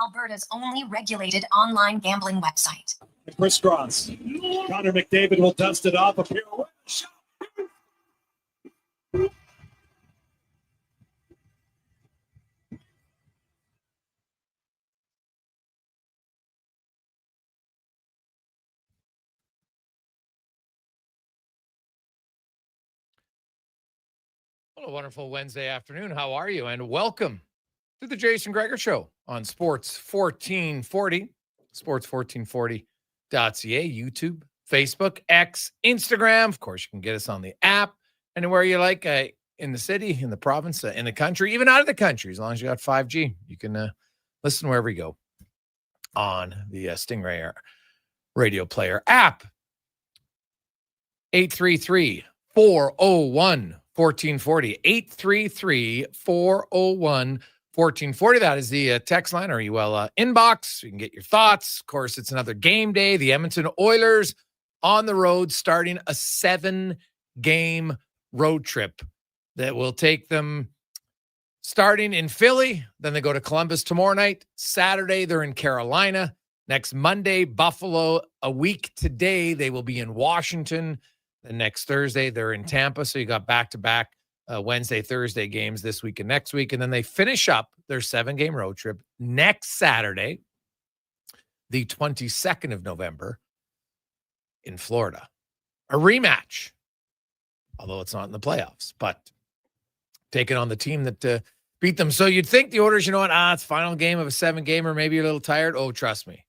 Alberta's only regulated online gambling website. Crisscross. Connor McDavid will dust it off. A pirouette. Well, a wonderful Wednesday afternoon. How are you? And welcome to the Jason Gregor Show on Sports 1440, sports1440.ca, YouTube, Facebook, X, Instagram. Of course, you can get us on the app, anywhere you like, in the city, in the province, in the country, even out of the country. As long as you got 5G, you can listen wherever you go on the Stingray radio player app. 833-401-1440, 833-401-1440. That is the text line or UL inbox. You can get your thoughts. Of course, it's another game day. The Edmonton Oilers on the road starting a 7-game road trip that will take them starting in Philly. Then they go to Columbus tomorrow night. Saturday, they're in Carolina. Next Monday, Buffalo. A week today, they will be in Washington. The next Thursday, they're in Tampa. So you got back-to-back Wednesday, Thursday games this week and next week. And then they finish up their 7-game road trip next Saturday, the 22nd of November in Florida. A rematch, although it's not in the playoffs, but taking on the team that beat them. So you'd think the Oilers, you know what, it's final game of a 7-gamer, maybe you're a little tired. Oh, trust me.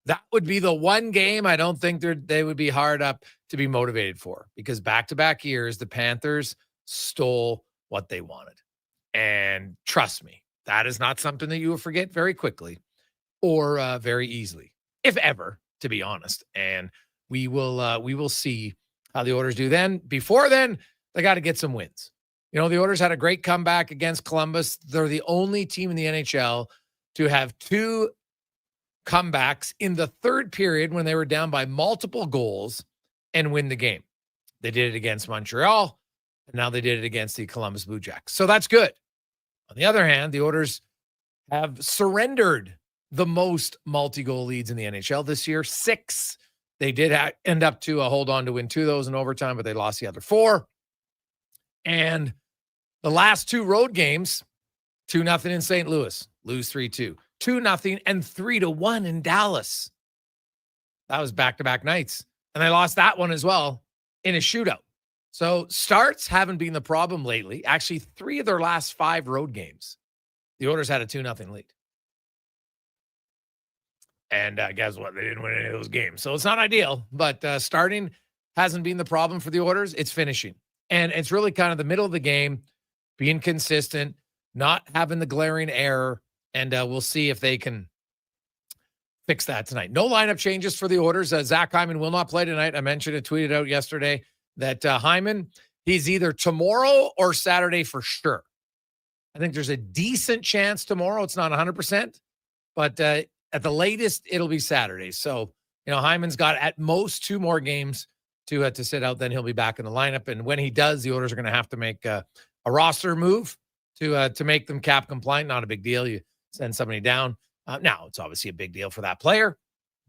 That would be the one game I don't think they would be hard up to be motivated for, because back-to-back years, the Panthers stole what they wanted. And trust me, that is not something that you will forget very quickly or very easily, if ever, to be honest. And we will see how the Oilers do then. Before then, they got to get some wins. You know, the Oilers had a great comeback against Columbus. They're the only team in the NHL to have 2 comebacks in the third period when they were down by multiple goals and win the game. They did it against Montreal, and now they did it against the Columbus Blue Jackets. So that's good. On the other hand, the Oilers have surrendered the most multi-goal leads in the NHL this year, 6. They did end up to hold on to win 2 of those in overtime, but they lost the other 4. And the last 2 road games, 2-0 in St. Louis, lose 3-2. 2-0 and 3-1 in Dallas. That was back-to-back nights. And they lost that one as well in a shootout. So starts haven't been the problem lately. Actually, 3 of their last 5 road games, the Oilers had a 2-0 lead. And guess what? They didn't win any of those games. So it's not ideal, but starting hasn't been the problem for the Oilers. It's finishing. And it's really kind of the middle of the game, being consistent, not having the glaring error. And we'll see if they can fix that tonight. No lineup changes for the Oilers. Zach Hyman will not play tonight. I mentioned it, tweeted out yesterday that Hyman, he's either tomorrow or Saturday for sure. I think there's a decent chance tomorrow. It's not 100%, but at the latest, it'll be Saturday. So, you know, Hyman's got at most 2 more games to sit out. Then he'll be back in the lineup. And when he does, the Oilers are going to have to make a roster move to make them cap compliant. Not a big deal. You send somebody down. Now, it's obviously a big deal for that player,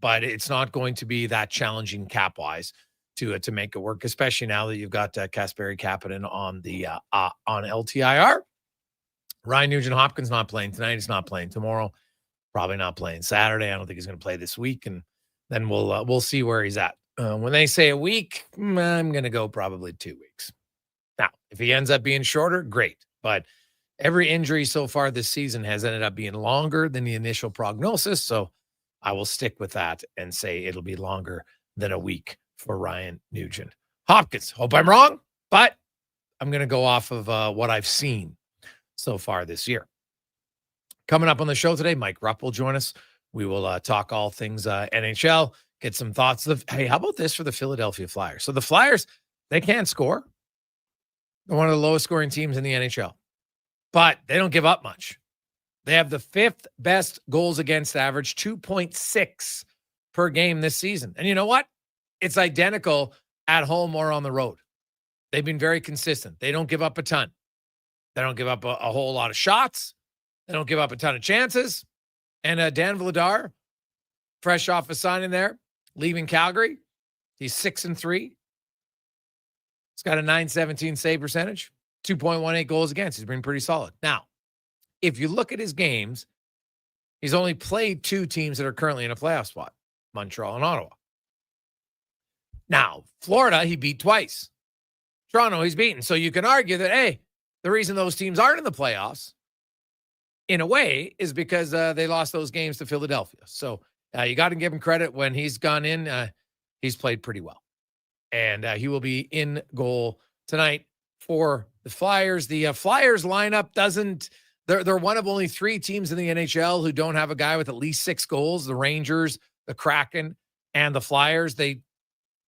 but it's not going to be that challenging cap-wise to make it work, especially now that you've got Kasperi Kapanen on the on LTIR. Ryan Nugent-Hopkins not playing tonight. He's not playing tomorrow. Probably not playing Saturday. I don't think he's going to play this week, and then we'll see where he's at. When they say a week, I'm going to go probably 2 weeks. Now, if he ends up being shorter, great, but every injury so far this season has ended up being longer than the initial prognosis, so I will stick with that and say it'll be longer than a week for Ryan Nugent-Hopkins. Hope I'm wrong, but I'm going to go off of what I've seen so far this year. Coming up on the show today, Mike Rupp will join us. We will talk all things NHL, get some thoughts. Hey, how about this for the Philadelphia Flyers? So the Flyers, they can't score. They're one of the lowest scoring teams in the NHL. But they don't give up much. They have the 5th best goals against average, 2.6 per game this season. And you know what? It's identical at home or on the road. They've been very consistent. They don't give up a ton. They don't give up a whole lot of shots. They don't give up a ton of chances. And Dan Vladar, fresh off a signing there, leaving Calgary. He's 6-3. He's got a .917 save percentage, 2.18 goals against. He's been pretty solid. Now, if you look at his games, he's only played 2 teams that are currently in a playoff spot, Montreal and Ottawa. Now, Florida, he beat twice. Toronto, he's beaten. So you can argue that, hey, the reason those teams aren't in the playoffs, in a way, is because they lost those games to Philadelphia. So you got to give him credit. When he's gone in, he's played pretty well. And he will be in goal tonight for the Flyers. The Flyers lineup doesn't – they're one of only 3 teams in the NHL who don't have a guy with at least 6 goals. The Rangers, the Kraken, and the Flyers. They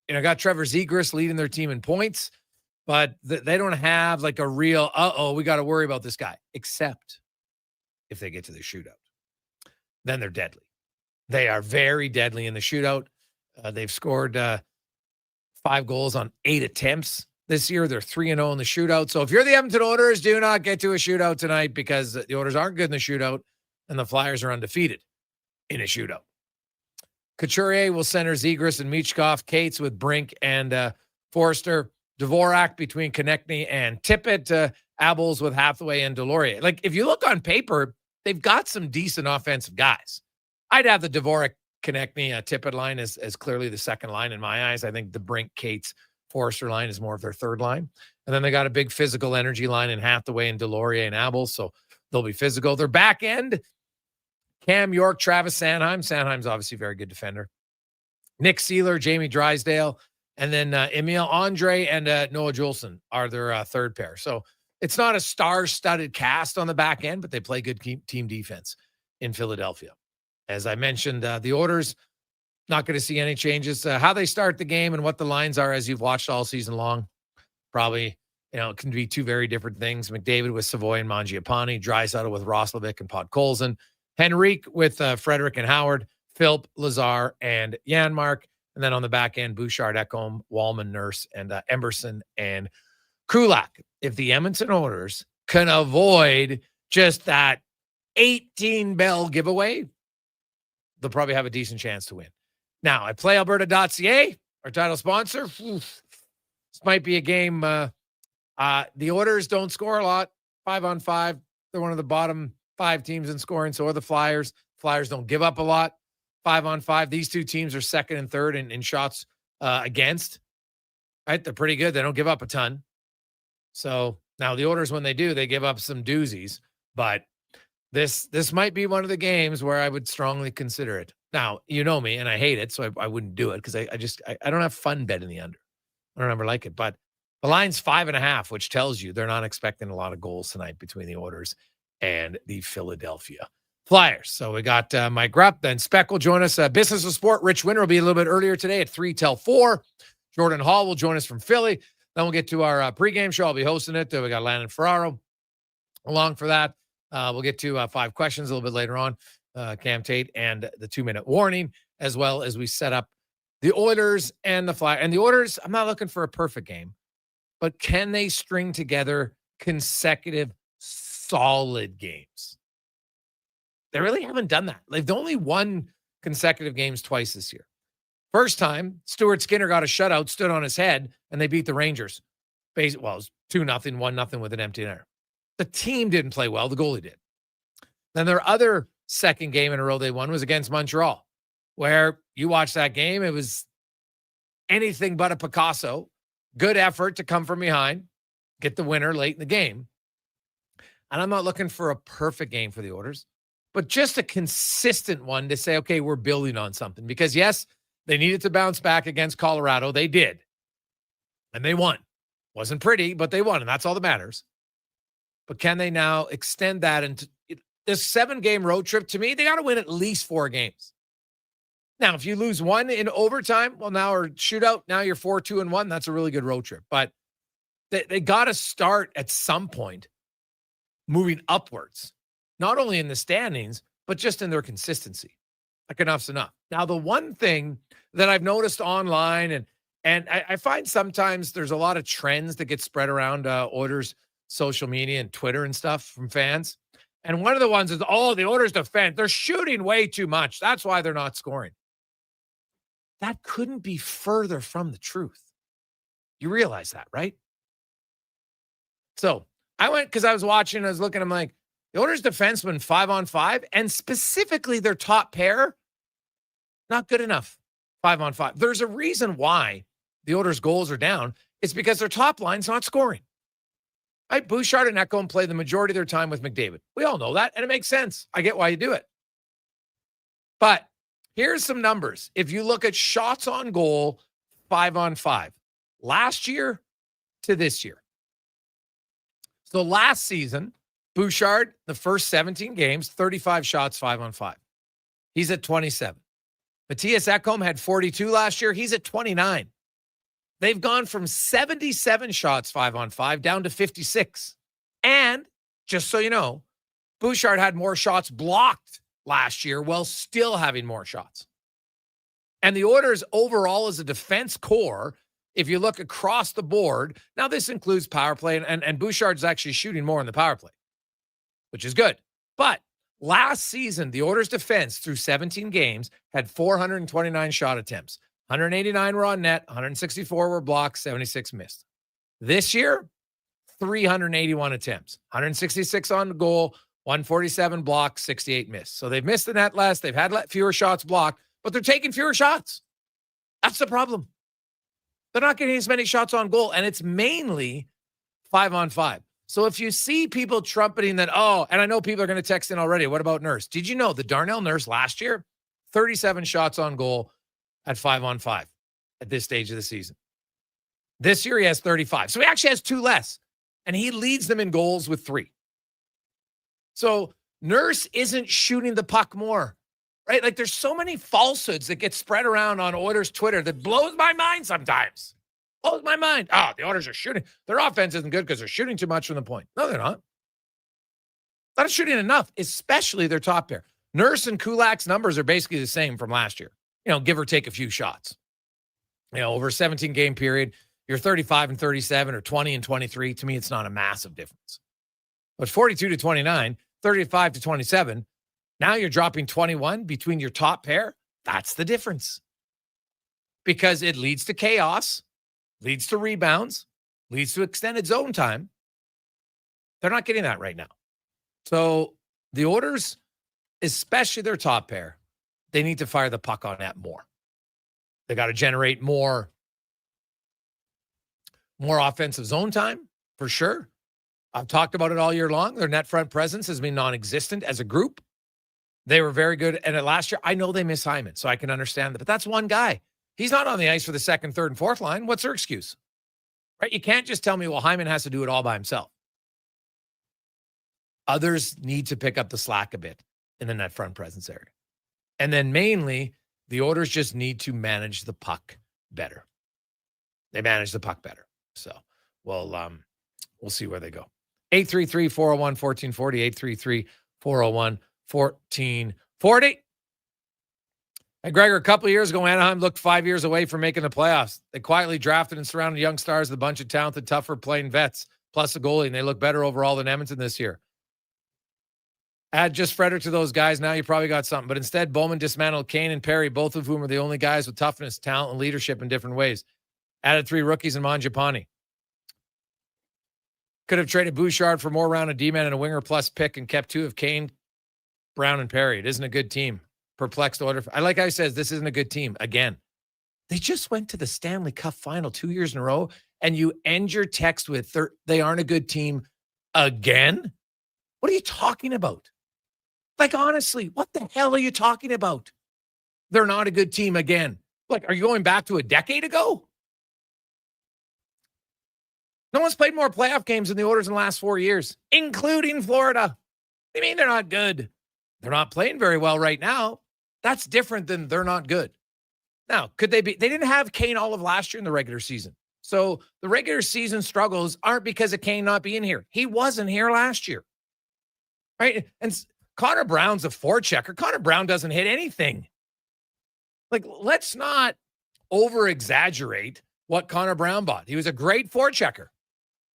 got Trevor Zegras leading their team in points, but they don't have like a real, we got to worry about this guy, except if they get to the shootout. Then they're deadly. They are very deadly in the shootout. They've scored 5 goals on 8 attempts this year. They're 3-0 in the shootout. So if you're the Edmonton Oilers, do not get to a shootout tonight, because the Oilers aren't good in the shootout and the Flyers are undefeated in a shootout. Couturier will center Zegras and Michkov, Cates with Brink and Forster, Dvorak between Konechny and Tippett, Abels with Hathaway and Delorier. Like, if you look on paper, they've got some decent offensive guys. I'd have the Dvorak, Konechny, Tippett line as clearly the second line in my eyes. I think the Brink, Cates, Forster line is more of their third line. And then they got a big physical energy line in Hathaway and Delorier and Abels, so they'll be physical. Their back end, Cam York, Travis Sanheim. Sanheim's obviously a very good defender. Nick Seeler, Jamie Drysdale, and then Emile Andre and Noah Juleson are their third pair. So it's not a star-studded cast on the back end, but they play good team defense in Philadelphia. As I mentioned, the Oilers, not going to see any changes. How they start the game and what the lines are, as you've watched all season long, probably, it can be 2 very different things. McDavid with Savoy and Mangiapane, Draisaitl with Roslovic and Podkolzin, Henrique with Frederick and Howard, Philp, Lazar, and Janmark. And then on the back end, Bouchard, Ekholm, Wallman, Nurse, and Emberson and Kulak. If the Edmonton Oilers can avoid just that 18-bell giveaway, they'll probably have a decent chance to win. Now, at PlayAlberta.ca, our title sponsor, this might be a game. The Oilers don't score a lot, 5-on-5. They're one of the bottom 5 teams in scoring, so are the Flyers. Flyers don't give up a lot, 5-on-5. These 2 teams are second and third in shots against. Right? They're pretty good. They don't give up a ton. So now the Oilers, when they do, they give up some doozies. But this might be one of the games where I would strongly consider it. Now, you know me, and I hate it, so I wouldn't do it, because I don't have fun betting the under. I don't ever like it. But the line's 5.5, which tells you they're not expecting a lot of goals tonight between the Oilers and the Philadelphia Flyers. So we got Mike Rupp, then Speck will join us. Business of Sport, Rich Winter will be a little bit earlier today at 3 till 4. Jordan Hall will join us from Philly. Then we'll get to our pregame show. I'll be hosting it. We got Landon Ferraro along for that. We'll get to 5 questions a little bit later on. Cam Tate and the 2-minute warning, as well as we set up the Oilers and the Flyers. And the Oilers, I'm not looking for a perfect game, but can they string together consecutive solid games? They really haven't done that. They've only won consecutive games twice this year. First time, Stuart Skinner got a shutout, stood on his head, and they beat the Rangers. Well, it was 2-0, 1-0 with an empty netter. The team didn't play well. The goalie did. Then their other second game in a row they won was against Montreal, where you watch that game, it was anything but a Picasso. Good effort to come from behind, get the winner late in the game. And I'm not looking for a perfect game for the Oilers, but just a consistent one to say, okay, we're building on something. Because, yes, they needed to bounce back against Colorado. They did. And they won. Wasn't pretty, but they won, and that's all that matters. But can they now extend that into this 7-game road trip? To me, they got to win at least 4 games. Now, if you lose 1 in overtime, well, now or shootout, now you're 4-2-1. That's a really good road trip. But they got to start at some point moving upwards, not only in the standings, but just in their consistency. Like, enough's enough. Now, the one thing that I've noticed online, and I find sometimes there's a lot of trends that get spread around Oilers social media and Twitter and stuff from fans. And one of the ones is, the Oilers defense. They're shooting way too much. That's why they're not scoring. That couldn't be further from the truth. You realize that, right? So I went, because I was watching, I was looking, I'm like, the Oilers defensemen 5-on-5, and specifically their top pair, not good enough 5-on-5. There's a reason why the Oilers' goals are down. It's because their top line's not scoring. Right? Bouchard and Ekholm play the majority of their time with McDavid. We all know that, and it makes sense. I get why you do it. But here's some numbers. If you look at shots on goal, 5-on-5, last year to this year. So last season, Bouchard, the first 17 games, 35 shots, 5-on-5. He's at 27. Matthias Ekholm had 42 last year. He's at 29. They've gone from 77 shots 5-on-5 down to 56. And just so you know, Bouchard had more shots blocked last year while still having more shots. And the Oilers overall as a defense core, if you look across the board, now this includes power play, and Bouchard's actually shooting more in the power play, which is good. But last season, the Oilers defense through 17 games had 429 shot attempts. 189 were on net, 164 were blocked, 76 missed. This year, 381 attempts, 166 on goal, 147 blocked, 68 missed. So they've missed the net less, they've had fewer shots blocked, but they're taking fewer shots. That's the problem. They're not getting as many shots on goal, and it's mainly 5-on-5. So if you see people trumpeting that, and I know people are going to text in already, what about Nurse? Did you know the Darnell Nurse last year, 37 shots on goal at 5-on-5 at this stage of the season? This year he has 35. So he actually has 2 less, and he leads them in goals with 3. So Nurse isn't shooting the puck more, right? Like there's so many falsehoods that get spread around on Oilers Twitter that blows my mind sometimes. Blows my mind. The Oilers are shooting. Their offense isn't good because they're shooting too much from the point. No, they're not. Not shooting enough, especially their top pair. Nurse and Kulak's numbers are basically the same from last year. Give or take a few shots. Over a 17-game period, you're 35 and 37 or 20 and 23. To me, it's not a massive difference. But 42 to 29, 35 to 27, now you're dropping 21 between your top pair. That's the difference. Because it leads to chaos, leads to rebounds, leads to extended zone time. They're not getting that right now. So the Oilers, especially their top pair, they need to fire the puck on net more. They got to generate more offensive zone time, for sure. I've talked about it all year long. Their net front presence has been non-existent as a group. They were very good. And last year, I know they miss Hyman, so I can understand that. But that's one guy. He's not on the ice for the second, third, and fourth line. What's their excuse? Right? You can't just tell me, well, Hyman has to do it all by himself. Others need to pick up the slack a bit in the net front presence area. And then mainly, the Oilers just need to manage the puck better. They manage the puck better. So we'll see where they go. 833-401-1440, 833-401-1440. And Gregor, a couple of years ago, Anaheim looked 5 years away from making the playoffs. They quietly drafted and surrounded young stars with a bunch of talented, tougher playing vets, plus a goalie, and they look better overall than Edmonton this year. Add just Frederick to those guys, now you probably got something. But instead, Bowman dismantled Kane and Perry, both of whom are the only guys with toughness, talent, and leadership in different ways. Added 3 rookies in Mangiapane. Could have traded Bouchard for more round of D-man and a winger plus pick and kept 2 of Kane, Brown, and Perry. It isn't a good team. Perplexed order. I like how he says this isn't a good team. Again, they just went to the Stanley Cup final 2 years in a row, and you end your text with they aren't a good team again? What are you talking about? Like, honestly, what the hell are you talking about? They're not a good team again. Like, are you going back to a decade ago? No one's played more playoff games than the Oilers in the last 4 years, including Florida. What do you mean they're not good? They're not playing very well right now. That's different than they're not good. Now, could they be? They didn't have Kane all of last year in the regular season. So the regular season struggles aren't because of Kane not being here. He wasn't here last year. Right? And Connor Brown's a forechecker. Connor Brown doesn't hit anything. Like, let's not over-exaggerate what Connor Brown bought. He was a great forechecker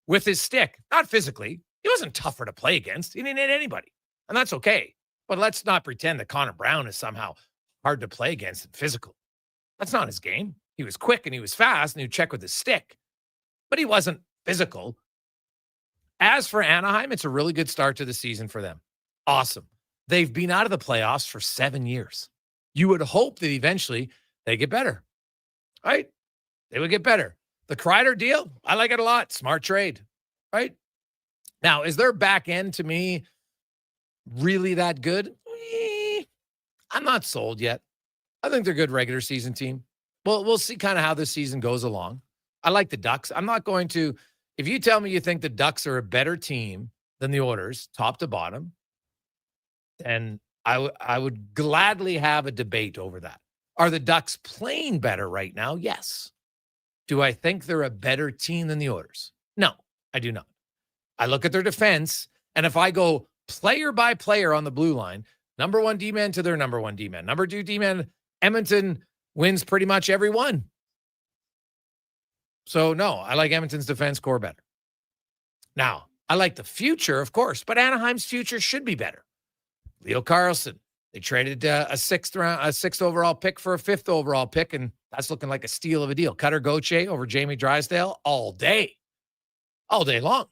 with his stick. Not physically. He wasn't tougher to play against. He didn't hit anybody. And that's okay. But let's not pretend that Connor Brown is somehow hard to play against and physical. That's not his game. He was quick and he was fast and he would check with his stick. But he wasn't physical. As for Anaheim, it's a really good start to the season for them. Awesome. They've been out of the playoffs for 7 years. You would hope that eventually they get better, right? They would get better. The Kreider deal, I like it a lot. Smart trade, right? Now, is their back end to me really that good? I'm not sold yet. I think they're a good regular season team. Well, we'll see kind of how this season goes along. I like the Ducks. I'm not going to, if you tell me you think the Ducks are a better team than the Oilers, top to bottom, then I would gladly have a debate over that. Are the Ducks playing better right now? Yes. Do I think they're a better team than the Oilers? No, I do not. I look at their defense, and if I go player by player on the blue line, number one D-man to their number one D-man, number two D-man, Edmonton wins pretty much every one. So, no, I like Edmonton's defense core better. Now, I like the future, of course, but Anaheim's future should be better. Leo Carlson, they traded a sixth overall pick for a fifth overall pick, and that's looking like a steal of a deal. Cutter Gauthier over Jamie Drysdale all day long.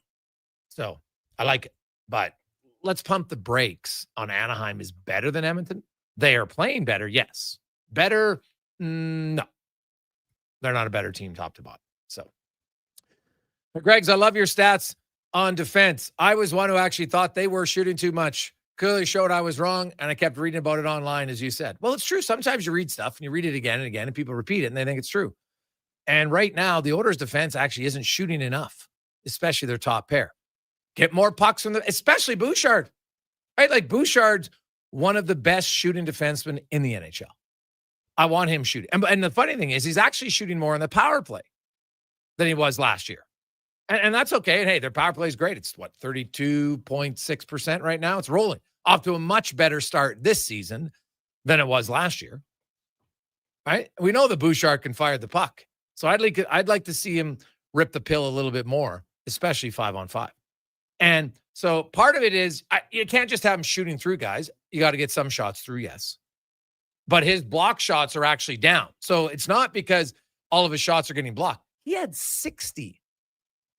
So, I like it. But let's pump the brakes on Anaheim is better than Edmonton. They are playing better, yes. Better, no. They're not a better team top to bottom. So, but Greg's, I love your stats on defense. I was one who actually thought they were shooting too much. Clearly showed I was wrong, and I kept reading about it online, as you said. Well, it's true. Sometimes you read stuff, and you read it again and again, and people repeat it, and they think it's true. And right now, the Oilers' defense actually isn't shooting enough, especially their top pair. Get more pucks from especially Bouchard. Right? Like, Bouchard's one of the best shooting defensemen in the NHL. I want him shooting. And the funny thing is, he's actually shooting more on the power play than he was last year. And that's okay. And hey, their power play is great. It's 32.6% right now. It's rolling off to a much better start this season than it was last year. Right? We know that Bouchard can fire the puck. So I'd like to see him rip the pill a little bit more, especially 5-on-5. And so part of it is you can't just have him shooting through guys. You got to get some shots through, yes. But his block shots are actually down. So it's not because all of his shots are getting blocked. He had 60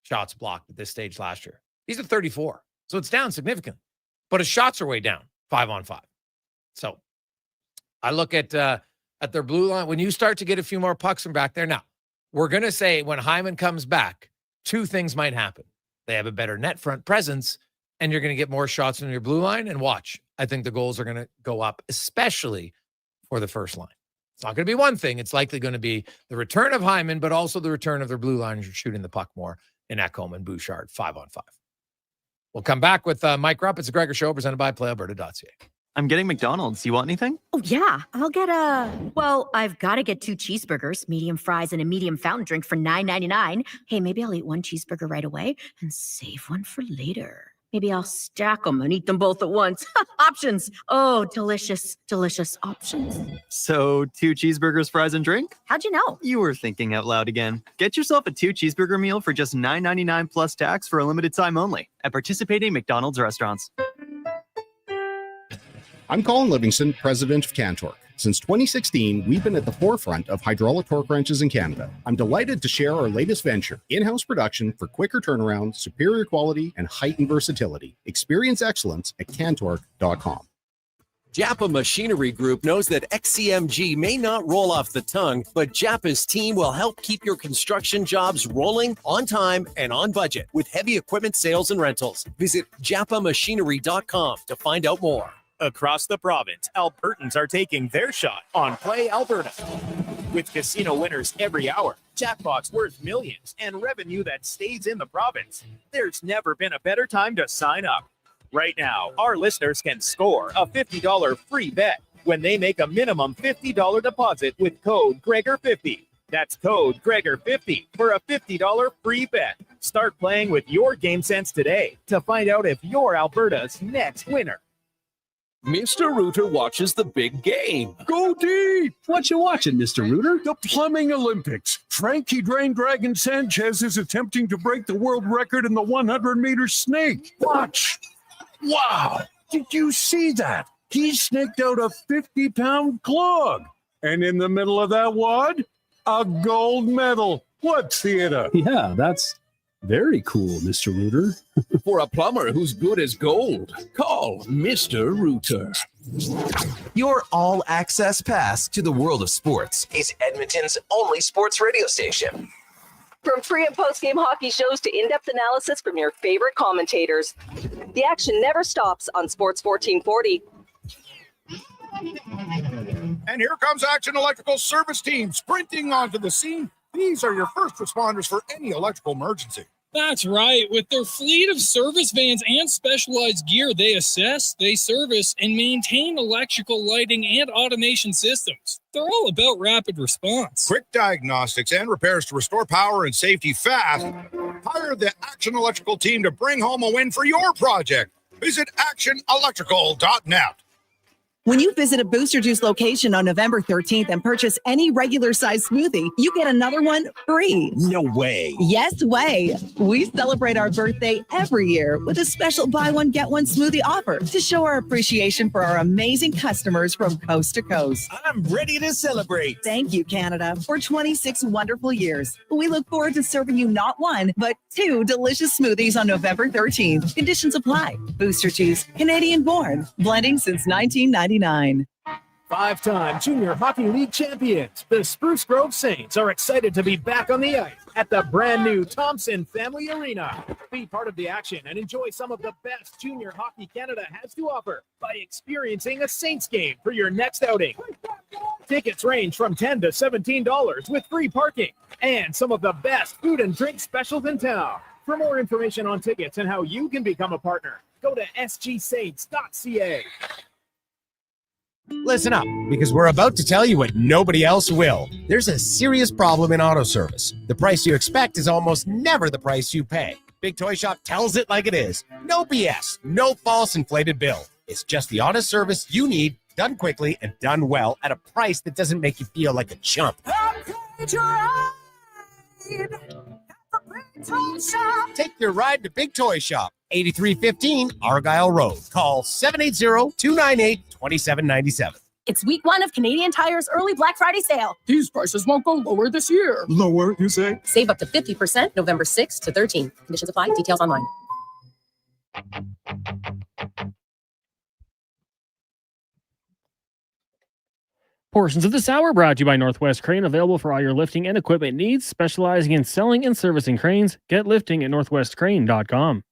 shots blocked at this stage last year. He's at 34. So it's down significantly. But his shots are way down, 5-on-5. So I look at their blue line. When you start to get a few more pucks from back there, now, we're going to say when Hyman comes back, two things might happen. They have a better net front presence, and you're going to get more shots from your blue line. And watch, I think the goals are going to go up, especially for the first line. It's not going to be one thing. It's likely going to be the return of Hyman, but also the return of their blue liners shooting the puck more in Ekholm and Bouchard, 5-on-5. We'll come back with Mike Rupp. It's a Gregor Show presented by PlayAlberta.ca. I'm getting McDonald's. You want anything? Oh, yeah. I'll get I've got to get 2 cheeseburgers, medium fries, and a medium fountain drink for $9.99. Hey, maybe I'll eat 1 cheeseburger right away and save one for later. Maybe I'll stack them and eat them both at once. Options. Oh, delicious, delicious options. So 2 cheeseburgers, fries, and drink? How'd you know? You were thinking out loud again. Get yourself a 2 cheeseburger meal for just $9.99 plus tax for a limited time only at participating McDonald's restaurants. I'm Colin Livingston, president of Cantork. Since 2016, we've been at the forefront of hydraulic torque wrenches in Canada. I'm delighted to share our latest venture, in-house production for quicker turnaround, superior quality, and heightened versatility. Experience excellence at Cantork.com. Japa Machinery Group knows that XCMG may not roll off the tongue, but Japa's team will help keep your construction jobs rolling on time and on budget with heavy equipment sales and rentals. Visit japamachinery.com to find out more. Across the province, Albertans are taking their shot on Play Alberta. With casino winners every hour, jackpots worth millions, and revenue that stays in the province, there's never been a better time to sign up. Right now, our listeners can score a $50 free bet when they make a minimum $50 deposit with code Gregor50. That's code Gregor50 for a $50 free bet. Start playing with your game sense today to find out if you're Alberta's next winner. Mr. Rooter watches the big game. Go deep! What you watching, Mr. Rooter? The Plumbing Olympics. Frankie Drain Dragon Sanchez is attempting to break the world record in the 100-meter snake. Watch! Wow! Did you see that? He snaked out a 50-pound clog. And in the middle of that wad, a gold medal. What theater? Yeah, that's very cool, Mr. Rooter. For a plumber who's good as gold, call Mr. Rooter. Your all-access pass to the world of sports is Edmonton's only sports radio station. From pre- and post-game hockey shows to in-depth analysis from your favorite commentators, the action never stops on Sports 1440. And here comes Action Electrical Service Team sprinting onto the scene. These are your first responders for any electrical emergency. That's right. With their fleet of service vans and specialized gear, they assess, they service, and maintain electrical lighting and automation systems. They're all about rapid response. Quick diagnostics and repairs to restore power and safety fast. Hire the Action Electrical team to bring home a win for your project. Visit actionelectrical.net. When you visit a Booster Juice location on November 13th and purchase any regular size smoothie, you get another one free. No way. Yes way. We celebrate our birthday every year with a special buy one, get one smoothie offer to show our appreciation for our amazing customers from coast to coast. I'm ready to celebrate. Thank you, Canada, for 26 wonderful years. We look forward to serving you not one, but 2 delicious smoothies on November 13th. Conditions apply. Booster Juice, Canadian born, blending since 1999. 5-time Junior Hockey League champions, the Spruce Grove Saints, are excited to be back on the ice at the brand new Thompson Family Arena. Be part of the action and enjoy some of the best junior hockey Canada has to offer by experiencing a Saints game for your next outing. Tickets range from $10 to $17 with free parking and some of the best food and drink specials in town. For more information on tickets and how you can become a partner, go to sgsaints.ca. Listen up, because we're about to tell you what nobody else will. There's a serious problem in auto service. The price you expect is almost never the price you pay. Big Toy Shop tells it like it is. No BS, no false inflated bill. It's just the honest service you need, done quickly and done well at a price that doesn't make you feel like a chump. Take your ride to Big Toy Shop, 8315 Argyle Road. Call 780-298-2797. It's week 1 of Canadian Tire's early Black Friday sale. These prices won't go lower this year. Lower, you say? Save up to 50% November 6th to 13th. Conditions apply. Details online. Portions of this hour brought to you by Northwest Crane, available for all your lifting and equipment needs, specializing in selling and servicing cranes. Get lifting at northwestcrane.com.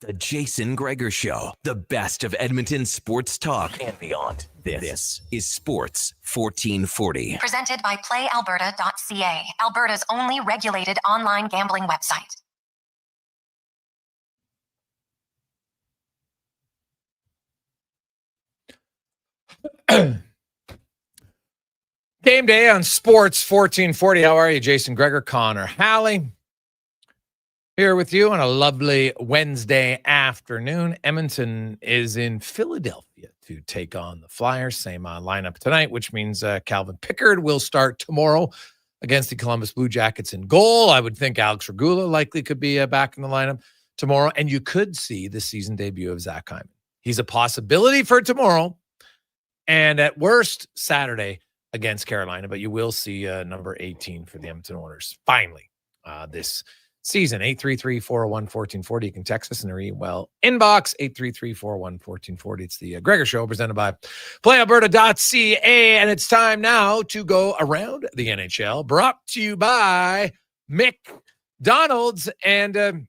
The Jason Gregor Show, the best of Edmonton sports talk and beyond. This is Sports 1440. Presented by PlayAlberta.ca, Alberta's only regulated online gambling website. Game day on Sports 1440. How are you? Jason Gregor, Connor Halley, here with you on a lovely Wednesday afternoon. Edmonton is in Philadelphia to take on the Flyers. Same lineup tonight, which means Calvin Pickard will start tomorrow against the Columbus Blue Jackets in goal. I would think Alex Regula likely could be back in the lineup tomorrow. And you could see the season debut of Zach Hyman. He's a possibility for tomorrow. And at worst, Saturday against Carolina. But you will see number 18 for the Edmonton Oilers finally this season. 833-401-1440. You can text us in our email inbox, 833-401-1440. It's the Gregor Show presented by PlayAlberta.ca. And it's time now to go around the NHL, brought to you by McDonald's. And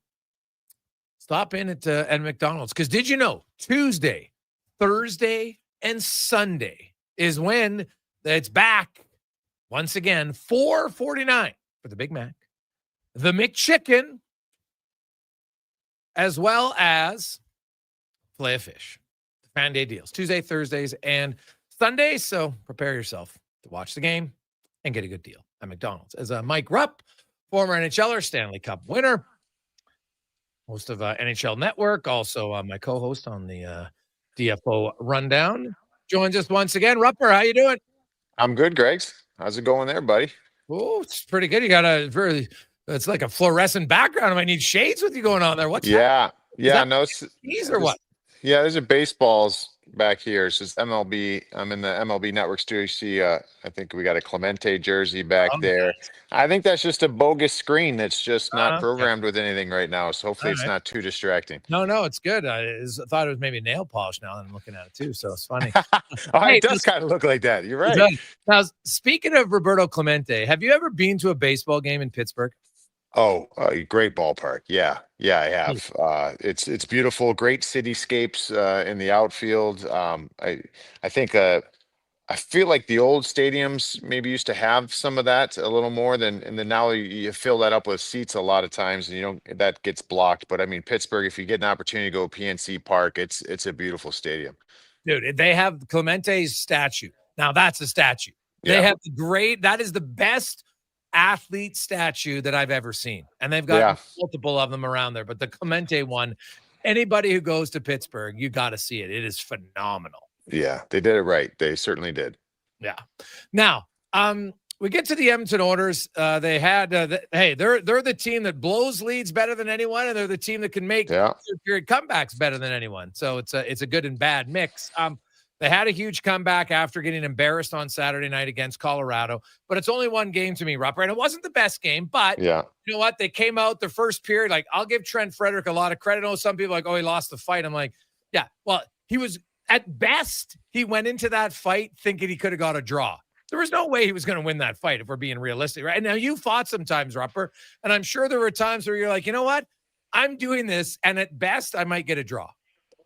stop in at McDonald's, because did you know Tuesday, Thursday, and Sunday is when it's back once again, $4.49 for the Big Mac, the McChicken, as well as Filet-O-Fish. The Fan Day deals, Tuesday, Thursdays, and Sundays. So prepare yourself to watch the game and get a good deal at McDonald's. As Mike Rupp, former NHLer, Stanley Cup winner, host of NHL Network, also my co-host on the DFO Rundown, joins us once again. Rupper, how you doing? I'm good, Greg's. How's it going there, buddy? Oh, it's pretty good. You got it's like a fluorescent background. I might need shades with you going on there. What's yeah. that? No, These or what? Yeah, there's a baseballs back here. It's just MLB. I'm in the MLB Network studio. You see, I think we got a Clemente jersey back Oh, there. nice. I think that's just a bogus screen that's just not Okay. programmed with anything right now. So hopefully All it's right. not too distracting. No, it's good. I thought it was maybe nail polish now that I'm looking at it too. So it's funny. Oh, Hey, it does kind of look like that. You're right. Now, speaking of Roberto Clemente, have you ever been to a baseball game in Pittsburgh? Oh, great ballpark. Yeah, I have. It's beautiful. Great cityscapes in the outfield. I think I feel like the old stadiums maybe used to have some of that a little more than, and then now you fill that up with seats a lot of times, and that gets blocked. But I mean, Pittsburgh, if you get an opportunity to go PNC Park, it's a beautiful stadium. Dude, they have Clemente's statue. Now that's a statue. They Yeah. have that is the best athlete statue that I've ever seen. And they've got multiple of them around there. But the Clemente one, anybody who goes to Pittsburgh, you got to see it. It is phenomenal. Yeah, they did it right. They certainly did. Yeah. Now, we get to the Edmonton Oilers. They had, they're the team that blows leads better than anyone, and they're the team that can make third-period comebacks better than anyone. So it's a good and bad mix. They had a huge comeback after getting embarrassed on Saturday night against Colorado, but it's only one game to me, Rupper, and it wasn't the best game, but you know what? They came out the first period. Like, I'll give Trent Frederick a lot of credit. I know some people are like, oh, he lost the fight. I'm like, yeah, well, he was at best, he went into that fight thinking he could have got a draw. There was no way he was going to win that fight if we're being realistic, right? Now, you fought sometimes, Rupper, and I'm sure there were times where you're like, you know what? I'm doing this, and at best, I might get a draw.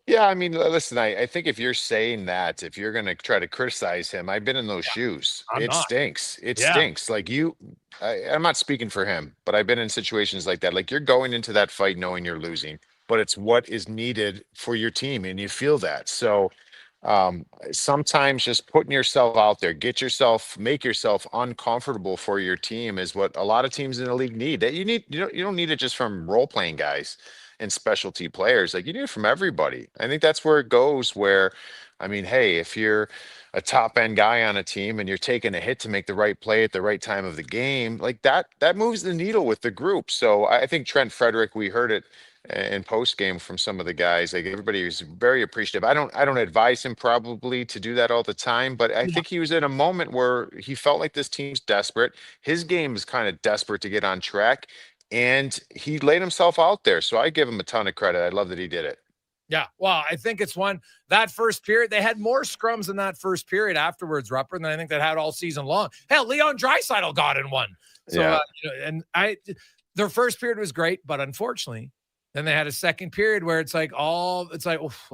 Yeah, I mean, listen, I think if you're saying that, if you're going to try to criticize him, I've been in those shoes. I'm not. Stinks. It stinks. Like I'm not speaking for him, but I've been in situations like that. Like, you're going into that fight knowing you're losing, but it's what is needed for your team, and you feel that. So sometimes just putting yourself out there, make yourself uncomfortable for your team is what a lot of teams in the league need. That you don't need it just from role-playing guys and specialty players. Like, you need it from everybody. I think that's where it goes, where, I mean, hey, if you're a top end guy on a team and you're taking a hit to make the right play at the right time of the game, like that moves the needle with the group. So I think Trent Frederick, we heard it in post game from some of the guys, like, everybody was very appreciative. I don't advise him probably to do that all the time, but I think he was in a moment where he felt like this team's desperate. His game is kind of desperate to get on track, and he laid himself out there. So I give him a ton of credit. I love that he did it. Yeah, well, I think it's that first period. They had more scrums in that first period afterwards, Rupper, than I think they had all season long. Hell, Leon Draisaitl got in one. So, their first period was great, but unfortunately, then they had a second period where it's like, oh,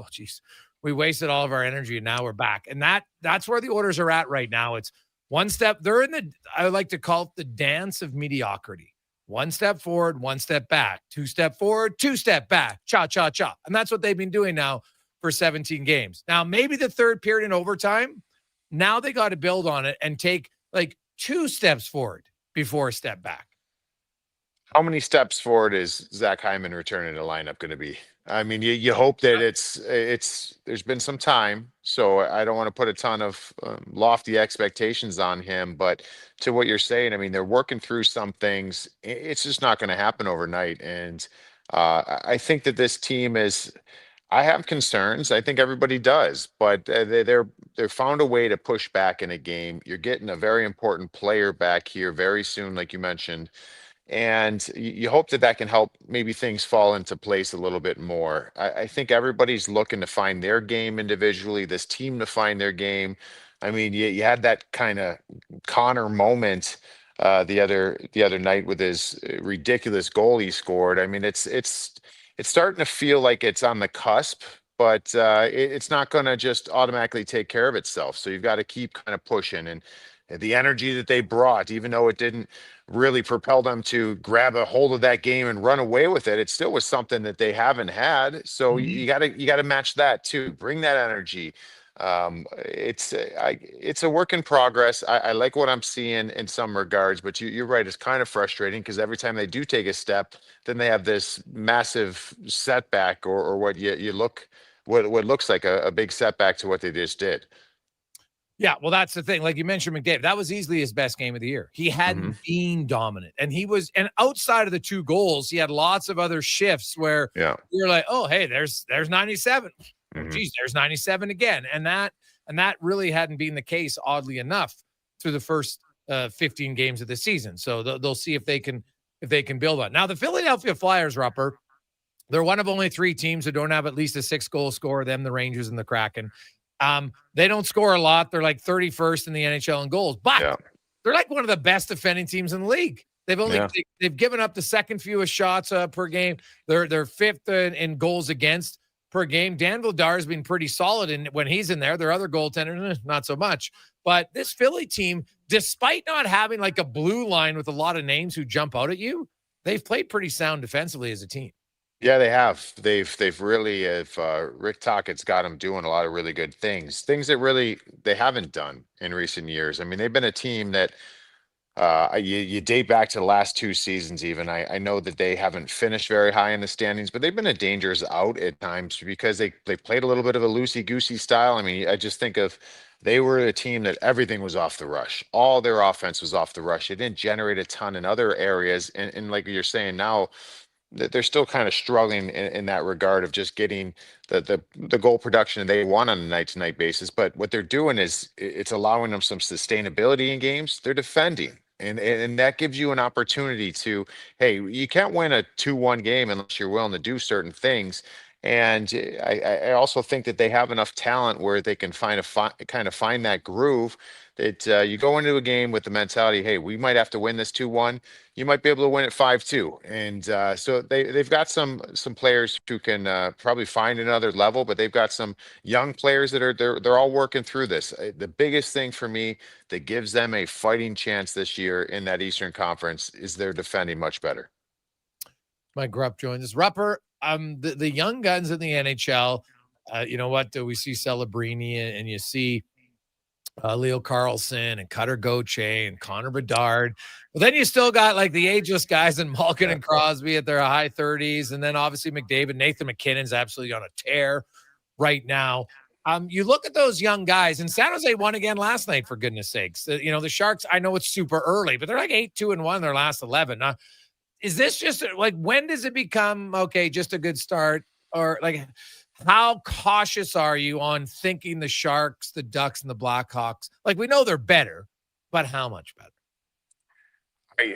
geez, we wasted all of our energy and now we're back. And that's where the Oilers are at right now. It's one step. They're in I like to call it the dance of mediocrity. One step forward, one step back, 2 step forward, 2 step back, cha, cha, cha. And that's what they've been doing now for 17 games. Now, maybe the third period in overtime, now they got to build on it and take like 2 steps forward before a step back. How many steps forward is Zach Hyman returning to lineup going to be? I mean, you hope that there's been some time, so I don't want to put a ton of lofty expectations on him, but to what you're saying, I mean, they're working through some things. It's just not going to happen overnight. And I think that this team I have concerns. I think everybody does, but they're found a way to push back in a game. You're getting a very important player back here very soon, like you mentioned. And you hope that can help maybe things fall into place a little bit more. I think everybody's looking to find their game individually, this team to find their game. I mean, you had that kind of Connor moment the other night with his ridiculous goal he scored. I mean, it's starting to feel like it's on the cusp, but it's not going to just automatically take care of itself. So you've got to keep kind of pushing, and the energy that they brought, even though it didn't really propel them to grab a hold of that game and run away with it, it still was something that they haven't had. So you gotta match that too. Bring that energy. It's a work in progress. I like what I'm seeing in some regards, but you're right. It's kind of frustrating because every time they do take a step, then they have this massive setback or what looks like a big setback to what they just did. Yeah, well, that's the thing. Like you mentioned, McDavid, that was easily his best game of the year. He hadn't been dominant, and and outside of the 2 goals, he had lots of other shifts where you're like, oh, hey, there's 97. Geez, there's 97 again. And that really hadn't been the case, oddly enough, through the first 15 games of the season. So they'll see if they can build on. Now, the Philadelphia Flyers, Rupper, they're one of only 3 teams who don't have at least a 6-goal scorer, them, the Rangers, and the Kraken. They don't score a lot. They're like 31st in the NHL in goals, but they're like one of the best defending teams in the league. They've given up the second fewest shots per game. They're 5th in goals against per game. Dan Vladar has been pretty solid, and when he's in there, their other goaltender, not so much. But this Philly team, despite not having like a blue line with a lot of names who jump out at you, they've played pretty sound defensively as a team. Yeah, they have. They've really, if Rick Tockett's got them doing a lot of really good things that really they haven't done in recent years. I mean, they've been a team that you date back to the last 2 seasons even. I know that they haven't finished very high in the standings, but they've been a dangerous out at times because they played a little bit of a loosey-goosey style. I mean, I just think of they were a team that everything was off the rush. All their offense was off the rush. They didn't generate a ton in other areas. And like you're saying now, they're still kind of struggling in that regard of just getting the goal production they want on a night-to-night basis. But what they're doing is it's allowing them some sustainability in games. They're defending. And that gives you an opportunity to, hey, you can't win a 2-1 game unless you're willing to do certain things. And I also think that they have enough talent where they can find that groove that you go into a game with the mentality, hey, we might have to win this 2-1. You might be able to win it 5-2. And so they've got some players who can probably find another level, but they've got some young players that they're all working through this. The biggest thing for me that gives them a fighting chance this year in that Eastern Conference is they're defending much better. Mike Rupp joins us. Rupper, the young guns in the NHL, you know what? We see Celebrini and you see Leo Carlson and Cutter Gauthier and Connor Bedard. But then you still got like the ageless guys in Malkin and Crosby at their high 30s. And then obviously McDavid, Nathan McKinnon's absolutely on a tear right now. You look at those young guys, and San Jose won again last night, for goodness sakes. The Sharks, I know it's super early, but they're like 8-2-1 in their last 11. Is this just like, when does it become, okay, just a good start? Or like, how cautious are you on thinking the Sharks, the Ducks, and the Blackhawks? Like, we know they're better, but how much better?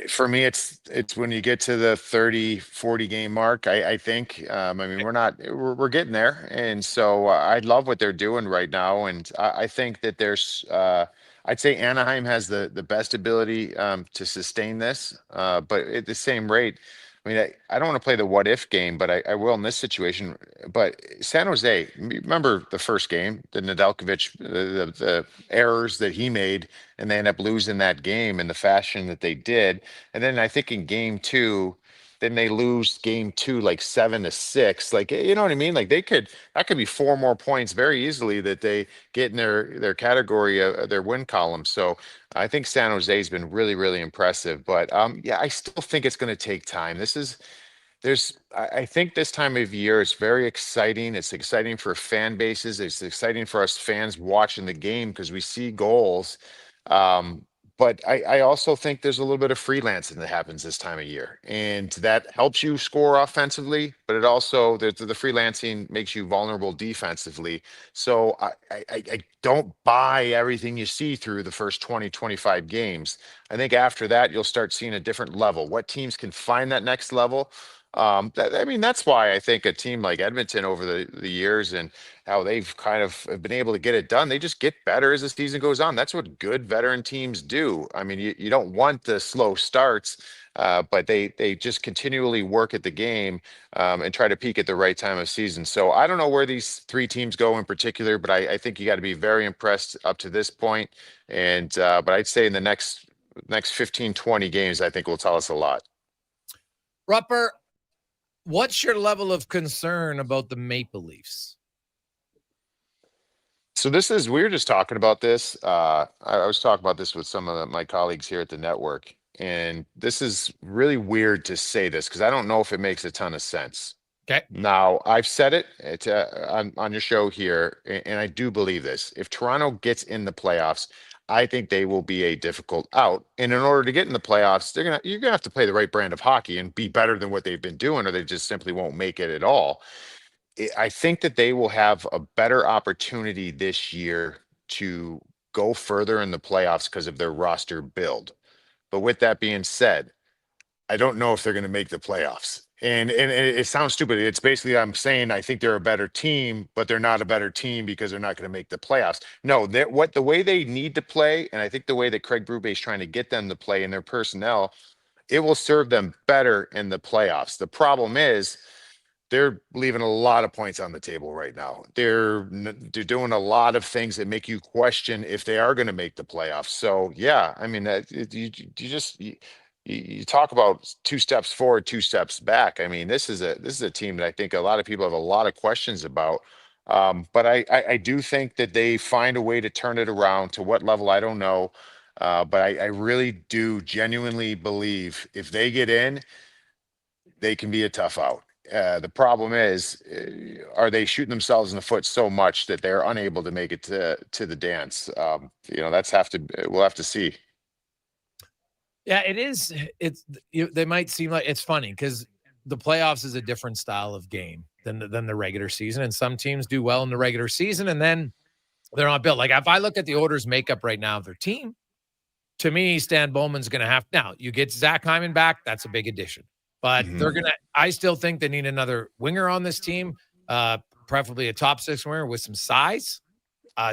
For me, it's when you get to the 30-40 game mark, I think. I mean, we're getting there. And so I love what they're doing right now. And I think that there's, I'd say Anaheim has the best ability to sustain this, but at the same rate, I mean, I don't want to play the what if game, but I will in this situation. But San Jose, remember the first game, the Nedeljkovic, the errors that he made, and they end up losing that game in the fashion that they did. And then I think in game 2, then they lose game 2 like 7-6. Like, you know what I mean? Like that could be 4 more points very easily that they get in their category, their win column. So I think San Jose's been really, really impressive. But yeah, I still think it's going to take time. I think this time of year is very exciting. It's exciting for fan bases. It's exciting for us fans watching the game because we see goals. But I also think there's a little bit of freelancing that happens this time of year, and that helps you score offensively, but it also, the freelancing makes you vulnerable defensively. So I don't buy everything you see through the first 20, 25 games. I think after that, you'll start seeing a different level. What teams can find that next level? That's why I think a team like Edmonton over the years and how they've kind of been able to get it done, they just get better as the season goes on. That's what good veteran teams do. I mean, you don't want the slow starts, but they just continually work at the game and try to peak at the right time of season. So I don't know where these 3 teams go in particular, but I think you got to be very impressed up to this point. And but I'd say in the next 15, 20 games, I think will tell us a lot. Rupper, what's your level of concern about the Maple Leafs? So we were just talking about this. I was talking about this with some of my colleagues here at the network, and this is really weird to say this because I don't know if it makes a ton of sense. Okay. Now, I've said it on your show here, and I do believe this. If Toronto gets in the playoffs, I think they will be a difficult out. And in order to get in the playoffs, you're gonna have to play the right brand of hockey and be better than what they've been doing, or they just simply won't make it at all. I think that they will have a better opportunity this year to go further in the playoffs because of their roster build. But with that being said, I don't know if they're going to make the playoffs. And it sounds stupid. It's basically I'm saying I think they're a better team, but they're not a better team because they're not going to make the playoffs. No, the way they need to play, and I think the way that Craig Berube is trying to get them to play in their personnel, it will serve them better in the playoffs. The problem is they're leaving a lot of points on the table right now. They're doing a lot of things that make you question if they are going to make the playoffs. So yeah, I mean, you talk about 2 steps forward, 2 steps back. I mean, this is a team that I think a lot of people have a lot of questions about. But I do think that they find a way to turn it around. To what level, I don't know. But I really do genuinely believe if they get in, they can be a tough out. The problem is, are they shooting themselves in the foot so much that they're unable to make it to the dance? We'll have to see. Yeah, it is. They might seem like it's funny because the playoffs is a different style of game than the regular season, and some teams do well in the regular season, and then they're not built. Like if I look at the Oilers' makeup right now of their team, to me, Stan Bowman's going to have now. You get Zach Hyman back, that's a big addition, but they're gonna. I still think they need another winger on this team, preferably a top 6 winger with some size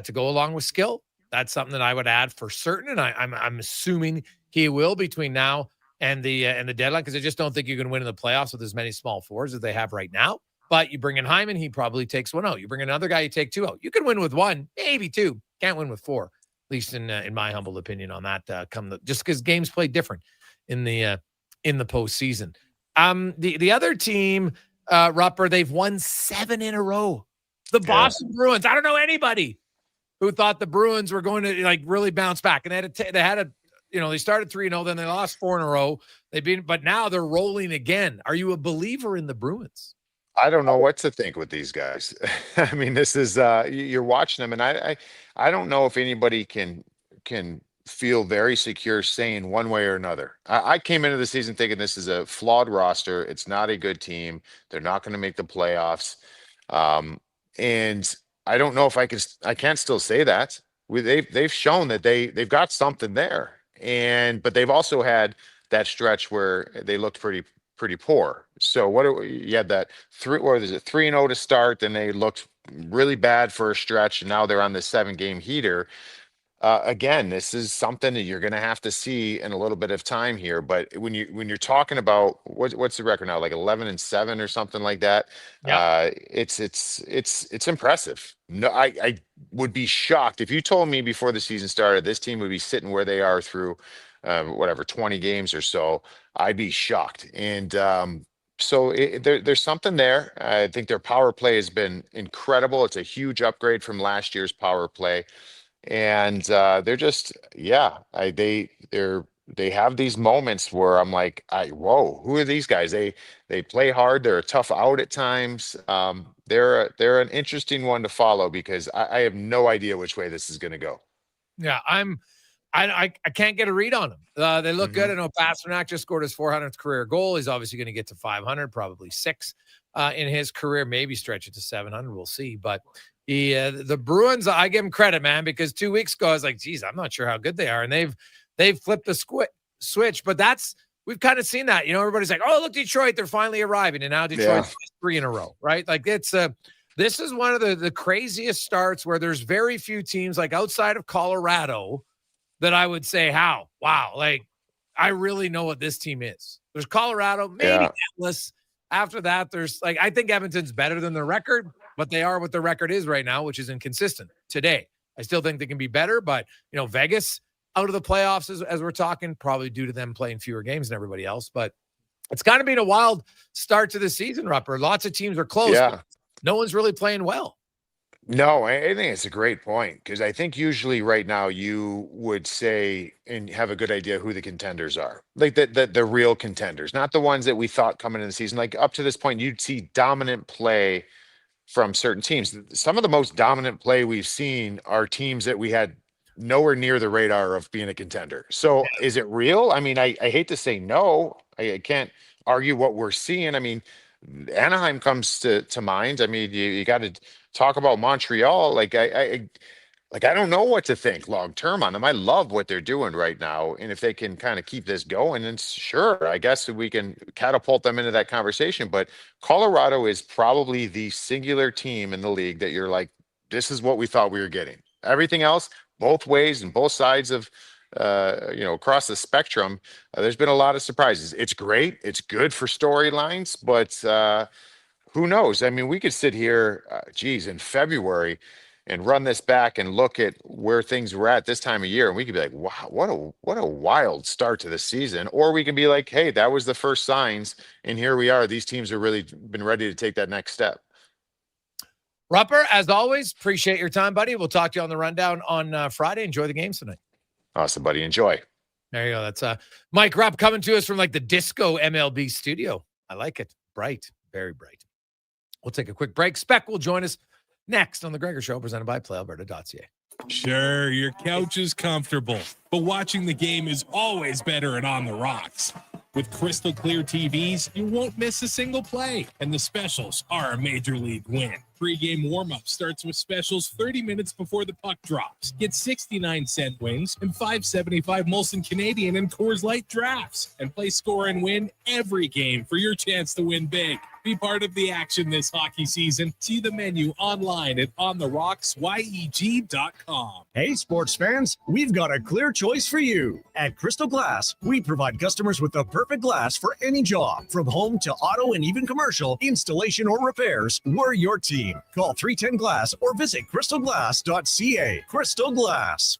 to go along with skill. That's something that I would add for certain, and I'm assuming he will between now and the deadline, because I just don't think you can win in the playoffs with as many small forwards as they have right now. But you bring in Hyman, he probably takes 1 out. You bring in another guy, you take 2 out. You can win with 1, maybe 2. Can't win with 4, at least in my humble opinion on that. Just because games play different in the postseason. The other team, Rupper, they've won 7 in a row. The Boston Bruins. I don't know anybody who thought the Bruins were going to really bounce back, and they started 3-0, then they lost 4 in a row. But now they're rolling again. Are you a believer in the Bruins? I don't know what to think with these guys. I mean, this is you're watching them, and I don't know if anybody can feel very secure saying one way or another. I came into the season thinking this is a flawed roster. It's not a good team. They're not going to make the playoffs. And I don't know if I can't still say that. They've shown that they've got something there. But they've also had that stretch where they looked pretty poor. So you had that 3-0 to start, then they looked really bad for a stretch, and now they're on the 7-game heater. Again, this is something that you're going to have to see in a little bit of time here. But when you're talking about what's the record now, like 11-7 or something like that, it's impressive. No, I would be shocked if you told me before the season started this team would be sitting where they are through 20 games or so. I'd be shocked. And so there's something there. I think their power play has been incredible. It's a huge upgrade from last year's power play. And they're just, they have these moments where I'm like, whoa, who are these guys? They play hard. They're a tough out at times. They're an interesting one to follow because I have no idea which way this is going to go. Yeah, I can't get a read on them. They look good. I know Pasternak just scored his 400th career goal. He's obviously going to get to 500, probably 6 in his career, maybe stretch it to 700. We'll see. But the Bruins, I give them credit, man, because 2 weeks ago I was like, geez, I'm not sure how good they are. And they've flipped the switch, but we've kind of seen that, everybody's like, oh, look, Detroit, they're finally arriving. And now Detroit's 3 in a row, right? Like this is one of the craziest starts where there's very few teams like outside of Colorado that I would say, wow, like I really know what this team is. There's Colorado, maybe Dallas. After that, there's I think Edmonton's better than their record, but they are what their record is right now, which is inconsistent today. I still think they can be better, but Vegas out of the playoffs as we're talking, probably due to them playing fewer games than everybody else. But it's kind of been a wild start to the season, Rupper. Lots of teams are close. But no one's really playing well. No, I think it's a great point because I think usually right now you would say and have a good idea who the contenders are, like the real contenders, not the ones that we thought coming in the season. Like up to this point, you'd see dominant play from certain teams. Some of the most dominant play we've seen are teams that we had nowhere near the radar of being a contender. So is it real? I mean, I hate to say no. I can't argue what we're seeing. I mean, Anaheim comes to mind. I mean, you got to talk about Montreal. Like I don't know what to think long term on them. I love what they're doing right now, and if they can kind of keep this going, then sure, I guess we can catapult them into that conversation. But Colorado is probably the singular team in the league that you're like, this is what we thought we were getting. Everything else, both ways and both sides of across the spectrum, there's been a lot of surprises. It's great. It's good for storylines, but who knows? I mean, we could sit here, in February and run this back and look at where things were at this time of year, and we could be like, wow, what a wild start to the season. Or we can be like, hey, that was the first signs, and here we are. These teams have really been ready to take that next step. Rupper, as always, appreciate your time, buddy. We'll talk to you on the rundown on Friday. Enjoy the games tonight. Awesome, buddy. Enjoy. There you go. That's Mike Rupp coming to us from like the disco MLB studio. I like it. Bright, very bright. We'll take a quick break. Spec will join us next on the Gregor Show, presented by PlayAlberta.ca. Sure, your couch is comfortable, but watching the game is always better at On the Rocks. With crystal clear TVs, you won't miss a single play, and the specials are a major league win. Pre-game warm-up starts with specials 30 minutes before the puck drops. Get 69-cent wings and $5.75 Molson Canadian and Coors Light drafts, and play score and win every game for your chance to win big. Be part of the action this hockey season. See the menu online at ontherocks.yeg.com. Hey, sports fans, we've got a clear choice for you. At Crystal Glass, we provide customers with the perfect glass for any job. From home to auto and even commercial, installation or repairs, we're your team. Call 310-GLASS or visit crystalglass.ca. Crystal Glass.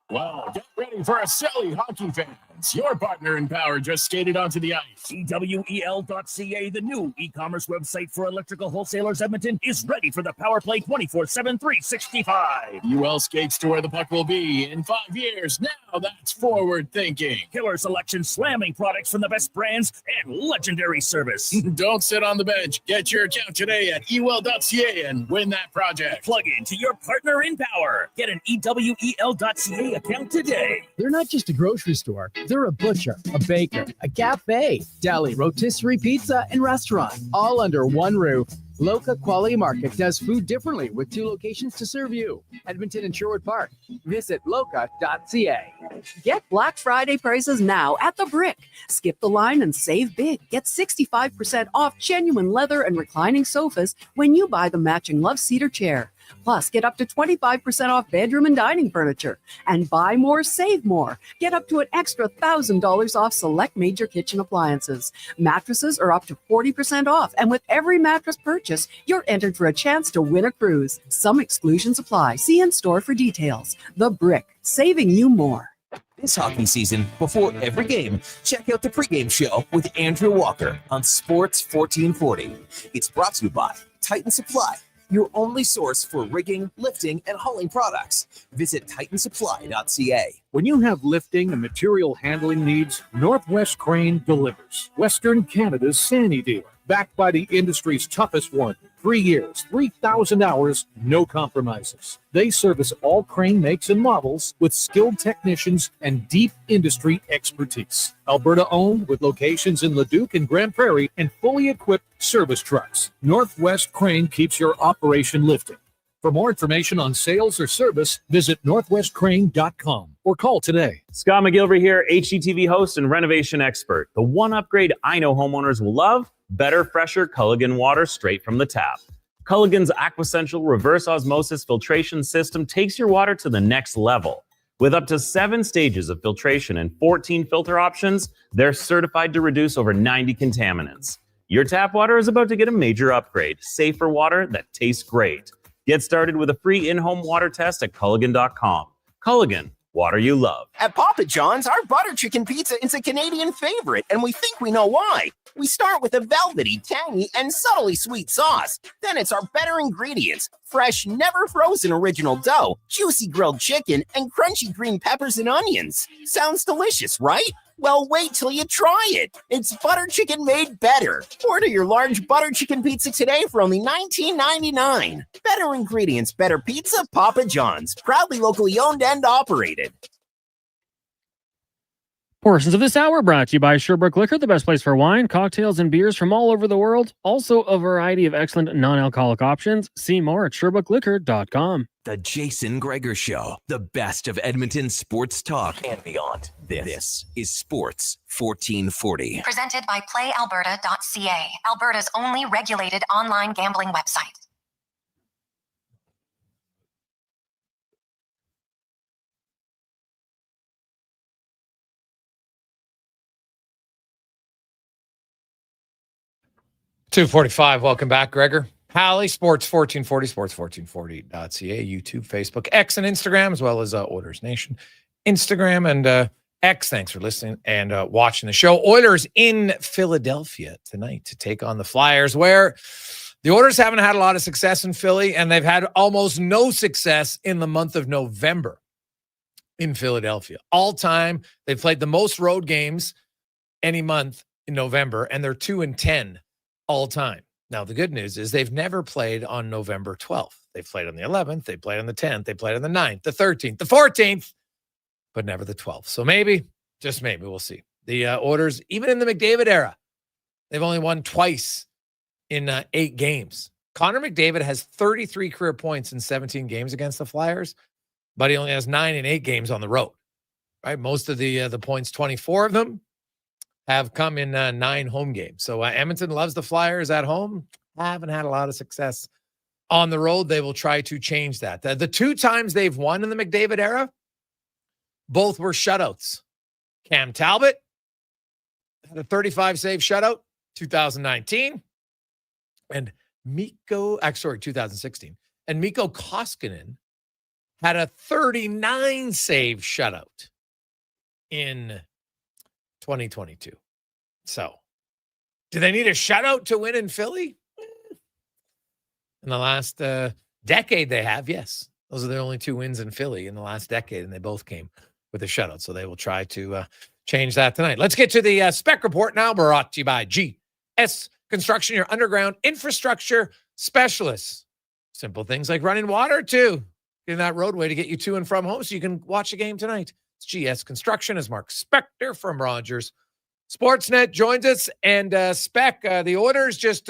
Well, get ready for a silly hockey fans. Your partner in power just skated onto the ice. EWEL.ca, the new e-commerce website for electrical wholesalers Edmonton, is ready for the power play 24/7, 365. UL skates to where the puck will be in 5 years. Now that's forward thinking. Killer selection, slamming products from the best brands, and legendary service. Don't sit on the bench. Get your account today at EWEL.ca and win that project. Plug into your partner in power. Get an EWEL.ca account today. They're not just a grocery store. They're a butcher, a baker, a cafe, deli, rotisserie pizza, and restaurant, all under one roof. Loca Quality Market does food differently with 2 locations to serve you. Edmonton and Sherwood Park. Visit loca.ca. Get Black Friday prices now at The Brick. Skip the line and save big. Get 65% off genuine leather and reclining sofas when you buy the matching Love Cedar chair. Plus, get up to 25% off bedroom and dining furniture. And buy more, save more. Get up to an extra $1,000 off select major kitchen appliances. Mattresses are up to 40% off. And with every mattress purchase, you're entered for a chance to win a cruise. Some exclusions apply. See in-store for details. The Brick, saving you more. This hockey season, before every game, check out the pregame show with Andrew Walker on Sports 1440. It's brought to you by Titan Supply, your only source for rigging, lifting, and hauling products. Visit titansupply.ca. When you have lifting and material handling needs, Northwest Crane delivers. Western Canada's Sandy dealer, backed by the industry's toughest one. 3 years, 3,000 hours, no compromises. They service all crane makes and models with skilled technicians and deep industry expertise. Alberta owned with locations in Leduc and Grand Prairie and fully equipped service trucks. Northwest Crane keeps your operation lifting. For more information on sales or service, visit northwestcrane.com or call today. Scott McGilvery here, HGTV host and renovation expert. The one upgrade I know homeowners will love: better, fresher Culligan water straight from the tap. Culligan's Aquasential reverse osmosis filtration system takes your water to the next level. With up to 7 stages of filtration and 14 filter options, they're certified to reduce over 90 contaminants. Your tap water is about to get a major upgrade: safer water that tastes great. Get started with a free in-home water test at Culligan.com. Culligan, water you love. At Papa John's, our butter chicken pizza is a Canadian favorite, and we think we know why. We start with a velvety, tangy, and subtly sweet sauce. Then it's our better ingredients: fresh, never frozen original dough, juicy grilled chicken, and crunchy green peppers and onions. Sounds delicious, right? Well, wait till you try it. It's butter chicken made better. Order your large butter chicken pizza today for only $19.99. Better ingredients, better pizza, Papa John's. Proudly locally owned and operated. Portions of this hour brought to you by Sherbrooke Liquor, the best place for wine, cocktails, and beers from all over the world. Also, a variety of excellent non-alcoholic options. See more at SherbrookeLiquor.com. The Jason Gregor Show, the best of Edmonton sports talk and beyond. This is Sports 1440. Presented by PlayAlberta.ca, Alberta's only regulated online gambling website. $2:45. Welcome back, Gregor. Halley, Sports 1440, sports1440.ca, YouTube, Facebook, X, and Instagram, as well as Oilers Nation, Instagram, and X. Thanks for listening and watching the show. Oilers in Philadelphia tonight to take on the Flyers, where the Oilers haven't had a lot of success in Philly, and they've had almost no success in the month of November in Philadelphia. All time, they've played the most road games any month in November, and they're 2-10 all time. Now, the good news is they've never played on November 12th. They've played on the 11th. They played on the 10th. They played on the 9th, the 13th, the 14th, but never the 12th. So maybe, just maybe, we'll see. The Oilers, even in the McDavid era, they've only won twice in 8 games. Connor McDavid has 33 career points in 17 games against the Flyers, but he only has 9 in 8 games on the road. Right? Most of the points, 24 of them, have come in 9 home games. So Edmonton loves the Flyers at home. Haven't had a lot of success on the road. They will try to change that. The 2 times they've won in the McDavid era, both were shutouts. Cam Talbot had a 35-save shutout, 2019. And 2016. And Mikko Koskinen had a 39-save shutout in 2022. So, do they need a shutout to win in Philly? In the last decade, they have, yes. Those are the only 2 wins in Philly in the last decade, and they both came with a shutout. So they will try to change that tonight. Let's get to the Spec Report now, brought to you by GS Construction, your underground infrastructure specialists. Simple things like running water, too. Getting that roadway to get you to and from home so you can watch a game tonight. GS Construction, as Mark Spector from Rogers Sportsnet joins us. And Spec, the Oilers just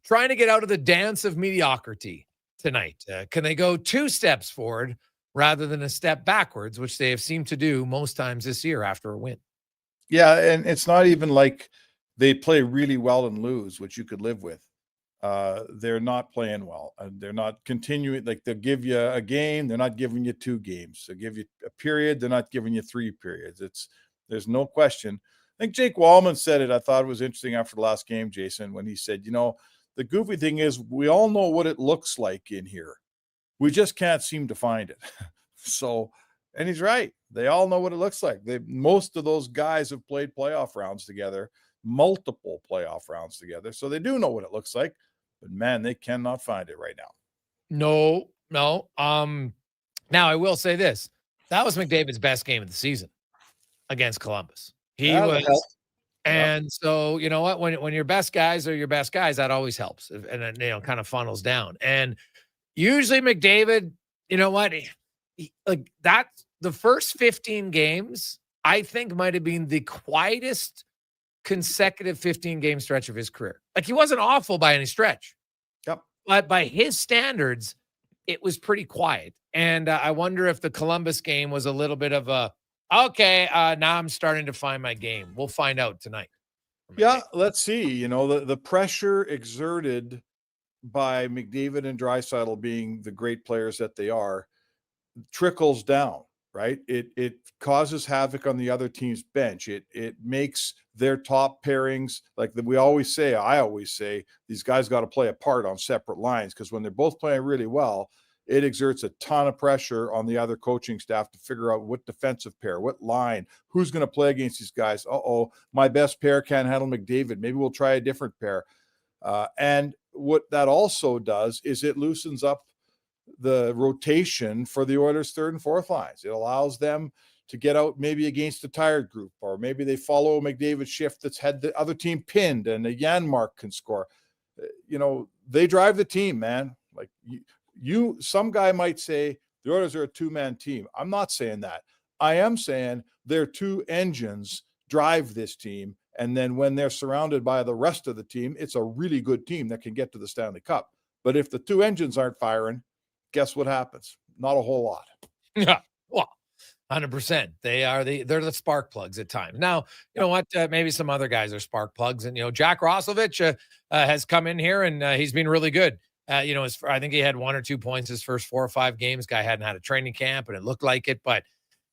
trying to get out of the dance of mediocrity tonight. Can they go 2 steps forward rather than a step backwards, which they have seemed to do most times this year after a win? Yeah, and it's not even like they play really well and lose, which you could live with. They're not playing well, and they're not continuing. Like, they'll give you a game, they're not giving you 2 games. They'll give you a period, they're not giving you 3 periods. There's no question. I think Jake Wallman said it. I thought it was interesting after the last game, Jason, when he said, the goofy thing is we all know what it looks like in here. We just can't seem to find it. So, and he's right. They all know what it looks like. Most of those guys have played playoff rounds together, multiple playoff rounds together. So they do know what it looks like. But man, they cannot find it right now. No. Now I will say this: that was McDavid's best game of the season against Columbus. And so you know what? When your best guys are your best guys, that always helps, and it kind of funnels down. And usually McDavid, you know what? Like that, the first 15 games, I think might have been the quietest consecutive 15-game stretch of his career. Like, he wasn't awful by any stretch. Yep. But by his standards, it was pretty quiet. And I wonder if the Columbus game was a little bit of a, okay, now I'm starting to find my game. We'll find out tonight. Yeah, let's see. The pressure exerted by McDavid and Draisaitl being the great players that they are trickles down. Right. It causes havoc on the other team's bench. It makes their top pairings, like I always say, these guys got to play a part on separate lines, because when they're both playing really well, it exerts a ton of pressure on the other coaching staff to figure out what defensive pair, what line, who's going to play against these guys. My best pair can't handle McDavid. Maybe we'll try a different pair. And what that also does is it loosens up the rotation for the Oilers' 3rd and 4th lines. It allows them to get out maybe against a tired group, or maybe they follow McDavid's shift that's had the other team pinned and a Janmark can score. They drive the team, man. Like some guy might say the Oilers are a 2-man team. I'm not saying that. I am saying their two engines drive this team. And then when they're surrounded by the rest of the team, it's a really good team that can get to the Stanley Cup. But if the two engines aren't firing, guess what happens? Not a whole lot. Yeah. Well, 100%. They're the spark plugs at times. Now, you know what? Maybe some other guys are spark plugs. And, Jack Roslovic has come in here and he's been really good. I think he had 1 or 2 points his first 4 or 5 games. Guy hadn't had a training camp and it looked like it, but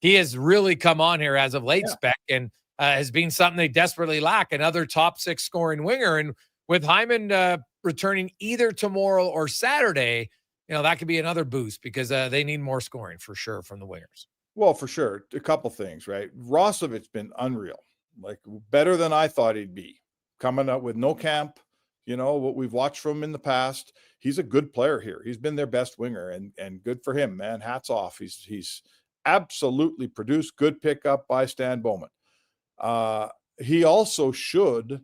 he has really come on here as of late, Spec, and has been something they desperately lack, another top 6 scoring winger. And with Hyman returning either tomorrow or Saturday, that could be another boost because they need more scoring for sure from the wingers. Well, for sure. A couple things, right? Roslovic's been unreal, like better than I thought he'd be. Coming up with no camp, what we've watched from him in the past. He's a good player here. He's been their best winger, and good for him, man. Hats off. He's absolutely produced. Good pickup by Stan Bowman. He also should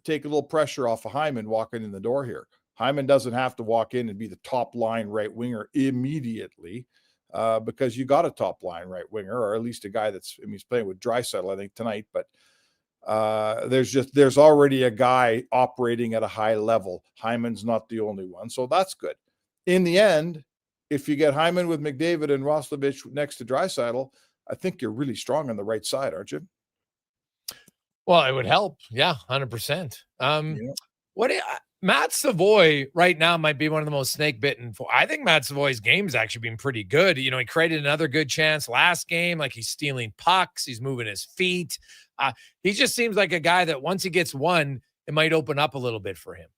take a little pressure off of Hyman walking in the door here. Hyman doesn't have to walk in and be the top line right winger immediately because you got a top line right winger, or at least a guy he's playing with Draisaitl, I think, tonight. But there's already a guy operating at a high level. Hyman's not the only one, so that's good. In the end, if you get Hyman with McDavid and Roslovic next to Draisaitl, I think you're really strong on the right side, aren't you? Well, it would help. Yeah, 100%. Matt Savoy right now might be one of the most snake bitten. I think Matt Savoy's game's actually been pretty good. He created another good chance last game. Like he's stealing pucks. He's moving his feet. He just seems like a guy that once he gets one, it might open up a little bit for him.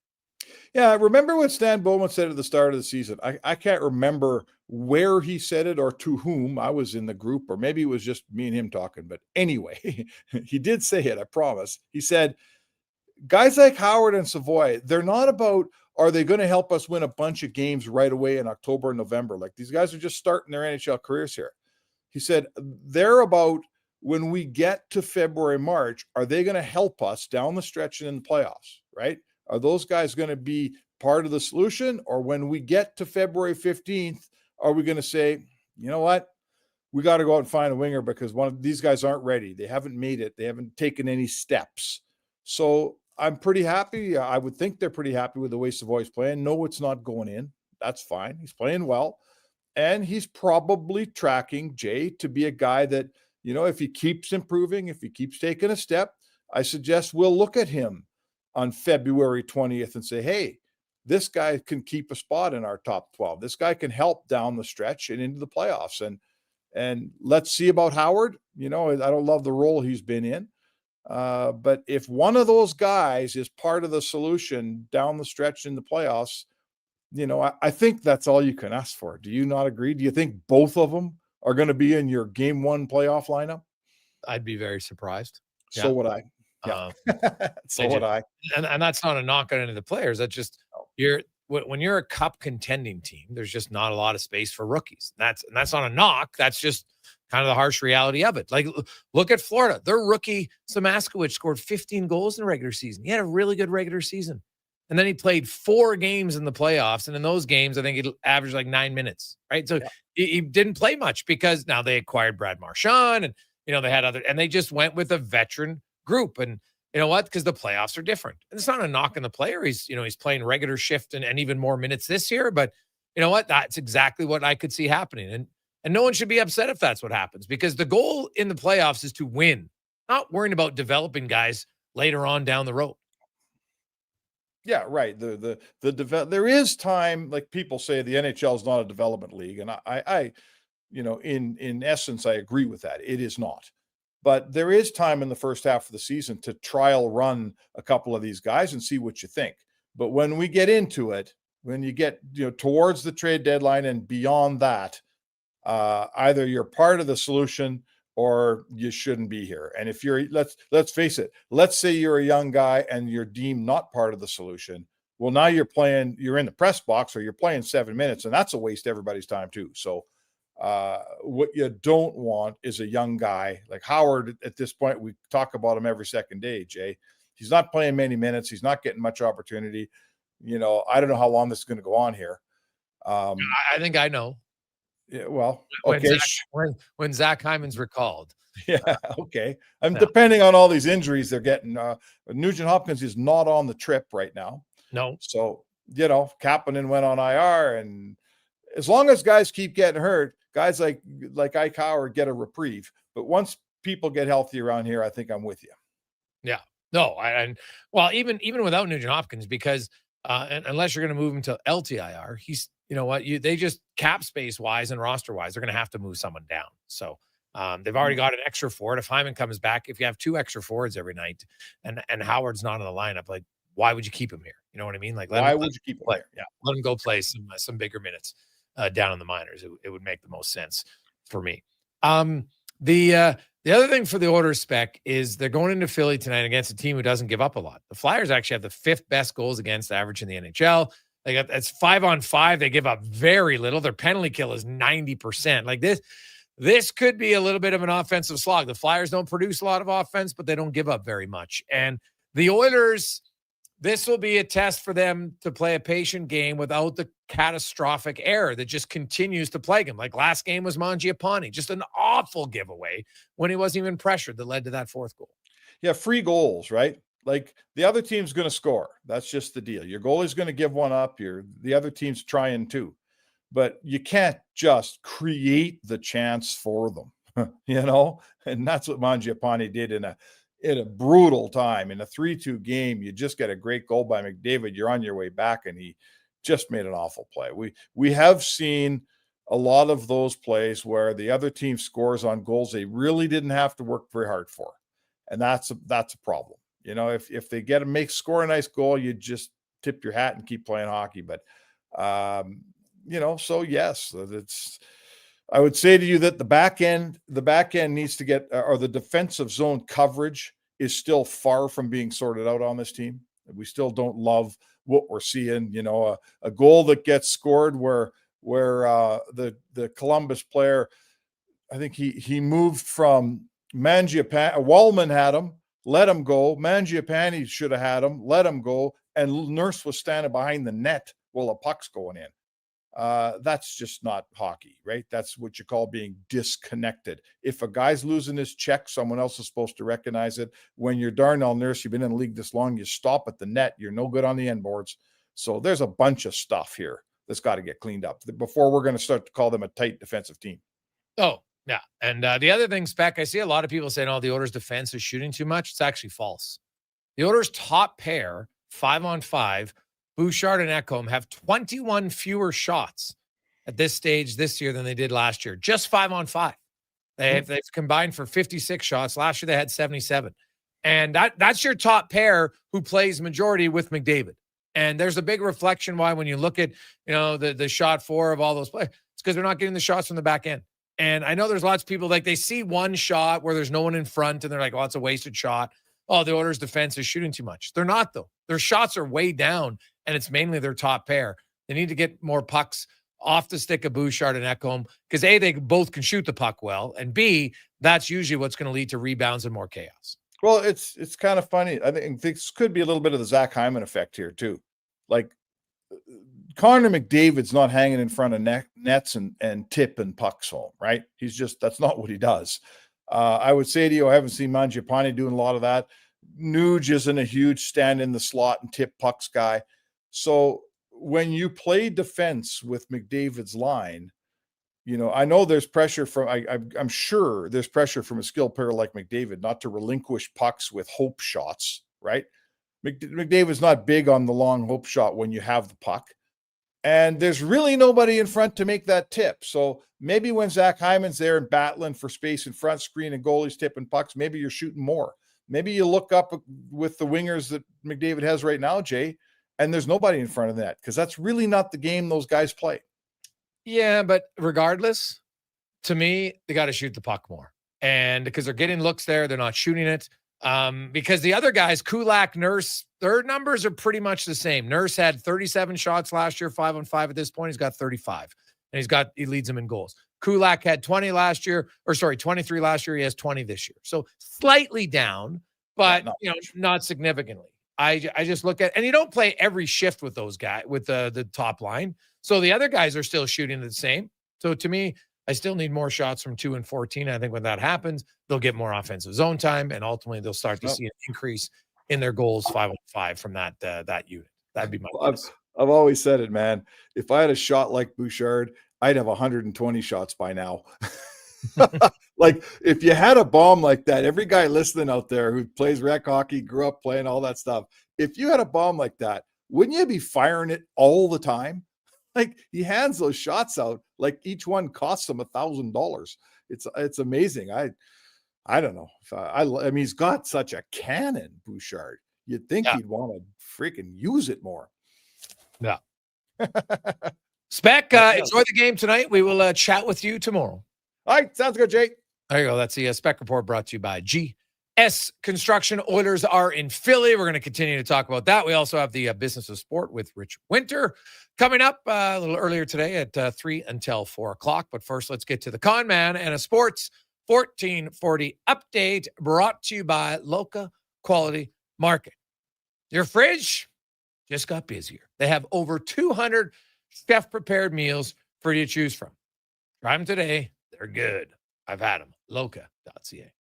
Yeah, remember what Stan Bowman said at the start of the season? I can't remember where he said it or to whom. I was in the group, or maybe it was just me and him talking. But anyway, he did say it, I promise. He said, guys like Howard and Savoy, they're not about, are they going to help us win a bunch of games right away in October and November? Like, these guys are just starting their NHL careers here. He said, they're about, when we get to February, March, are they going to help us down the stretch and in the playoffs, right? Are those guys going to be part of the solution? Or when we get to February 15th, are we going to say, you know what? We got to go out and find a winger because one of these guys aren't ready. They haven't made it. They haven't taken any steps. So I'm pretty happy. I would think they're pretty happy with the way Savoy's playing. No, it's not going in. That's fine. He's playing well. And he's probably tracking Jay to be a guy that, if he keeps improving, if he keeps taking a step, I suggest we'll look at him on February 20th and say, hey, this guy can keep a spot in our top 12. This guy can help down the stretch and into the playoffs. And let's see about Howard. I don't love the role he's been in. But if one of those guys is part of the solution down the stretch in the playoffs, I think that's all you can ask for. Do you not agree? Do you think both of them are going to be in your game 1 playoff lineup? I'd be very surprised. So would I. Yeah. So would I. And that's not a knock on any of the players. That's just when you're a cup contending team, there's just not a lot of space for rookies. That's not a knock. That's just kind of the harsh reality of it. Like, look at Florida. Their rookie Samaskowicz scored 15 goals in the regular season. He had a really good regular season. And then he played 4 games in the playoffs. And in those games, I think he averaged like 9 minutes, right? So he didn't play much because now they acquired Brad Marchand and, they had and they just went with a veteran group. And you know what? Because the playoffs are different. And it's not a knock on the player. He's playing regular shift and even more minutes this year. But you know what? That's exactly what I could see happening. And no one should be upset if that's what happens, because the goal in the playoffs is to win, not worrying about developing guys later on down the road. Yeah, right. There is time, like people say, the NHL is not a development league, and I in essence, I agree with that. It is not, but there is time in the first half of the season to trial run a couple of these guys and see what you think. But when we get into it, when you get towards the trade deadline and beyond that, either you're part of the solution or you shouldn't be here. And if you're, let's face it, let's say you're a young guy and you're deemed not part of the solution. Well, now you're in the press box or you're playing 7 minutes, and that's a waste of everybody's time too. So what you don't want is a young guy like Howard. At this point, we talk about him every second day, Jay. He's not playing many minutes. He's not getting much opportunity. I don't know how long this is going to go on here. I think I know. Yeah, well, when okay. Zach, when Zach Hyman's recalled. Yeah, okay. Yeah. Depending on all these injuries they're getting, Nugent Hopkins is not on the trip right now. No. So, Kapanen went on IR, and as long as guys keep getting hurt, guys like Ike Howard get a reprieve. But once people get healthy around here, I think I'm with you. Yeah. No, even without Nugent Hopkins, because unless you're going to move him to LTIR, he's, they just cap space wise and roster wise, they're going to have to move someone down. So they've already got an extra forward. If Hyman comes back, if you have 2 extra forwards every night and Howard's not in the lineup, like, why would you keep him here? You know what I mean? Like, why would you keep him here? Yeah, let him go play some bigger minutes down in the minors. It would make the most sense for me. The other thing for the Oilers spec is they're going into Philly tonight against a team who doesn't give up a lot. The Flyers actually have the 5th best goals against average in the NHL. It's 5-on-5. They give up very little. Their penalty kill is 90%. Like this could be a little bit of an offensive slog. The Flyers don't produce a lot of offense, but they don't give up very much. And the Oilers, this will be a test for them to play a patient game without the catastrophic error that just continues to plague him. Like last game was Mangiapane, just an awful giveaway when he wasn't even pressured that led to that 4th goal. Yeah, free goals, right? Like the other team's going to score. That's just the deal. Your goalie's going to give one up. The other team's trying too. But you can't just create the chance for them, And that's what Mangiapane did in a brutal time. In a 3-2 game, you just get a great goal by McDavid. You're on your way back, and he just made an awful play. We have seen a lot of those plays where the other team scores on goals they really didn't have to work very hard for, and that's a problem. If they score a nice goal, you just tip your hat and keep playing hockey. But so yes, I would say to you that the back end needs to get, or the defensive zone coverage is still far from being sorted out on this team. We still don't love what we're seeing. A goal that gets scored where the Columbus player, I think he moved from Mangiapane. Wallman had him, let him go. Mangiapane should have had him, let him go, and Nurse was standing behind the net while a puck's going in. That's just not hockey, right? That's what you call being disconnected. If a guy's losing his check, someone else is supposed to recognize it. When you're Darnell Nurse, you've been in the league this long, you stop at the net, you're no good on the end boards. So there's a bunch of stuff here that's got to get cleaned up before we're going to start to call them a tight defensive team. Oh, yeah. And the other thing, Spec, I see a lot of people saying, the Oilers defense is shooting too much. It's actually false. The Oilers top pair, 5-on-5, Bouchard and Ekholm, have 21 fewer shots at this stage this year than they did last year. Just 5-on-5. They've combined for 56 shots. Last year they had 77. And that's your top pair who plays majority with McDavid. And there's a big reflection why when you look at, the shot 4 of all those players, it's because they're not getting the shots from the back end. And I know there's lots of people they see one shot where there's no one in front and they're like, it's a wasted shot. Oh, the Oilers defense is shooting too much. They're not, though. Their shots are way down, and it's mainly their top pair. They need to get more pucks off the stick of Bouchard and Ekholm because A, they both can shoot the puck well, and B, that's usually what's going to lead to rebounds and more chaos. Well, it's kind of funny. I think this could be a little bit of the Zach Hyman effect here too. Like Connor McDavid's not hanging in front of nets and tipping pucks home, right? That's not what he does. I would say to you, I haven't seen Mangiapane doing a lot of that. Nuge isn't a huge stand in the slot and tip pucks guy. So when you play defense with McDavid's line, I know there's pressure from, I'm sure there's pressure from a skilled player like McDavid not to relinquish pucks with hope shots, right? McDavid's not big on the long hope shot when you have the puck. And there's really nobody in front to make that tip. So maybe when Zach Hyman's there and battling for space in front, screen and goalies tipping pucks, maybe you're shooting more. Maybe you look up with the wingers that McDavid has right now, Jay, and there's nobody in front of that because that's really not the game those guys play. Yeah, but regardless, to me, they got to shoot the puck more. And because they're getting looks there, they're not shooting it. Because the other guys, Kulak, Nurse, their numbers are pretty much the same. Nurse had 37 shots last year, 5-on-5 at this point. He's got 35, and he leads them in goals. Kulak had 23 last year. He has 20 this year. So slightly down, but not significantly. I just look at, and you don't play every shift with those guys, with the top line. So the other guys are still shooting the same. So to me, I still need more shots from 2 and 14. I think when that happens, they'll get more offensive zone time, and ultimately they'll start to see an increase in their goals 5-on-5 from that unit. That'd be my guess. I've always said it, man. If I had a shot like Bouchard, I'd have 120 shots by now. Like, if you had a bomb like that, every guy listening out there who plays rec hockey, grew up playing all that stuff, if you had a bomb like that, wouldn't you be firing it all the time? Like, he hands those shots out like each one costs him $1,000. It's amazing. I don't know. I mean, he's got such a cannon, Bouchard. You'd think he'd want to freaking use it more. Yeah. Spec, enjoy the game tonight. We will chat with you tomorrow. All right. Sounds good, Jake. There you go. That's the Spec Report brought to you by GS Construction. Oilers are in Philly. We're going to continue to talk about that. We also have the Business of Sport with Rich Winter coming up a little earlier today at 3 until 4 o'clock. But first, let's get to the Con Man and a Sports 1440 update brought to you by Loca Quality Market. Your fridge just got busier. They have over 200 chef-prepared meals for you to choose from. Try them today. They're good. I've had them. Loca.ca.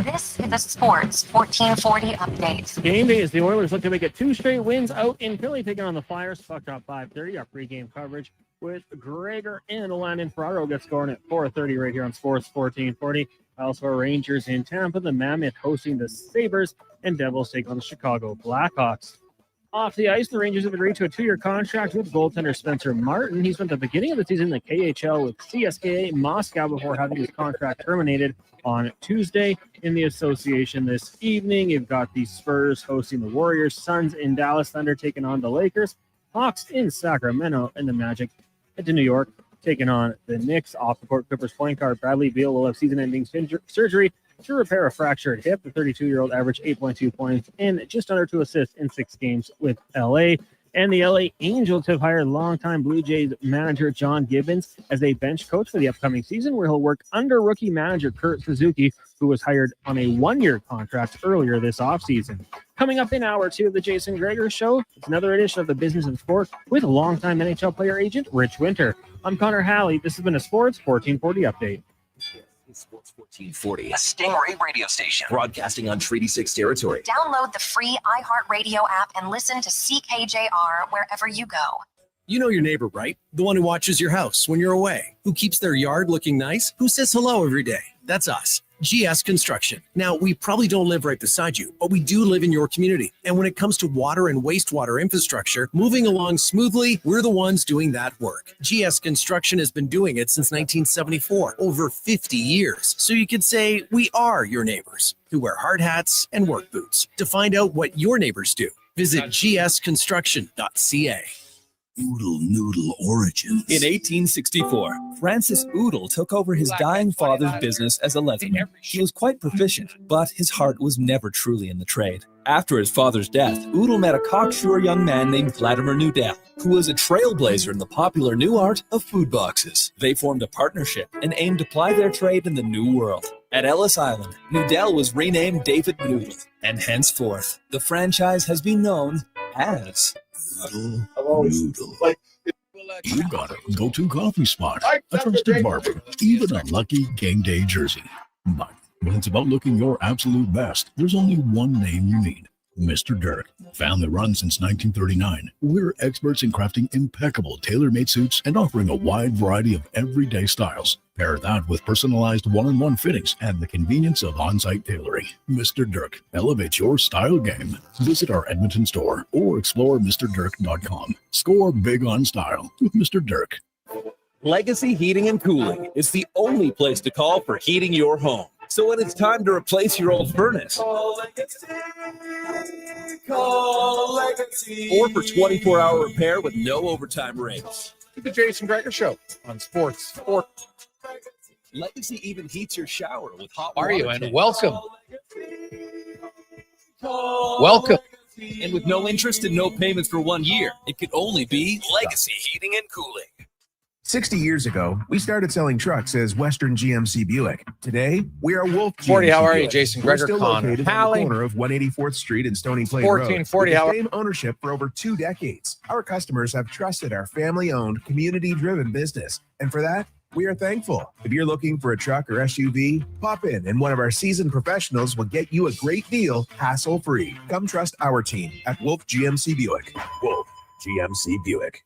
This is the Sports 1440 update. Game day as the Oilers look to make it 2 straight wins out in Philly, taking on the Flyers. Puck drop 5:30. Our pregame coverage with Gregor and Landon Ferraro gets scoring at 4:30 right here on Sports 1440. Also, Rangers in Tampa, the Mammoth hosting the Sabres, and Devils take on the Chicago Blackhawks. Off the ice, the Rangers have agreed to a 2-year contract with goaltender Spencer Martin. He spent the beginning of the season in the KHL with CSKA Moscow before having his contract terminated on Tuesday. In the association this evening, you've got the Spurs hosting the Warriors, Suns in Dallas, Thunder taking on the Lakers, Hawks in Sacramento, and the Magic head to New York taking on the Knicks. Off the court, Clippers point guard Bradley Beal will have season-ending surgery to repair a fractured hip. The 32-year-old averaged 8.2 points and just under 2 assists in 6 games with LA. And the LA Angels have hired longtime Blue Jays manager John Gibbons as a bench coach for the upcoming season, where he'll work under rookie manager Kurt Suzuki, who was hired on a 1-year contract earlier this offseason. Coming up in hour 2 of the Jason Gregor Show, it's another edition of the Business of Sport with longtime NHL player agent Rich Winter. I'm Connor Halley. This has been a Sports 1440 update. Sports 1440, a Stingray radio station broadcasting on Treaty 6 territory. Download the free iHeartRadio app and listen to CKJR wherever you go. You know your neighbor, right? The one who watches your house when you're away, who keeps their yard looking nice, who says hello every day. That's us. GS Construction. Now, we probably don't live right beside you, but we do live in your community. And when it comes to water and wastewater infrastructure, moving along smoothly, we're the ones doing that work. GS Construction has been doing it since 1974, over 50 years. So you could say we are your neighbors who wear hard hats and work boots. To find out what your neighbors do, visit gsconstruction.ca. Oodle Noodle origins. In 1864, Francis Oodle took over his dying father's business as a leatherman. He was quite proficient, but his heart was never truly in the trade. After his father's death, Oodle met a cocksure young man named Vladimir Nudel, who was a trailblazer in the popular new art of food boxes. They formed a partnership and aimed to ply their trade in the New World. At Ellis Island, Nudel was renamed David Noodle, and henceforth, the franchise has been known as Noodle. You got a go-to coffee spot, a trusted barber, even a lucky game day jersey. But when it's about looking your absolute best, there's only one name you need. Mr. Dirk. Family run since 1939. We're experts in crafting impeccable tailor-made suits and offering a wide variety of everyday styles. Pair that with personalized one-on-one fittings and the convenience of on-site tailoring. Mr. Dirk, elevate your style game. Visit our Edmonton store or explore MrDirk.com. Score big on style with Mr. Dirk. Legacy Heating and Cooling is the only place to call for heating your home. So when it's time to replace your old furnace, or for 24-hour repair with no overtime rates, The Jason Gregor Show on Sports 4. Legacy even heats your shower with hot water. Are you? And tanks. welcome. Welcome. And with no interest and no payments for 1 year, it could only be Legacy Heating and Cooling. 60 years ago, we started selling trucks as Western GMC Buick. Today, we are Wolf 40, GMC how are you? Buick. Jason We're Gregor, still Connor located Halley. on the corner of 184th Street and Stony Plain 1440, Road. how With are- the same ownership for over 2 decades. Our customers have trusted our family-owned, community-driven business. And for that, we are thankful. If you're looking for a truck or SUV, pop in and one of our seasoned professionals will get you a great deal, hassle-free. Come trust our team at Wolf GMC Buick. Wolf GMC Buick.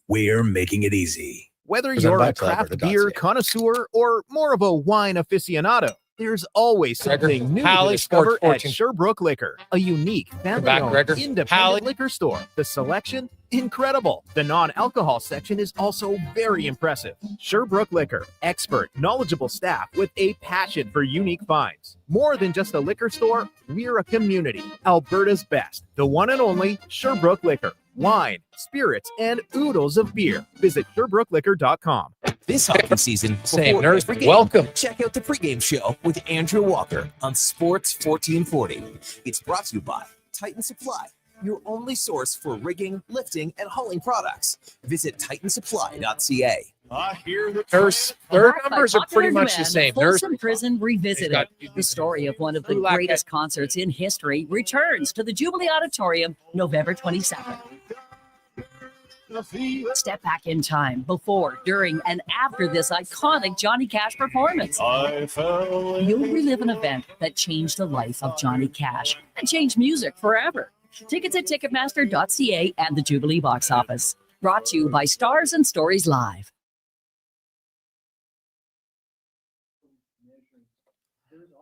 We're making it easy. Whether Presented you're by a craft Alberta.ca. beer connoisseur or more of a wine aficionado, there's always something new Halley, to discover Sports at 14. Sherbrooke Liquor, a unique, back, family-owned, Gregor. independent Halley. liquor store. The selection, incredible. The non-alcohol section is also very impressive. Sherbrooke Liquor, expert, knowledgeable staff with a passion for unique finds. More than just a liquor store, we're a community. Alberta's best, the one and only Sherbrooke Liquor. Wine, spirits, and oodles of beer. Visit SherbrookeLiquor.com. This hockey season, Same before nurse, every game, welcome. Check out the pregame show with Andrew Walker on Sports 1440. It's brought to you by Titan Supply, your only source for rigging, lifting, and hauling products. Visit TitanSupply.ca. I hear the Their numbers are pretty much the same. Nurse, Folsom Prison Revisited. The story of one of the greatest concerts in history returns to the Jubilee Auditorium November 27th. Step back in time before, during, and after this iconic Johnny Cash performance. You'll relive an event that changed the life of Johnny Cash and changed music forever. Tickets at Ticketmaster.ca and the Jubilee box office. Brought to you by Stars and Stories Live.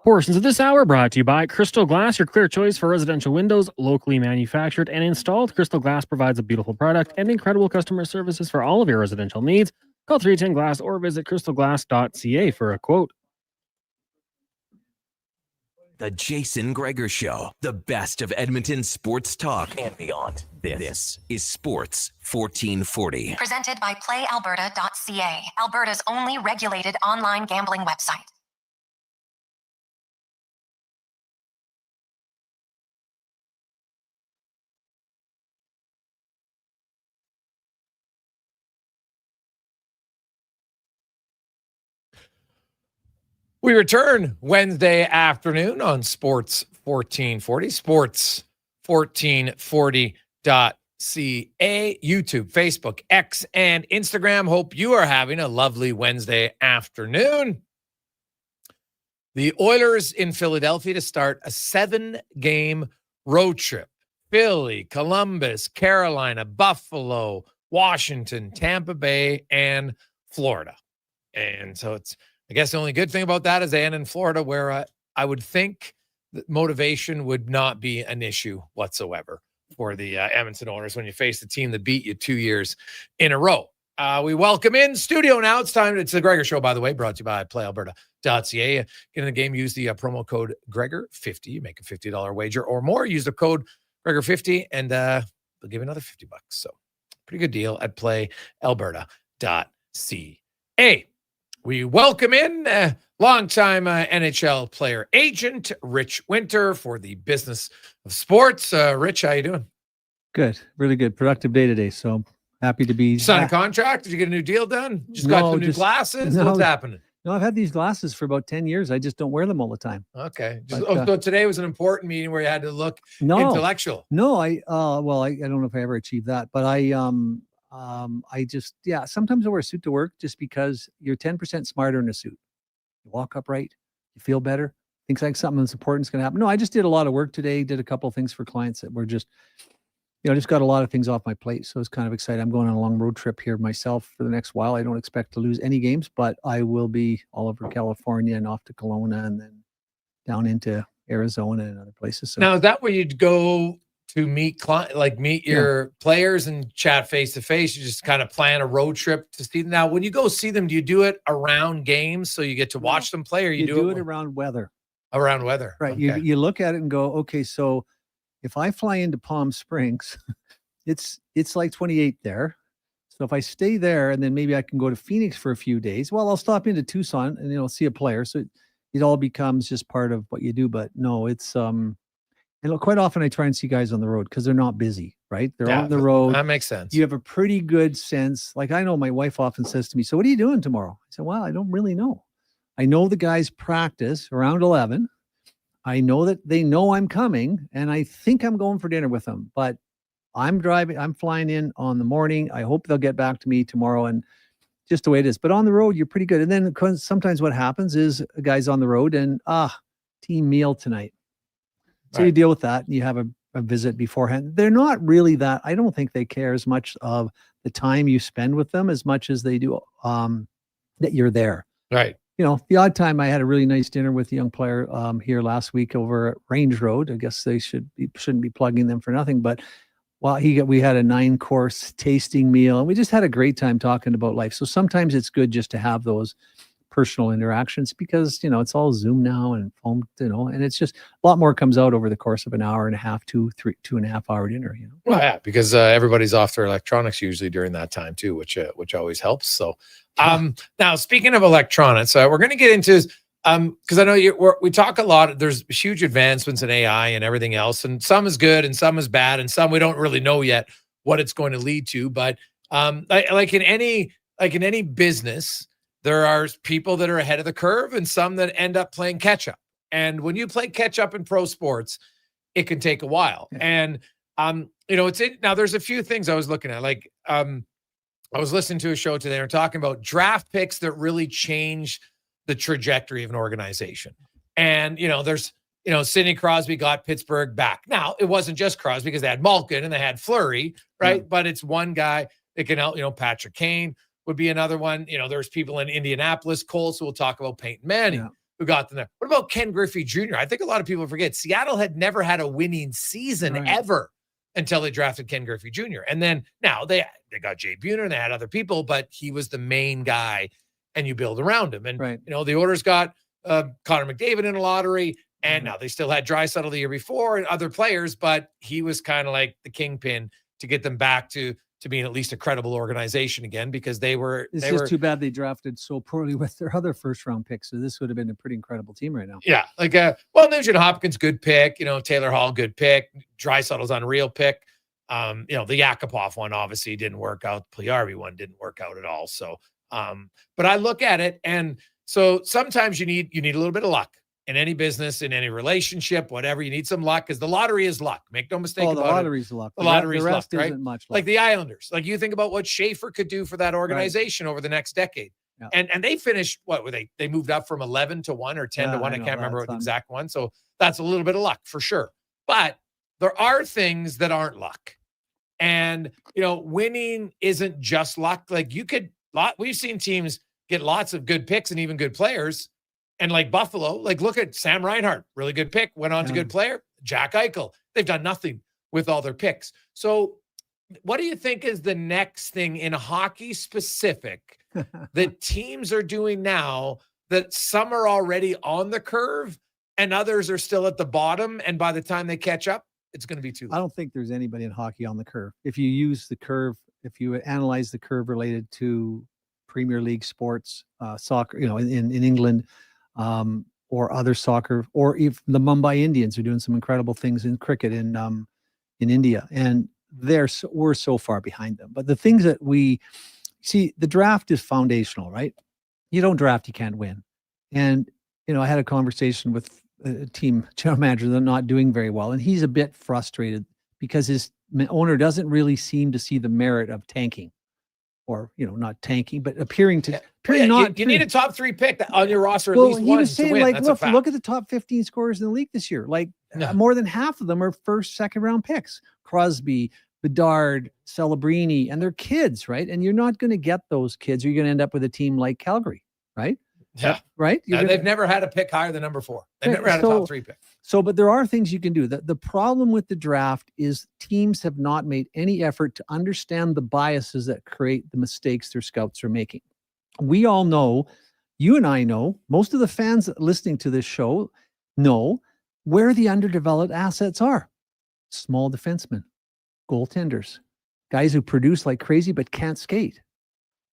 Portions of this hour brought to you by Crystal Glass, your clear choice for residential windows, locally manufactured and installed. Crystal Glass provides a beautiful product and incredible customer services for all of your residential needs. Call 310 Glass or visit crystalglass.ca for a quote. The Jason Gregor Show, the best of Edmonton sports talk and beyond. This is Sports 1440. Presented by PlayAlberta.ca, Alberta's only regulated online gambling website. We return Wednesday afternoon on Sports 1440, sports1440.ca, YouTube, Facebook, X, and Instagram. Hope you are having a lovely Wednesday afternoon. The Oilers in Philadelphia to start a 7-game road trip. Philly, Columbus, Carolina, Buffalo, Washington, Tampa Bay, and Florida. And so it's, I guess the only good thing about that is they end in Florida, where I would think that motivation would not be an issue whatsoever for the Edmonton Oilers when you face the team that beat you 2 years in a row. We welcome in studio now. It's time. It's the Gregor Show, by the way, brought to you by PlayAlberta.ca. Get in the game, use the promo code Gregor50. You make a $50 wager or more. Use the code Gregor50, and they'll give you another $50. So pretty good deal at PlayAlberta.ca. We welcome in longtime NHL player agent Rich Winter for the business of sports. Rich, how you doing? Good, really good. Productive day today. So happy to be. Sign a contract? Did you get a new deal done? Got some new glasses? What's happening? No, I've had these glasses for about 10 years. I just don't wear them all the time. Okay. But, so today was an important meeting where you had to look intellectual. No, I don't know if I ever achieved that, but I just, sometimes I wear a suit to work just because you're 10% smarter in a suit. You walk upright, you feel better, thinks like something that's important is going to happen. No, I just did a lot of work today, did a couple of things for clients that were just, just got a lot of things off my plate. So it's kind of exciting. I'm going on a long road trip here myself for the next while. I don't expect to lose any games, but I will be all over California and off to Kelowna and then down into Arizona and other places. So now, is that where you'd go to meet your players and chat face to face? You just kind of plan a road trip to see them. Now, when you go see them, do you do it around games so you get to watch them play, or you do it around weather? Around weather, right? Okay. You look at it and go, okay, so if I fly into Palm Springs, it's like 28 there. So if I stay there and then maybe I can go to Phoenix for a few days, well, I'll stop into Tucson and see a player. So it all becomes just part of what you do. But no, it's and quite often I try and see guys on the road because they're not busy. right? They're on the road. That makes sense. You have a pretty good sense. Like I know my wife often says to me, "So what are you doing tomorrow?" I said, "Well, I don't really know. I know the guys practice around 11. I know that they know I'm coming, and I think I'm going for dinner with them. But I'm flying in on the morning. I hope they'll get back to me tomorrow, and just the way it is. But on the road, you're pretty good. And then sometimes what happens is a guy's on the road and team meal tonight. So you deal with that, and you have a visit beforehand. They're not really that. I don't think they care as much of the time you spend with them as much as they do that you're there. Right. You know, the odd time I had a really nice dinner with a young player here last week over at Range Road. I guess they shouldn't be plugging them for nothing, but we had a 9-course tasting meal, and we just had a great time talking about life. So sometimes it's good just to have those personal interactions because, you know, it's all Zoom now and phone, you know, and it's just a lot more comes out over the course of an hour and a half, 2.5 hour dinner, you know. Well, yeah, because everybody's off their electronics usually during that time too, which always helps. So, now speaking of electronics, we're going to get into, because I know we talk a lot. There's huge advancements in AI and everything else, and some is good and some is bad, and some we don't really know yet what it's going to lead to. But like in any business, there are people that are ahead of the curve and some that end up playing catch up. And when you play catch up in pro sports, it can take a while. Yeah. And you know, now there's a few things I was looking at. Like I was listening to a show today. They're talking about draft picks that really change the trajectory of an organization. And, you know, there's, you know, Sidney Crosby got Pittsburgh back. Now, it wasn't just Crosby because they had Malkin and they had Fleury, right? Yeah. But it's one guy that can help, you know, Patrick Kane would be another one. You know, there's people in Indianapolis, Cole, so we'll talk about Peyton Manning, who got them there. What about Ken Griffey Jr.? I think a lot of people forget Seattle had never had a winning season ever until they drafted Ken Griffey Jr. And then now they got Jay Buhner and they had other people, but he was the main guy and you build around him. And, you know, the Oilers got Connor McDavid in a lottery, and now they still had Draisaitl the year before and other players, but he was kind of like the kingpin to get them back to being at least a credible organization again, because it's just too bad they drafted so poorly with their other first round picks. So this would have been a pretty incredible team right now. Yeah. Like, Nugent Hopkins, good pick, you know, Taylor Hall, good pick. Draisaitl's unreal pick. You know, the Yakupov one obviously didn't work out. The Puljujarvi one didn't work out at all. So, but I look at it, and so sometimes you need a little bit of luck in any business, in any relationship, whatever. You need some luck, because the lottery is luck. Make no mistake about it. The lottery's luck. The lottery's luck, right? Isn't much luck. Like the Islanders. Like you think about what Schaefer could do for that organization over the next decade. Yeah. And they finished, what were they? They moved up from 11 to 1 or 10 to 1. I can't remember the exact one. So that's a little bit of luck for sure. But there are things that aren't luck. And, you know, winning isn't just luck. Like we've seen teams get lots of good picks and even good players. And like Buffalo, like look at Sam Reinhart, really good pick, went on to good player. Jack Eichel, they've done nothing with all their picks. So what do you think is the next thing in hockey specific that teams are doing now that some are already on the curve and others are still at the bottom? And by the time they catch up, it's going to be too late. I don't think there's anybody in hockey on the curve. If you use the curve, if you analyze the curve related to Premier League sports, soccer, you know, in England, or other soccer, or even the Mumbai Indians are doing some incredible things in cricket in India, and we're so far behind them. But the things that we see, the draft is foundational, right? You don't draft, you can't win. And you know, I had a conversation with a team general manager that's not doing very well, and he's a bit frustrated because his owner doesn't really seem to see the merit of tanking. Or, you know, not tanking, but appearing not. You need a top 3 pick on your roster, at well, least he one was saying, to win. like, look at the top 15 scorers in the league this year. Like, more than half of them are first, second round picks. Crosby, Bedard, Celebrini, and they're kids, right? And you're not going to get those kids. You're going to end up with a team like Calgary, right? Yeah. Right? They've never had a pick higher than number 4. They've never had a top 3 pick. So, but there are things you can do. The problem with the draft is teams have not made any effort to understand the biases that create the mistakes their scouts are making. We all know, you and I know, most of the fans listening to this show know where the underdeveloped assets are. Small defensemen, goaltenders, guys who produce like crazy but can't skate.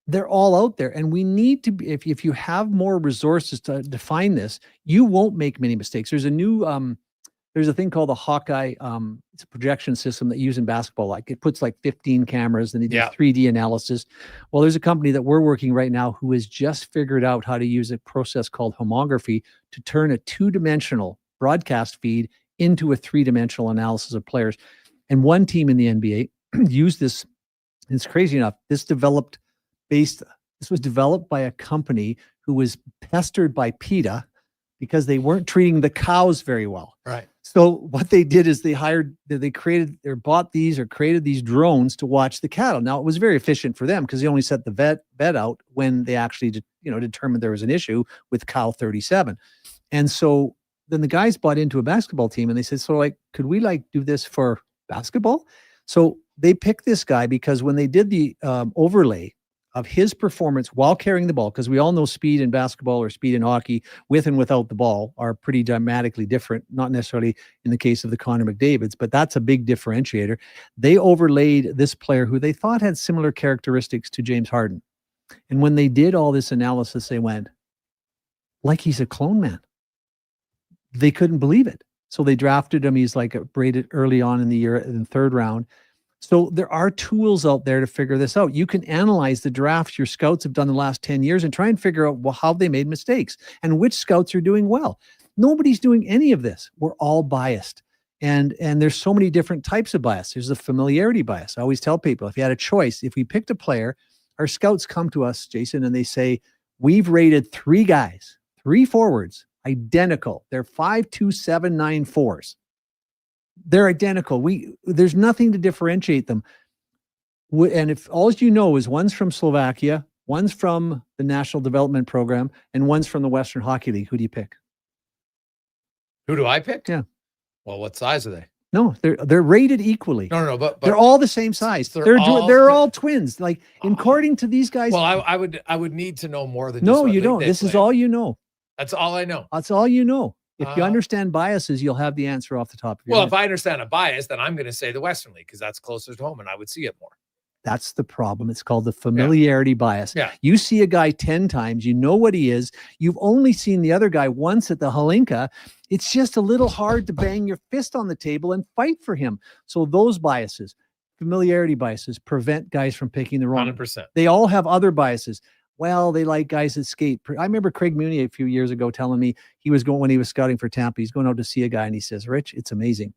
They're all out there, and we need to be, if you have more resources to define this, you won't make many mistakes. There's a new there's a thing called the Hawkeye. It's a projection system that you use in basketball. Like it puts like 15 cameras and they do 3D analysis. Well, there's a company that we're working right now who has just figured out how to use a process called homography to turn a 2-dimensional broadcast feed into a 3-dimensional analysis of players. And one team in the NBA used this. It's crazy enough. This was developed by a company who was pestered by PETA because they weren't treating the cows very well. Right. So what they did is they created these drones to watch the cattle. Now it was very efficient for them because they only set the vet out when they actually determined there was an issue with cow 37. And so then the guys bought into a basketball team and they said, so like, could we like do this for basketball? So they picked this guy because when they did the overlay of his performance while carrying the ball, because we all know speed in basketball or speed in hockey with and without the ball are pretty dramatically different, not necessarily in the case of the Connor McDavids, but that's a big differentiator. They overlaid this player who they thought had similar characteristics to James Harden. And when they did all this analysis, they went, like he's a clone man. They couldn't believe it. So they drafted him. He's like rated early on in the year in the 3rd round. So there are tools out there to figure this out. You can analyze the drafts your scouts have done the last 10 years and try and figure out how they made mistakes and which scouts are doing well. Nobody's doing any of this. We're all biased. And there's so many different types of bias. There's the familiarity bias. I always tell people, if you had a choice, if we picked a player, our scouts come to us, Jason, and they say, we've rated 3 guys, 3 forwards, identical. They're 5'2", 7'9", 4s. They're identical. There's nothing to differentiate them. And if all you know is one's from Slovakia, one's from the National Development Program, and one's from the Western Hockey League, who do you pick? Who do I pick? Yeah. Well, what size are they? No, they're rated equally. No, but they're all the same size. They're all twins. Like according to these guys. Well, I would need to know more than. No, you don't. This is all you know. That's all I know. That's all you know. If you understand biases, you'll have the answer off the top of your head. If I understand a bias, then I'm going to say the Western League because that's closer to home and I would see it more. That's the problem. It's called the familiarity bias. Yeah. You see a guy 10 times, you know what he is. You've only seen the other guy once at the Halinka. It's just a little hard to bang your fist on the table and fight for him. So those biases, familiarity biases, prevent guys from picking the wrong. 100%. They all have other biases. Well, they like guys that skate. I remember Craig Mooney a few years ago telling me when he was scouting for Tampa, he's going out to see a guy and he says, Rich, it's amazing.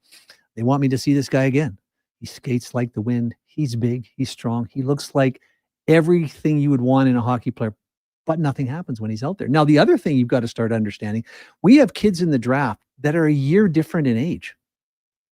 They want me to see this guy again. He skates like the wind. He's big. He's strong. He looks like everything you would want in a hockey player, but nothing happens when he's out there. Now, the other thing you've got to start understanding, we have kids in the draft that are a year different in age.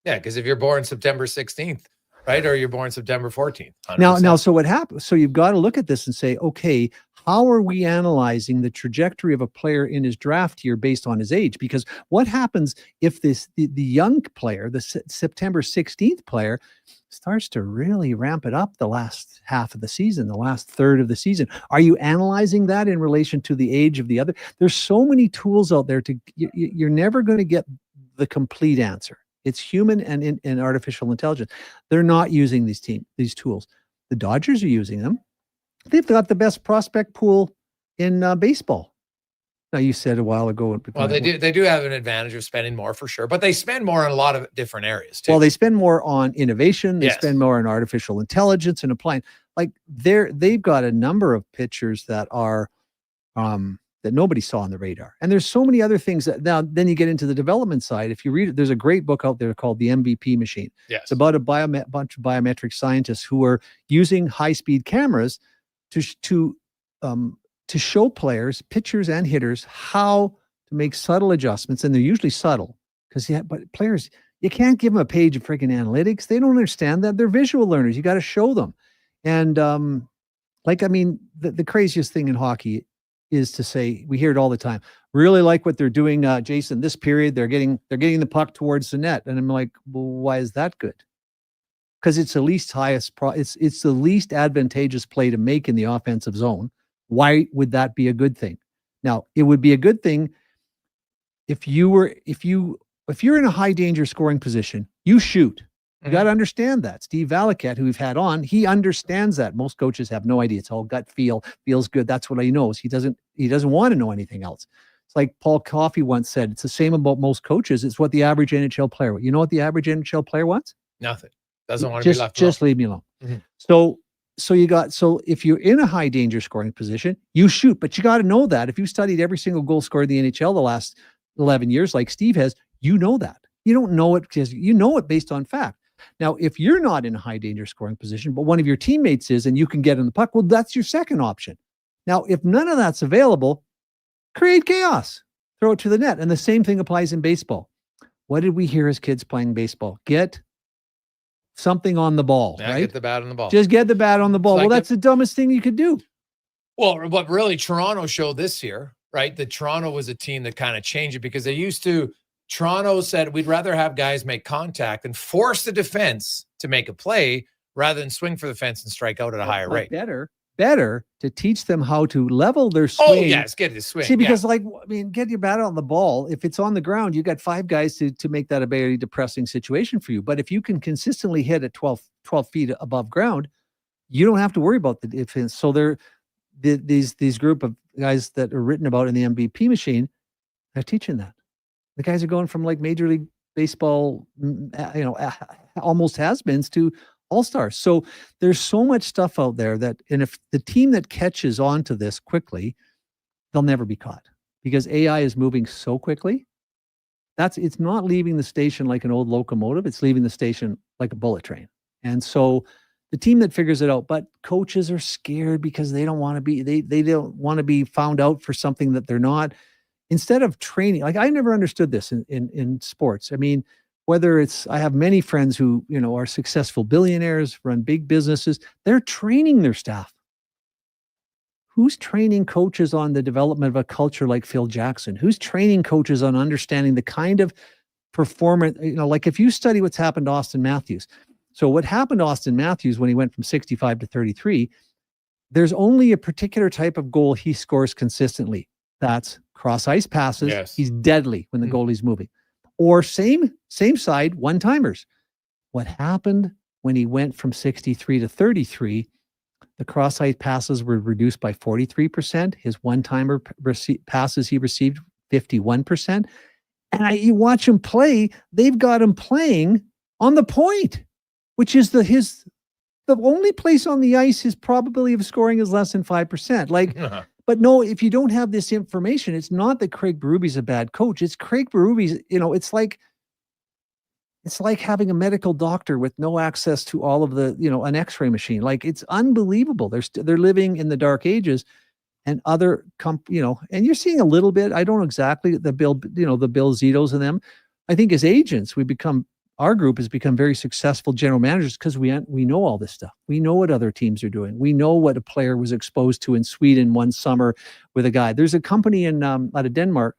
Yeah, because if you're born September 16th, right? Or you're born September 14th. 100%. Now, so what happens? So you've got to look at this and say, okay, how are we analyzing the trajectory of a player in his draft year based on his age? Because what happens if the young player, the September 16th player, starts to really ramp it up the last half of the season, the last third of the season? Are you analyzing that in relation to the age of the other? There's so many tools out there you're never going to get the complete answer. It's human and artificial intelligence. They're not using these tools. The Dodgers are using them. They've got the best prospect pool in baseball. Now, you said a while ago. Well, they do have an advantage of spending more for sure, but they spend more in a lot of different areas too. Well, they spend more on innovation. They spend more on artificial intelligence and applying. Like they've got a number of pitchers that are that nobody saw on the radar. And there's so many other things that then you get into the development side. If you read it, there's a great book out there called The MVP Machine. Yes. It's about a bunch of biometric scientists who are using high-speed cameras to show players, pitchers and hitters, how to make subtle adjustments. And they're usually subtle but players, you can't give them a page of freaking analytics. They don't understand that. They're visual learners. You got to show them. And the craziest thing in hockey is to say, we hear it all the time, really like what they're doing, Jason, this period, they're getting the puck towards the net. And I'm like, well, why is that good? Because it's the least it's the least advantageous play to make in the offensive zone. Why would that be a good thing? Now, it would be a good thing if you're in a high danger scoring position, you shoot. You got to understand that. Steve Valiquette, who we've had on, he understands that. Most coaches have no idea. It's all gut feel, feels good. That's what he knows. He doesn't want to know anything else. It's like Paul Coffey once said, it's the same about most coaches. It's what the average NHL player wants. You know what the average NHL player wants? Nothing. Doesn't want to be left Just alone. leave me alone. Mhm. So if you're in a high danger scoring position, you shoot, but you got to know that. If you studied every single goal scored in the NHL the last 11 years, like Steve has, you know that. You don't know it because you know it based on fact. Now, if you're not in a high danger scoring position, but one of your teammates is, and you can get in the puck, well, that's your second option. Now, if none of that's available, create chaos, throw it to the net. And the same thing applies in baseball. What did we hear as kids playing baseball? Get something on the ball, right? Get the bat on the ball. Just get the bat on the ball. It's like Well, that's the dumbest thing you could do. Well, what really Toronto showed this year, right? That Toronto was a team that kind of changed it because they used to, Toronto said, we'd rather have guys make contact and force the defense to make a play rather than swing for the fence and strike out at a higher rate. Better to teach them how to level their swing. Oh, yes, get the swing. See, because get your bat on the ball. If it's on the ground, you got 5 guys to make that a very depressing situation for you. But if you can consistently hit at 12 feet above ground, you don't have to worry about the defense. So these group of guys that are written about in the MVP machine, they're teaching that. The guys are going from like Major League Baseball, almost has-beens to all-stars. So there's so much stuff out there that, and if the team that catches on to this quickly, they'll never be caught because AI is moving so quickly. It's not leaving the station like an old locomotive. It's leaving the station like a bullet train. And so the team that figures it out, but coaches are scared because they don't want to be, they don't want to be found out for something that they're not. Instead of training, like I never understood this in sports. I mean, whether it's, I have many friends who, are successful billionaires, run big businesses, they're training their staff. Who's training coaches on the development of a culture like Phil Jackson? Who's training coaches on understanding the kind of performance, like if you study what's happened to Austin Matthews. So what happened to Austin Matthews when he went from 65 to 33, there's only a particular type of goal he scores consistently. That's cross ice passes. Yes. He's deadly when the goalie's moving. Or same side, one-timers. What happened when he went from 63 to 33, the cross-ice passes were reduced by 43%. His one-timer passes he received, 51%. And you watch him play, they've got him playing on the point, which is the only place on the ice his probability of scoring is less than 5%. But no, if you don't have this information, it's not that Craig Berube's a bad coach. It's Craig Berube's, it's like having a medical doctor with no access to all of the, an x-ray machine. Like, it's unbelievable. They're living in the dark ages, and other and you're seeing a little bit, I don't know exactly the Bill Zitos and them. I think as agents, our group has become very successful general managers because we know all this stuff. We know what other teams are doing. We know what a player was exposed to in Sweden one summer with a guy. There's a company out of Denmark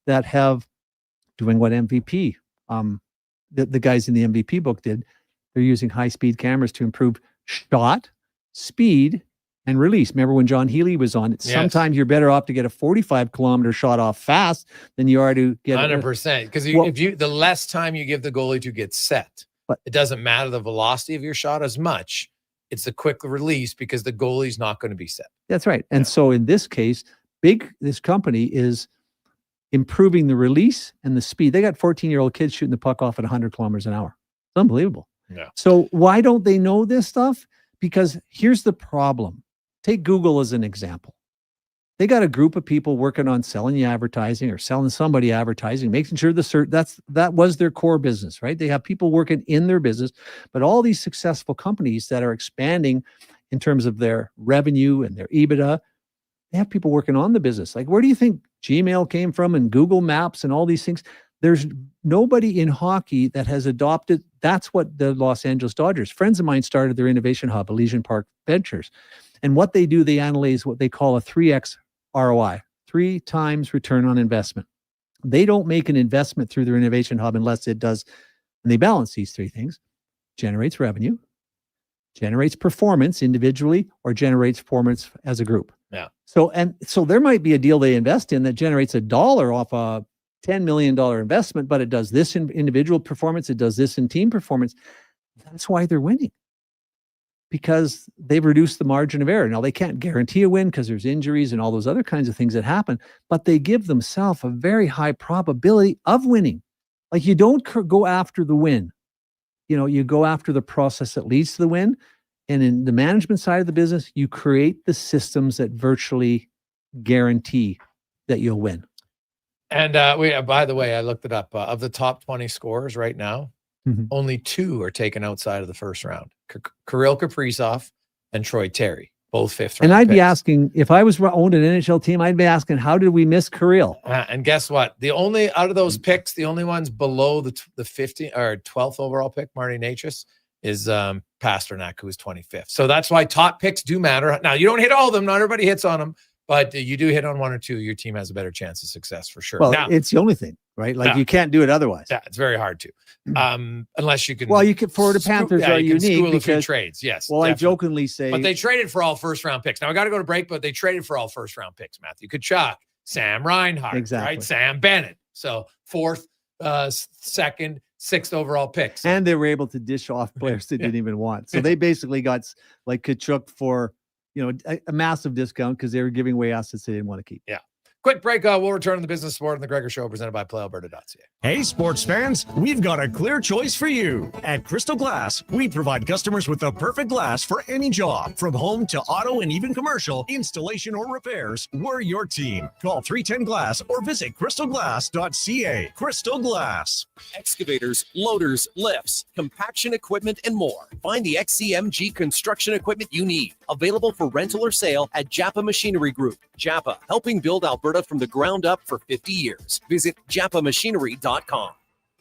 that have doing what MVP, the guys in the MVP book did. They're using high-speed cameras to improve shot, speed, and release. Remember when John Healy was on? Yes. Sometimes you're better off to get a 45-kilometer shot off fast than you are to get 100%. Because the less time you give the goalie to get set, it doesn't matter the velocity of your shot as much. It's a quick release because the goalie's not going to be set. That's right. And so in this case, this company is improving the release and the speed. They got 14-year-old kids shooting the puck off at 100 kilometers an hour. It's unbelievable. Yeah. So why don't they know this stuff? Because here's the problem. Take Google as an example. They got a group of people working on selling you advertising or selling somebody advertising, making sure that was their core business, right? They have people working in their business, but all these successful companies that are expanding in terms of their revenue and their EBITDA, they have people working on the business. Like, where do you think Gmail came from and Google Maps and all these things? There's nobody in hockey that has adopted. That's what the Los Angeles Dodgers, friends of mine, started their innovation hub, Elysian Park Ventures. And what they do, they analyze what they call a 3x ROI, 3 times return on investment. They don't make an investment through their innovation hub unless it does, and they balance these 3 things: generates revenue, generates performance individually, or generates performance as a group. Yeah. So there might be a deal they invest in that generates $1 off a $10 million investment, but it does this in individual performance, it does this in team performance. That's why they're winning. because they've reduced the margin of error. Now, they can't guarantee a win because there's injuries and all those other kinds of things that happen, but they give themselves a very high probability of winning. Like, you don't go after the win. You go after the process that leads to the win. And in the management side of the business, you create the systems that virtually guarantee that you'll win. And by the way, I looked it up. Of the top 20 scorers right now, only 2 are taken outside of the first round. Kirill Kaprizov and Troy Terry, both fifth round. And I'd be picks. asking, if I was owned an NHL team, I'd be asking, how did we miss Kirill? And guess what? The only out of those picks, the only ones below the 15th or 12th overall pick, Marty Natras, is Pasternak, who is 25th. So that's why top picks do matter. Now, you don't hit all of them. Not everybody hits on them, but you do hit on 1 or 2. Your team has a better chance of success for sure. Well, now, it's the only thing, right? Like, you can't do it otherwise. Yeah, it's very hard to. Unless you can. Well, you can. Florida Panthers are you can unique school a few because trades. Yes. Well, definitely. I jokingly say, but they traded for all first round picks. Now I got to go to break, but they traded for all first round picks. Matthew Tkachuk, Sam Reinhart, Exactly. right? Sam Bennett. So 4th, 2nd, 6th overall picks. and they were able to dish off players they didn't even want. So they basically got like Tkachuk for a massive discount because they were giving away assets they didn't want to keep. Yeah. Quick break. We'll return to the business sport and the Gregor Show presented by PlayAlberta.ca. Hey, sports fans, we've got a clear choice for you. At Crystal Glass, we provide customers with the perfect glass for any job. From home to auto and even commercial, installation or repairs, we're your team. Call 310-GLASS or visit crystalglass.ca. Crystal Glass. Excavators, loaders, lifts, compaction equipment, and more. Find the XCMG construction equipment you need. Available for rental or sale at Japa Machinery Group. Japa, helping build Alberta from the ground up for 50 years. Visit japamachinery.com.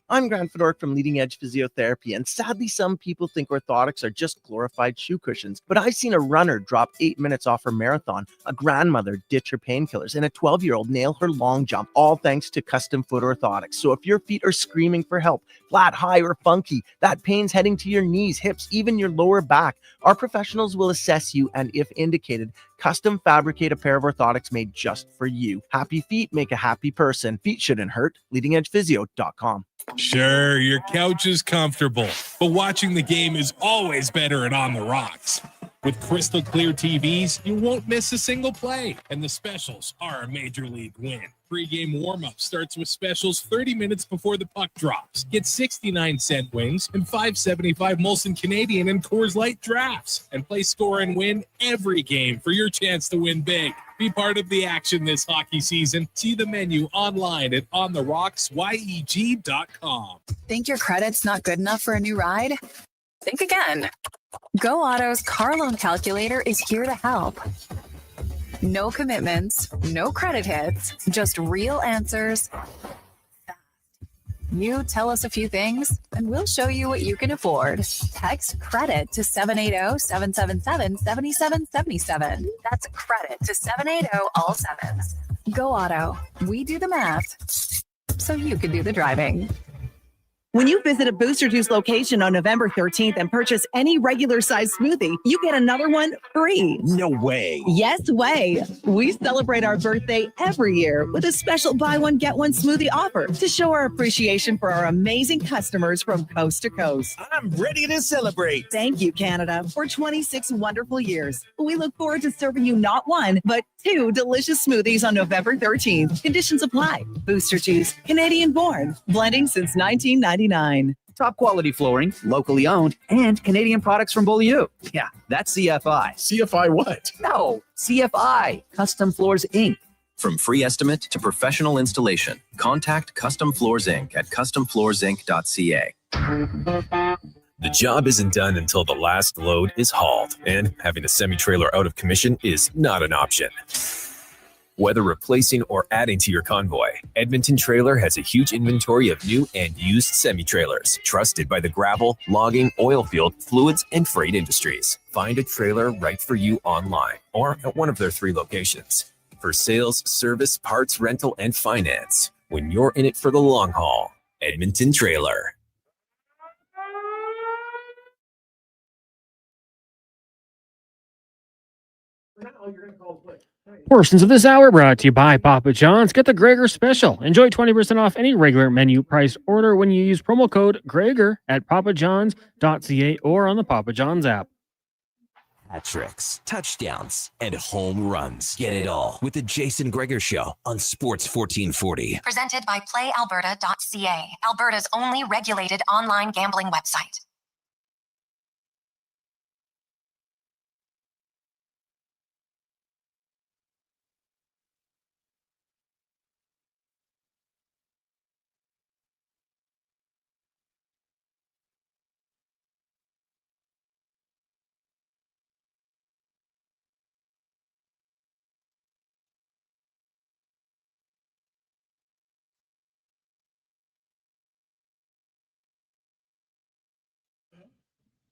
I'm Grant Fedork from Leading Edge Physiotherapy, and sadly, some people think orthotics are just glorified shoe cushions. But I've seen a runner drop 8 minutes off her marathon, a grandmother ditch her painkillers, and a 12-year-old nail her long jump, all thanks to custom foot orthotics. So if your feet are screaming for help, flat, high, or funky, that pain's heading to your knees, hips, even your lower back, our professionals will assess you and, if indicated, custom fabricate a pair of orthotics made just for you. Happy feet make a happy person. Feet shouldn't hurt. LeadingEdgePhysio.com. Sure, your couch is comfortable, but watching the game is always better and on the rocks. With crystal clear TVs, you won't miss a single play, and the specials are a major league win. Pre-game warm-up starts with specials 30 minutes before the puck drops. Get 69-cent wings and $5.75 Molson Canadian and Coors Light drafts, and play score and win every game for your chance to win big. Be part of the action this hockey season. See the menu online at ontherocksyeg.com. Think your credit's not good enough for a new ride? Think again. Go Auto's car loan calculator is here to help. No commitments, no credit hits, just real answers. You tell us a few things, and we'll show you what you can afford. Text credit to 780-777-7777. That's credit to 780 all sevens. Go Auto. We do the math, so you can do the driving. When you visit a Booster Juice location on November 13th and purchase any regular size smoothie, you get another one free. No way. Yes way. We celebrate our birthday every year with a special buy one, get one smoothie offer to show our appreciation for our amazing customers from coast to coast. I'm ready to celebrate. Thank you, Canada, for 26 wonderful years. We look forward to serving you not one, but 2 delicious smoothies on November 13th. Conditions apply. Booster Juice, Canadian born, blending since 1999. Top quality flooring, locally owned, and Canadian products from Beaulieu. Yeah, that's CFI. CFI what? No, CFI, Custom Floors Inc. From free estimate to professional installation, contact Custom Floors Inc. at customfloorsinc.ca. The job isn't done until the last load is hauled, and having a semi-trailer out of commission is not an option. Whether replacing or adding to your convoy, Edmonton Trailer has a huge inventory of new and used semi-trailers, trusted by the gravel, logging, oil field, fluids, and freight industries. Find a trailer right for you online or at one of their 3 locations. For sales, service, parts, rental, and finance, when you're in it for the long haul, Edmonton Trailer. Portions of this hour brought to you by Papa John's. Get the Gregor special. Enjoy 20% off any regular menu price order when you use promo code Gregor at papajohns.ca or on the Papa John's app. Hat tricks, touchdowns, and home runs. Get it all with the Jason Gregor Show on Sports 1440. Presented by PlayAlberta.ca, Alberta's only regulated online gambling website.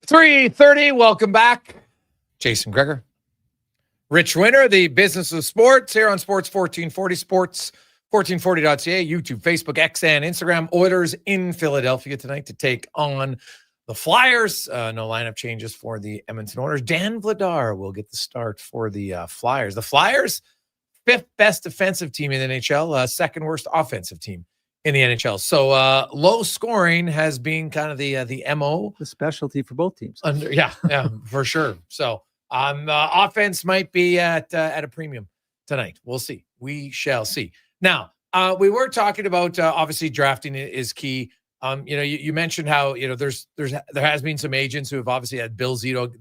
.330, welcome back. Jason Gregor. Rich Winter, the business of sports here on Sports 1440, sports1440.ca, YouTube, Facebook, X, and Instagram. Oilers in Philadelphia tonight to take on the Flyers. No lineup changes for the Edmonton Oilers. Dan Vladar will get the start for the Flyers. The Flyers, 5th best defensive team in the NHL, second worst offensive team in the NHL. So low scoring has been kind of the MO. The specialty for both teams. Yeah, for sure. So offense might be at a premium tonight. We'll see. We shall see. Now, we were talking about obviously drafting is key. You mentioned how there has been some agents who have obviously had Bill Zito,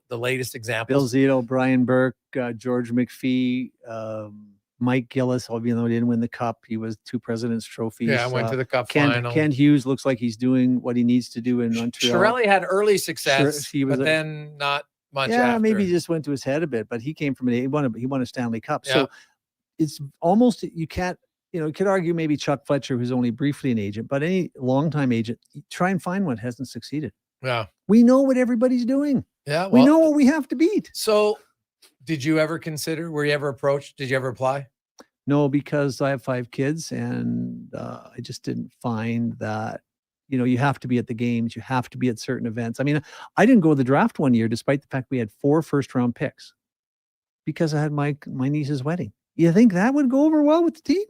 the latest example. Bill Zito, Brian Burke, George McPhee, Mike Gillis, even though he didn't win the cup, he was 2 President's trophies. Yeah, went to the cup final. Kent Hughes looks like he's doing what he needs to do in Montreal. Chiarelli had early success, but then not much after. Maybe he just went to his head a bit, but he came from he won a Stanley Cup. Yeah. So it's almost, you can't, you could argue maybe Chuck Fletcher, who's only briefly an agent, but any longtime agent, try and find one hasn't succeeded. Yeah. We know what everybody's doing. Yeah. We know what we have to beat. So did you ever consider, were you ever approached? Did you ever apply? No, because I have 5 kids and I just didn't find that, you have to be at the games. You have to be at certain events. I mean, I didn't go to the draft one year, despite the fact we had 4 first-round picks because I had my niece's wedding. You think that would go over well with the team?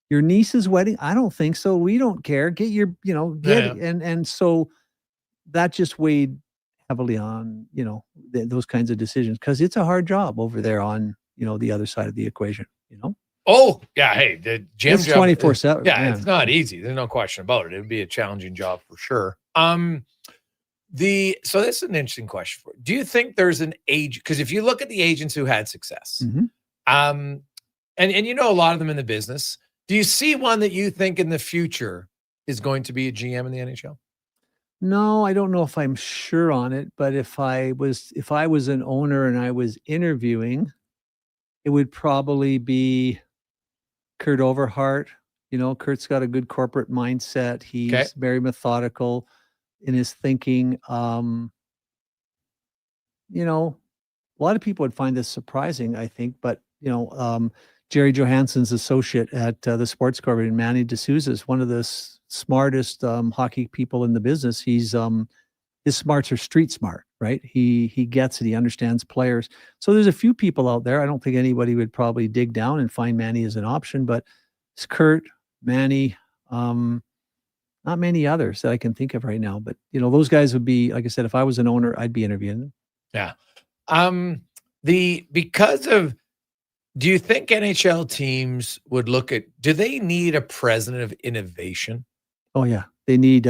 Your niece's wedding? I don't think so. We don't care. Get your, and so that just weighed heavily on, those kinds of decisions because it's a hard job over there on, the other side of the equation, Oh, yeah. Hey, the gym it's 24/7. Yeah, it's not easy. There's no question about it. It'd be a challenging job for sure. So this is an interesting question for you. Do you think there's an age? Because if you look at the agents who had success, and a lot of them in the business, do you see one that you think in the future is going to be a GM in the NHL? No, I don't know if I'm sure on it, but if I was an owner and I was interviewing, it would probably be Kurt Overhart. Kurt's got a good corporate mindset. He's very methodical in his thinking. A lot of people would find this surprising, I think, but Jerry Johansson's associate at the Sports Corporate, Manny D'Souza, is one of the smartest hockey people in the business. He's his smarts are street smart, right? He gets it. He understands players. So there's a few people out there. I don't think anybody would probably dig down and find Manny as an option, but it's Kurt, Manny, not many others that I can think of right now. But those guys would be, like I said, if I was an owner, I'd be interviewing them. Yeah. Do you think NHL teams would look at, do they need a president of innovation? Oh yeah. They need,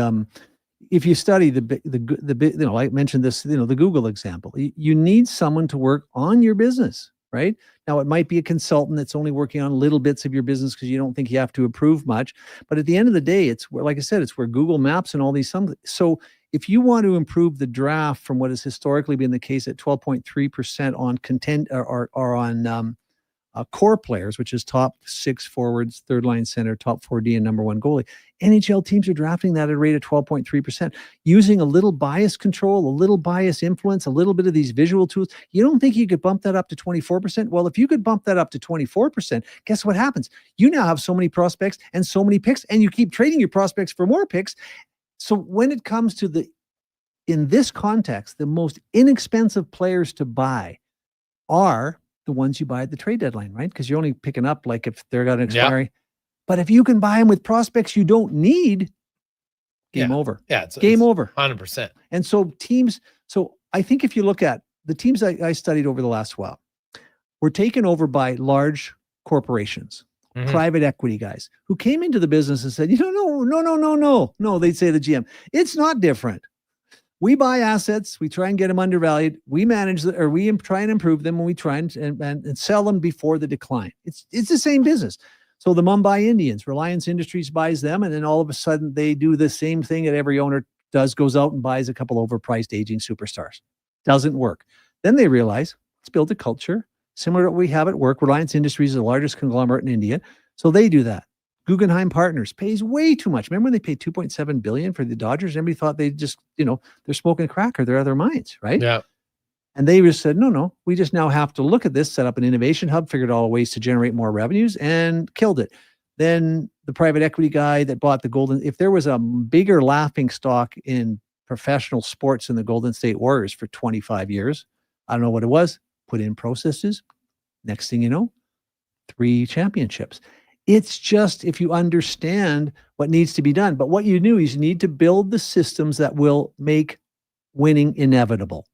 if you study I mentioned this, the Google example, you need someone to work on your business, right? Now it might be a consultant that's only working on little bits of your business because you don't think you have to improve much. But at the end of the day, it's where, like I said, it's where Google Maps and all these, so if you want to improve the draft from what has historically been the case at 12.3% on content or on core players, which is top 6 forwards, 3rd line center, top 4D, and number 1 goalie. NHL teams are drafting that at a rate of 12.3%, using a little bias control, a little bias influence, a little bit of these visual tools. You don't think you could bump that up to 24%? Well, if you could bump that up to 24%, guess what happens? You now have so many prospects and so many picks, and you keep trading your prospects for more picks. So when it comes to in this context, the most inexpensive players to buy are the ones you buy at the trade deadline, right? Because you're only picking up like if they're got an expiry. Yep. But if you can buy them with prospects you don't need, game over. Yeah, game over. 100%. And so teams, I think if you look at the teams I studied over the last while were taken over by large corporations, private equity guys who came into the business and said, no, they'd say to the GM, it's not different. We buy assets, we try and get them undervalued, we manage or we try and improve them, and we try and sell them before the decline. It's the same business. So the Mumbai Indians, Reliance Industries buys them, and then all of a sudden they do the same thing that every owner does, goes out and buys a couple overpriced aging superstars. Doesn't work. Then they realize, let's build a culture similar to what we have at work. Reliance Industries is the largest conglomerate in India. So they do that. Guggenheim Partners pays way too much. Remember when they paid $2.7 billion for the Dodgers? Everybody thought they just, they're smoking crack or they're out of their minds, right? Yeah. And they just said, no, we just now have to look at this, set up an innovation hub, figured out ways to generate more revenues, and killed it. Then the private equity guy that bought the if there was a bigger laughing stock in professional sports in the Golden State Warriors for 25 years, I don't know what it was, put in processes. Next thing you know, 3 championships. It's just if you understand what needs to be done. But what you knew is you need to build the systems that will make winning inevitable.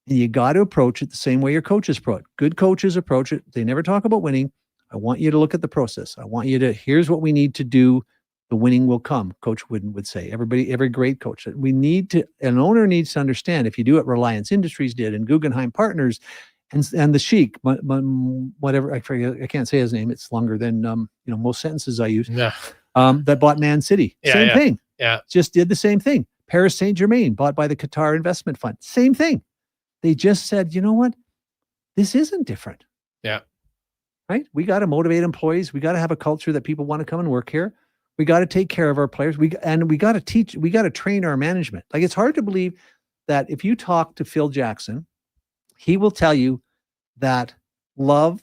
And you got to approach it the same way your coaches approach it. Good coaches approach it. They never talk about winning. I want you to look at the process. I want you to, here's what we need to do. The winning will come, Coach Wooden would say. Every great coach. An owner needs to understand, if you do what Reliance Industries did and Guggenheim Partners and the Sheik, whatever, I forget, I can't say his name. It's longer than, most sentences I use. Yeah. That bought Man City. Same thing. Yeah. Just did the same thing. Paris Saint-Germain bought by the Qatar Investment Fund. Same thing. They just said, you know what? This isn't different. Yeah. Right? We got to motivate employees. We got to have a culture that people want to come and work here. We got to take care of our players. We got to train our management. Like, it's hard to believe that if you talk to Phil Jackson, he will tell you that love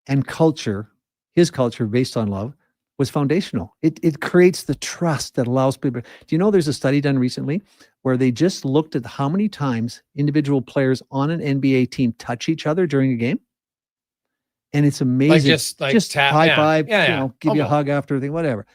and culture, his culture based on love, was foundational. It creates the trust that allows people. Do you know there's a study done recently where they just looked at how many times individual players on an NBA team touch each other during a game? And it's amazing. Just tap, high five, give you a hug after everything, whatever.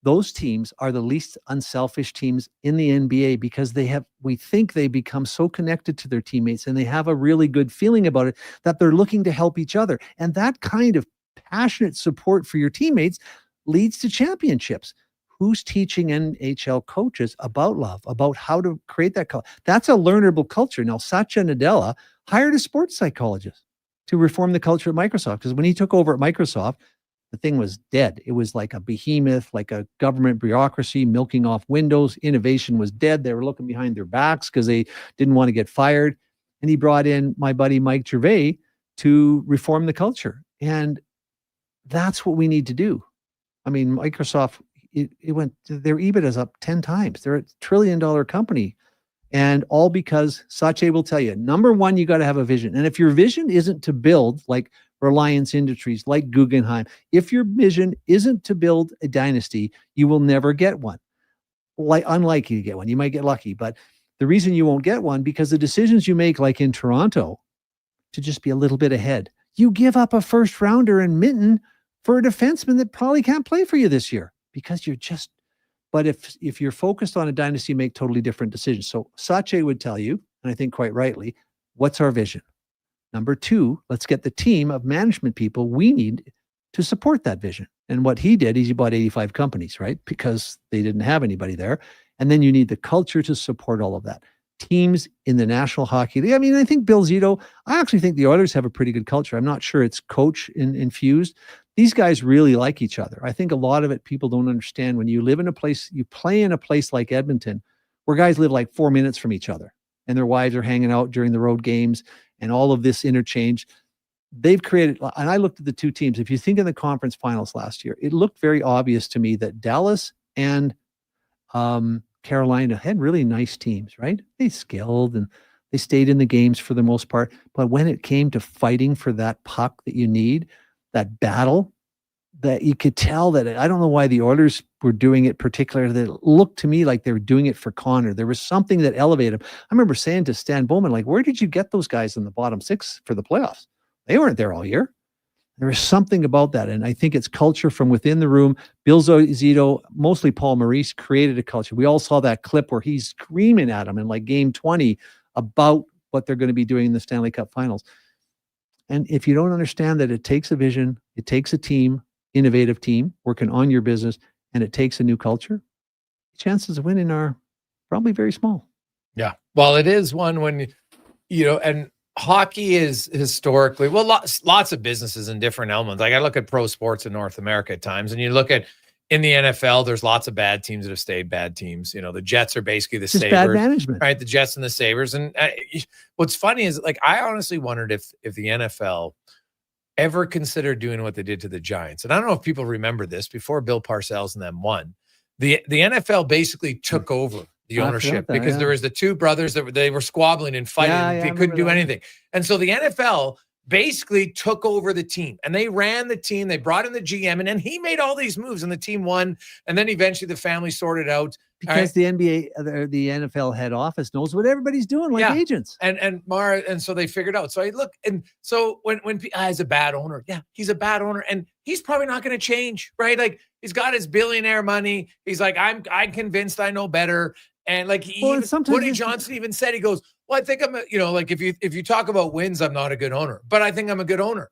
Those teams are the least unselfish teams in the NBA because we think they become so connected to their teammates and they have a really good feeling about it that they're looking to help each other. And that kind of passionate support for your teammates leads to championships. Who's teaching NHL coaches about love, about how to create that culture? That's a learnable culture. Now, Satya Nadella hired a sports psychologist to reform the culture at Microsoft, because when he took over at Microsoft, the thing was dead. It was like a behemoth, like a government bureaucracy milking off Windows. Innovation was dead. They were looking behind their backs because they didn't want to get fired. And he brought in my buddy Mike Gervais to reform the culture. And that's what we need to do. I mean, Microsoft, their EBITDA is up 10 times. They're a $1 trillion company. And all because Satya will tell you, number one, you got to have a vision. And if your vision isn't to build like Reliance Industries, like Guggenheim, if your vision isn't to build a dynasty, you will never get one. Unlikely to get one. You might get lucky, but the reason you won't get one, because the decisions you make, like in Toronto, to just be a little bit ahead, you give up a first rounder in Minton for a defenseman that probably can't play for you this year because you're just. But if you're focused on a dynasty, make totally different decisions. So Satya would tell you, and I think quite rightly, what's our vision? Number two, let's get the team of management people we need to support that vision. And what he did is he bought 85 companies, right? Because they didn't have anybody there. And then you need the culture to support all of that. Teams in the National Hockey League. I mean, I think Bill Zito, I actually think the Oilers have a pretty good culture. I'm not sure it's coach infused. These guys really like each other. I think a lot of it people don't understand. When you live in a place, you play in a place like Edmonton, where guys live like 4 minutes from each other and their wives are hanging out during the road games and all of this interchange. They've created, and I looked at the two teams. If you think of the conference finals last year, it looked very obvious to me that Dallas and Carolina had really nice teams, right? They skilled and they stayed in the games for the most part. But when it came to fighting for that puck that you need, that battle, that you could tell that, I don't know why the Oilers were doing it particularly. That looked to me like they were doing it for Connor. There was something that elevated him. I remember saying to Stan Bowman, like, where did you get those guys in the bottom six for the playoffs? They weren't there all year. There was something about that. And I think it's culture from within the room. Bill Zito, mostly Paul Maurice, created a culture. We all saw that clip where he's screaming at him in like game 20 about what they're going to be doing in the Stanley Cup Finals. And if you don't understand that it takes a vision, it takes a team, innovative team working on your business, and it takes a new culture, chances of winning are probably very small. Yeah. Well, it is one when, and hockey is historically, well, lots of businesses in different elements. Like I look at pro sports in North America at times, and you look at in the NFL, there's lots of bad teams that have stayed bad teams. The Jets are basically the Just Sabres, bad management, right? The Jets and the Sabres. And what's funny is, like, I honestly wondered if the NFL ever considered doing what they did to the Giants. And I don't know if people remember this before Bill Parcells and them won. The NFL basically took over the ownership because there was the two brothers that they were squabbling and fighting. They couldn't do anything. And so the NFL basically took over the team and they ran the team. They brought in the GM and then he made all these moves and the team won. And then eventually the family sorted out. Because the NBA, the NFL head office knows what everybody's doing, like agents. And so they figured out. So I look, and so when he's a bad owner, he's a bad owner, and he's probably not going to change, right? Like he's got his billionaire money. He's like, I'm convinced I know better. And like Woody Johnson even said, he goes, well, I think I'm, like if you talk about wins, I'm not a good owner, but I think I'm a good owner.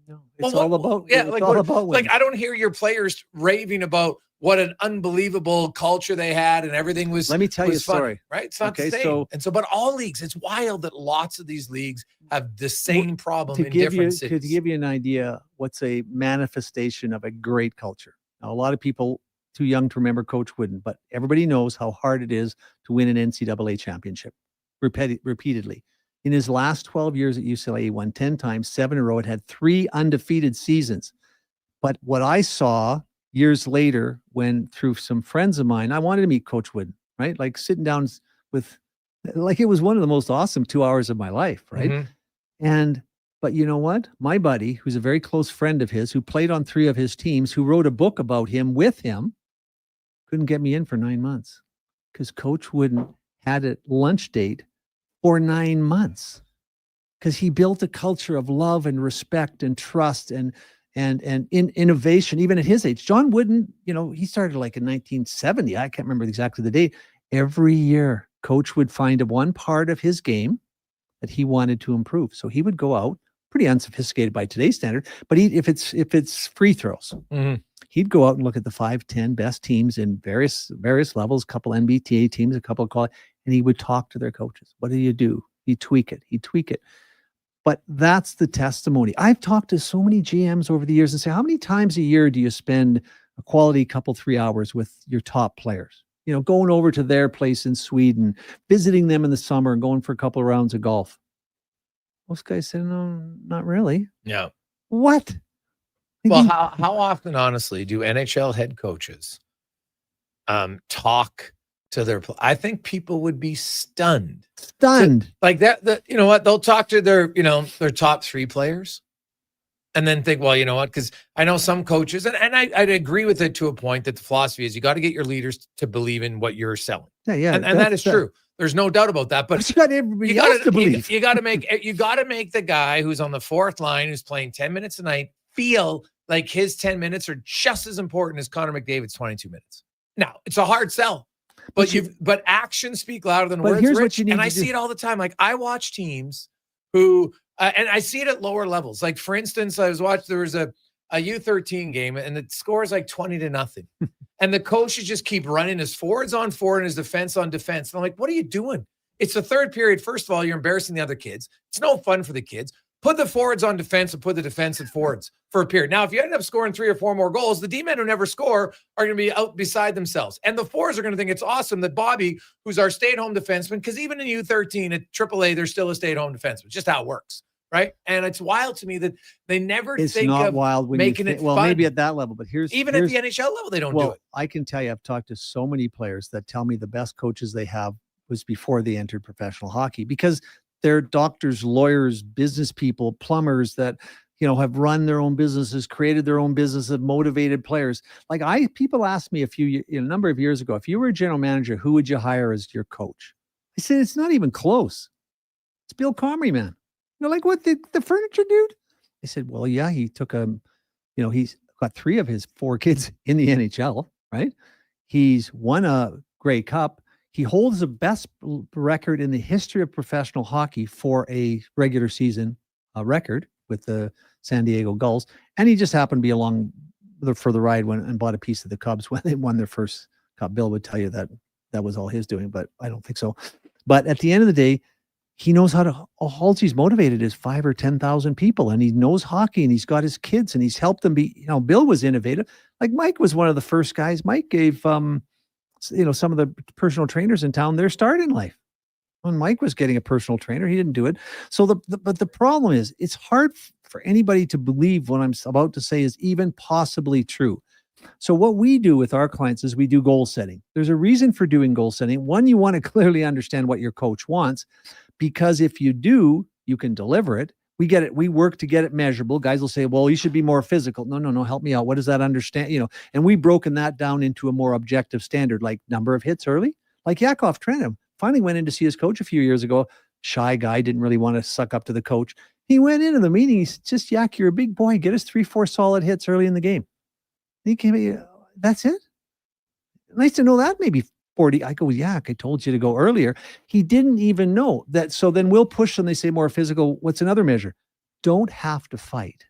No, it's all about wins. Like I don't hear your players raving about what an unbelievable culture they had and everything was. Let me tell you a fun, story. Right? It's not the same. But all leagues, it's wild that lots of these leagues have the same problem in different cities. To give you an idea, what's a manifestation of a great culture? Now, a lot of people too young to remember Coach Wooden, but everybody knows how hard it is to win an NCAA championship repeatedly. In his last 12 years at UCLA, he won 10 times, 7 in a row. It had 3 undefeated seasons. But what I saw years later, when through some friends of mine, I wanted to meet Coach Wooden, right? Like sitting down with, like it was one of the most awesome 2 hours of my life, right? Mm-hmm. But you know what? My buddy, who's a very close friend of his, who played on 3 of his teams, who wrote a book about him with him, couldn't get me in for 9 months because Coach Wooden had a lunch date for 9 months because he built a culture of love and respect and trust and innovation, even at his age. John Wooden, he started like in 1970. I can't remember exactly the date. Every year, Coach would find one part of his game that he wanted to improve. So he would go out, pretty unsophisticated by today's standard, but if it's free throws, he'd go out and look at the 5-10 best teams in various levels, a couple NBTA teams, a couple of college, and he would talk to their coaches. What do you do? He'd tweak it. But that's the testimony. I've talked to so many GMs over the years and say, how many times a year do you spend a quality couple, 3 hours with your top players? Going over to their place in Sweden, visiting them in the summer and going for a couple of rounds of golf. Most guys say, no, not really. Yeah. What? Well, how often, honestly, do NHL head coaches talk to their? I think people would be stunned. Like that. You know what? They'll talk to their top 3 players, and then think, well, you know what? Because I know some coaches, and I'd agree with it to a point that the philosophy is you got to get your leaders to believe in what you're selling. Yeah, and that is true. There's no doubt about that. But you got everybody else to believe. You got to make the guy who's on the 4th line, who's playing 10 minutes a night, feel like his 10 minutes are just as important as Connor McDavid's 22 minutes. Now, it's a hard sell, but actions speak louder than words. Here's what you need and to I see it all the time. Like I watch teams who, and I see it at lower levels. Like for instance, there was a U13 game and the score is like 20-0. And the coaches just keep running his forwards on forward and his defense on defense. And I'm like, what are you doing? It's the 3rd period. First of all, you're embarrassing the other kids. It's no fun for the kids. Put the forwards on defense and put the defensive forwards for a period. Now, if you end up scoring 3 or 4 more goals, the D-men who never score are going to be out beside themselves. And the forwards are going to think it's awesome that Bobby, who's our stay-at-home defenseman, because even in U13 at AAA, there's still a stay-at-home defenseman. Just how it works, right? And it's wild to me that they never think of wild when making it well, fun. Maybe at that level, but here's at the NHL level, they don't do it. I can tell you, I've talked to so many players that tell me the best coaches they have was before they entered professional hockey because they're doctors, lawyers, business people, plumbers that, have run their own businesses, created their own business, have motivated players. Like people asked me a number of years ago, if you were a general manager, who would you hire as your coach? I said, it's not even close. It's Bill Comrie, man. Like what, the furniture dude? I said, well, yeah, he took he's got 3 of his 4 kids in the NHL, right? He's won a Grey Cup. He holds the best record in the history of professional hockey for a regular season record with the San Diego Gulls. And he just happened to be along for the ride and bought a piece of the Cubs when they won their first cup. Bill would tell you that was all his doing, but I don't think so. But at the end of the day, he knows how to, all he's motivated is 5,000 or 10,000 people, and he knows hockey, and he's got his kids, and he's helped them be, Bill was innovative. Like Mike was one of the first guys. Mike gave, some of the personal trainers in town their start in life. When Mike was getting a personal trainer, he didn't do it. So but the problem is, it's hard for anybody to believe what I'm about to say is even possibly true. So what we do with our clients is we do goal setting. There's a reason for doing goal setting. One, you want to clearly understand what your coach wants, because if you do, you can deliver it. We get it. We work to get it measurable. Guys will say, well, you should be more physical. No. Help me out. What does that understand? And we've broken that down into a more objective standard, like number of hits early. Like Yakov Trenin finally went in to see his coach a few years ago. Shy guy, didn't really want to suck up to the coach. He went into the meeting. He said, just Yak, you're a big boy. Get us 3-4 solid hits early in the game. He came, that's it. Nice to know that. Maybe 40. I go, Yak, I told you to go earlier. He didn't even know that. So then we'll push them. They say more physical. What's another measure? Don't have to fight,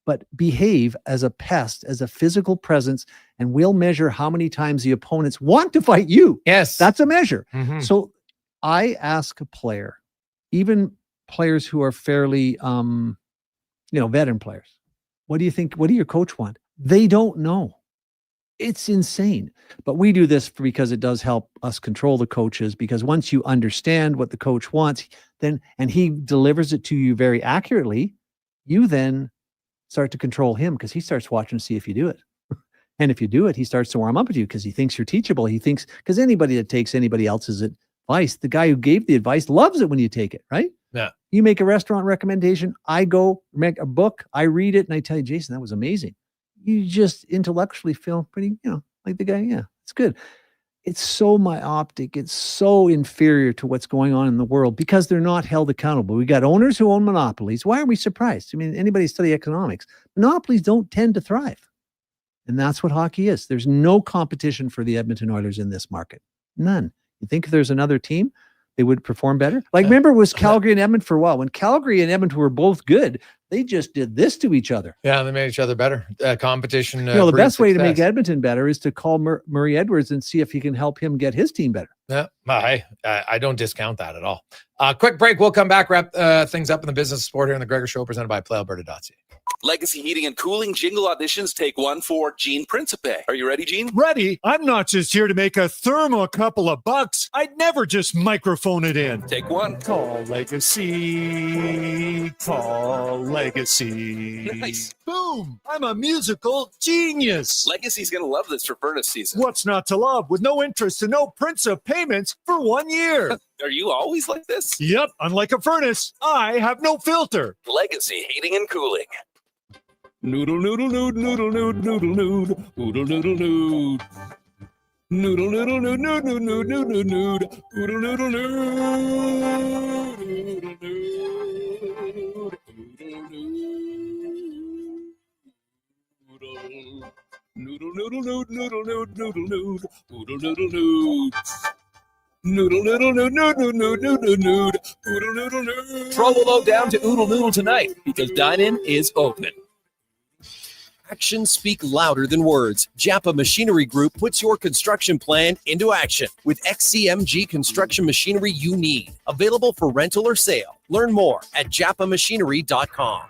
but behave as a pest, as a physical presence. And we'll measure how many times the opponents want to fight you. Yes. That's a measure. Mm-hmm. So I ask a player, even players who are fairly, veteran players, what do you think? What do your coach want? They don't know. It's insane. But we do this because it does help us control the coaches, because once you understand what the coach wants, and he delivers it to you very accurately, you then start to control him, because he starts watching to see if you do it. And if you do it, he starts to warm up with you because he thinks you're teachable. He thinks, because anybody that takes anybody else's advice, the guy who gave the advice loves it when you take it, right? Yeah. You make a restaurant recommendation, I go make a book, I read it, and I tell you, Jason, that was amazing. You just intellectually feel pretty, like the guy. Yeah, it's good. It's so myopic. It's so inferior to what's going on in the world because they're not held accountable. We got owners who own monopolies. Why are we surprised? I mean, anybody study economics, monopolies don't tend to thrive. And that's what hockey is. There's no competition for the Edmonton Oilers in this market. None. You think if there's another team, they would perform better? Like, remember, it was Calgary and Edmonton for a while. When Calgary and Edmonton were both good, they just did this to each other. Yeah, they made each other better. Competition. The best way to make Edmonton better is to call Murray Edwards and see if he can help him get his team better. Yeah, I don't discount that at all. Quick break. We'll come back, wrap things up in the business of sport here on the Gregor Show, presented by PlayAlberta.ca. Legacy Heating and Cooling jingle auditions. Take one for Gene Principe. Are you ready, Gene? Ready. I'm not just here to make a thermo a couple of bucks. I'd never just microphone it in. Take one. Call Legacy. Call Legacy. Nice. Boom. I'm a musical genius. Legacy's going to love this for furnace season. What's not to love? With no interest and no Principe payments for 1 year. Are you always like this? Yep. Unlike a furnace, I have no filter. Legacy Heating and Cooling. Noodle, noodle, noodle, noodle, noodle, noodle, noodle, noodle, noodle, noodle. Noodle, noodle, noodle, noodle, noodle, noodle, noodle, noodle, noodle, noodle, noodle, noodle, noodle, noodle, noodle, noodle, noodle, noodle, noodle. Noodle, noodle, noodle, noodle, noodle, noodle, noodle, noodle, noodle, noodle. Throw the load down to Oodle Noodle tonight because dine-in is open. Actions speak louder than words. Japa Machinery Group puts your construction plan into action with XCMG construction machinery you need. Available for rental or sale. Learn more at japamachinery.com.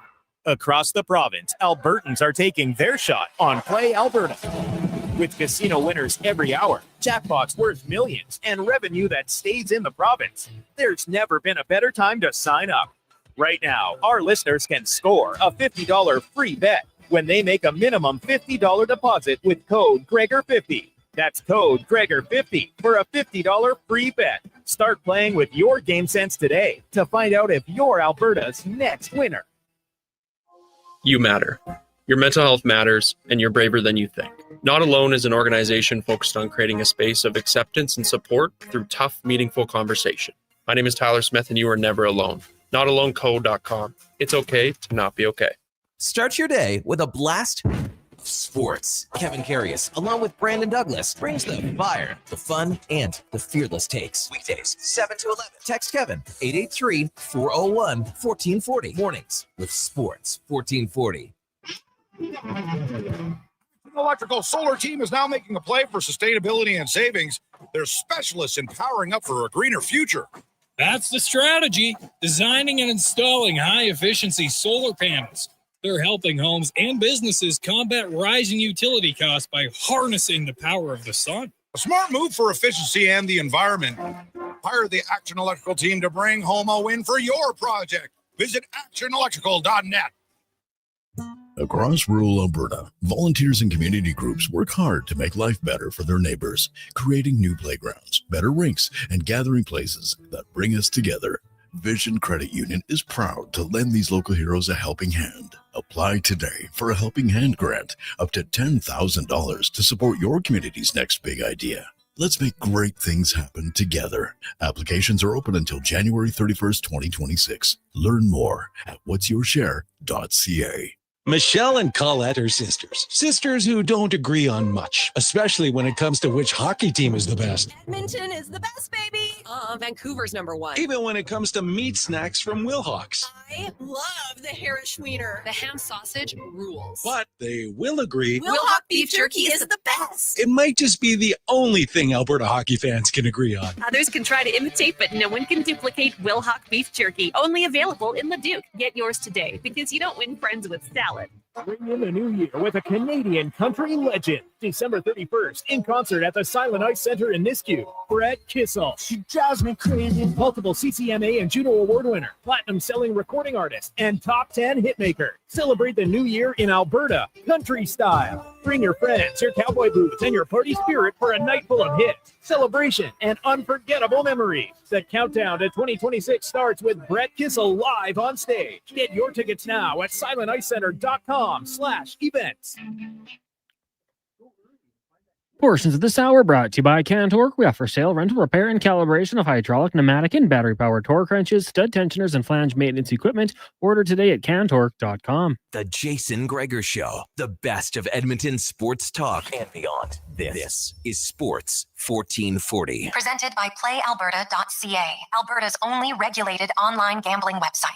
Across the province, Albertans are taking their shot on Play Alberta. With casino winners every hour, jackpots worth millions, and revenue that stays in the province, there's never been a better time to sign up. Right now, our listeners can score a $50 free bet when they make a minimum $50 deposit with code Gregor50. That's code Gregor50 for a $50 free bet. Start playing with your game sense today to find out if you're Alberta's next winner. You matter. Your mental health matters, and you're braver than you think. Not Alone is an organization focused on creating a space of acceptance and support through tough, meaningful conversation. My name is Tyler Smith, and you are never alone. NotAloneCo.com. It's okay to not be okay. Start your day with a blast sports. Kevin Carius, along with Brandon Douglas, brings the fire, the fun, and the fearless takes. Weekdays, 7 to 11. Text Kevin, 883-401-1440. Mornings with Sports 1440. Electrical Solar Team is now making a play for sustainability and savings. They're specialists in powering up for a greener future. That's the strategy, designing and installing high-efficiency solar panels. They're helping homes and businesses combat rising utility costs by harnessing the power of the sun. A smart move for efficiency and the environment. Hire the Action Electrical team to bring home a win for your project. Visit actionelectrical.net. Across rural Alberta, volunteers and community groups work hard to make life better for their neighbors, creating new playgrounds, better rinks, and gathering places that bring us together. Vision Credit Union is proud to lend these local heroes a helping hand. Apply today for a Helping Hand grant up to $10,000 to support your community's next big idea. Let's make great things happen together. Applications are open until January 31st, 2026. Learn more at whatsyourshare.ca. Michelle and Colette are sisters. Sisters who don't agree on much, especially when it comes to which hockey team is the best. Edmonton is the best, baby. Vancouver's #1. Even when it comes to meat snacks from Wilhawks. I love the Harris Schwiener. The ham sausage rules. But they will agree. Wilhawk beef jerky is the best. It might just be the only thing Alberta hockey fans can agree on. Others can try to imitate, but no one can duplicate Wilhawk beef jerky. Only available in Leduc. Get yours today, because you don't win friends with salad. Bring in the new year with a Canadian country legend. December 31st, in concert at the Silent Ice Center in Nisku. Brett Kissel. She drives me crazy. Multiple CCMA and Juno Award winner, platinum-selling recording artist, and top 10 hitmaker. Celebrate the new year in Alberta, country style. Bring your friends, your cowboy boots, and your party spirit for a night full of hits, celebration, and unforgettable memories. The countdown to 2026 starts with Brett Kissel live on stage. Get your tickets now at silenticecenter.com/events. Portions of this hour brought to you by Cantork. We offer sale, rental, repair, and calibration of hydraulic, pneumatic, and battery-powered torque wrenches, stud tensioners, and flange maintenance equipment. Order today at cantork.com. The Jason Gregor Show, the best of Edmonton sports talk and beyond. This is Sports 1440. Presented by PlayAlberta.ca, Alberta's only regulated online gambling website.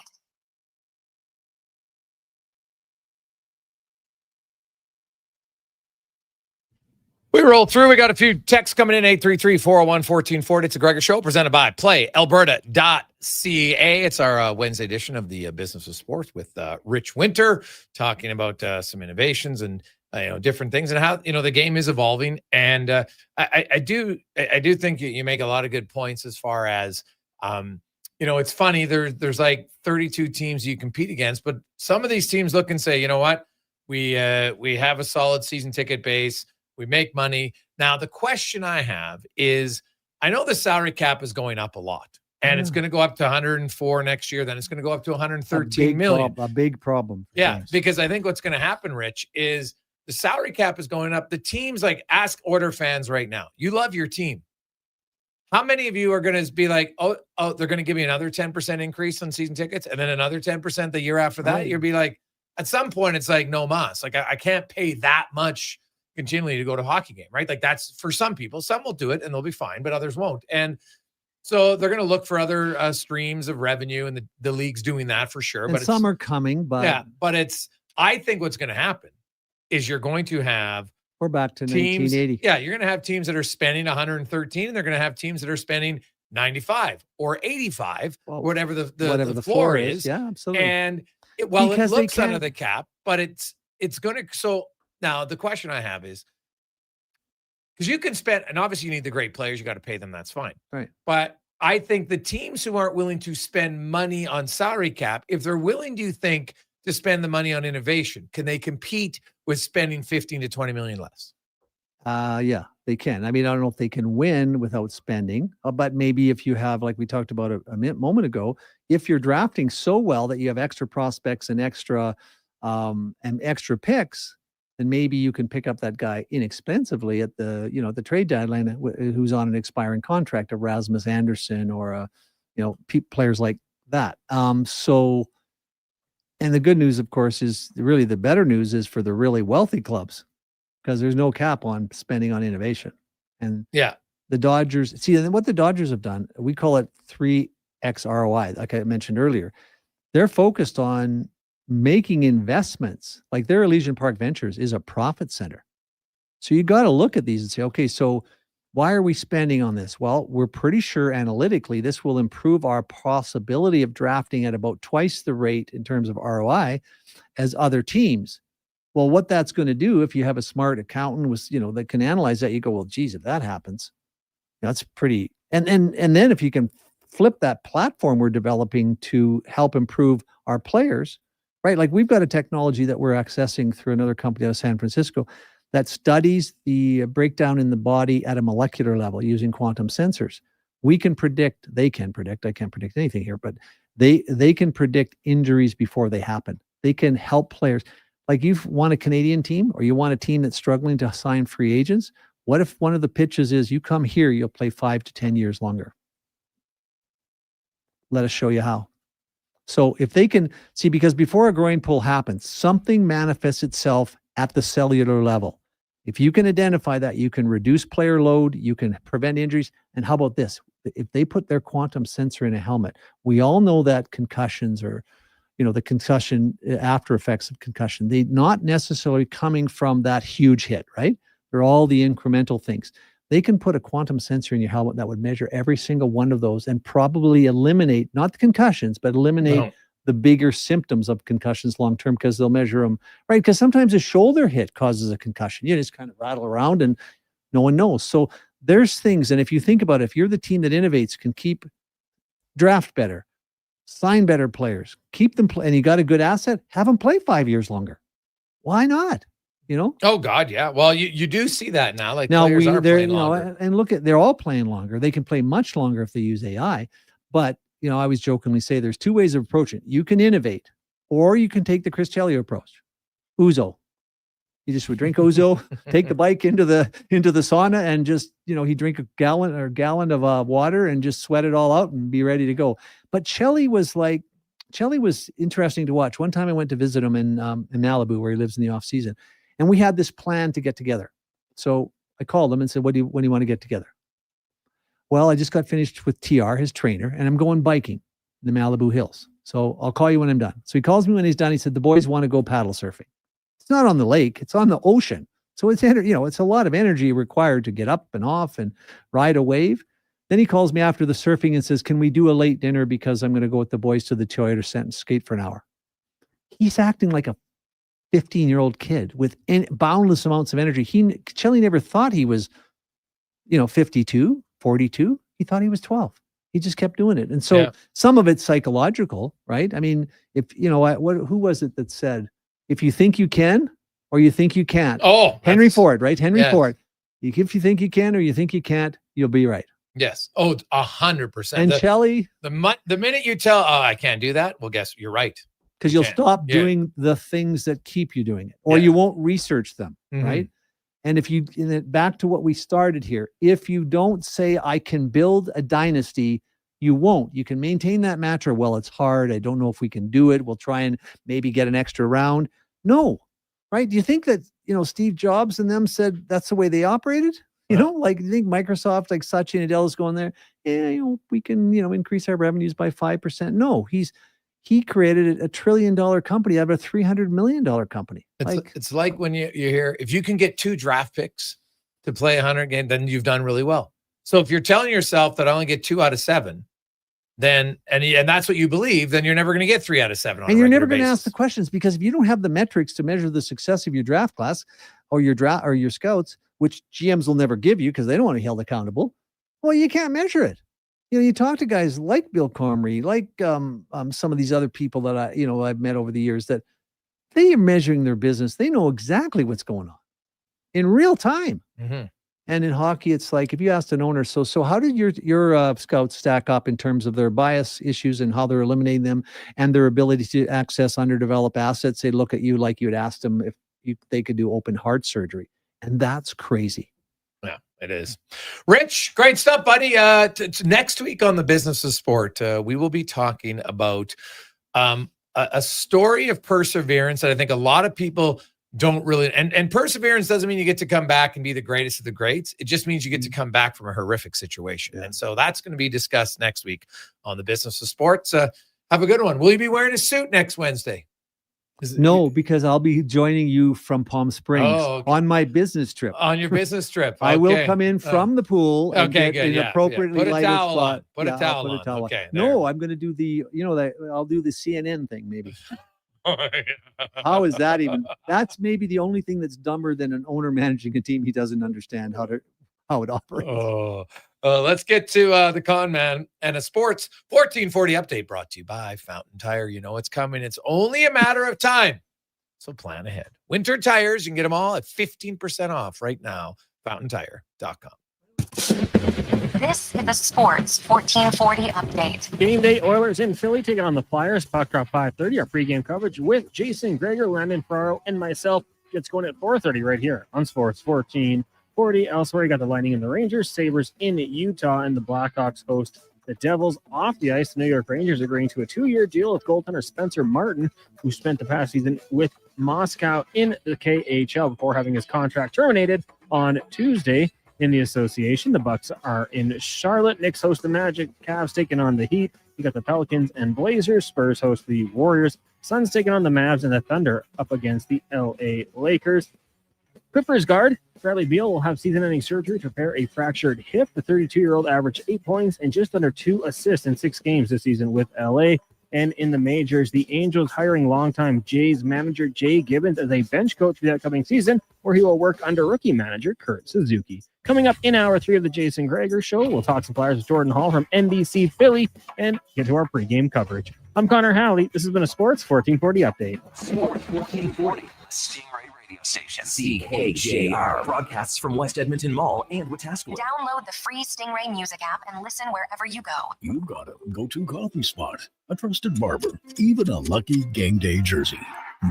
We roll through. We got a few texts coming in, 833-401-1440. It's a Gregor Show presented by PlayAlberta.ca. It's our Wednesday edition of the Business of Sports with Rich Winter, talking about some innovations and different things and how the game is evolving. And I do think you make a lot of good points as far as it's funny. There's like 32 teams you compete against, but some of these teams look and say, you know what, we have a solid season ticket base. We make money. Now, the question I have is, I know the salary cap is going up a lot, and it's going to go up to 104 next year. Then it's going to go up to 113 million. A big problem. Yeah, because I think what's going to happen, Rich, is the salary cap is going up. The teams, like, ask Order fans right now, you love your team. How many of you are going to be like, oh, they're going to give me another 10% increase on season tickets and then another 10% the year after that? Right. You'll be like, at some point, it's like, no mas. Like, I can't pay that much continually to go to a hockey game, right? Like, that's for some people. Some will do it and they'll be fine, but others won't. And so they're going to look for other streams of revenue, and the league's doing that for sure. And but some are coming, but yeah, but I think what's going to happen is you're going to have we're back to teams, 1980. Yeah, you're going to have teams that are spending 113, and they're going to have teams that are spending 95 or 85, or whatever the floor is. Yeah, absolutely. And it looks under the cap, but it's going to. So now the question I have is, because you can spend, and obviously you need the great players, you got to pay them, that's fine. Right. But I think the teams who aren't willing to spend money on salary cap, if they're willing, do you think, to spend the money on innovation, can they compete with spending 15 to 20 million less? Yeah, they can. I mean, I don't know if they can win without spending, but maybe if you have, like we talked about a moment ago, if you're drafting so well that you have extra prospects and extra picks, then maybe you can pick up that guy inexpensively at the trade deadline who's on an expiring contract, a Rasmus Anderson or players like that. So And the good news, of course, is really the better news is for the really wealthy clubs, because there's no cap on spending on innovation. And yeah, the Dodgers, see, what the Dodgers have done, we call it 3X ROI, like I mentioned earlier. They're focused on making investments. Like their Elysian Park Ventures is a profit center. So you got to look at these and say, okay, so why are we spending on this? Well, we're pretty sure analytically this will improve our possibility of drafting at about twice the rate in terms of ROI as other teams. Well, what that's going to do, if you have a smart accountant with, that can analyze that, you go, well, geez, if that happens, that's pretty. And then if you can flip that platform we're developing to help improve our players, right? Like we've got a technology that we're accessing through another company out of San Francisco that studies the breakdown in the body at a molecular level using quantum sensors. They can predict, I can't predict anything here, but they can predict injuries before they happen. They can help players. Like you want a Canadian team or you want a team that's struggling to sign free agents. What if one of the pitches is you come here, you'll play 5 to 10 years longer? Let us show you how. So if they can see, because before a groin pull happens, something manifests itself at the cellular level. If you can identify that, you can reduce player load, you can prevent injuries. And how about this? If they put their quantum sensor in a helmet, we all know that concussions or, the concussion after effects of concussion, they're not necessarily coming from that huge hit, right? They're all the incremental things. They can put a quantum sensor in your helmet that would measure every single one of those and probably eliminate, not the concussions, but eliminate the bigger symptoms of concussions long-term, because they'll measure them, right? Because sometimes a shoulder hit causes a concussion. You just kind of rattle around and no one knows. So there's things. And if you think about it, if you're the team that innovates, can keep draft better, sign better players, keep them play, and you got a good asset, have them play 5 years longer. Why not? Oh God, yeah. Well, you do see that now. Like now players are playing longer. And look at, they're all playing longer. They can play much longer if they use AI. But I always jokingly say there's two ways of approaching it. You can innovate, or you can take the Chris Chelios approach. Ouzo. You just would drink Ouzo, take the bike into the sauna, and just he'd drink a gallon of water and just sweat it all out and be ready to go. But Chelly was interesting to watch. One time I went to visit him in Malibu, where he lives in the off season. And we had this plan to get together. So I called him and said, when do you want to get together? Well, I just got finished with TR, his trainer, and I'm going biking in the Malibu Hills. So I'll call you when I'm done. So he calls me when he's done. He said, the boys want to go paddle surfing. It's not on the lake. It's on the ocean. So it's, it's a lot of energy required to get up and off and ride a wave. Then he calls me after the surfing and says, can we do a late dinner because I'm going to go with the boys to the Toyota Center and skate for an hour? He's acting like a 15-year-old kid with boundless amounts of energy. Chelly never thought he was, 52, 42. He thought he was 12. He just kept doing it. And so some of it's psychological, right? I mean, if, who was it that said, if you think you can, or you think you can't? Oh, Henry Ford, right? Henry Ford. If you think you can, or you think you can't, you'll be right. Yes. Oh, 100%. And Chelly, the minute you tell, I can't do that. Well, guess you're right. Because you'll stop doing the things that keep you doing it, or you won't research them, right? And back to what we started here, if you don't say, I can build a dynasty, you won't. You can maintain that mantra. Well, it's hard. I don't know if we can do it. We'll try and maybe get an extra round. No, right? Do you think that, Steve Jobs and them said that's the way they operated? Like, you think Microsoft, like Satya Nadella is going there? Yeah, we can, increase our revenues by 5%. No, he created a $1 trillion company out of a $300 million company. It's like when you hear, if you can get 2 draft picks to play 100 games, then you've done really well. So if you're telling yourself that I only get 2 out of 7, then and that's what you believe, then you're never going to get 3 out of 7. And you're never going to ask the questions, because if you don't have the metrics to measure the success of your draft class or your scouts, which GMs will never give you because they don't want to be held accountable, well, you can't measure it. You talk to guys like Bill Comrie, like some of these other people that I've met over the years, that they are measuring their business. They know exactly what's going on in real time. Mm-hmm. And in hockey, it's like, if you asked an owner, so how did your scouts stack up in terms of their bias issues and how they're eliminating them and their ability to access underdeveloped assets? They look at you like you had asked them if they could do open heart surgery. And that's crazy. Yeah, it is. Rich, great stuff, buddy. Next week on the Business of Sport, we will be talking about a a story of perseverance that I think a lot of people don't really, and perseverance doesn't mean you get to come back and be the greatest of the greats. It just means you get to come back from a horrific situation. And so that's going to be discussed next week on the Business of Sports. Have a good one. Will you be wearing a suit next Wednesday? No, because I'll be joining you from Palm Springs on my business trip. On your business trip. I will come in from the pool and get good. an appropriately Put a lighted towel spot. on. Put a towel on. Okay. No, I'm going to do I'll do the CNN thing maybe. How is that even? That's maybe the only thing that's dumber than an owner managing a team. He doesn't understand how it operates. Let's get to the con man and a sports 1440 update brought to you by Fountain Tire. You know it's coming. It's only a matter of time. So plan ahead. Winter tires, you can get them all at 15% off right now. FountainTire.com. This is the Sports 1440 update. Game day Oilers in Philly taking on the Flyers. Puck drop 5:30. Our pregame coverage with Jason Gregor, Landon Ferraro, and myself gets going at 4:30 right here on Sports 1440. Elsewhere, you got the Lightning and the Rangers, Sabres in Utah, and the Blackhawks host the Devils. Off the ice, the New York Rangers agreeing to a 2-year deal with goaltender Spencer Martin, who spent the past season with Moscow in the KHL before having his contract terminated on Tuesday. In the association, the Bucks are in Charlotte. Knicks host the Magic. Cavs taking on the Heat. You got the Pelicans and Blazers. Spurs host the Warriors. Suns taking on the Mavs, and the Thunder up against the LA Lakers. Clippers guard Bradley Beal will have season-ending surgery to repair a fractured hip. The 32-year-old averaged 8 points and just under 2 assists in 6 games this season with LA. And in the majors, the Angels hiring longtime Jays manager Jay Gibbons as a bench coach for the upcoming season, where he will work under rookie manager Kurt Suzuki. Coming up in hour 3 of the Jason Gregor Show, we'll talk some Flyers with Jordan Hall from NBC Philly and get to our pregame coverage. I'm Connor Halley. This has been a Sports 1440 update. Sports 1440, Stingray Radio Station. CKJR broadcasts from West Edmonton Mall and Wetaskiwin. Download the free Stingray music app and listen wherever you go. You've got a go-to coffee spot, a trusted barber, even a lucky game day jersey.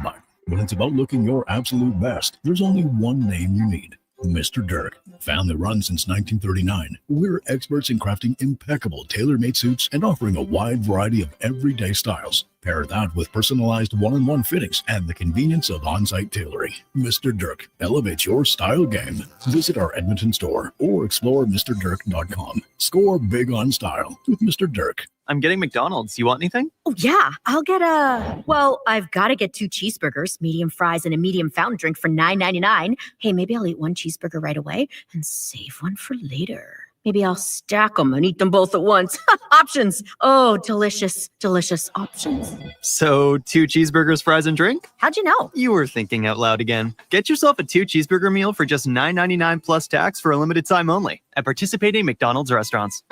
But when it's about looking your absolute best, there's only one name you need. Mr. Dirk. Family run since 1939. We're experts in crafting impeccable tailor-made suits and offering a wide variety of everyday styles. Pair that with personalized one-on-one fittings and the convenience of on-site tailoring. Mr. Dirk elevates your style game. Visit our Edmonton store or explore MrDirk.com. Score big on style with Mr. Dirk. I'm getting McDonald's. You want anything? Oh, yeah. I'll get I've got to get 2 cheeseburgers, medium fries, and a medium fountain drink for $9.99. Hey, maybe I'll eat 1 cheeseburger right away and save one for later. Maybe I'll stack them and eat them both at once. Options. Oh, delicious, delicious options. So 2 cheeseburgers, fries, and drink? How'd you know? You were thinking out loud again. Get yourself a 2 cheeseburger meal for just $9.99 plus tax for a limited time only at participating McDonald's restaurants.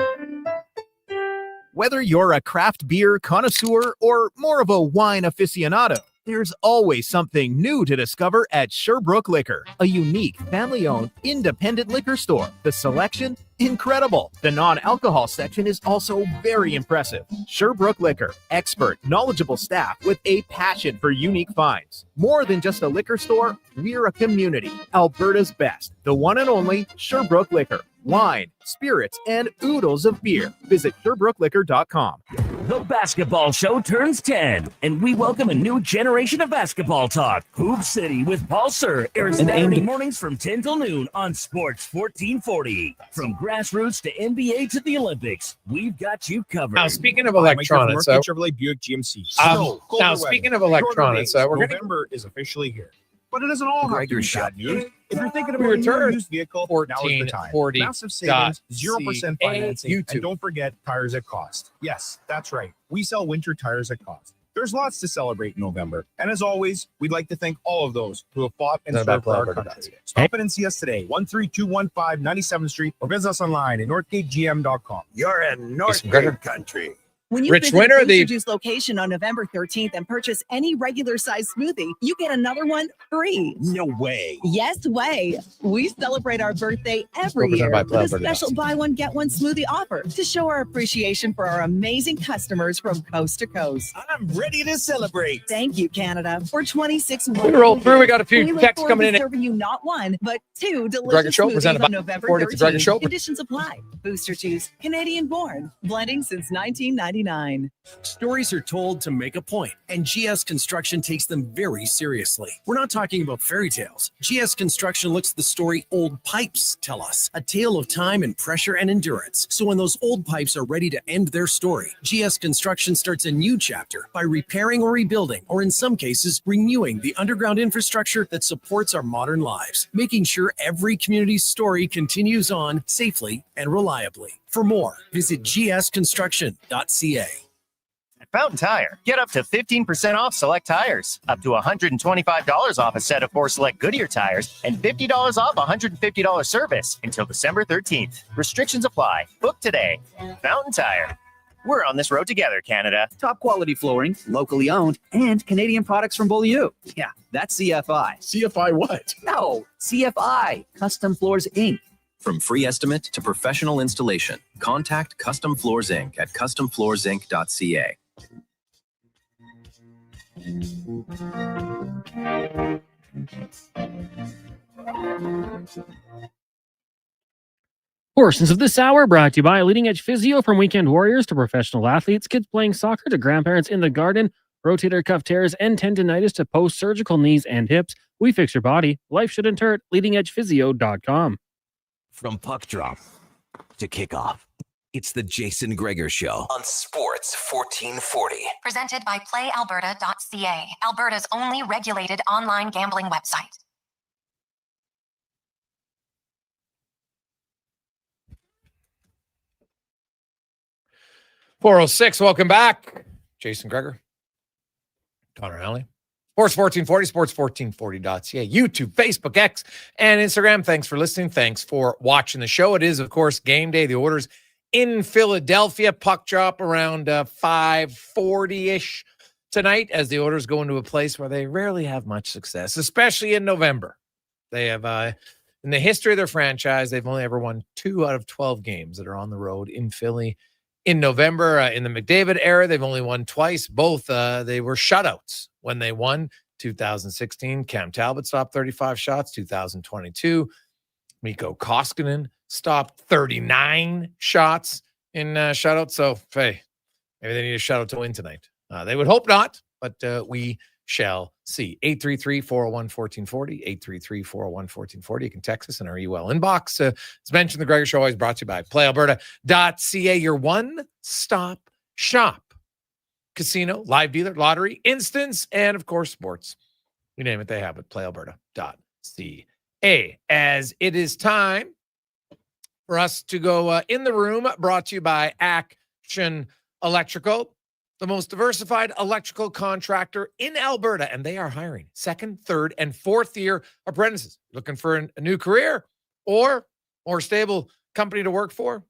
Whether you're a craft beer connoisseur or more of a wine aficionado, there's always something new to discover at Sherbrooke Liquor, a unique, family-owned, independent liquor store. The selection, incredible. The non-alcohol section is also very impressive. Sherbrooke Liquor, expert, knowledgeable staff with a passion for unique finds. More than just a liquor store, we're a community. Alberta's best, the one and only Sherbrooke Liquor. Wine, spirits, and oodles of beer. Visit SherbrookeLiquor.com. The basketball show turns 10, and we welcome a new generation of basketball talk. Hoop City with Paul Sir airs Saturday mornings from 10 till noon on Sports 1440. From grassroots to NBA to the Olympics, we've got you covered. Now, speaking of electronics, Chevrolet Buick GMC. Speaking of electronics, November is officially here. But it doesn't all have to be bad news. If you're thinking about a new used vehicle, now is the time. Massive savings, 0% financing, and don't forget tires at cost. Yes, that's right. We sell winter tires at cost. There's lots to celebrate in November. And as always, we'd like to thank all of those who have fought and served for our country. Stop in and see us today, 13215 97th Street, or visit us online at northgategm.com. You're in Northgate country. When you visit Booster Juice location on November 13th and purchase any regular size smoothie, you get another one free. No way. Yes way. We celebrate our birthday every year with a special buy one, get one smoothie offer to show our appreciation for our amazing customers from coast to coast. I'm ready to celebrate. Thank you, Canada. For 26 We roll through. We got a few we texts coming in. Serving you not one, but 2 Gregor delicious Show, smoothies presented on by November Ford. It's the Gregor 13th. Show. Conditions apply. Booster Juice, Canadian born, blending since 1990. $9.99. Stories are told to make a point, and GS Construction takes them very seriously. We're not talking about fairy tales. GS Construction looks at the story old pipes tell us, a tale of time and pressure and endurance. So when those old pipes are ready to end their story, GS Construction starts a new chapter by repairing or rebuilding, or in some cases, renewing the underground infrastructure that supports our modern lives, making sure every community's story continues on safely and reliably. For more, visit gsconstruction.ca. At Fountain Tire, get up to 15% off select tires, up to $125 off a set of 4 select Goodyear tires, and $50 off $150 service until December 13th. Restrictions apply. Book today. Fountain Tire. We're on this road together, Canada. Top quality flooring, locally owned, and Canadian products from Beaulieu. Yeah, that's CFI. CFI what? No, CFI. Custom Floors, Inc. From free estimate to professional installation, contact Custom Floors Inc. at customfloorsinc.ca. Portions of this hour brought to you by Leading Edge Physio, from weekend warriors to professional athletes, kids playing soccer to grandparents in the garden, rotator cuff tears and tendonitis to post-surgical knees and hips. We fix your body. Life shouldn't hurt. LeadingEdgePhysio.com. From puck drop to kickoff, it's the Jason Gregor Show on Sports 1440. Presented by PlayAlberta.ca, Alberta's only regulated online gambling website. .406, welcome back. Jason Gregor, Connor Halley. Sports 1440, sports1440.ca, YouTube, Facebook, X, and Instagram. Thanks for listening. Thanks for watching the show. It is, of course, game day. The Oilers in Philadelphia. Puck drop around 5:40-ish tonight as the Oilers go into a place where they rarely have much success, especially in November. They have, in the history of their franchise, they've only ever won 2 out of 12 games that are on the road in Philly. In November, in the McDavid era, they've only won twice. Both, they were shutouts when they won. 2016, Cam Talbot stopped 35 shots. 2022, Mikko Koskinen stopped 39 shots in shutouts. So, hey, maybe they need a shutout to win tonight. They would hope not, but we shall see. 833-401-1440, 833-401-1440. You can text us in our UL inbox. As mentioned, the Gregor Show always brought to you by PlayAlberta.ca, your one-stop shop. Casino, live dealer, lottery, instance, and, of course, sports. You name it, they have it. PlayAlberta.ca. As it is time for us to go in the room, brought to you by Action Electrical, the most diversified electrical contractor in Alberta, and they are hiring 2nd, 3rd, and 4th year apprentices. Looking for a new career or more stable company to work for?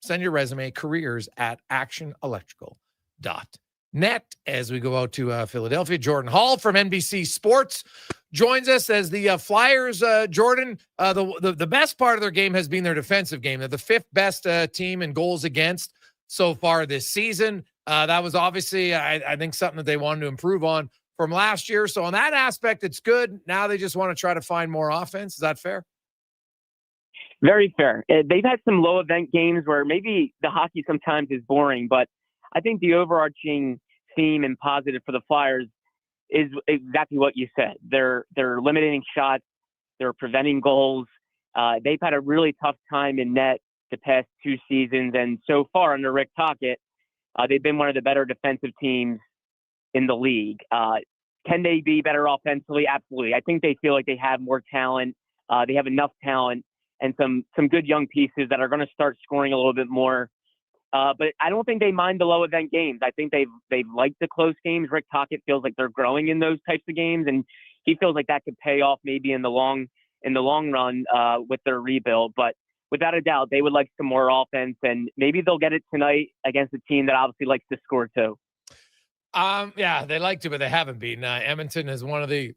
Send your resume, careers@actionelectrical.net. As we go out to Philadelphia, Jordan Hall from NBC Sports joins us as the Flyers. Jordan, the best part of their game has been their defensive game. They're the 5th best team in goals against so far this season. That was obviously, I think, something that they wanted to improve on from last year. So on that aspect, it's good. Now they just want to try to find more offense. Is that fair? Very fair. They've had some low event games where maybe the hockey sometimes is boring, but I think the overarching theme and positive for the Flyers is exactly what you said. They're limiting shots. They're preventing goals. They've had a really tough time in net the past 2 seasons. And so far under Rick Tocchet, they've been one of the better defensive teams in the league. Can they be better offensively? Absolutely. I think they feel like they have more talent. They have enough talent and some good young pieces that are going to start scoring a little bit more. But I don't think they mind the low event games. I think they've liked the close games. Rick Tocchet feels like they're growing in those types of games, and he feels like that could pay off maybe in the long run with their rebuild. But without a doubt, they would like some more offense, and maybe they'll get it tonight against a team that obviously likes to score too. Yeah, they like to, but they haven't been. Edmonton is one of the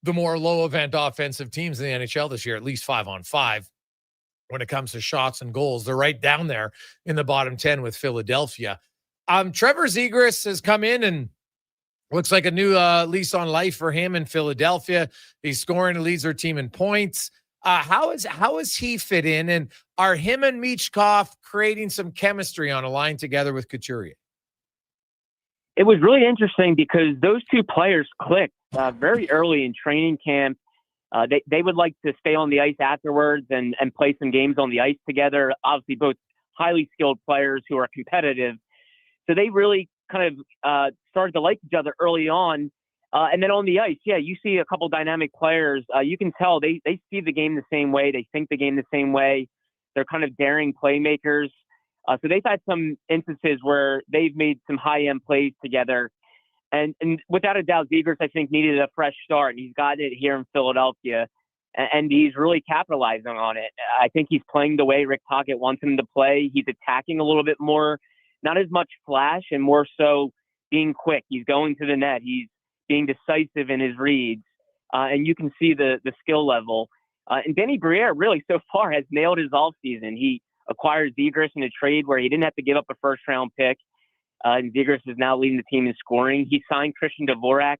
more low event offensive teams in the NHL this year, at least 5-on-5. When it comes to shots and goals, they're right down there in the bottom 10 with Philadelphia. Trevor Zegras has come in and looks like a new lease on life for him in Philadelphia. He's scoring and leads their team in points. How is he fit in? And are him and Michkov creating some chemistry on a line together with Couturier? It was really interesting because those two players clicked very early in training camp. They would like to stay on the ice afterwards and play some games on the ice together. Obviously, both highly skilled players who are competitive. So they really kind of started to like each other early on. And then on the ice, yeah, you see a couple dynamic players. You can tell they see the game the same way. They think the game the same way. They're kind of daring playmakers. So they've had some instances where they've made some high-end plays together. And without a doubt, Zegras, I think, needed a fresh start. He's gotten it here in Philadelphia, and he's really capitalizing on it. I think he's playing the way Rick Tocchet wants him to play. He's attacking a little bit more, not as much flash, and more so being quick. He's going to the net. He's being decisive in his reads, and you can see the skill level. And Denny Briere really so far has nailed his offseason. He acquired Zegras in a trade where he didn't have to give up a first-round pick. And Zegras is now leading the team in scoring. He signed Christian Dvorak,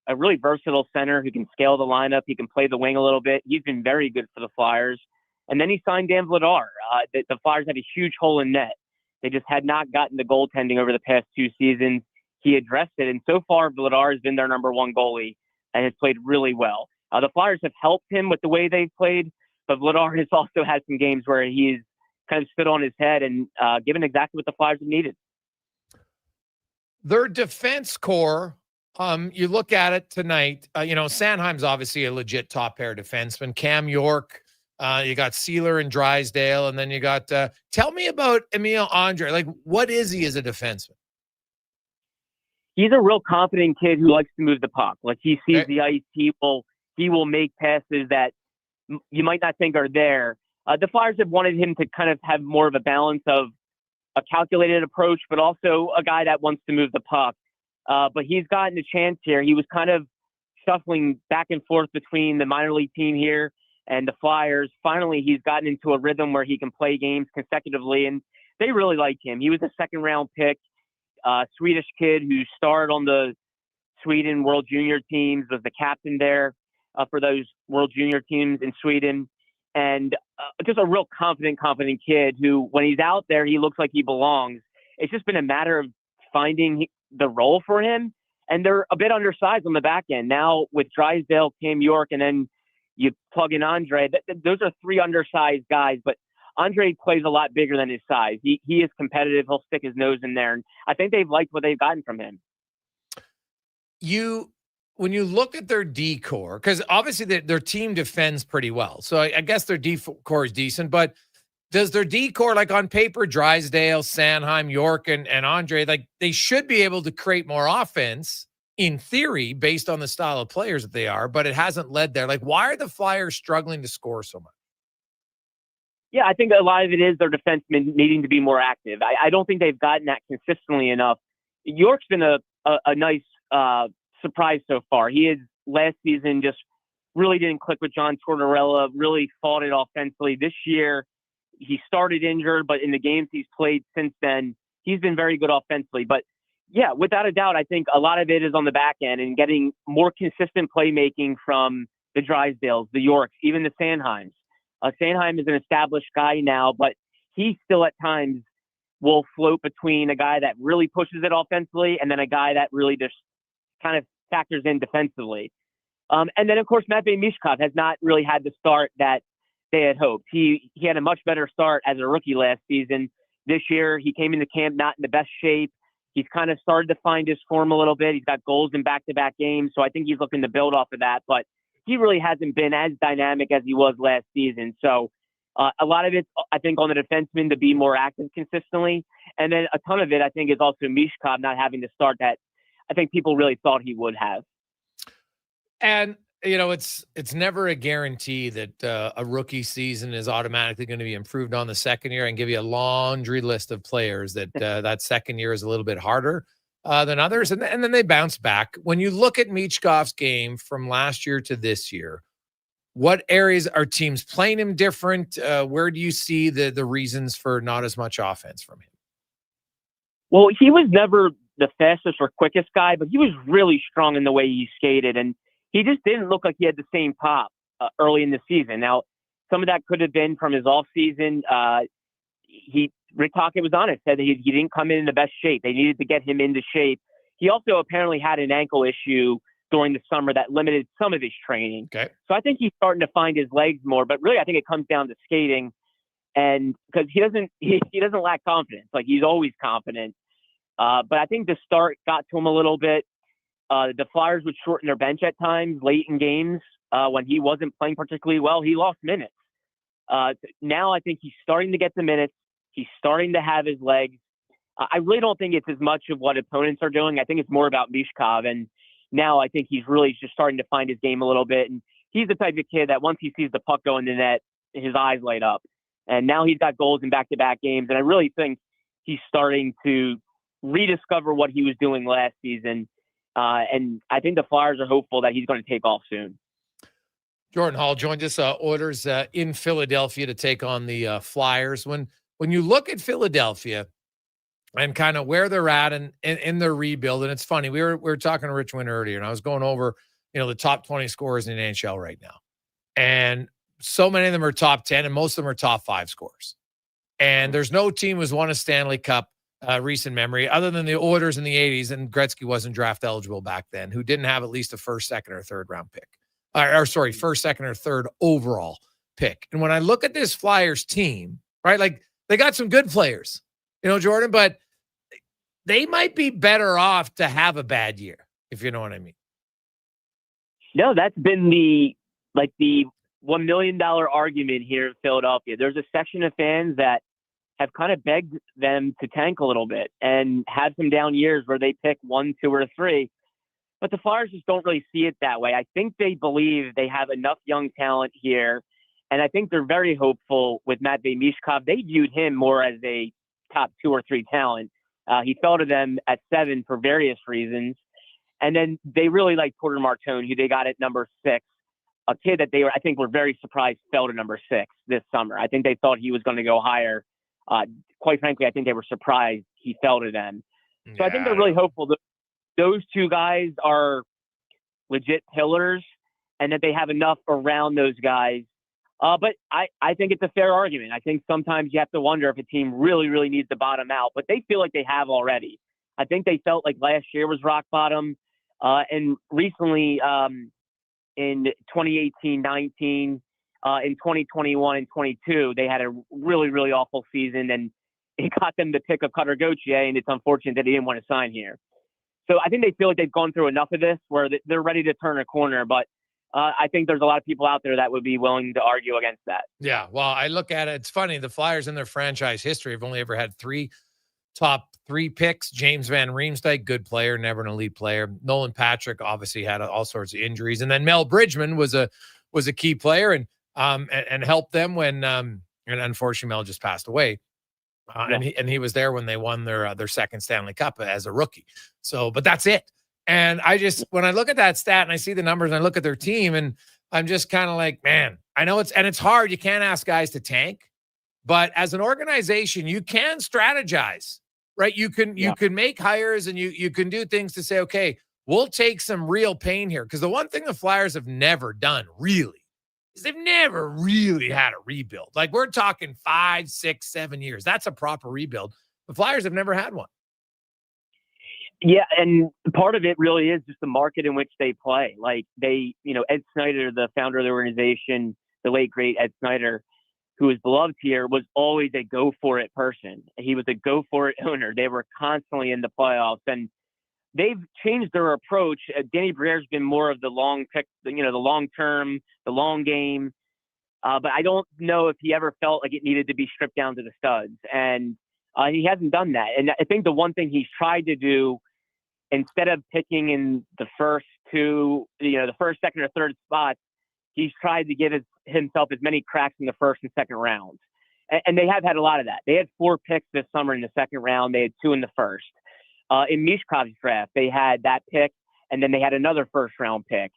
a really versatile center who can scale the lineup. He can play the wing a little bit. He's been very good for the Flyers. And then he signed Dan Vladar. The Flyers had a huge hole in net. They just had not gotten the goaltending over the past 2 seasons. He addressed it. And so far, Vladar has been their number 1 goalie and has played really well. The Flyers have helped him with the way they've played, but Vladar has also had some games where he's kind of stood on his head and given exactly what the Flyers have needed. Their defense core, you look at it tonight, Sanheim's obviously a legit top pair defenseman. Cam York, you got Sealer and Drysdale, and then you got, tell me about Emile Andre. Like, what is he as a defenseman? He's a real confident kid who likes to move the puck. Like, he sees the ice, he will make passes that you might not think are there. The Flyers have wanted him to kind of have more of a balance of a calculated approach, but also a guy that wants to move the puck. But he's gotten a chance here. He was kind of shuffling back and forth between the minor league team here and the Flyers. Finally, he's gotten into a rhythm where he can play games consecutively, and they really like him. He was a second-round pick, Swedish kid who starred on the Sweden World Junior teams, was the captain there for those World Junior teams in Sweden. And just a real confident kid who, when he's out there, he looks like he belongs. It's just been a matter of finding the role for him. And they're a bit undersized on the back end. Now with Drysdale, Cam York, and then you plug in Andre, those are 3 undersized guys. But Andre plays a lot bigger than his size. He is competitive. He'll stick his nose in there. And I think they've liked what they've gotten from him. When you look at their D core, because obviously their team defends pretty well. So I guess their D core is decent, but does their D core, like on paper, Drysdale, Sanheim, York, and Andre, like they should be able to create more offense in theory based on the style of players that they are, but it hasn't led there. Like, why are the Flyers struggling to score so much? Yeah, I think a lot of it is their defensemen needing to be more active. I don't think they've gotten that consistently enough. York's been a nice surprise so far. He is last season just really didn't click with John Tortorella, really fought it offensively. This year, he started injured, but in the games he's played since then, he's been very good offensively. But yeah, without a doubt, I think a lot of it is on the back end and getting more consistent playmaking from the Drysdales, the Yorks, even the Sanheims. Sanheim is an established guy now, but he still at times will float between a guy that really pushes it offensively and then a guy that really just kind of factors in defensively. And then, of course, Matvei Michkov has not really had the start that they had hoped. He had a much better start as a rookie last season. This year, he came into camp not in the best shape. He's kind of started to find his form a little bit. He's got goals in back-to-back games, so I think he's looking to build off of that. But he really hasn't been as dynamic as he was last season. So a lot of it, I think, on the defenseman to be more active consistently. And then a ton of it, I think, is also Michkov not having the start that I think people really thought he would have. And, you know, it's never a guarantee that a rookie season is automatically going to be improved on the second year, and give you a laundry list of players that that second year is a little bit harder than others. And then they bounce back. When you look at Michkov's game from last year to this year, what areas are teams playing him different? Where do you see the reasons for not as much offense from him? Well, he was never the fastest or quickest guy, but he was really strong in the way he skated. And he just didn't look like he had the same pop early in the season. Now, some of that could have been from his off season. Rick Tocchet was honest, said that he didn't come in the best shape. They needed to get him into shape. he also apparently had an ankle issue during the summer that limited some of his training. Okay. So I think he's starting to find his legs more, but really I think it comes down to skating, and because he doesn't lack confidence. Like, he's always confident. But I think the start got to him a little bit. The Flyers would shorten their bench at times late in games when he wasn't playing particularly well. He lost minutes. Now I think he's starting to get the minutes. He's starting to have his legs. I really don't think it's as much of what opponents are doing. I think it's more about Mishkov, and now I think he's really just starting to find his game a little bit. And he's the type of kid that once he sees the puck go in the net, his eyes light up. And now he's got goals in back-to-back games, and I really think he's starting to rediscover what he was doing last season. And I think the Flyers are hopeful that he's going to take off soon. Jordan Hall joined us, Oilers in Philadelphia to take on the Flyers. When you look at Philadelphia and kind of where they're at in their rebuild, and it's funny, we were talking to Rich Wynn earlier, and I was going over, the top 20 scorers in the NHL right now. And so many of them are top 10, and most of them are top 5 scorers. And there's no team who's won a Stanley Cup recent memory, other than the Oilers in the 80s, and Gretzky wasn't draft eligible back then, who didn't have at least a first, second, or third round pick. First, second, or third overall pick. And when I look at this Flyers team, right, like they got some good players, Jordan, but they might be better off to have a bad year, if you know what I mean. No, that's been the $1 million argument here in Philadelphia. There's a section of fans that have kind of begged them to tank a little bit and have some down years where they pick 1, 2, or 3. But the Flyers just don't really see it that way. I think they believe they have enough young talent here, and I think they're very hopeful with Matvei Mishkov. They viewed him more as a top 2 or 3 talent. He fell to them at 7 for various reasons. And then they really like Porter Martone, who they got at number 6, a kid that I think were very surprised fell to number 6 this summer. I think they thought he was going to go higher. Quite frankly, I think they were surprised he fell to them. So I think they're really hopeful that those 2 guys are legit pillars and that they have enough around those guys. But I think it's a fair argument. I think sometimes you have to wonder if a team really, really needs to bottom out, but they feel like they have already. I think they felt like last year was rock bottom. And recently, in 2018-19, in 2021 and 22, they had a really, really awful season, and it got them to pick up Cutter Gauthier, and it's unfortunate that he didn't want to sign here. So I think they feel like they've gone through enough of this where they're ready to turn a corner, but I think there's a lot of people out there that would be willing to argue against that. Yeah, well, I look at it. It's funny. The Flyers in their franchise history have only ever had 3 top 3 picks. James Van Riemsdyk, good player, never an elite player. Nolan Patrick obviously had all sorts of injuries, and then Mel Bridgman was a key player and helped them when and unfortunately Mel just passed away. And he was there when they won their second Stanley Cup as a rookie. So, but that's it. And when I look at that stat and I see the numbers and I look at their team, and I'm just kind of like, man, I know it's hard. You can't ask guys to tank, but as an organization, you can strategize, right? You can make hires and you can do things to say, okay, we'll take some real pain here. Because the one thing the Flyers have never done really is they've never really had a rebuild. Like, we're talking 5, 6, 7 years. That's a proper rebuild. The Flyers have never had one. Yeah, and part of it really is just the market in which they play. Like, Ed Snyder, the founder of the organization, the late, great Ed Snyder, who is beloved here, was always a go-for-it person. He was a go-for-it owner. They were constantly in the playoffs, and they've changed their approach. Danny Briere's been more of the long pick, the long-term, the long game. But I don't know if he ever felt like it needed to be stripped down to the studs. And he hasn't done that. And I think the one thing he's tried to do, instead of picking in the first 2, the first, second, or third spots, he's tried to give himself as many cracks in the first and second rounds. And they have had a lot of that. They had 4 picks this summer in the second round. They had 2 in the first. In Mishkov's draft, they had that pick, and then they had another first-round pick.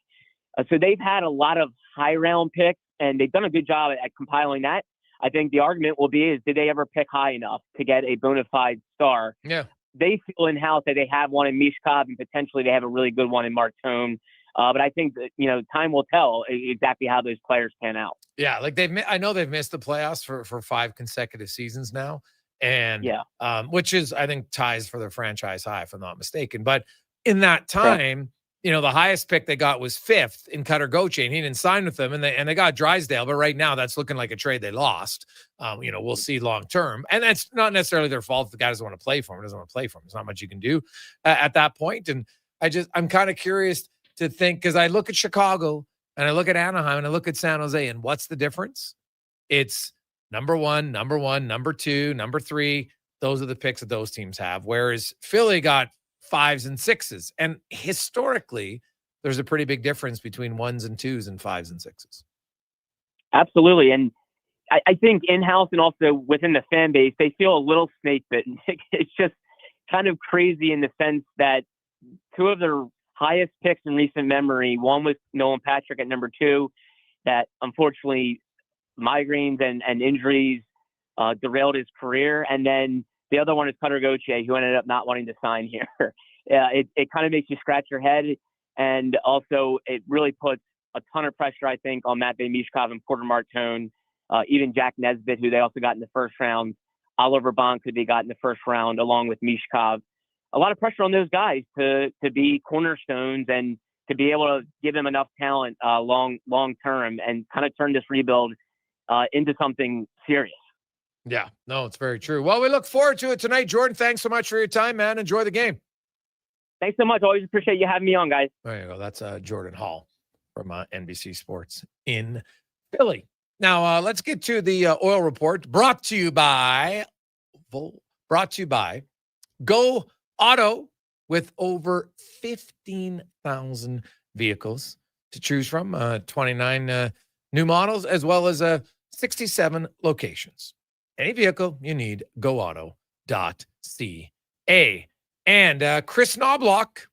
So they've had a lot of high-round picks, and they've done a good job at compiling that. I think the argument will be is, did they ever pick high enough to get a bona fide star? Yeah. They feel in-house that they have one in Mishkov, and potentially they have a really good one in Martone. But I think that, time will tell exactly how those players pan out. Yeah, like I know they've missed the playoffs for 5 consecutive seasons now. And which is, I think, ties for their franchise high, if I'm not mistaken. But in that time, the highest pick they got was 5th in Cutter Gauthier, and he didn't sign with them, and they got Drysdale, but right now that's looking like a trade they lost. We'll see long term, and that's not necessarily their fault if the guy doesn't want to play for him. Doesn't want to play for him. There's not much you can do at that point. And I'm kind of curious to think, because I look at Chicago and I look at Anaheim and I look at San Jose, and what's the difference? It's number 1, number 2, number 3. Those are the picks that those teams have. Whereas Philly got 5s and 6s. And historically, there's a pretty big difference between 1s and 2s and 5s and 6s. Absolutely. And I think in-house and also within the fan base, they feel a little snake bitten. It's just kind of crazy in the sense that 2 of their highest picks in recent memory, one was Nolan Patrick at number 2, that unfortunately migraines and injuries derailed his career. And then the other one is Cutter Gauthier, who ended up not wanting to sign here. It kind of makes you scratch your head. And also it really puts a ton of pressure, I think, on Matvei Mishkov and Porter Martone, even Jack Nesbitt, who they also got in the first round. Oliver Bonk, who they got in the first round, along with Mishkov. A lot of pressure on those guys to be cornerstones and to be able to give them enough talent long term and kind of turn this rebuild into something serious. Yeah, no, it's very true. Well, we look forward to it tonight. Jordan, thanks so much for your time, man. Enjoy the game. Thanks so much. Always appreciate you having me on, guys. There you go. That's Jordan Hall from NBC Sports in Philly. Now, let's get to the oil report brought to you by Go Auto, with over 15,000 vehicles to choose from, 29 new models, as well as 67 locations. Any vehicle you need, goauto.ca. And Chris Knobloch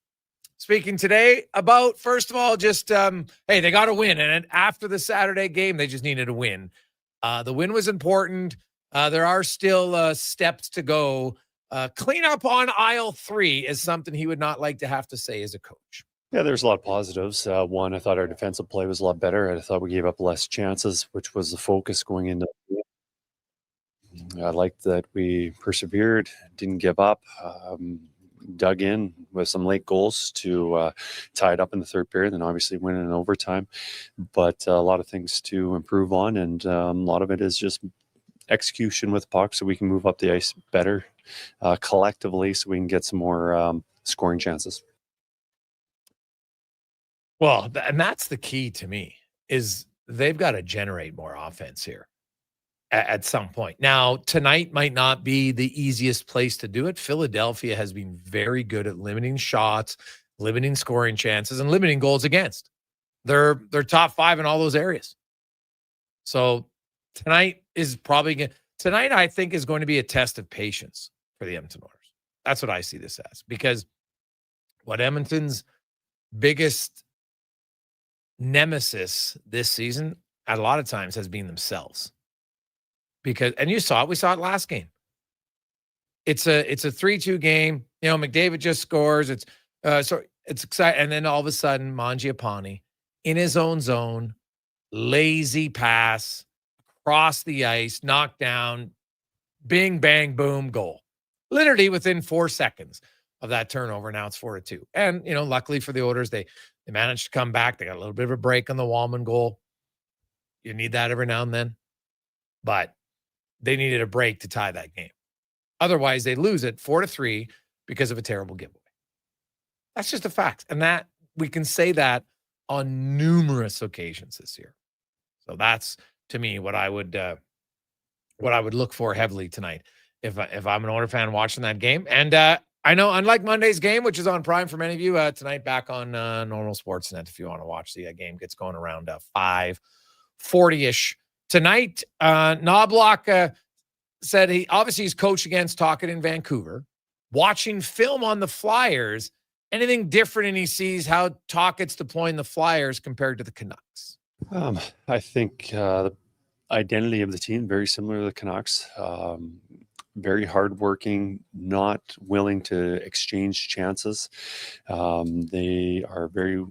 speaking today about, first of all, just, hey, they got to win. And after the Saturday game, they just needed a win. The win was important. There are still steps to go. Clean up on aisle 3 is something he would not like to have to say as a coach. Yeah, there's a lot of positives. One, I thought our defensive play was a lot better. I thought we gave up less chances, which was the focus going into the game. I liked that we persevered, didn't give up, dug in with some late goals to tie it up in the third period, and obviously win in overtime. But a lot of things to improve on, and a lot of it is just execution with puck so we can move up the ice better collectively so we can get some more scoring chances. Well, and that's the key to me, is they've got to generate more offense here at some point. Now, tonight might not be the easiest place to do it. Philadelphia has been very good at limiting shots, limiting scoring chances, and limiting goals against. They're top 5 in all those areas. So tonight is probably tonight, I think, is going to be a test of patience for the Edmonton Oilers. That's what I see this as, because what Edmonton's biggest nemesis this season at a lot of times has been themselves. Because, and you saw it, we saw it last game. It's a 3-2 game. McDavid just scores. It's exciting. And then all of a sudden, Mangiapane in his own zone, lazy pass, across the ice, knocked down, bing, bang, boom, goal. Literally within 4 seconds of that turnover. Now it's 4-2. And, luckily for the Oilers, they managed to come back. They got a little bit of a break on the Wallman goal. You need that every now and then. But they needed a break to tie that game. Otherwise, they lose it 4-3 because of a terrible giveaway. That's just a fact. And that we can say that on numerous occasions this year. So that's, to me, what I would look for heavily tonight if I'm an Oilers fan watching that game. And I know, unlike Monday's game, which is on Prime for many of you, tonight back on normal Sportsnet if you want to watch the game. Gets going around 5:40-ish. Tonight, Knobloch said he's coached against Tocchet in Vancouver. Watching film on the Flyers, anything different, and he sees how Tocchet's deploying the Flyers compared to the Canucks? I think the identity of the team very similar to the Canucks. Very hardworking, not willing to exchange chances. They are very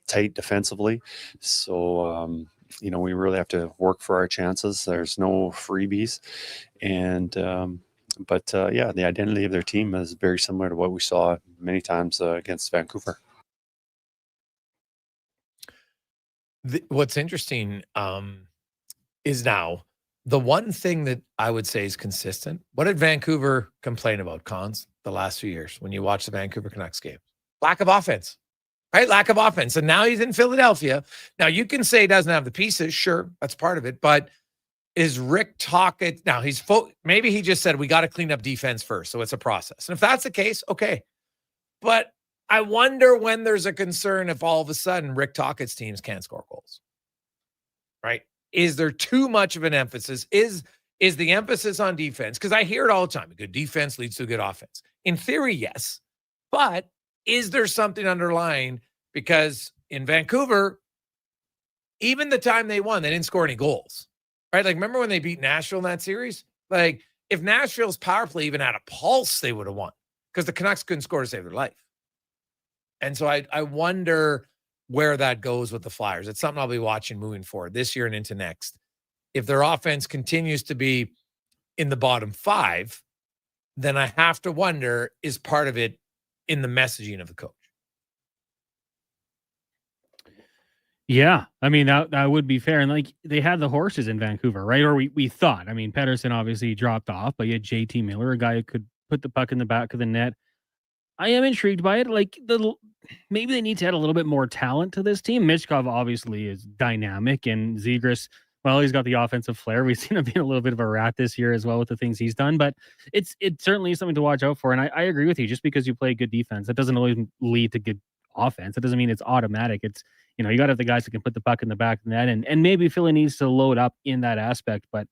tight defensively. So, we really have to work for our chances. There's no freebies. And But yeah, the identity of their team is very similar to what we saw many times against Vancouver. What's interesting is now the one thing that I would say is consistent. What did Vancouver complain about, Cons, the last few years when you watch the Vancouver Canucks game? Lack of offense, right? Lack of offense. And now he's in Philadelphia. Now you can say he doesn't have the pieces. Sure, that's part of it. But is Rick Tocchet now? Maybe he just said we got to clean up defense first, so it's a process. And if that's the case, okay. But I wonder when there's a concern if all of a sudden Rick Tocchet's teams can't score goals, right? Is there too much of an emphasis? Is the emphasis on defense? Because I hear it all the time. A good defense leads to a good offense. In theory, yes. But is there something underlying? Because in Vancouver, even the time they won, they didn't score any goals, right? Like, remember when they beat Nashville in that series? Like, if Nashville's power play even had a pulse, they would have won because the Canucks couldn't score to save their life. And so I wonder where that goes with the Flyers. It's something I'll be watching moving forward this year and into next. If their offense continues to be in the bottom 5, then I have to wonder, is part of it in the messaging of the coach? Yeah, I mean, that would be fair. And like, they had the horses in Vancouver, right? Or we thought. I mean, Pettersson obviously dropped off, but you had JT Miller, a guy who could put the puck in the back of the net. I am intrigued by it. Like, maybe they need to add a little bit more talent to this team. Michkov obviously is dynamic, and Zegras, well, he's got the offensive flair. We've seen him being a little bit of a rat this year as well with the things he's done, but it's certainly something to watch out for. And I agree with you. Just because you play good defense, that doesn't always lead to good offense. It doesn't mean it's automatic. It's, you got to have the guys that can put the puck in the back of the net, and maybe Philly needs to load up in that aspect. But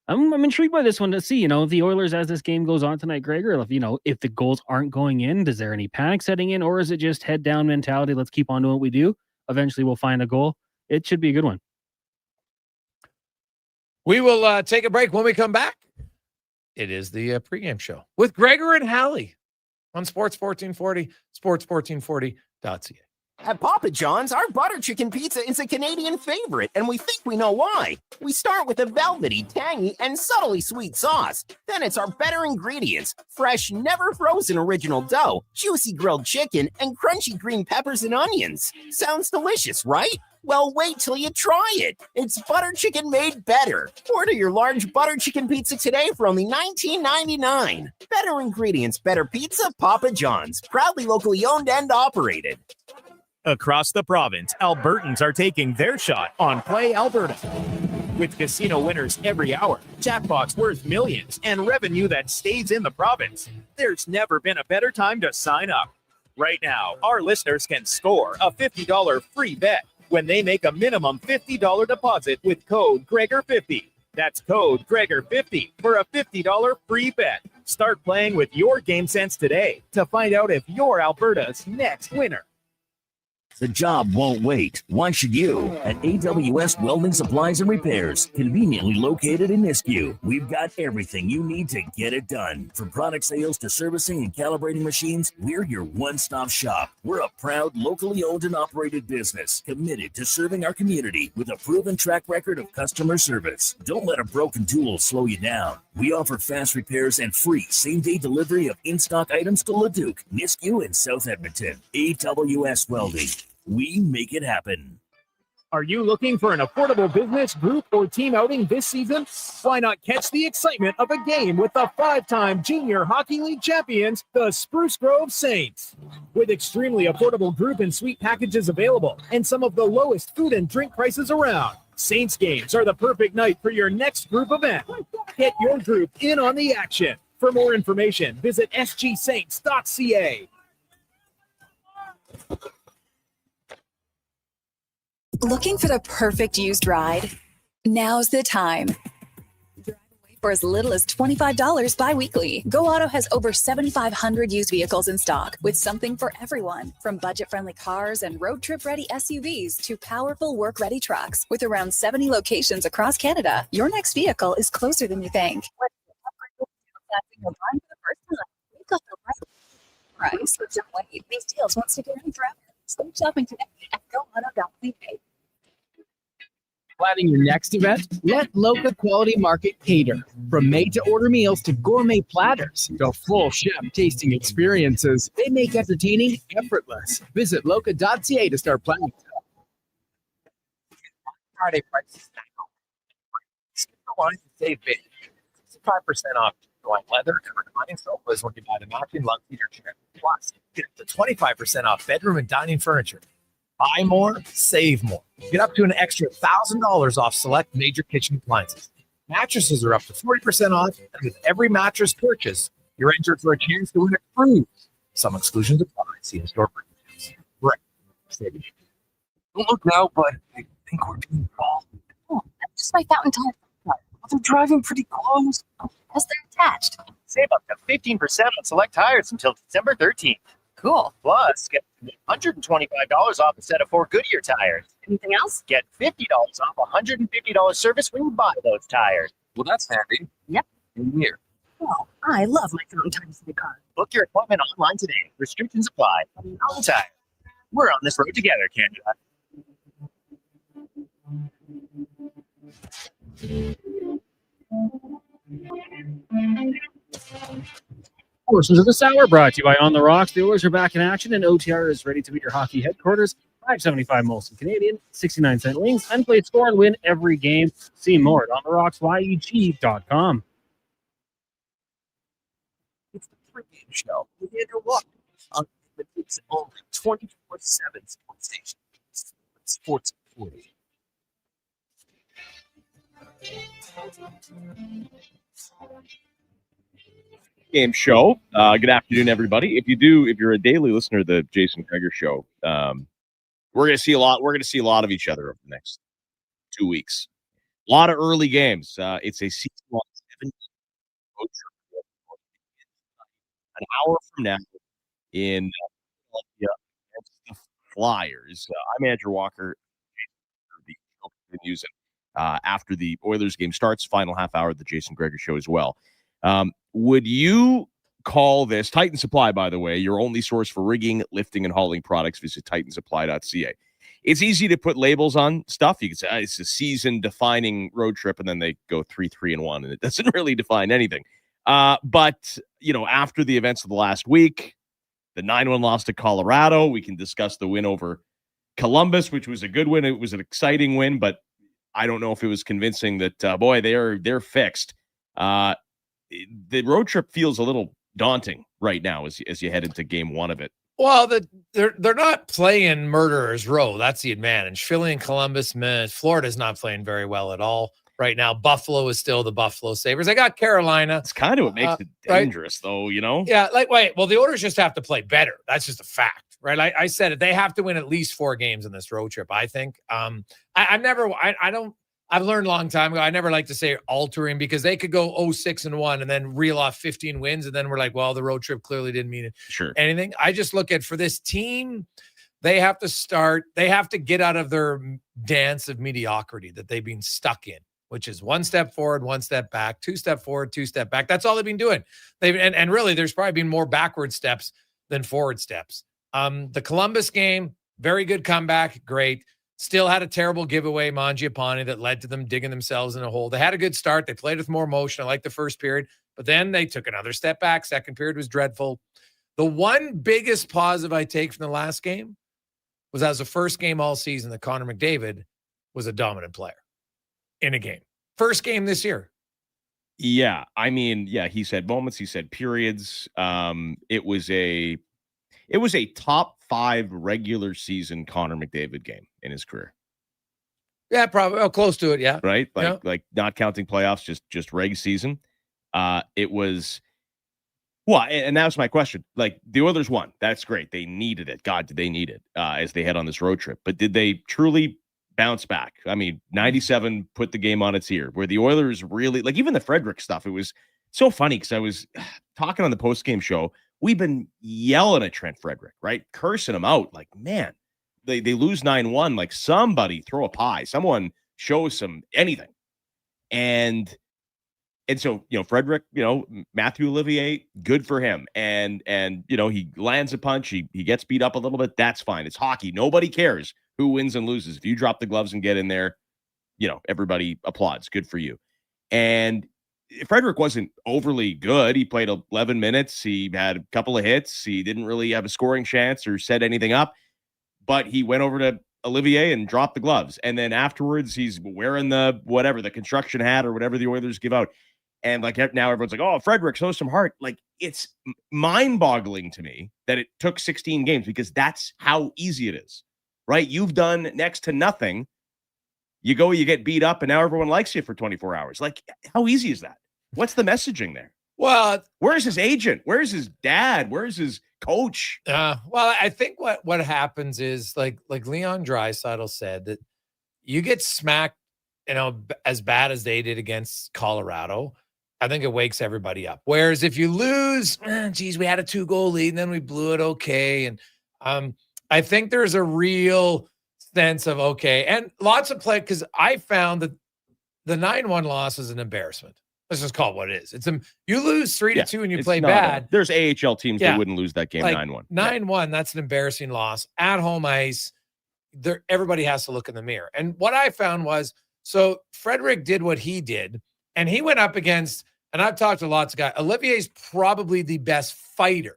I'm intrigued by this one to see, if the Oilers, as this game goes on tonight, Gregor, if the goals aren't going in, is there any panic setting in, or is it just head down mentality? Let's keep on doing what we do. Eventually we'll find a goal. It should be a good one. We will take a break. When we come back, it is the pregame show with Gregor and Halley on Sports 1440, sports1440.ca. At Papa John's, our butter chicken pizza is a Canadian favorite, and we think we know why. We start with a velvety, tangy, and subtly sweet sauce. Then it's our better ingredients: fresh, never frozen original dough, juicy grilled chicken, and crunchy green peppers and onions. Sounds delicious, right? Well, wait till you try it. It's butter chicken made better. Order your large butter chicken pizza today for only $19.99. Better ingredients, better pizza, Papa John's. Proudly locally owned and operated. Across the province, Albertans are taking their shot on Play Alberta. With casino winners every hour, jackpots worth millions, and revenue that stays in the province, there's never been a better time to sign up. Right now, our listeners can score a $50 free bet when they make a minimum $50 deposit with code Gregor50. That's code Gregor50 for a $50 free bet. Start playing with your game sense today to find out if you're Alberta's next winner. The job won't wait. Why should you? At AWS Welding Supplies and Repairs, conveniently located in Nisku, we've got everything you need to get it done. From product sales to servicing and calibrating machines, we're your one-stop shop. We're a proud, locally owned and operated business, committed to serving our community with a proven track record of customer service. Don't let a broken tool slow you down. We offer fast repairs and free same-day delivery of in-stock items to Leduc, Nisku, and South Edmonton. AWS Welding. We make it happen. Are you looking for an affordable business, group, or team outing this season? Why not catch the excitement of a game with the 5-time Junior Hockey League champions, the Spruce Grove Saints? With extremely affordable group and suite packages available and some of the lowest food and drink prices around, Saints games are the perfect night for your next group event. Get your group in on the action. For more information, visit sgsaints.ca. Looking for the perfect used ride? Now's the time. Drive away for as little as $25 bi-weekly. Go Auto has over 7,500 used vehicles in stock with something for everyone. From budget-friendly cars and road trip-ready SUVs to powerful work-ready trucks. With around 70 locations across Canada, your next vehicle is closer than you think. We've got the right price. So don't wait. These deals won't stick around forever. Start shopping today at GoAuto.ca. Planning your next event? Let Loca Quality Market cater. From made-to-order meals to gourmet platters to full chef tasting experiences, they make entertaining effortless. Visit loca.ca to start planning. Friday prices now. Skip the line and save big. 65% off joint leather covered dining sofas when you buy the mountain love theater chair. Plus, get up to 25% off bedroom and dining furniture. Buy more, save more. Get up to an extra $1,000 off select major kitchen appliances. Mattresses are up to 40% off, and with every mattress purchase, you're entered for a chance to win a cruise. Some exclusions apply. See in store for details. Right. Saving. Don't look now, but I think we're being followed. Oh, that's just my fountain tire. They're driving pretty close. Because they're attached. Save up to 15% on select tires until December 13th. Cool. Plus, get $125 off a set of 4 Goodyear tires. Anything else? Get $50 off a $150 service when you buy those tires. Well, that's handy. Yep. In here. Oh, I love my fountain tires in the car. Book your appointment online today. Restrictions apply. Fountain Tire. We're on this road together, Canada. Portions of this hour brought to you by On the Rocks. The Oilers are back in action, and OTR is ready to be your hockey headquarters. $5.75 Molson Canadian, 69-cent wings, unplayed score and win every game. See more at OnTheRocksYEG.com. It's the pregame show with Andrew Walker on Edmonton's only 24/7 sports station, Sports 40. Game show. Good afternoon, everybody. If you're a daily listener to the Jason Gregor Show, we're going to see a lot. We're going to see a lot of each other over the next 2 weeks. A lot of early games. It's a season-long 7 road trip. An hour from now in Philadelphia against the Flyers. I'm Andrew Walker. The show continues after the Oilers game starts. Final half hour of the Jason Gregor Show as well. Would you call this Titan Supply, by the way, your only source for rigging, lifting, and hauling products? Visit titansupply.ca. It's easy to put labels on stuff. You can say it's a season-defining road trip, and then they go 3-3-1, and it doesn't really define anything. But, after the events of the last week, the 9-1 loss to Colorado, we can discuss the win over Columbus, which was a good win. It was an exciting win, but I don't know if it was convincing that, they're fixed. The road trip feels a little daunting right now as you head into game 1 of it. Well, they're not playing Murderers Row. That's the advantage. Philly and Columbus, Florida's not playing very well at all right now. Buffalo is still the Buffalo Sabres. I got Carolina. It's kind of what makes it dangerous, though, Yeah, the Oilers just have to play better. That's just a fact, right? I said it. They have to win at least 4 games in this road trip, I think. I've learned a long time ago, I never like to say altering because they could go 0-6-1 and then reel off 15 wins. And then we're like, well, the road trip clearly didn't mean anything. I just look at for this team, they have to get out of their dance of mediocrity that they've been stuck in, which is 1 step forward, 1 step back, 2 step forward, 2 step back. That's all they've been doing. And really there's probably been more backward steps than forward steps. The Columbus game, very good comeback. Great. Still had a terrible giveaway, Mangiapane, that led to them digging themselves in a hole. They had a good start. They played with more motion. I like the first period, but then they took another step back. Second period was dreadful. The one biggest positive I take from the last game was that was the first game all season that Connor McDavid was a dominant player in a game. First game this year. Yeah. He said moments. He said periods. It was a top 5 regular season Connor McDavid game in his career. Yeah, probably close to it. Yeah. Right. Like not counting playoffs, just reg season. It was, and that was my question. Like the Oilers won. That's great. They needed it. God, did they need it as they head on this road trip, but did they truly bounce back? 97 put the game on its ear where the Oilers really even the Frederick stuff. It was so funny because I was talking on the post-game show. We've been yelling at Trent Frederick, right? Cursing him out. Like, man, they lose 9-1. Like, somebody throw a pie. Someone show some anything. And so, Frederick, Matthew Olivier, good for him. And he lands a punch. He gets beat up a little bit. That's fine. It's hockey. Nobody cares who wins and loses. If you drop the gloves and get in there, everybody applauds. Good for you. And Frederick wasn't overly good. He played 11 minutes. He had a couple of hits. He didn't really have a scoring chance or set anything up, but he went over to Olivier and dropped the gloves. And then afterwards, he's wearing the construction hat or whatever the Oilers give out. And like now everyone's like, oh, Frederick, show some heart. Like, it's mind-boggling to me that it took 16 games, because that's how easy it is, right? You've done next to nothing. You go, you get beat up, and now everyone likes you for 24 hours. Like, how easy is that? What's the messaging there? Well, where's his agent? Where's his dad? Where's his coach? Well, I think what happens is like Leon Draisaitl said, that you get smacked, as bad as they did against Colorado. I think it wakes everybody up. Whereas if you lose, geez, we had a 2-goal lead and then we blew it. Okay. And I think there's a real sense of, okay. And lots of play, because I found that the 9-1 loss is an embarrassment. Let's just call it what it is. You lose 3-2 and you play bad. There's AHL teams that wouldn't lose that game 9-1. 9-1, that's an embarrassing loss. At home ice, everybody has to look in the mirror. And what I found was, so Frederick did what he did, and he went up against, and I've talked to lots of guys, Olivier's probably the best fighter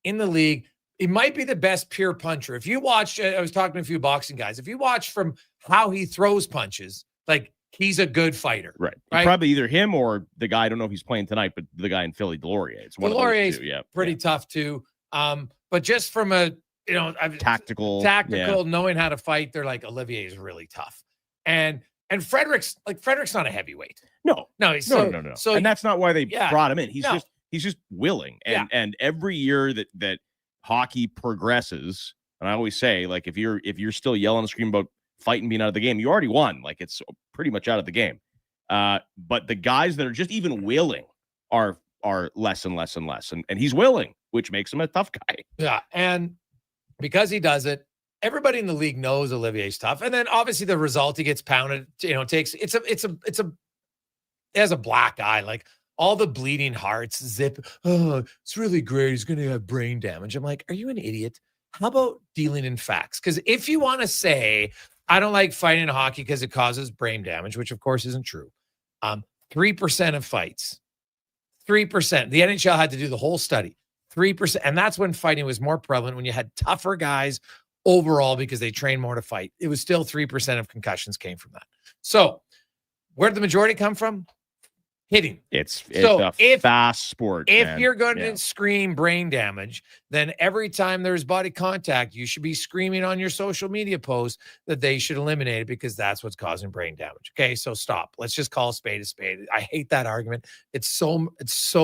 in the league. He might be the best pure puncher. If you watch, I was talking to a few boxing guys, if you watch from how he throws punches, like, he's a good fighter. Right. Probably either him or the guy, I don't know if he's playing tonight, but the guy in Philly, Delorier. It's one Delorier's of those two. Yeah. Pretty tough too. But just from a, tactical, knowing how to fight, they're like, Olivier is really tough. And Frederick's not a heavyweight. No. No. So, and that's not why they brought him in. He's just willing. And every year that hockey progresses, and I always say, like, if you're still yelling and screaming about fighting being out of the game, you already won. Like, it's pretty much out of the game. But the guys that are just even willing are less and less and less. And he's willing, which makes him a tough guy. Yeah. And because he does it, everybody in the league knows Olivier's tough. And then obviously the result, he gets pounded, it has a black eye, like all the bleeding hearts, zip. Oh, it's really great. He's going to have brain damage. I'm like, are you an idiot? How about dealing in facts? Because if you want to say, I don't like fighting in hockey because it causes brain damage, which of course isn't true. 3% of fights, 3%. The NHL had to do the whole study, 3%. And that's when fighting was more prevalent, when you had tougher guys overall because they trained more to fight. It was still 3% of concussions came from that. So where did the majority come from? Hitting. It's a fast sport. If you're going to scream brain damage, then every time there's body contact, you should be screaming on your social media post that they should eliminate it, because that's what's causing brain damage. Okay, so stop. Let's just call a spade a spade. I hate that argument. It's so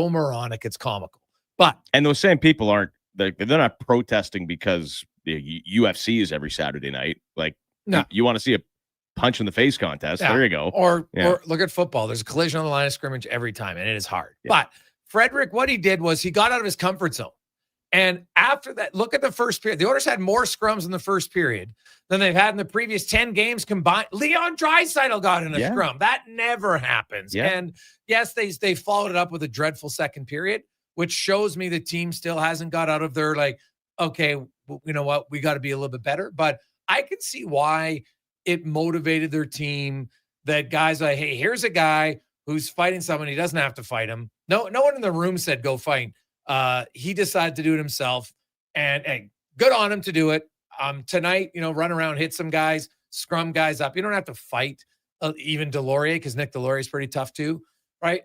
moronic. It's comical. And those same people they're not protesting because the UFC is every Saturday night. Like, no, you want to see a punch in the face contest. Yeah. There you go. Or look at football. There's a collision on the line of scrimmage every time, and it is hard. Yeah. But Frederick, what he did was he got out of his comfort zone. And after that, look at the first period. The Oilers had more scrums in the first period than they've had in the previous 10 games combined. Leon Draisaitl got in a scrum. That never happens. Yeah. And yes, they followed it up with a dreadful second period, which shows me the team still hasn't got out of their, like, okay, you know what? We got to be a little bit better. But I can see why it motivated their team, that guys like, hey, here's a guy who's fighting someone. He doesn't have to fight him. No one in the room said, go fight. He decided to do it himself, and hey, good on him to do it. Tonight, run around, hit some guys, scrum guys up. You don't have to fight even Delorier, because Nick Delorier is pretty tough too. Right.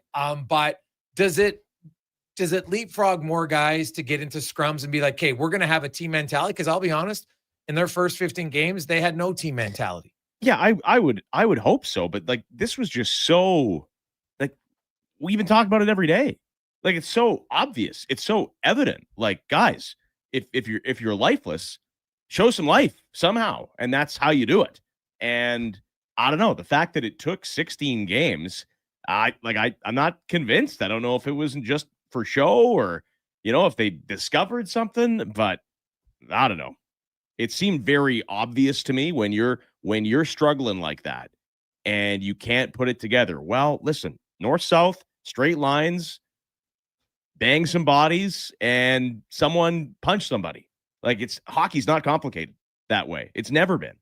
But does it leapfrog more guys to get into scrums and be like, okay, we're going to have a team mentality? Because I'll be honest, in their first 15 games, they had no team mentality. Yeah, I would hope so. But like, this was just so, like, we even talk about it every day. Like, it's so obvious. It's so evident. Like, guys, if you're lifeless, show some life somehow. And that's how you do it. And I don't know, the fact that it took 16 games, I'm not convinced. I don't know if it wasn't just for show, or, if they discovered something, but I don't know. It seemed very obvious to me when you're struggling like that and you can't put it together. Well, listen, north-south, straight lines, bang some bodies, and someone punch somebody. Like, hockey's not complicated that way. It's never been.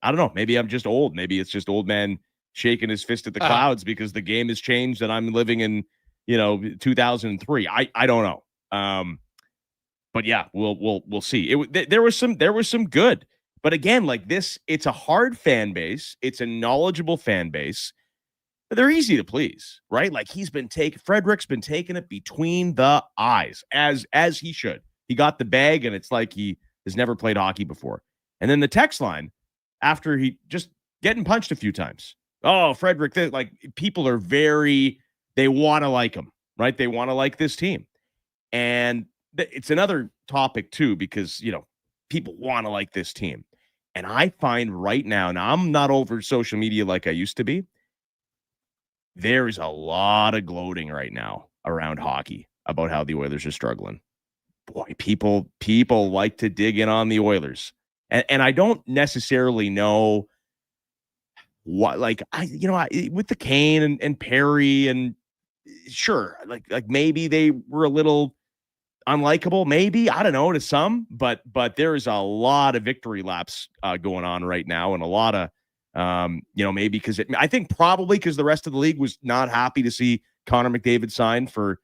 I don't know. Maybe I'm just old. Maybe it's just old man shaking his fist at the clouds because the game has changed and I'm living in, 2003. I don't know. But yeah, we'll see. There was some good, but again, like this, it's a hard fan base. It's a knowledgeable fan base. But they're easy to please, right? Like Frederick's been taking it between the eyes as he should. He got the bag and it's like he has never played hockey before. And then the text line after he just getting punched a few times. Oh, Frederick, people are they want to like him, right? They want to like this team. And it's another topic too, because, people want to like this team. And I find right now I'm not over social media like I used to be. There's a lot of gloating right now around hockey about how the Oilers are struggling. Boy, people like to dig in on the Oilers. And I don't necessarily know what, with the Kane and Perry and sure, like maybe they were a little unlikable, maybe, I don't know, to some, but there's a lot of victory laps going on right now, and a lot of maybe because I think probably because the rest of the league was not happy to see Connor McDavid sign for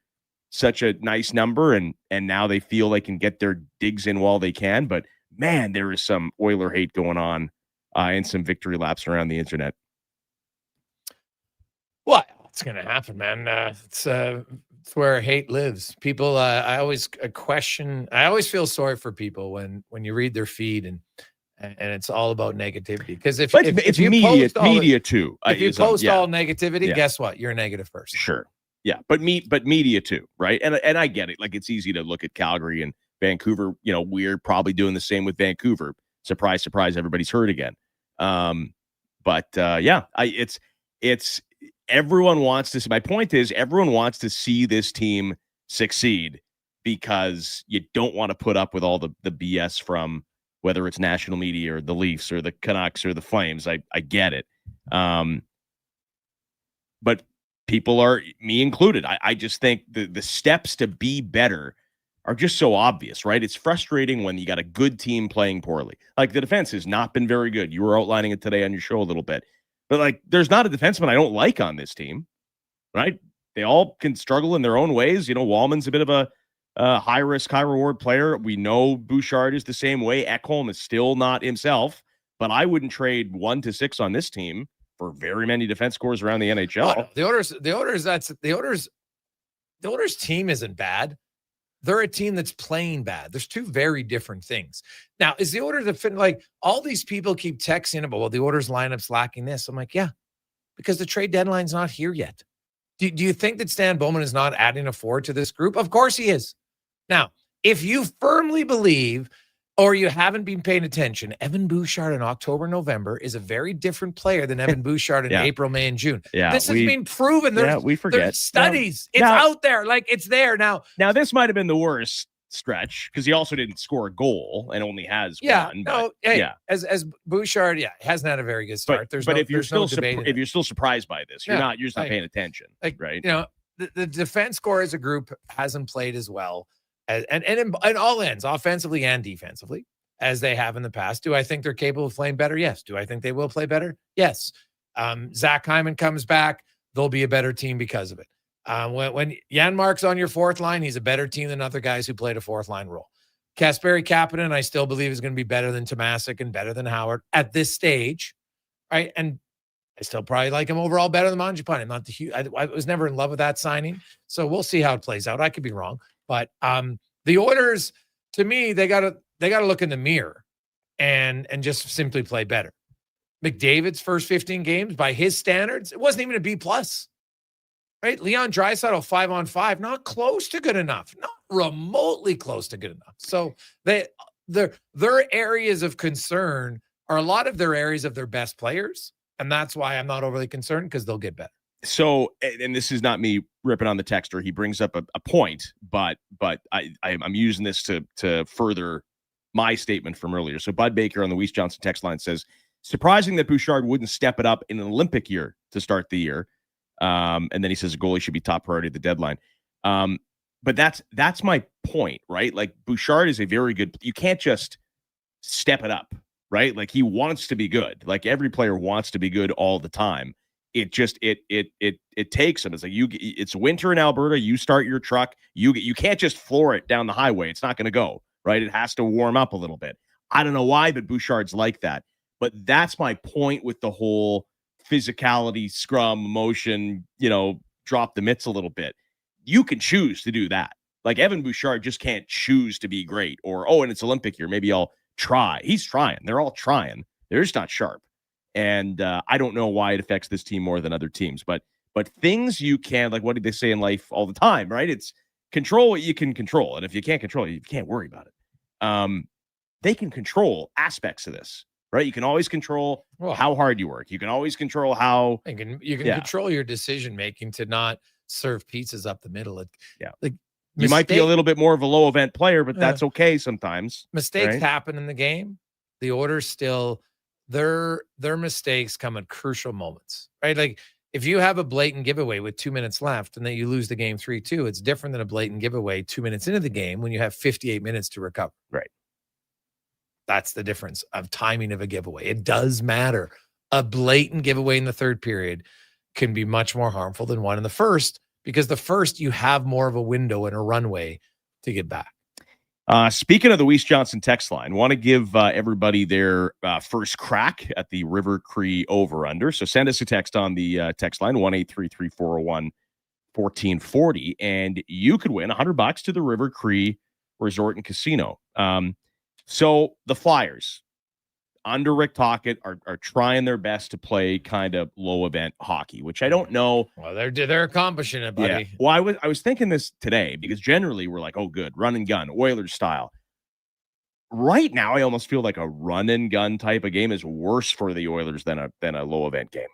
such a nice number, and now they feel they can get their digs in while they can. But man, there is some Oiler hate going on and some victory laps around the internet. Well, it's going to happen, man. It's where hate lives. People, I always feel sorry for people when you read their feed and it's all about negativity. Because if you media too, if you post all negativity, guess what? You're a negative person. Sure, yeah, but media too, right? And I get it. Like, it's easy to look at Calgary and Vancouver. We're probably doing the same with Vancouver. Surprise, surprise! Everybody's hurt again. It's everyone wants to see. My point is, everyone wants to see this team succeed because you don't want to put up with all the BS from whether it's national media or the Leafs or the Canucks or the Flames. I get it. But people are, me included. I just think the steps to be better are just so obvious, right? It's frustrating when you got a good team playing poorly. Like, the defense has not been very good. You were outlining it today on your show a little bit. But, there's not a defenseman I don't like on this team, right? They all can struggle in their own ways. Wallman's a bit of a high-risk, high-reward player. We know Bouchard is the same way. Ekholm is still not himself. But I wouldn't trade 1 to 6 on this team for very many defense scores around the NHL. The Oilers team isn't bad. They're a team that's playing bad. There's two very different things. Now, is the Oilers all these people keep texting about, well, the Oilers lineup's lacking this. I'm like, yeah, because the trade deadline's not here yet. Do you think that Stan Bowman is not adding a forward to this group? Of course he is. Now, if you firmly believe or you haven't been paying attention, Evan Bouchard in October, November is a very different player than Evan Bouchard in April, May, and June. Yeah, this has been proven. We forget. There's studies. It's out there. It's there now. Now, this might have been the worst stretch because he also didn't score a goal and only has one. As Bouchard, hasn't had a very good start. But if you're still surprised by this, you're not paying attention, right? The defense core as a group hasn't played as well. And in all ends, offensively and defensively, as they have in the past. Do I think they're capable of playing better? Yes. Do I think they will play better? Yes. Zach Hyman comes back, they'll be a better team because of it. When Janmark's on your fourth line, he's a better team than other guys who played a fourth line role. Kasperi Kapanen, I still believe, is going to be better than Tomasic and better than Howard at this stage, right? And I still probably like him overall better than Mangiapane. I was never in love with that signing, so we'll see how it plays out. I could be wrong. But the Oilers, to me, they gotta look in the mirror and just simply play better. McDavid's first 15 games, by his standards, it wasn't even a B+. Right? Leon Draisaitl 5-on-5, not close to good enough, not remotely close to good enough. So their areas of concern are a lot of their areas of their best players, and that's why I'm not overly concerned because they'll get better. So, and this is not me ripping on the texter. He brings up a point, but I'm using this to further my statement from earlier. So Bud Baker on the Weiss Johnson text line says, surprising that Bouchard wouldn't step it up in an Olympic year to start the year. And then he says a goalie should be top priority at the deadline. But that's my point, right? Like, Bouchard is a very good, you can't just step it up, right? Like he wants to be good. Like every player wants to be good all the time. It just it takes them. It's like it's winter in Alberta. You start your truck. You can't just floor it down the highway. It's not going to go, right? It has to warm up a little bit. I don't know why, but Bouchard's like that. But that's my point with the whole physicality, scrum, motion, drop the mitts a little bit. You can choose to do that. Like Evan Bouchard just can't choose to be great and it's Olympic year. Maybe I'll try. He's trying. They're all trying. They're just not sharp. And I don't know why it affects this team more than other teams, but things you can, like what did they say in life all the time, right? It's control what you can control. And if you can't control it, you can't worry about it. They can control aspects of this, right? You can always control how hard you work. You can always control how you can control your decision making to not serve pizzas up the middle. You might be a little bit more of a low event player, but that's okay sometimes. Mistakes right? happen in the game. The Oilers still, their mistakes come at crucial moments, right? Like if you have a blatant giveaway with 2 minutes left and then you lose the game 3-2, it's different than a blatant giveaway 2 minutes into the game when you have 58 minutes to recover. Right. That's the difference of timing of a giveaway. It does matter. A blatant giveaway in the third period can be much more harmful than one in the first, because the first you have more of a window and a runway to get back. Speaking of the Weiss Johnson text line, want to give everybody their first crack at the River Cree over-under. So send us a text on the text line, 1-833-401-1440, and you could win $100 to the River Cree Resort and Casino. So the Flyers, under Rick Tocchet, are trying their best to play kind of low event hockey, which I don't know. Well, they're accomplishing it, buddy. Yeah. Well, I was thinking this today because generally we're like, oh, good, run and gun, Oilers style. Right now, I almost feel like a run and gun type of game is worse for the Oilers than a low event game.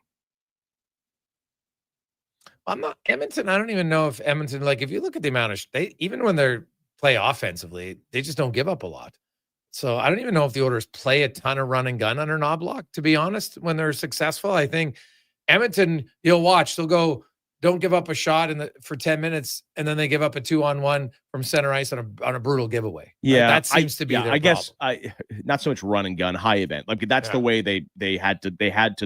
I'm not Edmonton. I don't even know if Edmonton, like if you look at the amount of even when they play offensively, they just don't give up a lot. So I don't even know if the Oilers play a ton of run and gun under Knobloch, to be honest, when they're successful. I think Edmonton, you'll watch, they'll go, don't give up a shot for 10 minutes, and then they give up a 2-on-1 from center ice on a brutal giveaway. Yeah, that seems to be their I guess not so much run and gun, high event. Like that's the way they had to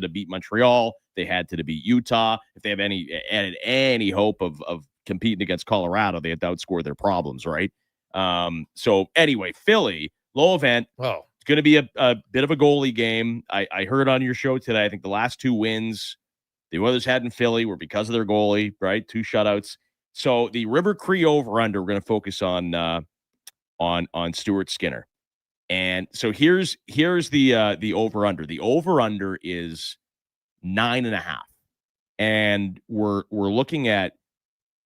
beat Montreal. They had to beat Utah. If they have any hope of competing against Colorado, they had to outscore their problems, right? So anyway, Philly, low event. Oh, it's going to be a bit of a goalie game. I heard on your show today, I think the last two wins the Oilers had in Philly were because of their goalie, right? 2 shutouts. So the River Cree over-under, we're going to focus on Stuart Skinner. And so here's the over-under. The over-under is 9.5. And we're looking at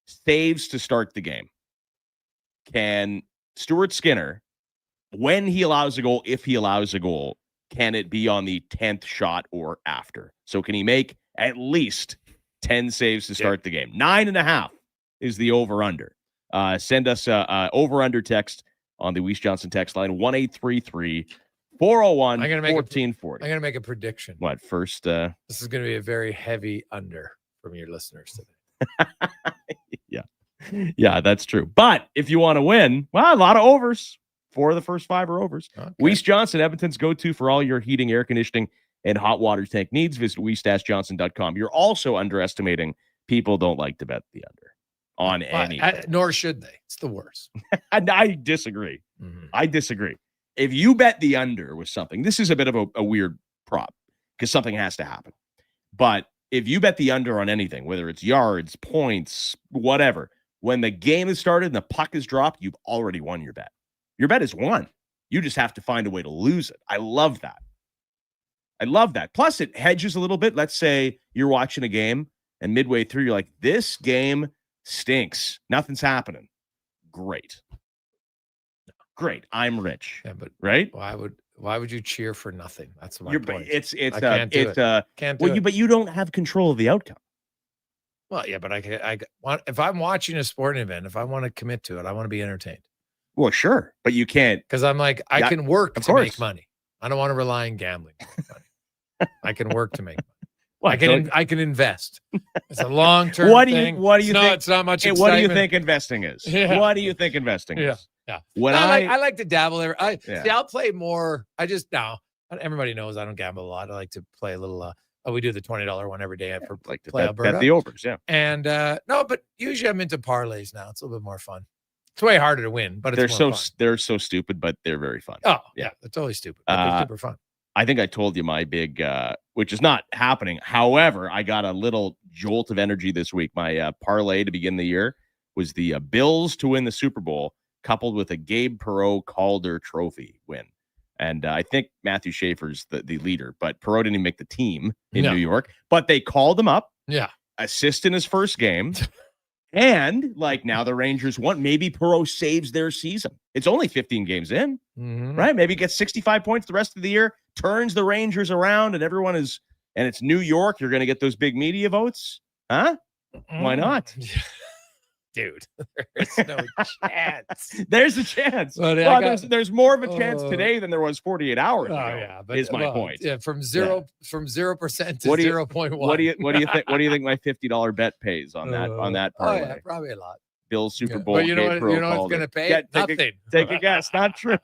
saves to start the game. Can Stuart Skinner, when he allows a goal, if he allows a goal, can it be on the 10th shot or after? So can he make at least 10 saves to start the game? 9.5 is the over-under. Send us a over-under text on the Weiss Johnson text line, 1-833-401-1440. I'm going to make a prediction. What, first? This is going to be a very heavy under from your listeners today. Yeah, that's true. But if you want to win, well, a lot of overs. 4 of the first 5 are overs. Okay. Weiss Johnson, Edmonton's go-to for all your heating, air conditioning, and hot water tank needs. Visit weiss-johnson.com. You're also underestimating people don't like to bet the under on anything. Nor should they. It's the worst. I disagree. Mm-hmm. I disagree. If you bet the under with something, this is a bit of a weird prop because something has to happen. But if you bet the under on anything, whether it's yards, points, whatever, when the game has started and the puck is dropped, you've already won your bet. Your bet is won. You just have to find a way to lose it. I love that. Plus, it hedges a little bit. Let's say you're watching a game and midway through, you're like, this game stinks. Nothing's happening. Great. I'm rich. Yeah, but right? Why would you cheer for nothing? That's my point. But you don't have control of the outcome. Well, yeah, but if I'm watching a sporting event, if I want to commit to it, I want to be entertained. Well, sure, but you can't. Because I'm like, I can work to make money. I don't want to rely on gambling to make money. I can work to make money. Well, I can invest. It's a long-term thing. What do you think? It's not much excitement. What do you think investing is? Yeah. What do you think investing is? Yeah. When I like to dabble there. Yeah. See, I'll play more. Everybody knows I don't gamble a lot. I like to play a little. We do the $20 one every day for like to play Alberta. bet the overs, yeah. And no, but usually I'm into parlays now. It's a little bit more fun. It's way harder to win, but it's more fun. They're so stupid, but they're very fun. Oh yeah, they're totally stupid. But they're super fun. I think I told you my big, which is not happening. However, I got a little jolt of energy this week. My parlay to begin the year was the Bills to win the Super Bowl, coupled with a Gabe Perreault Calder Trophy win. And I think Matthew Schaefer's the leader, but Perreault didn't even make the team in New York. But they called him up. Yeah. Assist in his first game. And like now the Rangers won. Maybe Perreault saves their season. It's only 15 games in, right? Maybe gets 65 points the rest of the year, turns the Rangers around, and everyone is, and it's New York. You're going to get those big media votes. Huh? Why not? Dude, there's no chance. There's a chance. Well, there's more of a chance today than there was 48 hours ago. Yeah, but is my point. Yeah, from 0% to 0.1. What do you think? What do you think my $50 bet pays on that parlay? Oh yeah, probably a lot. Bills Super Bowl. But you know what it's going to pay? Nothing. Take a guess. Not true.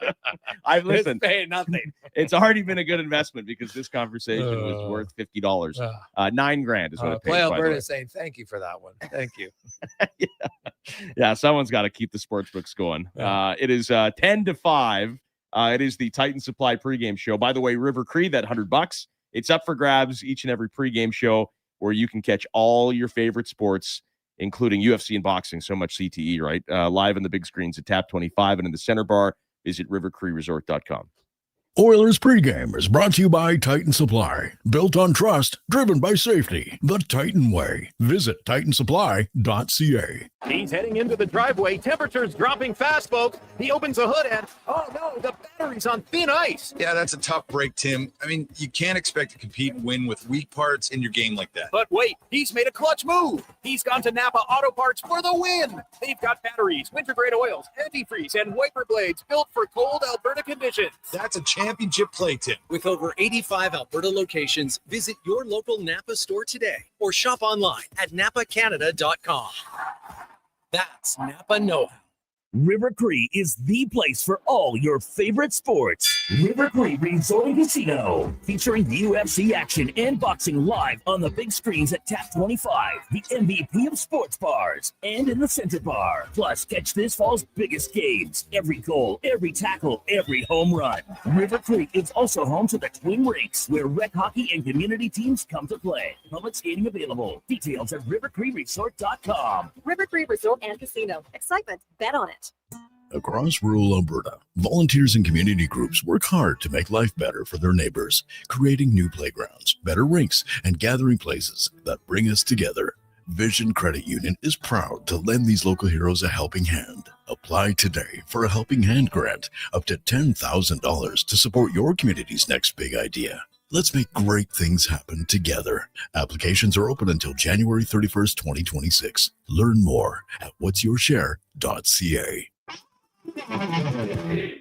I've listened. It's paying nothing. It's already been a good investment because this conversation was worth $50. $9,000 is what it pays. Play Alberta is saying thank you for that one. Thank you. Yeah, someone's got to keep the sports books going. It is 10 to 5. It is the Titan Supply pregame show. By the way, River Cree, that $100, it's up for grabs each and every pregame show where you can catch all your favorite sports, including UFC and boxing, so much CTE, right? Live on the big screens at Tap 25 and in the center bar. Visit rivercreeresort.com. Oilers pregame is brought to you by Titan Supply. Built on trust, driven by safety. The Titan way. Visit titansupply.ca. He's heading into the driveway. Temperatures dropping fast, folks. He opens the hood and, oh no, the battery's on thin ice. Yeah, that's a tough break, Tim. I mean, you can't expect to compete and win with weak parts in your game like that. But wait, he's made a clutch move. He's gone to Napa Auto Parts for the win. They've got batteries, winter-grade oils, antifreeze, and wiper blades built for cold Alberta conditions. That's a championship play, Tim. With over 85 Alberta locations, visit your local Napa store today or shop online at napacanada.com. That's Napa know-how. River Cree is the place for all your favorite sports. River Cree Resort and Casino, featuring UFC action and boxing live on the big screens at Tap 25, the MVP of sports bars, and in the center bar. Plus, catch this fall's biggest games. Every goal, every tackle, every home run. River Cree is also home to the Twin Rinks, where rec hockey and community teams come to play. Public skating available. Details at rivercreeresort.com. River Cree Resort and Casino. Excitement. Bet on it. Across rural Alberta, volunteers and community groups work hard to make life better for their neighbors, creating new playgrounds, better rinks, and gathering places that bring us together. Vision Credit Union is proud to lend these local heroes a helping hand. Apply today for a Helping Hand grant up to $10,000 to support your community's next big idea. Let's make great things happen together. Applications are open until January 31st, 2026. Learn more at whatsyourshare.ca. And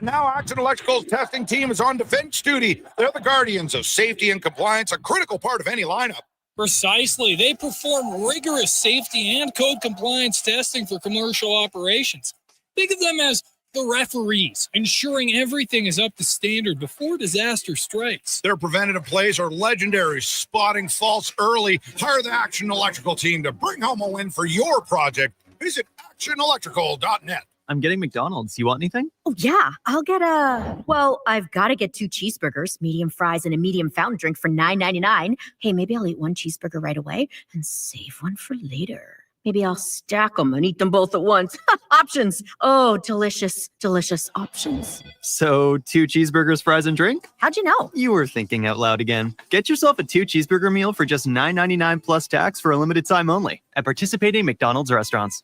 now Action Electrical's testing team is on defense duty. They're the guardians of safety and compliance, a critical part of any lineup. Precisely. They perform rigorous safety and code compliance testing for commercial operations. Think of them as the referees, ensuring everything is up to standard before disaster strikes. Their preventative plays are legendary, spotting faults early. Hire the Action Electrical team to bring home a win for your project. Visit actionelectrical.net. I'm getting McDonald's. You want anything? Oh, yeah. I'll get I've got to get 2 cheeseburgers, medium fries, and a medium fountain drink for $9.99. Hey, maybe I'll eat 1 cheeseburger right away and save 1 for later. Maybe I'll stack them and eat them both at once. Options. Oh, delicious, delicious options. So 2 cheeseburgers, fries, and drink? How'd you know? You were thinking out loud again. Get yourself a 2 cheeseburger meal for just $9.99 plus tax for a limited time only at participating McDonald's restaurants.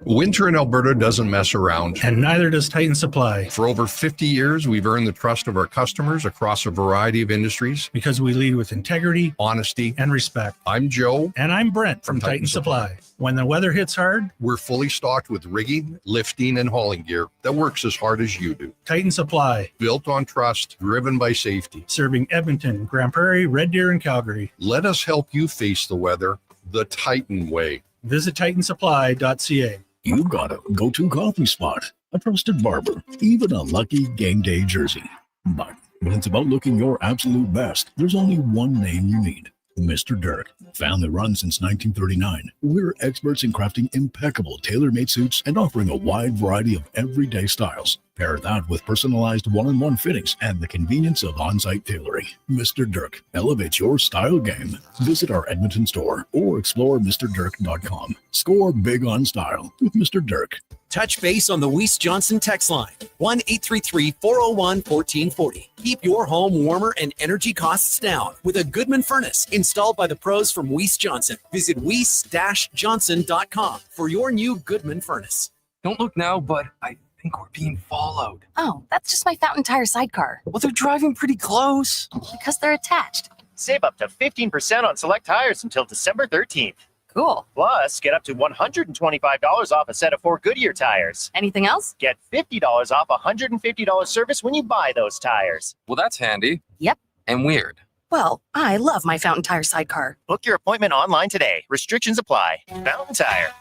Winter in Alberta doesn't mess around. And neither does Titan Supply. For over 50 years, we've earned the trust of our customers across a variety of industries. Because we lead with integrity, honesty, and respect. I'm Joe. And I'm Brent from Titan Supply. When the weather hits hard, we're fully stocked with rigging, lifting, and hauling gear that works as hard as you do. Titan Supply. Built on trust, driven by safety. Serving Edmonton, Grand Prairie, Red Deer, and Calgary. Let us help you face the weather the Titan way. Visit titansupply.ca. You've got a go-to coffee spot, a trusted barber, even a lucky game day jersey. But when it's about looking your absolute best, there's only one name you need. Mr. Dirk. Family run since 1939. We're experts in crafting impeccable tailor-made suits and offering a wide variety of everyday styles. Pair that with personalized one-on-one fittings and the convenience of on-site tailoring. Mr. Dirk elevates your style game. Visit our Edmonton store or explore MrDirk.com. Score big on style with Mr. Dirk. Touch base on the Weiss Johnson text line, 1-833-401-1440. Keep your home warmer and energy costs down with a Goodman furnace installed by the pros from Weiss Johnson. Visit weiss-johnson.com for your new Goodman furnace. Don't look now, but I think we're being followed. Oh, that's just my Fountain Tire sidecar. Well, they're driving pretty close. Because they're attached. Save up to 15% on select tires until December 13th. Cool. Plus, get up to $125 off a set of 4 Goodyear tires. Anything else? Get $50 off a $150 service when you buy those tires. Well, that's handy. Yep. And weird. Well, I love my Fountain Tire sidecar. Book your appointment online today. Restrictions apply. Fountain Tire.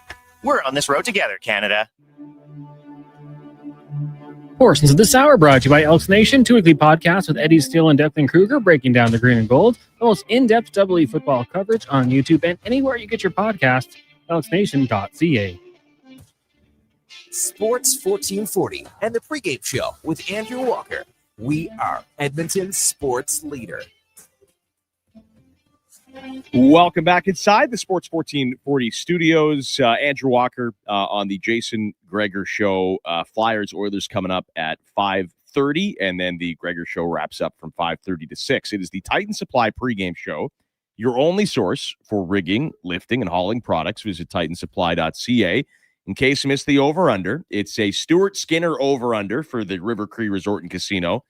We're on this road together, Canada. Portions of this hour brought to you by Elks Nation, 2 weekly podcasts with Eddie Steele and Declan Kruger breaking down the green and gold. The most in-depth EE football coverage on YouTube and anywhere you get your podcasts, elksnation.ca. Sports 1440 and the pregame show with Andrew Walker. We are Edmonton's sports leader. Welcome back inside the Sports 1440 studios. Andrew Walker on the Jason Gregor Show. Flyers Oilers coming up at 5:30, and then the Gregor Show wraps up from 5:30 to 6. It is the Titan Supply pregame show, your only source for rigging, lifting, and hauling products. Visit titansupply.ca. In case you missed the over-under, it's a Stuart Skinner over-under for the River Cree Resort and Casino.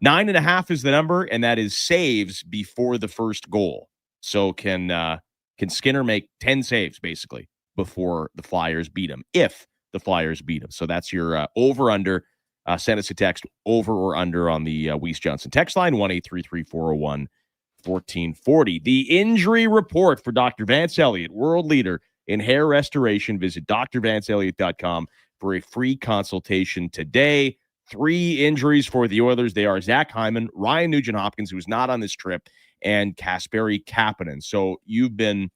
9.5 is the number, and that is saves before the first goal. So can Skinner make 10 saves, basically, before the Flyers beat him, if the Flyers beat him? So that's your over-under. Send us a text, over or under, on the Weiss Johnson text line, 1-833-401-1440. The injury report for Dr. Vance Elliott, world leader in hair restoration. Visit drvanceelliott.com for a free consultation today. 3 injuries for the Oilers. They are Zach Hyman, Ryan Nugent-Hopkins, who's not on this trip, and Kasperi Kapanen. So I've been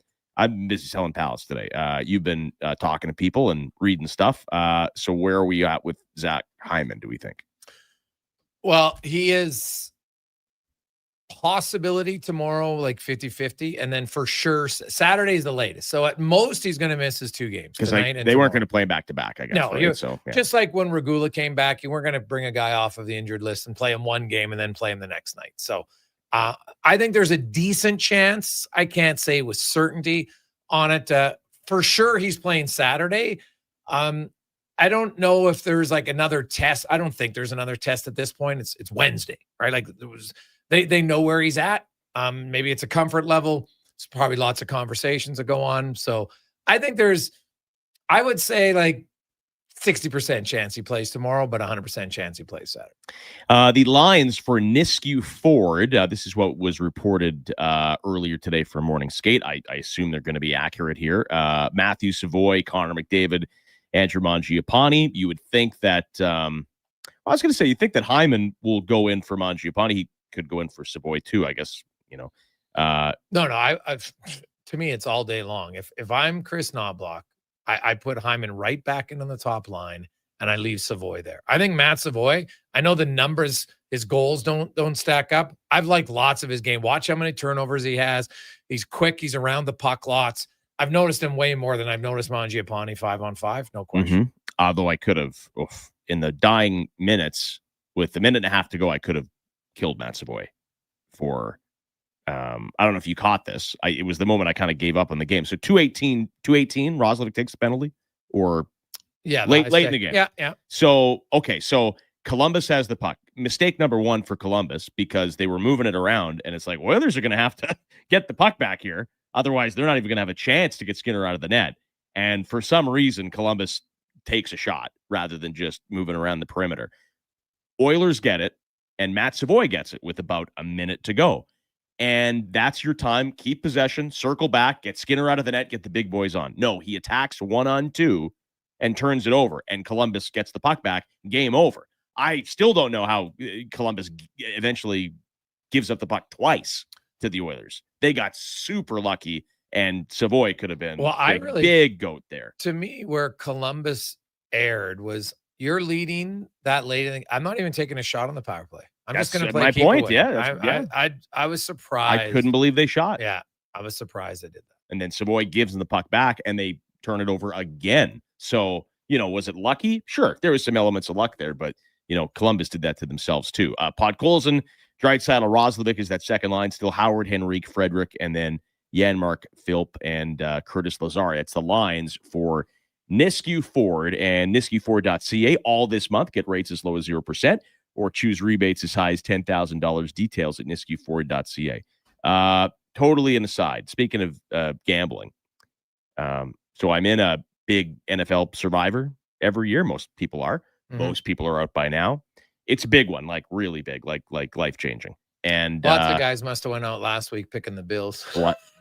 busy selling pallets today. You've been talking to people and reading stuff. So where are we at with Zach Hyman, do we think? Well, he is possibility tomorrow, like 50-50. And then for sure, Saturday is the latest. So at most, he's going to miss his 2 games. Because they weren't going to play him back-to-back, I guess. No, right? So, yeah. Just like when Regula came back, you weren't going to bring a guy off of the injured list and play him one game and then play him the next night. So I think there's a decent chance. I can't say with certainty on it. For sure, he's playing Saturday. I don't know if there's like another test. I don't think there's another test at this point. It's Wednesday, right? Like they know where he's at. Maybe it's a comfort level. It's probably lots of conversations that go on. So I think I would say like 60% chance he plays tomorrow, but 100% chance he plays Saturday. The lines for Nisku Ford, this is what was reported earlier today for Morning Skate. I assume they're going to be accurate here. Matthew Savoy, Connor McDavid, Andrew Mangiapane. You would think that, I was going to say, you think that Hyman will go in for Mangiapane. He could go in for Savoy too, I guess, No, I've to me, it's all day long. If I'm Chris Knobloch, I put Hyman right back into the top line and I leave Savoy there. I think Matt Savoy, I know the numbers, his goals don't stack up. I've liked lots of his game. Watch how many turnovers he has. He's quick. He's around the puck lots. I've noticed him way more than I've noticed Mangiapane 5-on-5. No question. Mm-hmm. Although I could have, in the dying minutes, with a minute and a half to go, I could have killed Matt Savoy for, I don't know if you caught this. It was the moment I kind of gave up on the game. So 2:18, Roslovic takes the penalty, or late in the game. Yeah. So Columbus has the puck. Mistake number 1 for Columbus, because they were moving it around, and it's like, Oilers are going to have to get the puck back here. Otherwise, they're not even going to have a chance to get Skinner out of the net. And for some reason, Columbus takes a shot rather than just moving around the perimeter. Oilers get it, and Matt Savoy gets it with about a minute to go. And that's your time. Keep possession, circle back, get Skinner out of the net, get the big boys on. No, he attacks 1-on-2 and turns it over, and Columbus gets the puck back. Game over. I still don't know how Columbus eventually gives up the puck twice to the Oilers. They got super lucky, and Savoy could have been big goat there. To me, where Columbus erred was you're leading that late. I'm not even taking a shot on the power play. I'm just going to play. My keep point. away. Yeah, I was surprised. I couldn't believe they shot. Yeah, I was surprised they did that. And then Savoy gives them the puck back, and they turn it over again. So, was it lucky? Sure, there was some elements of luck there, but, Columbus did that to themselves too. Podkolzin, Draisaitl, Roslovic is that second line. Still Howard, Henrique, Frederick, and then Janmark, Philp, and Curtis Lazar. It's the lines for Nisku Ford and niskuford.ca all this month. Get rates as low as 0% or choose rebates as high as $10,000. Details at niskuford.ca. Totally an aside. Speaking of gambling, so I'm in a big NFL Survivor every year. Most people are. Mm-hmm. Most people are out by now. It's a big one, like really big, like life-changing. And lots of guys must have went out last week picking the Bills.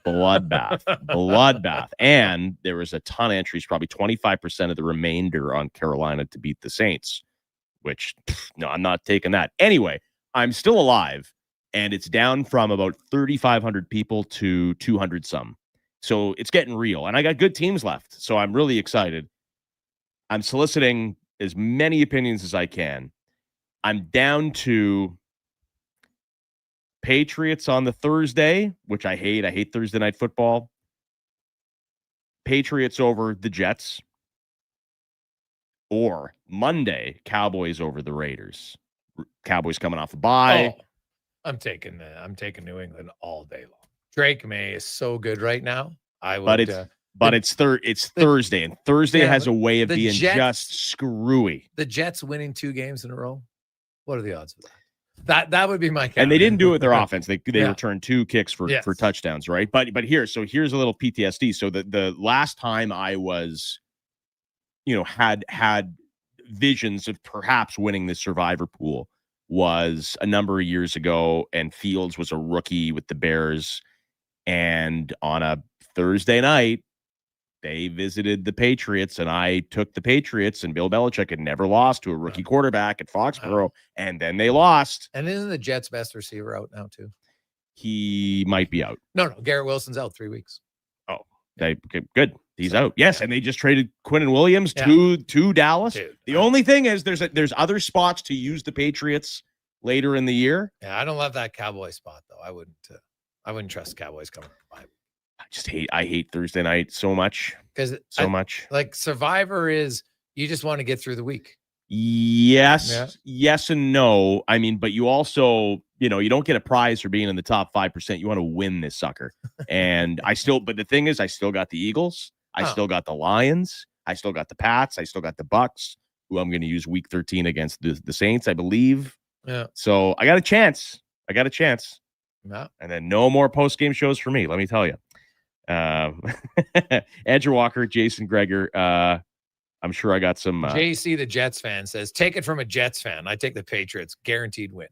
Bloodbath. And there was a ton of entries, probably 25% of the remainder on Carolina to beat the Saints, which, no, I'm not taking that. Anyway, I'm still alive. And it's down from about 3,500 people to 200 some. So it's getting real. And I got good teams left. So I'm really excited. I'm soliciting as many opinions as I can. I'm down to Patriots on the Thursday, which I hate. I hate Thursday night football. Patriots over the Jets. Or Monday, Cowboys over the Raiders. Cowboys coming off a bye. Oh. I'm taking New England all day long. Drake May is so good right now. It's Thursday, and Thursday has a way of being just screwy. The Jets winning 2 games in a row. What are the odds of that? That would be my count. And they didn't do it with their offense. They returned 2 kicks for touchdowns, right? But here's a little PTSD. So the last time I was, had visions of perhaps winning the Survivor pool was a number of years ago, and Fields was a rookie with the Bears. And on a Thursday night, they visited the Patriots, and I took the Patriots, and Bill Belichick had never lost to a rookie quarterback at Foxborough, and then they lost. And isn't the Jets' best receiver out now too? He might be out. No, Garrett Wilson's out 3 weeks. Oh, okay, good. He's out. Yes, and they just traded Quinnen Williams to Dallas. Dude, the only thing is there's other spots to use the Patriots later in the year. Yeah, I don't love that Cowboy spot though. I wouldn't trust Cowboys coming by. I hate Thursday night so much. Much. Like Survivor is you just want to get through the week. Yes and no. I mean, but you also, you don't get a prize for being in the top 5%. You want to win this sucker. And but the thing is, I still got the Eagles. I still got the Lions. I still got the Pats. I still got the Bucks, who I'm going to use week 13 against the Saints, I believe. Yeah. So I got a chance. Yeah. And then no more post-game shows for me, let me tell you. Andrew Walker, Jason Gregor. I'm sure I got some. JC, the Jets fan, says, take it from a Jets fan. I take the Patriots. Guaranteed win.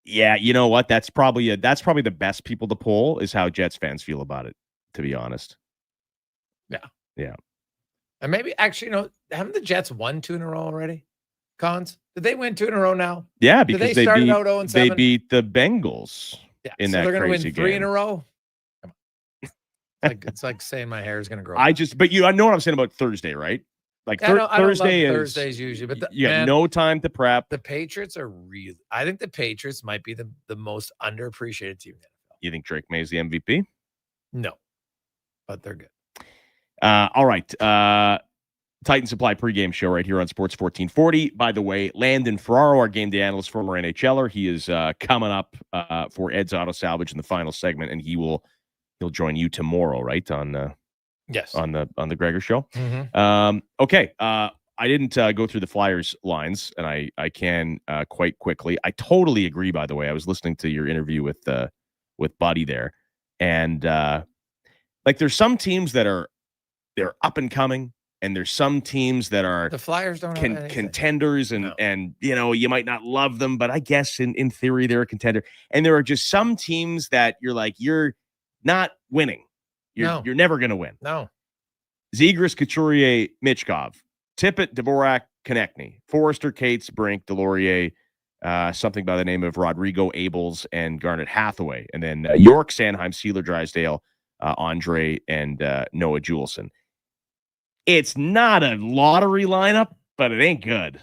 Yeah, you know what? That's probably the best people to poll is how Jets fans feel about it, to be honest. Yeah. And maybe actually, haven't the Jets won 2 in a row already? Cons? Did they win 2 in a row now? Yeah, because they started out 0-7? They beat the Bengals. Yeah, in so that they're going to win 3 game. in a row. Come on. It's like saying my hair is going to grow. I know what I'm saying about Thursday, right? Like Thursdays usually, but you have no time to prep. The Patriots are I think the Patriots might be the most underappreciated team in the NFL. You think Drake May is the MVP? No, but they're good. All right. Titan Supply pregame show right here on Sports 1440. By the way, Landon Ferraro, our game day analyst, former NHLer, he is coming up for Ed's Auto Salvage in the final segment, and he'll join you tomorrow, right? On the Gregor Show. Mm-hmm. Okay. I didn't go through the Flyers lines, and I can quite quickly. I totally agree. By the way, I was listening to your interview with Buddy there, and there's some teams that they're up and coming. And there's some teams that are the Flyers don't have contenders, and you might not love them, but I guess in theory they're a contender. And there are just some teams that you're not winning. You're never going to win. No. Zegras, Couturier, Michkov, Tippett, Dvorak, Konechny, Forrester, Cates, Brink, Delorier, something by the name of Rodrigo Abels and Garnet Hathaway, and then York, Sanheim, Sealer, Drysdale, Andre, and Noah Juleson. It's not a lottery lineup, but it ain't good.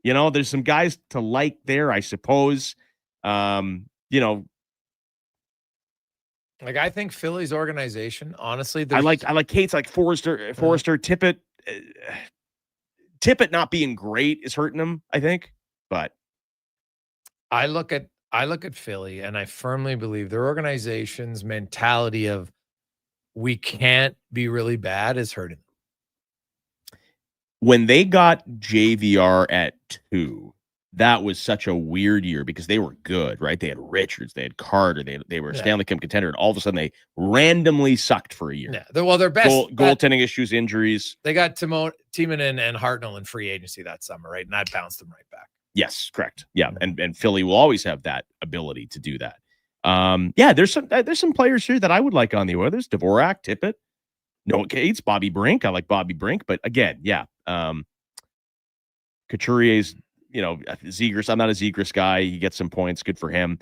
You know, there's some guys to like there, I suppose. You know, like I think Philly's organization, honestly, I like Cates, like Forrester, Tippett. Tippett not being great is hurting him, I think. But I look at Philly, and I firmly believe their organization's mentality of we can't be really bad is hurting them. When they got JVR at 2, that was such a weird year because they were good, right? They had Richards, they had Carter, they were a Stanley Cup contender, and all of a sudden they randomly sucked for a year. Yeah, their best goaltending issues, injuries. They got Timonen and Hartnell in free agency that summer, right? And that bounced them right back. Yes, correct. Yeah, and Philly will always have that ability to do that. Yeah, there's some players here that I would like on the Oilers: Dvorak, Tippett, Noah Cates, Bobby Brink. I like Bobby Brink, but again, yeah, Couturier's, Zegras. I'm not a Zegras guy. He gets some points. Good for him.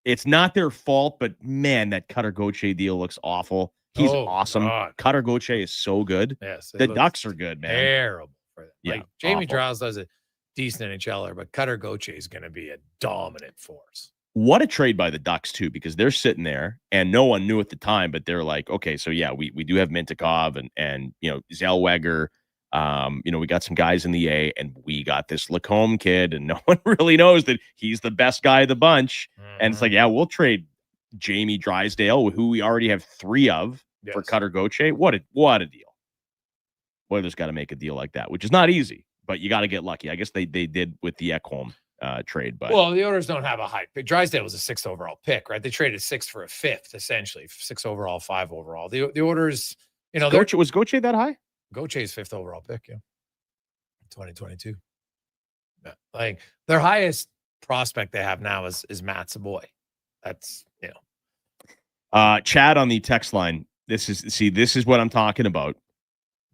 It's not their fault, but man, that Cutter Gauthier deal looks awful. He's awesome. God. Cutter Gauthier is so good. Yes, the Ducks are good, man. Terrible for them. Yeah, like Jamie Drowse does a decent NHLer, but Cutter Gauthier is going to be a dominant force. What a trade by the Ducks too, because they're sitting there and no one knew at the time, but they're like, okay, so yeah, we do have Mintyukov and Zellweger. We got some guys in the A, and we got this Lacombe kid, and no one really knows that he's the best guy of the bunch. And it's like, yeah, we'll trade Jamie Drysdale, who we already have 3 of, for Cutter Gauthier. What a deal. Oilers got to make a deal like that, which is not easy, but you got to get lucky. I guess they did with the Ekholm trade, but the Oilers don't have a high pick. Drysdale was a 6th overall pick, right? They traded 6th for a 5th, essentially 6 overall, 5 overall. The Oilers, was Gauthier that high? Gauthier's 5th overall pick, 2022. Yeah. Like their highest prospect they have now is Matt Savoy. That's Chad on the text line. This is what I'm talking about.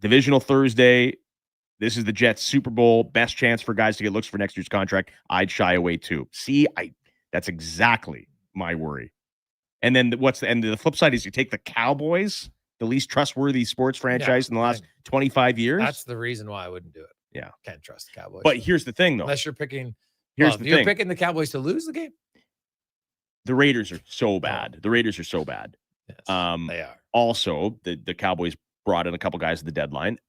Divisional Thursday. This is the Jets Super Bowl. Best chance for guys to get looks for next year's contract. I'd shy away too. That's exactly my worry. And then the flip side is you take the Cowboys, the least trustworthy sports franchise in the last 25 years. That's the reason why I wouldn't do it. Yeah. Can't trust the Cowboys. But here's the thing, though. Unless you're picking you're picking the Cowboys to lose the game. The Raiders are so bad. Yes, they are. Also, the Cowboys brought in a couple guys at the deadline.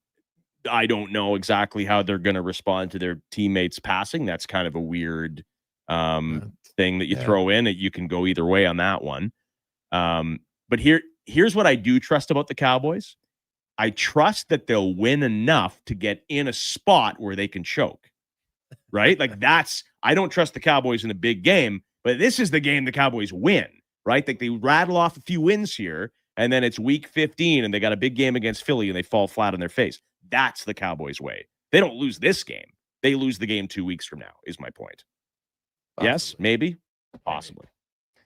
I don't know exactly how they're going to respond to their teammates passing. That's kind of a weird thing that you throw in. You can go either way on that one. But here's what I do trust about the Cowboys. I trust that they'll win enough to get in a spot where they can choke, right? Like I don't trust the Cowboys in a big game, but this is the game the Cowboys win, right? Like they rattle off a few wins here, and then it's week 15 and they got a big game against Philly and they fall flat on their face. That's the Cowboys way. They don't lose this game. They lose the game 2 weeks from now, is my point. Possibly. Yes, maybe, possibly.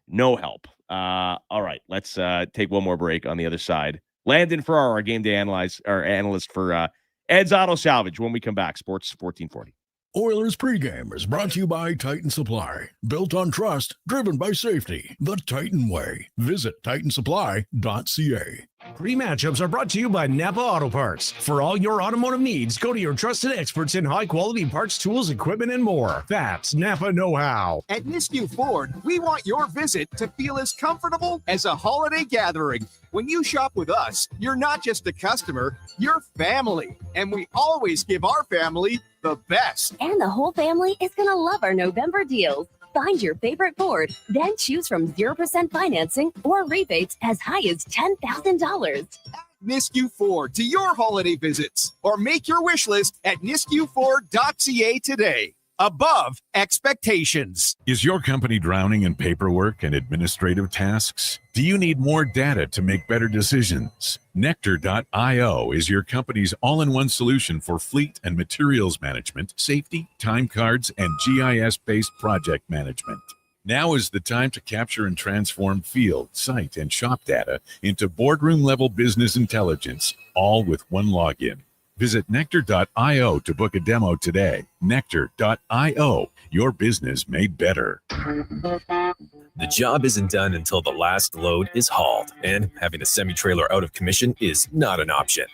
No help. All right, let's take one more break on the other side. Landon Farrar, our game day analyst for Ed's Auto Salvage. When we come back, Sports 1440. Oilers pregame is brought to you by Titan Supply. Built on trust, driven by safety. The Titan way. Visit titansupply.ca. Pre-matchups are brought to you by Napa Auto Parts. For all your automotive needs, go to your trusted experts in high-quality parts, tools, equipment, and more. That's Napa know-how. At Nisku Ford, we want your visit to feel as comfortable as a holiday gathering. When you shop with us, you're not just a customer, you're family. And we always give our family the best. And the whole family is going to love our November deals. Find your favorite Ford, then choose from 0% financing or rebates as high as $10,000. Nisku Ford to your holiday visits or make your wish list at niskuford.ca today. Above expectations. Is your company drowning in paperwork and administrative tasks? Do you need more data to make better decisions? Nectar.io is your company's all-in-one solution for fleet and materials management, safety, time cards, and GIS-based project management. Now is the time to capture and transform field, site, and shop data into boardroom-level business intelligence, all with one login. Visit nectar.io to book a demo today. Nectar.io, your business made better. The job isn't done until the last load is hauled, and having a semi-trailer out of commission is not an option.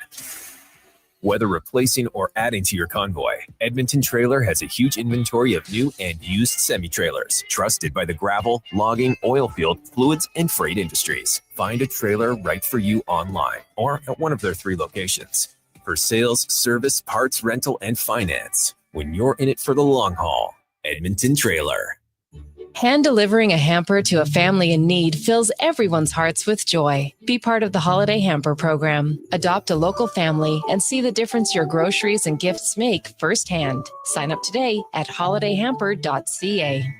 Whether replacing or adding to your convoy, Edmonton Trailer has a huge inventory of new and used semi-trailers, trusted by the gravel, logging, oil field, fluids, and freight industries. Find a trailer right for you online or at one of their 3 locations. For sales, service, parts, rental, and finance, when you're in it for the long haul, Edmonton Trailer. Hand delivering a hamper to a family in need fills everyone's hearts with joy. Be part of the Holiday Hamper program. Adopt a local family and see the difference your groceries and gifts make firsthand. Sign up today at holidayhamper.ca.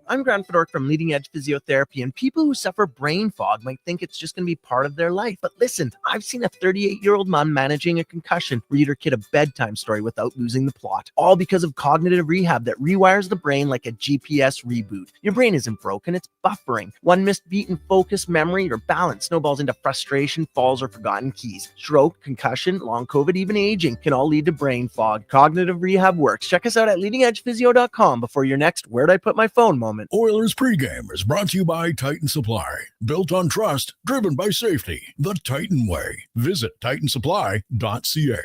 I'm Grant Fedork from Leading Edge Physiotherapy, and people who suffer brain fog might think it's just going to be part of their life. But listen, I've seen a 38-year-old man managing a concussion read her kid a bedtime story without losing the plot, all because of cognitive rehab that rewires the brain like a GPS reboot. Your brain isn't broken, it's buffering. One missed beat in focus, memory, or balance snowballs into frustration, falls, or forgotten keys. Stroke, concussion, long COVID, even aging can all lead to brain fog. Cognitive rehab works. Check us out at leadingedgephysio.com before your next "where'd I put my phone" moment. Oilers pregame is brought to you by Titan Supply. Built on trust, driven by safety. The Titan way. Visit titansupply.ca.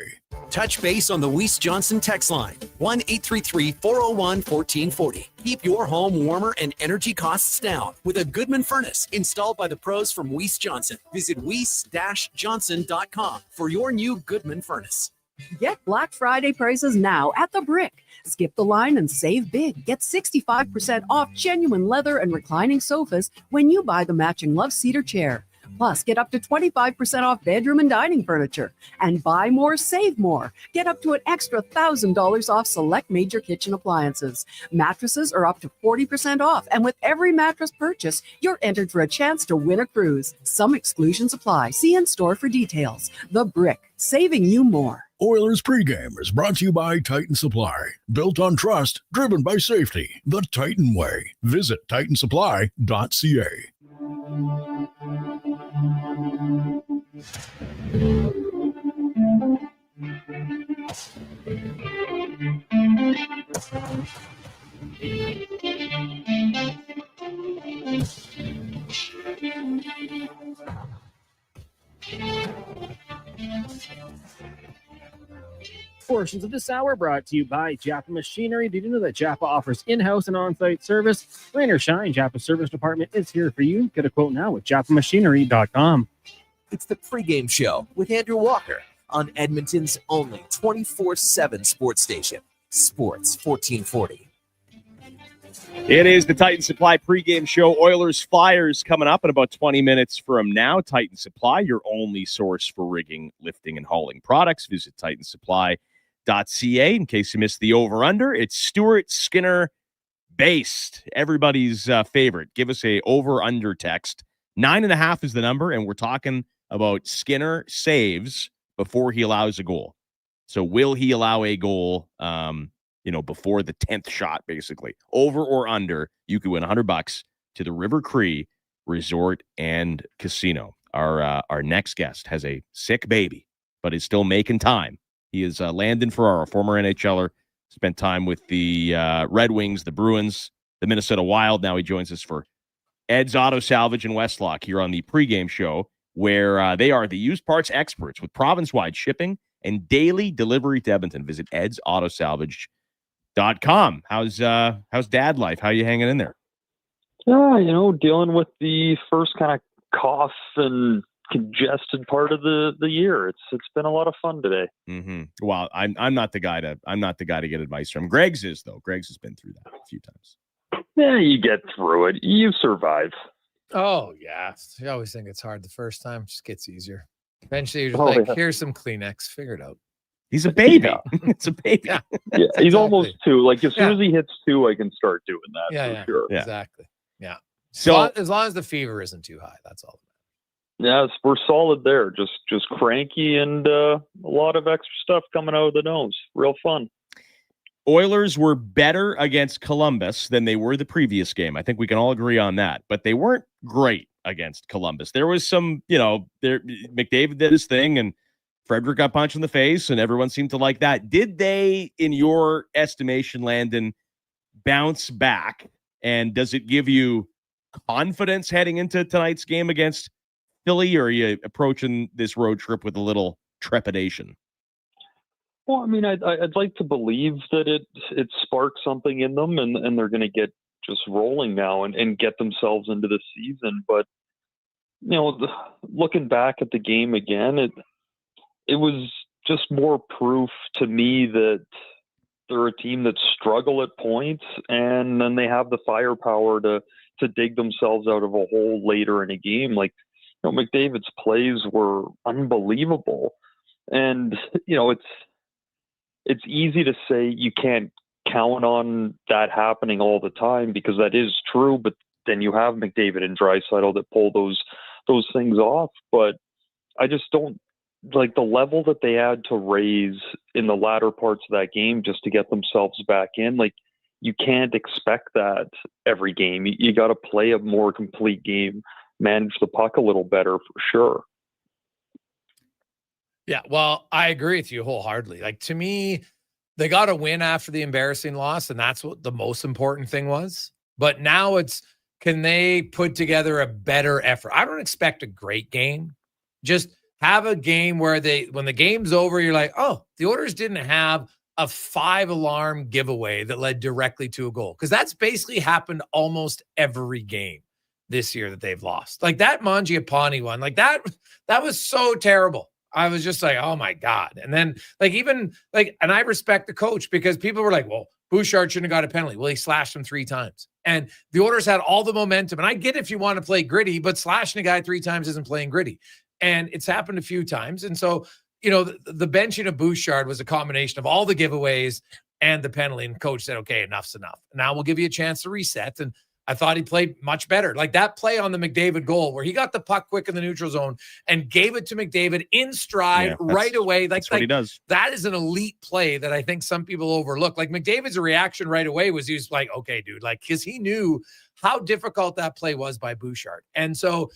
Touch base on the Weiss Johnson text line, 1-833-401-1440. Keep your home warmer and energy costs down with a Goodman furnace installed by the pros from Weiss Johnson. Visit weiss-johnson.com for your new Goodman furnace. Get Black Friday prices now at The Brick. Skip the line and save big. Get 65% off genuine leather and reclining sofas when you buy the matching Love Cedar chair. Plus, get up to 25% off bedroom and dining furniture. And buy more, save more. Get up to an extra $1,000 off select major kitchen appliances. Mattresses are up to 40% off. And with every mattress purchase, you're entered for a chance to win a cruise. Some exclusions apply. See in store for details. The Brick, saving you more. Oilers pregame is brought to you by Titan Supply. Built on trust, driven by safety. The Titan way. Visit titansupply.ca. Portions of this hour brought to you by Japa Machinery. Did you know that Japa offers in-house and on-site service? Rain or shine, Japa's service department is here for you. Get a quote now at japamachinery.com. It's the pregame show with Andrew Walker on Edmonton's only 24/7 sports station, Sports 1440. It is the Titan Supply pregame show. Oilers Flyers coming up in about 20 minutes from now. Titan Supply, your only source for rigging, lifting, and hauling products. Visit titansupply.ca in case you missed the over-under. It's Stuart Skinner based. Everybody's favorite. Give us a over-under text. 9.5 is the number, and we're talking about Skinner saves before he allows a goal. So will he allow a goal before the 10th shot, basically? Over or under, you could win $100 to the River Cree Resort and Casino. Our next guest has a sick baby, but is still making time. He is Landon Ferraro, former NHLer, spent time with the Red Wings, the Bruins, the Minnesota Wild. Now he joins us for Ed's Auto Salvage in Westlock here on the pregame show, where they are the used parts experts with province-wide shipping and daily delivery to Edmonton. Visit edsautosalvage.com. How's dad life? How are you hanging in there? Dealing with the first kind of cough and congested part of the year. It's been a lot of fun today. Mm-hmm. Well, I'm not the guy to get advice from. Greg's is, though. Greg's has been through that a few times. Yeah, you get through it. You survive. Oh yeah, you always think it's hard the first time. It just gets easier. Eventually, you're just here's some Kleenex. Figure it out. He's a baby. It's a baby. Yeah, he's almost 2. Like as soon as he hits 2, I can start doing that. Sure. Yeah. Exactly. Yeah. So as long as the fever isn't too high, that's all. Yes, we're solid there. Just cranky and a lot of extra stuff coming out of the nose. Real fun. Oilers were better against Columbus than they were the previous game. I think we can all agree on that. But they weren't great against Columbus. There was some, McDavid did his thing, and Frederick got punched in the face, and everyone seemed to like that. Did they, in your estimation, Landon, bounce back? And does it give you confidence heading into tonight's game against Philly, or are you approaching this road trip with a little trepidation? Well, I mean, I'd like to believe that it sparked something in them, and they're going to get just rolling now and get themselves into the season. But looking back at the game again, it was just more proof to me that they're a team that struggle at points, and then they have the firepower to dig themselves out of a hole later in a game. Like, McDavid's plays were unbelievable, and it's easy to say you can't count on that happening all the time, because that is true. But then you have McDavid and Draisaitl that pull those things off. But I just don't like the level that they had to raise in the latter parts of that game just to get themselves back in. Like, you can't expect that every game. You got to play a more complete game, manage the puck a little better for sure. Yeah, well, I agree with you wholeheartedly. Like, to me, they got a win after the embarrassing loss, and that's what the most important thing was. But now it's, can they put together a better effort? I don't expect a great game. Just have a game where when the game's over, you're like, oh, the Oilers didn't have a 5-alarm giveaway that led directly to a goal. Because that's basically happened almost every game this year that they've lost. Like that Mangiapane one, like that was so terrible. I was just like, oh my God. And then and I respect the coach, because people were like, well, Bouchard shouldn't have got a penalty. Well, he slashed him 3 times. And the Oilers had all the momentum. And I get if you want to play gritty, but slashing a guy 3 times isn't playing gritty. And it's happened a few times. And so, the benching of Bouchard was a combination of all the giveaways and the penalty. And coach said, okay, enough's enough. Now we'll give you a chance to reset. And I thought he played much better. Like that play on the McDavid goal where he got the puck quick in the neutral zone and gave it to McDavid in stride right away. That's what he does. That is an elite play that I think some people overlook. Like McDavid's reaction right away was he was like, okay, dude, like, because he knew how difficult that play was by Bouchard. And so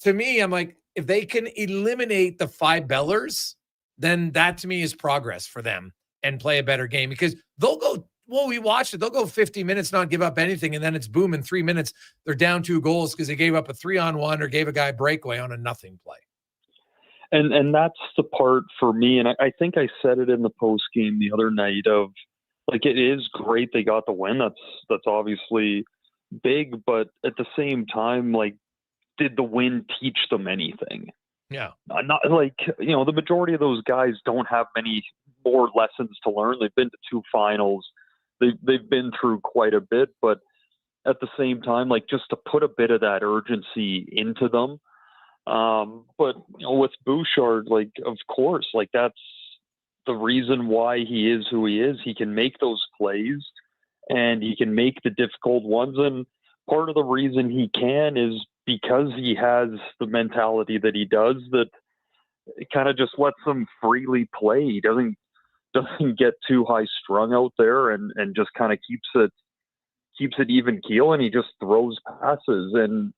to me, I'm like, if they can eliminate the 5 bellers, then that to me is progress for them and play a better game, because they'll go, well, we watched it. They'll go 50 minutes, not give up anything. And then it's boom, in 3 minutes, they're down 2 goals because they gave up a 3-on-1 or gave a guy a breakaway on a nothing play. And that's the part for me. And I think I said it in the post game the other night of, like, it is great they got the win. That's obviously big, but at the same time, like, did the win teach them anything? Yeah. Not like, the majority of those guys don't have many more lessons to learn. They've been to 2 finals. They've been through quite a bit, but at the same time, like, just to put a bit of that urgency into them. But with Bouchard, like, of course, like, that's the reason why he is who he is. He can make those plays and he can make the difficult ones. And part of the reason he can is because he has the mentality that he does, that it kind of just lets him freely play. He doesn't get too high strung out there and just kind of keeps it even keel, and he just throws passes. And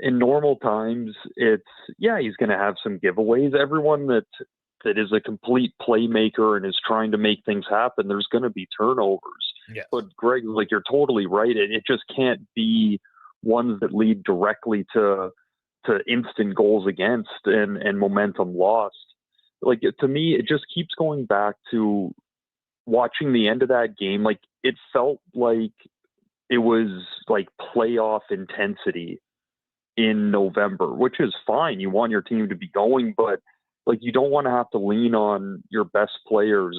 in normal times, it's, he's going to have some giveaways. Everyone that is a complete playmaker and is trying to make things happen, there's going to be turnovers. Yeah. But Greg, like, you're totally right. It just can't be ones that lead directly to instant goals against and momentum lost. Like, to me, it just keeps going back to watching the end of that game. Like, it felt like it was like playoff intensity in November, which is fine. You want your team to be going, but like, you don't want to have to lean on your best players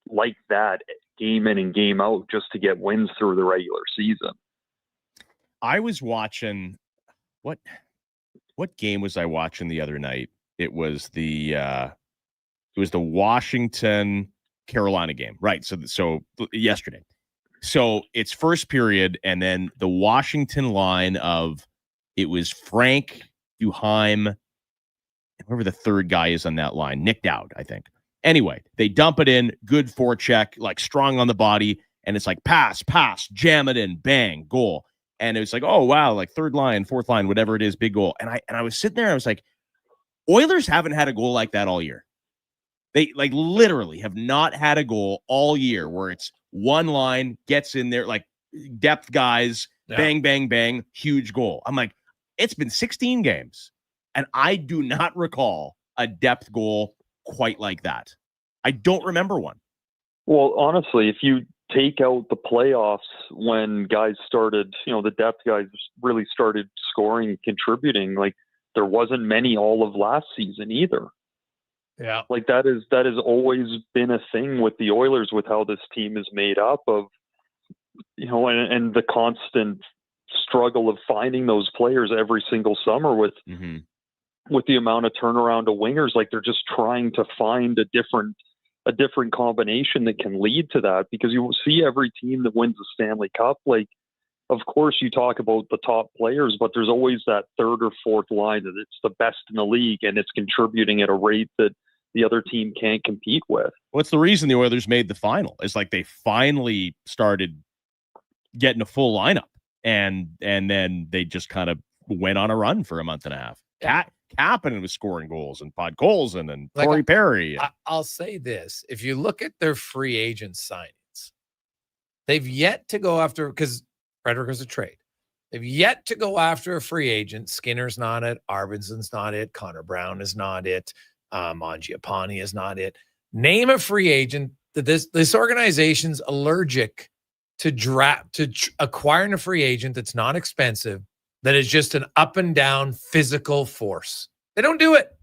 like that game in and game out just to get wins through the regular season. I was watching what game was I watching the other night? It was the Washington Carolina game, right? So yesterday. So it's first period, and then the Washington line of, it was Frank, Duheim, whoever the third guy is on that line, Nick Dowd, I think. Anyway, they dump it in, good forecheck, like strong on the body, and it's like pass, jam it in, bang, goal. And it was like, oh wow, like third line, fourth line, whatever it is, big goal. And I was sitting there, I was like, Oilers haven't had a goal like that all year. They like literally have not had a goal all year where it's one line, gets in there, like depth guys, bang, bang, bang, huge goal. I'm like, it's been 16 games, and I do not recall a depth goal quite like that. I don't remember one. Well, honestly, if you take out the playoffs when guys started, the depth guys really started scoring, contributing, like there wasn't many all of last season either. Yeah. Like that has always been a thing with the Oilers, with how this team is made up of, and the constant struggle of finding those players every single summer with the amount of turnaround of wingers. Like they're just trying to find a different combination that can lead to that, because you see every team that wins the Stanley Cup, like, of course you talk about the top players, but there's always that third or fourth line that it's the best in the league and it's contributing at a rate that the other team can't compete with. What's the reason the Oilers made the final? It's like they finally started getting a full lineup, and then they just kind of went on a run for a month and a half. Kapanen was scoring goals, and Podkolzin and Corey Perry. I'll say this. If you look at their free agent signings, they've yet to go after, because Frederick was a trade. They've yet to go after a free agent. Skinner's not it. Arvidsson's not it. Connor Brown is not it. Mangiapane is not it. Name a free agent that this organization's allergic to acquiring a free agent that's not expensive, that is just an up and down physical force. They don't do it.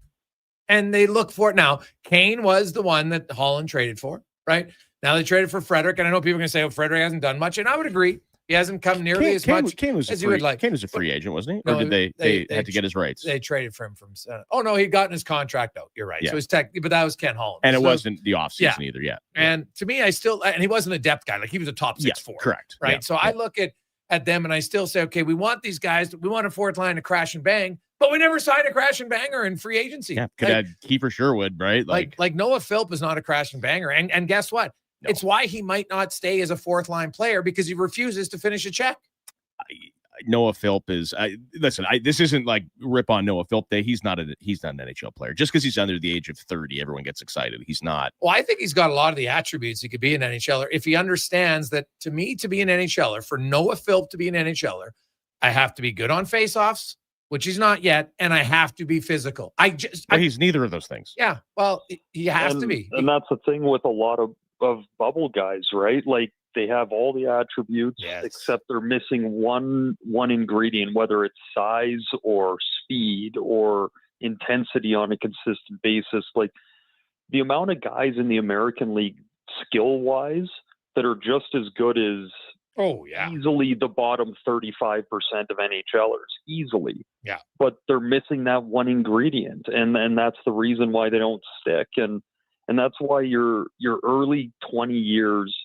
And they look for it. Now, Kane was the one that Holland traded for, right? Now they traded for Frederick. And I know people are going to say, oh, Frederick hasn't done much. And I would agree. He hasn't come nearly as much as you would like. Kane was a free agent, wasn't he? No, or did they had to get his rights? They traded for him from oh no, he'd gotten his contract out. You're right. Yeah. So it's but that was Ken Holland. And it wasn't the offseason either yet. And to me, and he wasn't a depth guy. Like he was a top 6 forward. Correct. Right. Yeah. So I look at them and I still say, okay, we want these guys. We want a fourth line to crash and bang, but we never signed a crash and banger in free agency. Yeah, could add Kiefer Sherwood, right? Like Noah Philp is not a crash and banger. And guess what? No. It's why he might not stay as a fourth line player, because he refuses to finish a check. Noah Philp is listen. This isn't like rip on Noah Philp Day. He's not an NHL player. Just because he's under the age of 30, everyone gets excited. He's not. Well, I think he's got a lot of the attributes he could be an NHLer if he understands that. To me, to be an NHLer, for Noah Philp to be an NHLer, I have to be good on faceoffs, which he's not yet, and I have to be physical. He's neither of those things. Yeah, well, he has to be, and that's the thing with a lot of bubble guys, right? Like, they have all the attributes, except they're missing one ingredient, whether it's size or speed or intensity on a consistent basis. Like the amount of guys in the American League skill-wise that are just as good as easily the bottom 35% of NHLers, easily. Yeah. But they're missing that one ingredient, and that's the reason why they don't stick. And that's why your early 20 years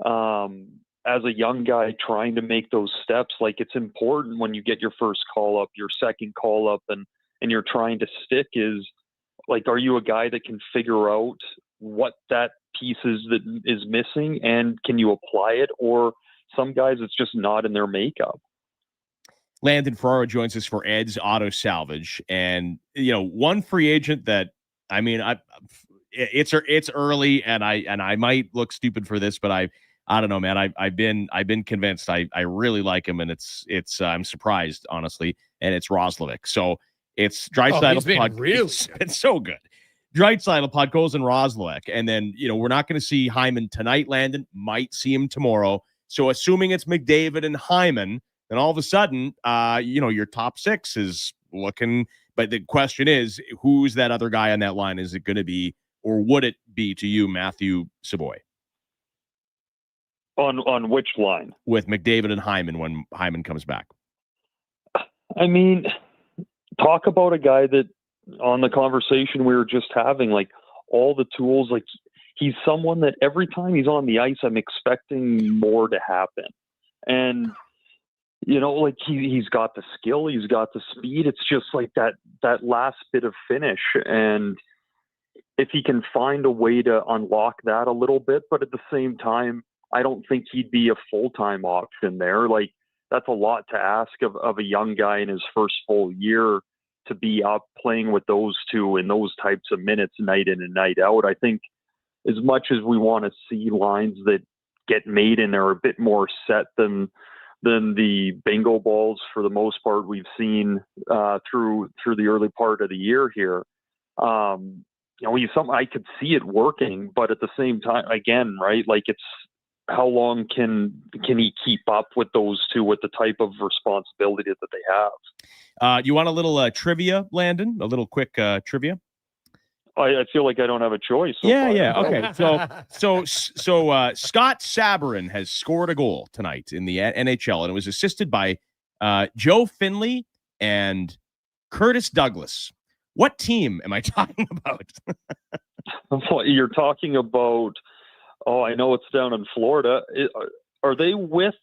as a young guy trying to make those steps, like it's important when you get your first call up, your second call up, and you're trying to stick, is like, are you a guy that can figure out what that piece is that is missing, and can you apply it? Or some guys, it's just not in their makeup. Landon Ferraro joins us for Ed's Auto Salvage, and one free agent that, I mean, it's early, and I might look stupid for this, but I don't know, man. I've been convinced. I really like him, and it's I'm surprised, honestly. And it's Roslovic. So it's Draisaitl. It's been so good. Draisaitl, Podkolzin, Roslovic, and then we're not going to see Hyman tonight. Landon might see him tomorrow. So assuming it's McDavid and Hyman, then all of a sudden, your top 6 is looking. But the question is, who's that other guy on that line? Is it going to be, or would it be to you, Matthew Savoy? On which line? With McDavid and Hyman when Hyman comes back. I mean, talk about a guy that, on the conversation we were just having, like all the tools, like he's someone that every time he's on the ice, I'm expecting more to happen. And, like he's got the skill, he's got the speed. It's just like that last bit of finish. And if he can find a way to unlock that a little bit, but at the same time, I don't think he'd be a full-time option there. Like, that's a lot to ask of a young guy in his first full year to be up playing with those two in those types of minutes night in and night out. I think as much as we want to see lines that get made and are a bit more set than the bingo balls for the most part we've seen through the early part of the year here. I could see it working, but at the same time, again, right? Like, it's how long can he keep up with those two with the type of responsibility that they have? You want a little trivia, Landon? A little quick trivia? I feel like I don't have a choice. Okay. So Scott Sabourin has scored a goal tonight in the NHL, and it was assisted by Joe Finley and Curtis Douglas. What team am I talking about? You're talking about, I know it's down in Florida. Are they with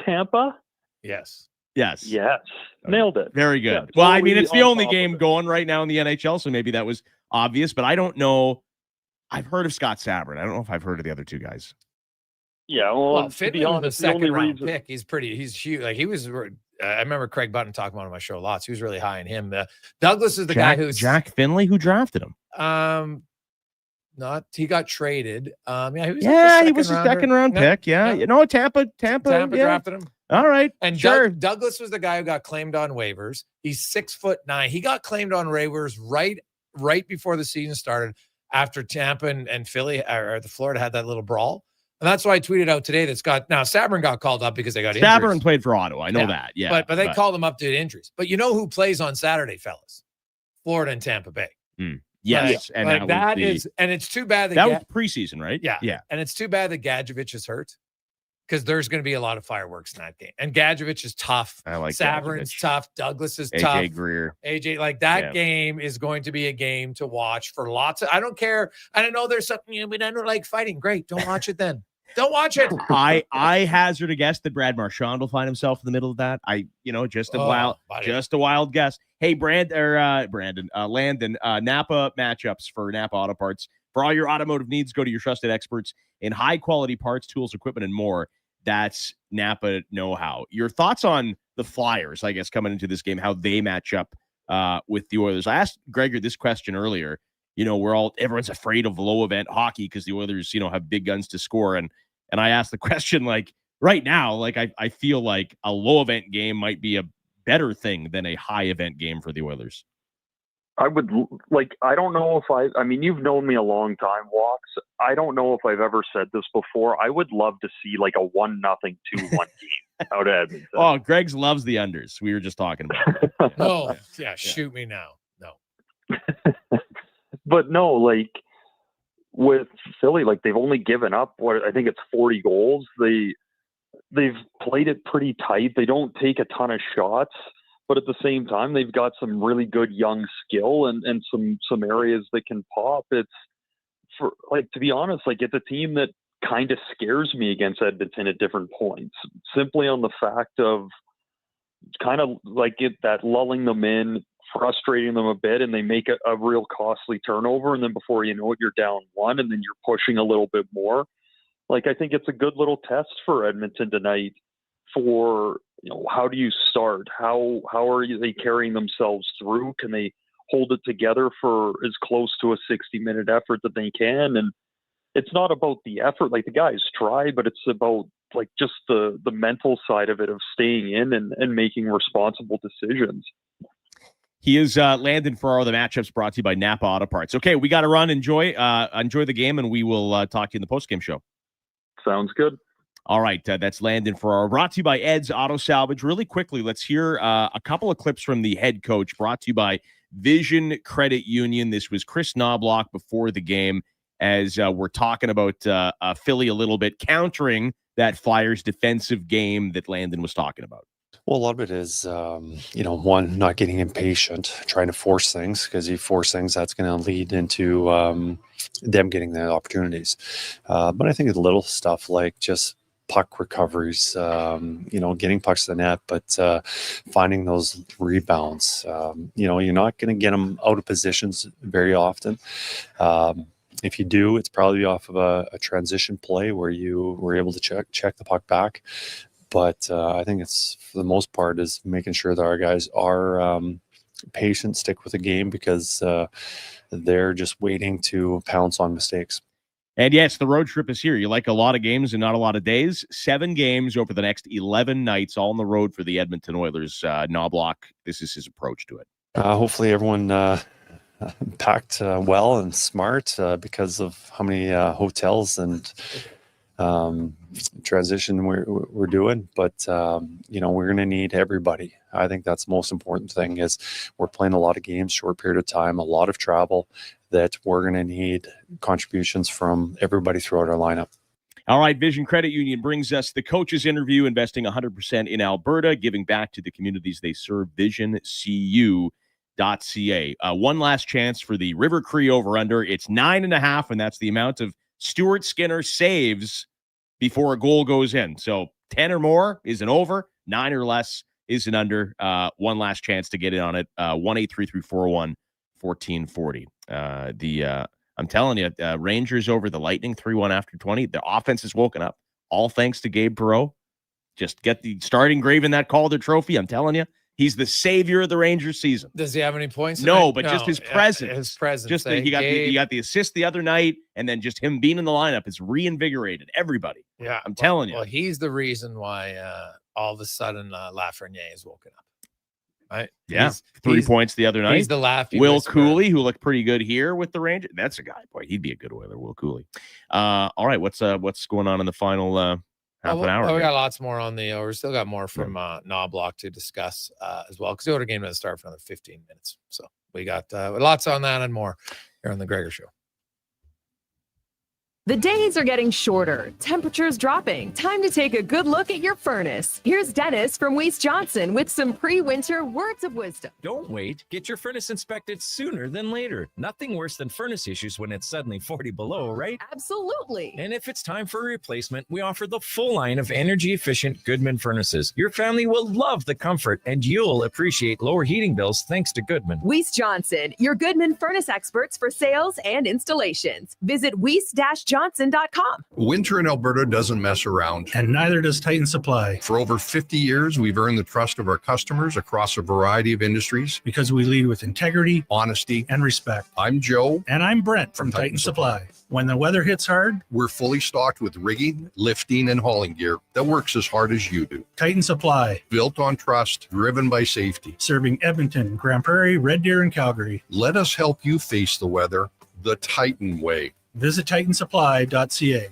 Tampa? Yes. Nailed it. Very good. Yeah, well, totally I mean, it's the only top game going right now in the NHL, so maybe that was obvious, but I don't know. I've heard of Scott Sabourin. I don't know if I've heard of the other two guys. Yeah, well, to Finley be was honest, the the only second round reason pick. He's huge. Like, he was. I remember Craig Button talking about it on my show lots. He was really high in him. Douglas is the guy who's Jack Finley, who drafted him. He got traded. He was a second round pick. Tampa drafted him. All right. And sure. Douglas was the guy who got claimed on waivers. He's 6'9". He got claimed on waivers right before the season started, after Tampa and Philly or the Florida had that little brawl. And that's why I tweeted out today that Sabourin got called up because they got injuries. Sabourin played for Ottawa. I know that. Yeah. But they called him up due to injuries. But you know who plays on Saturday, fellas? Florida and Tampa Bay. Yes. And it's too bad that was preseason, right? Yeah. And it's too bad that Gadjevich is hurt, because there's going to be a lot of fireworks in that game. And Gadjevich is tough. I like Sabourin's tough. Douglas is AJ tough. Greer. AJ, that game is going to be a game to watch for lots of. I don't care. I don't know there's something, but I don't like fighting. Great. Don't watch it then. Don't watch it. I hazard a guess that Brad Marchand will find himself in the middle of that. Just a wild guess. Hey, Landon, Napa matchups for Napa Auto Parts. For all your automotive needs, go to your trusted experts in high quality parts, tools, equipment, and more. That's Napa know-how. Your thoughts on the Flyers, I guess, coming into this game, how they match up with the Oilers. I asked Gregor this question earlier. Everyone's afraid of low event hockey because the Oilers, have big guns to score. And I asked the question, right now, I feel like a low event game might be a better thing than a high event game for the Oilers. I would I don't know if you've known me a long time, Walks. I don't know if I've ever said this before. I would love to see a 1-0, 2-1 game out of Edmonton. Oh, Greg's loves the unders. We were just talking about it. Shoot me now. No. But no, with Philly, they've only given up I think it's 40 goals. They've played it pretty tight. They don't take a ton of shots, but at the same time, they've got some really good young skill and some areas that can pop. It's to be honest, it's a team that kind of scares me against Edmonton at different points, simply on the fact of kind of that lulling them in, frustrating them a bit, and they make a real costly turnover. And then before you know it, you're down 1, and then you're pushing a little bit more. I think it's a good little test for Edmonton tonight for, how do you start? How are they carrying themselves through? Can they hold it together for as close to a 60-minute effort that they can? And it's not about the effort, the guys try, but it's about just the mental side of it, of staying in and making responsible decisions. He is Landon for all the matchups, brought to you by Napa Auto Parts. Okay, we got to run. Enjoy the game, and we will talk to you in the post-game show. Sounds good. All right, that's Landon Farrar, brought to you by Ed's Auto Salvage. Really quickly, let's hear a couple of clips from the head coach, brought to you by Vision Credit Union. This was Chris Knobloch before the game, as we're talking about Philly a little bit, countering that Flyers defensive game that Landon was talking about. Well, a lot of it is, one, not getting impatient, trying to force things, because you force things, that's going to lead into them getting the opportunities. But I think the little stuff like just puck recoveries, getting pucks to the net, but finding those rebounds. You're not going to get them out of positions very often. If you do, it's probably off of a transition play where you were able to check the puck back. But I think it's, for the most part, is making sure that our guys are patient, stick with the game, because they're just waiting to pounce on mistakes. And yes, the road trip is here. You like a lot of games and not a lot of days. 7 games over the next 11 nights, all on the road for the Edmonton Oilers. Knobloch, this is his approach to it. Hopefully everyone packed well and smart because of how many hotels and transition we're doing. But, we're going to need everybody. I think that's the most important thing is we're playing a lot of games, short period of time, a lot of travel, that we're going to need contributions from everybody throughout our lineup. All right, Vision Credit Union brings us the coaches interview, investing 100% in Alberta, giving back to the communities they serve. VisionCU.ca. One last chance for the River Cree over-under. It's 9.5, and that's the amount of Stuart Skinner saves before a goal goes in. So 10 or more is an over, 9 or less is an under. One last chance to get in on it. 1-833-401-1440. I'm telling you, Rangers over the Lightning 3-1 after 20. The offense has woken up, all thanks to Gabe Perreault. Just get the start engraved in that Calder trophy. I'm telling you, he's the savior of the Rangers season. Does he have any points? No, but just his presence. His presence. Just he got the assist the other night, and then just him being in the lineup has reinvigorated everybody. Yeah, I'm telling you. Well, he's the reason why all of a sudden Lafreniere is woken up. Right? Yeah, 3 points the other night. He's the laugh. Will Cooley, who looked pretty good here with the Rangers. That's a guy. Boy, he'd be a good Oiler, Will Cooley. All right, what's going on in the final half an hour? We got lots more on the. We still got more from Knobloch to discuss as well, because the Oiler game doesn't start for another 15 minutes. So we got lots on that and more here on the Gregor Show. The days are getting shorter, temperatures dropping. Time to take a good look at your furnace. Here's Dennis from Weiss Johnson with some pre-winter words of wisdom. Don't wait. Get your furnace inspected sooner than later. Nothing worse than furnace issues when it's suddenly 40 below, right? Absolutely. And if it's time for a replacement, we offer the full line of energy-efficient Goodman furnaces. Your family will love the comfort, and you'll appreciate lower heating bills thanks to Goodman. Weiss Johnson, your Goodman furnace experts for sales and installations. Visit Weiss-Johnson.com. Winter in Alberta doesn't mess around. And neither does Titan Supply. For over 50 years, we've earned the trust of our customers across a variety of industries. Because we lead with integrity, honesty, and respect. I'm Joe. And I'm Brent from Titan Supply. When the weather hits hard, we're fully stocked with rigging, lifting, and hauling gear that works as hard as you do. Titan Supply. Built on trust, driven by safety. Serving Edmonton, Grand Prairie, Red Deer, and Calgary. Let us help you face the weather the Titan way. Visit TitanSupply.ca.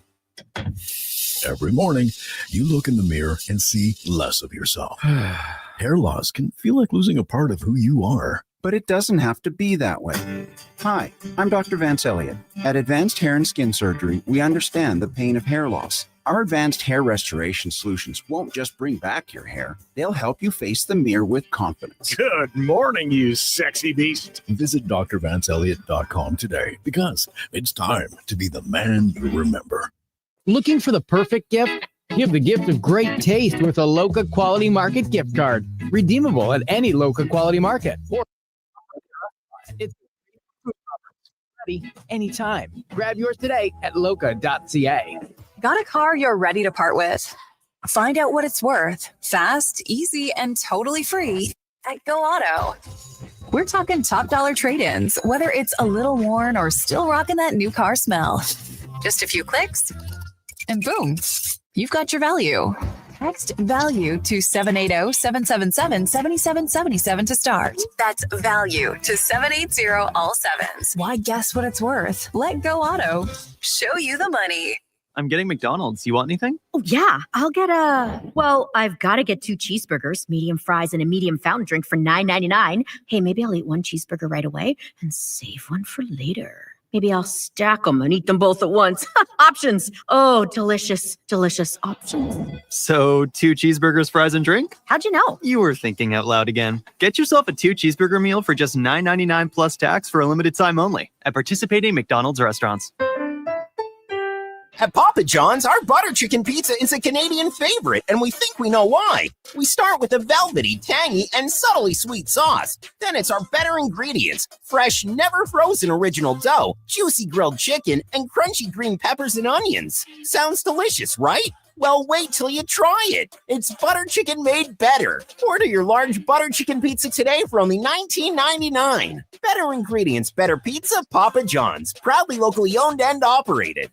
Every morning, you look in the mirror and see less of yourself. Hair loss can feel like losing a part of who you are. But it doesn't have to be that way. Hi, I'm Dr. Vance Elliott. At Advanced Hair and Skin Surgery, we understand the pain of hair loss. Our advanced hair restoration solutions won't just bring back your hair. They'll help you face the mirror with confidence. Good morning, you sexy beast. Visit drvanceelliott.com today, because it's time to be the man you remember. Looking for the perfect gift? Give the gift of great taste with a Loca Quality Market gift card. Redeemable at any Loca Quality Market. Or it's ready anytime. Grab yours today at loca.ca. Got a car you're ready to part with? Find out what it's worth. Fast, easy, and totally free at Go Auto. We're talking top dollar trade-ins, whether it's a little worn or still rocking that new car smell. Just a few clicks, and boom, you've got your value. Text value to 780-777-7777 to start. That's value to 780 all sevens. Why guess what it's worth? Let Go Auto show you the money. I'm getting McDonald's. You want anything? Oh, yeah. I'll get I've got to get 2 cheeseburgers, medium fries, and a medium fountain drink for $9.99. Hey, maybe I'll eat 1 cheeseburger right away and save one for later. Maybe I'll stack them and eat them both at once. Options. Oh, delicious, delicious options. So 2 cheeseburgers, fries, and drink? How'd you know? You were thinking out loud again. Get yourself a 2 cheeseburger meal for just $9.99 plus tax for a limited time only at participating McDonald's restaurants. At Papa John's, our butter chicken pizza is a Canadian favorite, and we think we know why. We start with a velvety, tangy, and subtly sweet sauce. Then it's our better ingredients: fresh, never frozen original dough, juicy grilled chicken, and crunchy green peppers and onions. Sounds delicious, right? Well, wait till you try it. It's butter chicken made better. Order your large butter chicken pizza today for only $19.99. Better ingredients, better pizza, Papa John's. Proudly locally owned and operated.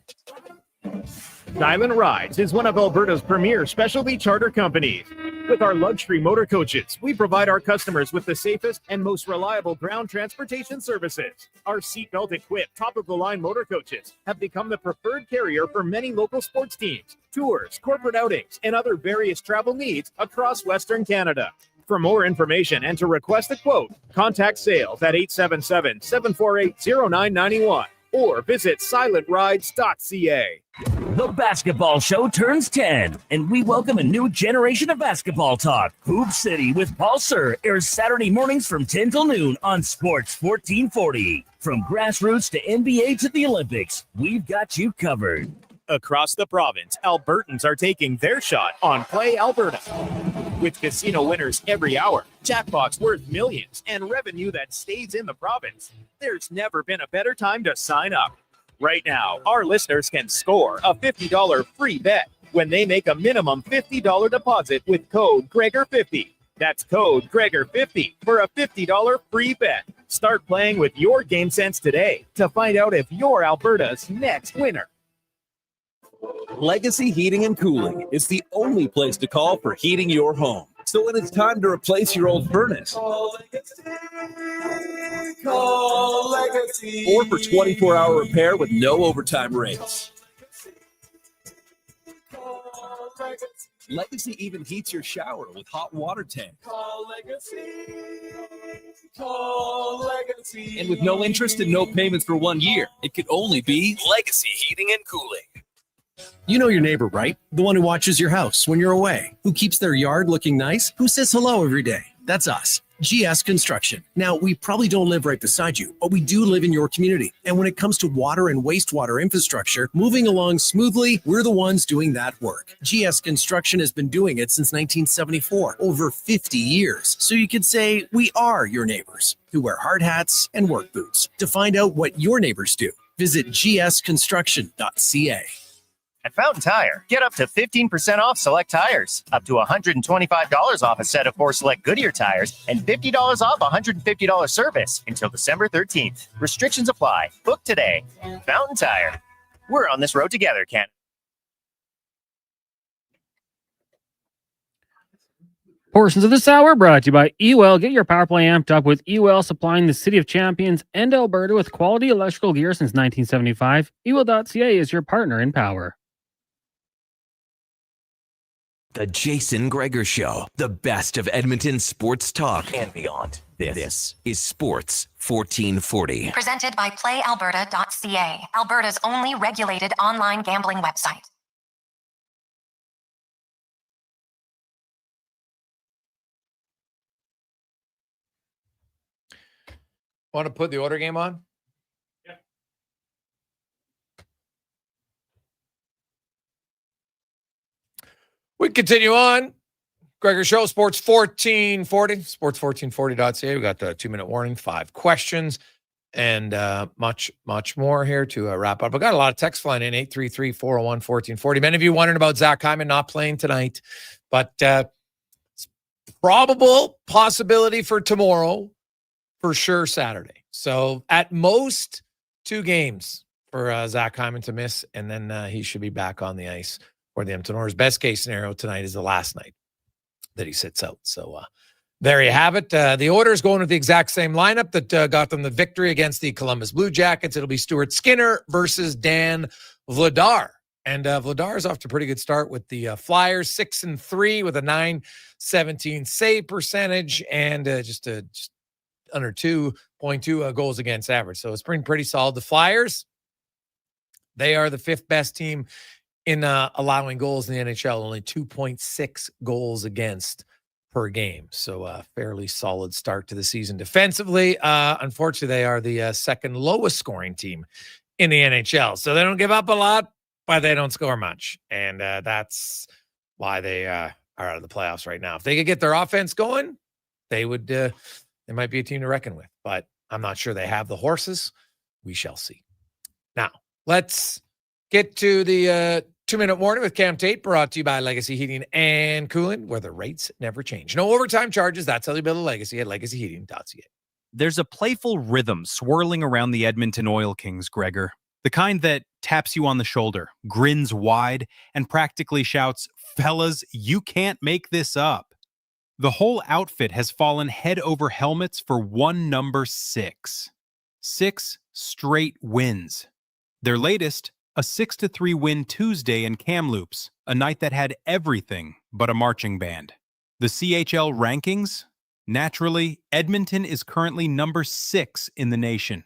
Silent Rides is one of Alberta's premier specialty charter companies. With our luxury motor coaches, we provide our customers with the safest and most reliable ground transportation services. Our seatbelt equipped, top-of-the-line motor coaches have become the preferred carrier for many local sports teams, tours, corporate outings, and other various travel needs across Western Canada. For more information and to request a quote, contact sales at 877-748-0991 or visit silentrides.ca. The basketball show turns 10, and we welcome a new generation of basketball talk. Hoop City with Paul Sir airs Saturday mornings from 10 till noon on Sports 1440. From grassroots to NBA to the Olympics, we've got you covered. Across the province, Albertans are taking their shot on Play Alberta. With casino winners every hour, jackpots worth millions, and revenue that stays in the province, there's never been a better time to sign up. Right now, our listeners can score a $50 free bet when they make a minimum $50 deposit with code Gregor50. That's code Gregor50 for a $50 free bet. Start playing with your game sense today to find out if you're Alberta's next winner. Legacy Heating and Cooling is the only place to call for heating your home. So when it's time to replace your old furnace, call Legacy. Or for 24-hour repair with no overtime rates. Legacy even heats your shower with hot water tank. Call Legacy. Call Legacy. And with no interest and no payments for 1 year, it could only be Legacy Heating and Cooling. You know your neighbor, right? The one who watches your house when you're away, who keeps their yard looking nice, who says hello every day. That's us, GS Construction. Now, we probably don't live right beside you, but we do live in your community. And when it comes to water and wastewater infrastructure, moving along smoothly, we're the ones doing that work. GS Construction has been doing it since 1974, over 50 years. So you could say we are your neighbors who wear hard hats and work boots. To find out what your neighbors do, visit gsconstruction.ca. At Fountain Tire, get up to 15% off select tires, up to $125 off a set of 4 select Goodyear tires, and $50 off $150 service until December 13th. Restrictions apply. Book today. Fountain Tire. We're on this road together, Ken. Portions of this hour brought to you by eWell. Get your power play amped up with eWell, supplying the City of Champions and Alberta with quality electrical gear since 1975. eWell.ca is your partner in power. The Jason Gregor Show, the best of Edmonton sports talk and beyond. This is Sports 1440. Presented by PlayAlberta.ca, Alberta's only regulated online gambling website. Want to put the order game on? We continue on. Gregor Show, Sports 1440, sports1440.ca. We got the 2-minute warning, 5 questions, and much more here to wrap up. I got a lot of text flying in, 833-401-1440. Many of you wondering about Zach Hyman not playing tonight, but it's probable possibility for tomorrow, for sure Saturday. So at most 2 games for Zach Hyman to miss, and then he should be back on the ice for the Edmonton Oilers. Best case scenario tonight is the last night that he sits out. So there you have it. The Oilers going with the exact same lineup that got them the victory against the Columbus Blue Jackets. It'll be Stuart Skinner versus Dan Vladar. And Vladar is off to a pretty good start with the Flyers, 6-3 with a .917 save percentage and just under 2.2 goals against average. So it's pretty solid. The Flyers, they are the 5th best team in allowing goals in the NHL, only 2.6 goals against per game. So a fairly solid start to the season defensively. Unfortunately, they are the second lowest scoring team in the NHL. So they don't give up a lot, but they don't score much. And that's why they are out of the playoffs right now. If they could get their offense going, they would. They might be a team to reckon with. But I'm not sure they have the horses. We shall see. Now, let's get to the 2-minute warning with Cam Tate, brought to you by Legacy Heating and Cooling, where the rates never change. No overtime charges. That's how you build a legacy at legacyheating.ca. There's a playful rhythm swirling around the Edmonton Oil Kings, Gregor. The kind that taps you on the shoulder, grins wide, and practically shouts, "Fellas, you can't make this up." The whole outfit has fallen head over helmets for one number 6. 6 straight wins. Their latest, a 6-3 win Tuesday in Kamloops, a night that had everything but a marching band. The CHL rankings? Naturally, Edmonton is currently number 6 in the nation.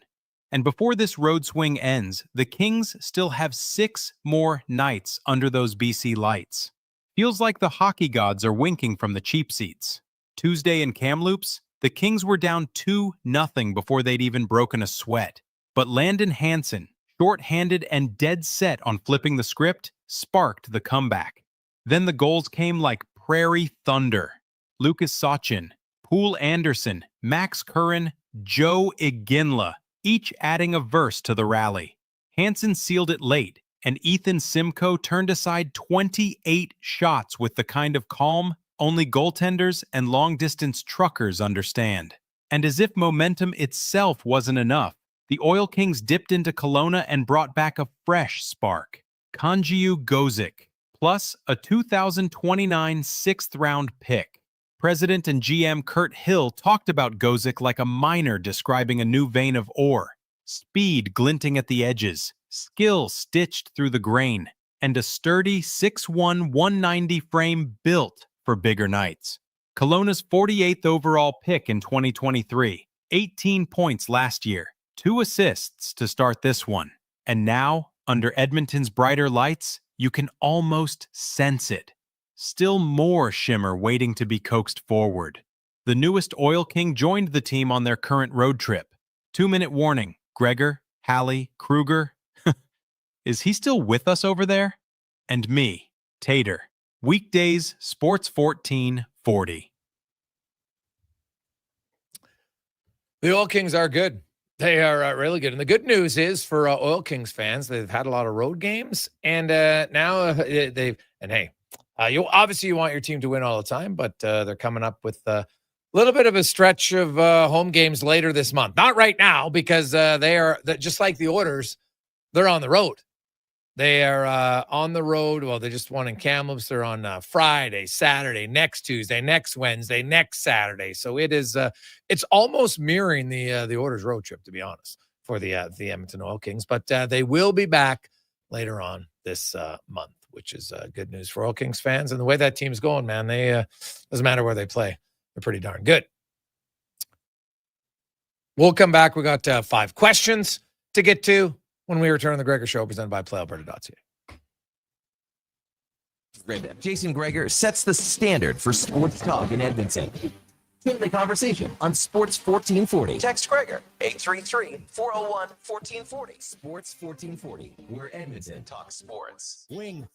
And before this road swing ends, the Kings still have 6 more nights under those BC lights. Feels like the hockey gods are winking from the cheap seats. Tuesday in Kamloops, the Kings were down 2-0 before they'd even broken a sweat. But Landon Hansen, short-handed and dead set on flipping the script, sparked the comeback. Then the goals came like prairie thunder. Lucas Sachin, Poole Anderson, Max Curran, Joe Iginla, each adding a verse to the rally. Hansen sealed it late, and Ethan Simcoe turned aside 28 shots with the kind of calm only goaltenders and long-distance truckers understand. And as if momentum itself wasn't enough, the Oil Kings dipped into Kelowna and brought back a fresh spark. Kanjiu Gozik, plus a 2029 sixth-round pick. President and GM Kurt Hill talked about Gozik like a miner describing a new vein of ore. Speed glinting at the edges, skill stitched through the grain, and a sturdy 6'1", 190 frame built for bigger nights. Kelowna's 48th overall pick in 2023, 18 points last year, 2 assists to start this one. And now, under Edmonton's brighter lights, you can almost sense it. Still more shimmer waiting to be coaxed forward. The newest Oil King joined the team on their current road trip. 2-minute warning, Gregor, Halley, Kruger. Is he still with us over there? And me, Tater. Weekdays, Sports 1440. The Oil Kings are good. They are really good. And the good news is for Oil Kings fans, they've had a lot of road games. And now you obviously want your team to win all the time, but they're coming up with a little bit of a stretch of home games later this month. Not right now, because they're just like the Oilers, they're on the road. They are on the road. Well, they just won in Kamloops. They're on Friday, Saturday, next Tuesday, next Wednesday, next Saturday. So it is. It's almost mirroring the Oilers road trip, to be honest, for the Edmonton Oil Kings. But they will be back later on this month, which is good news for Oil Kings fans. And the way that team's going, man, they doesn't matter where they play, they're pretty darn good. We'll come back. We got 5 questions to get to when we return on the Gregor Show, presented by PlayAlberta.ca. Jason Gregor sets the standard for sports talk in Edmonton. Join the conversation on Sports 1440. Text Gregor, 833-401-1440. Sports 1440, where Edmonton talks sports. Wing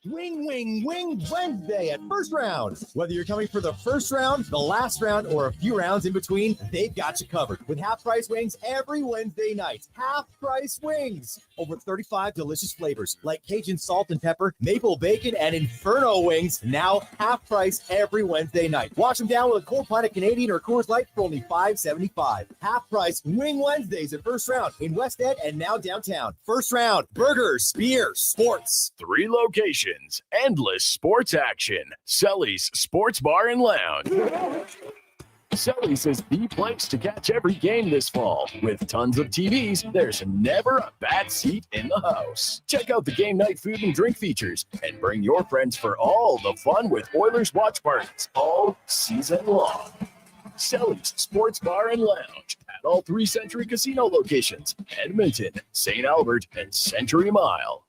Wednesday at First Round. Whether you're coming for the first round, the last round, or a few rounds in between, they've got you covered. With half-price wings every Wednesday night. Half-price wings. Over 35 delicious flavors like Cajun salt and pepper, maple bacon, and Inferno wings. Now half-price every Wednesday night. Wash them down with a cold pint of Canadian or Coors Light for only $5.75. Half-price Wing Wednesdays at First Round in West Ed and now downtown. First Round, burgers, beer, sports. 3 locations, endless sports action. Sully's Sports Bar and Lounge. Sully's is the place to catch every game this fall. With tons of TVs, there's never a bad seat in the house. Check out the game night food and drink features and bring your friends for all the fun with Oilers watch parties all season long. Sully's Sports Bar and Lounge at all 3 Century Casino locations, Edmonton, St. Albert, and Century Mile.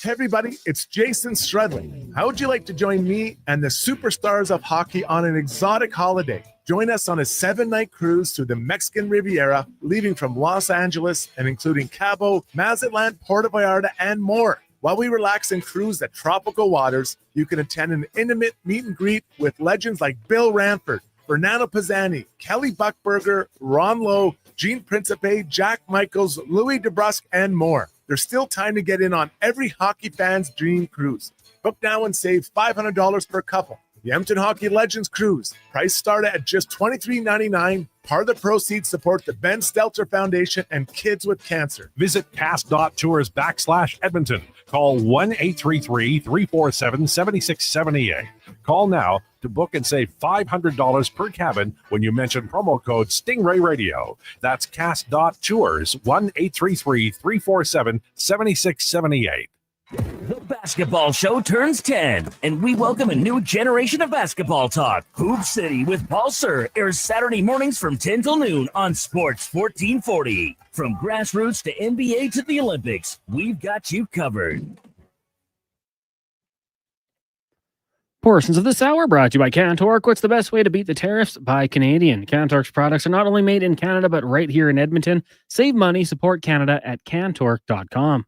Hey everybody, it's Jason Stradley. How would you like to join me and the superstars of hockey on an exotic holiday? Join us on a 7-night cruise through the Mexican Riviera, leaving from Los Angeles and including Cabo, Mazatlan, Puerto Vallarta, and more. While we relax and cruise the tropical waters, you can attend an intimate meet and greet with legends like Bill Ranford, Fernando Pisani, Kelly Buckberger, Ron Lowe, Gene Principe, Jack Michaels, Louis DeBrusque, and more. There's still time to get in on every hockey fan's dream cruise. Book now and save $500 per couple. The Edmonton Hockey Legends Cruise. Price start at just $23.99. Part of the proceeds support the Ben Stelter Foundation and Kids with Cancer. Visit cast.tours/Edmonton. Call 1-833-347-7678. Call now to book and save $500 per cabin when you mention promo code Stingray Radio. That's cast.tours, 1-833-347-7678. The basketball show turns 10, and we welcome a new generation of basketball talk. Hoop City with Paul Sir airs Saturday mornings from 10 till noon on Sports 1440. From grassroots to NBA to the Olympics, we've got you covered. Portions of this hour brought to you by Cantork. What's the best way to beat the tariffs? Buy Canadian. Cantork's products are not only made in Canada, but right here in Edmonton. Save money, support Canada at cantork.com.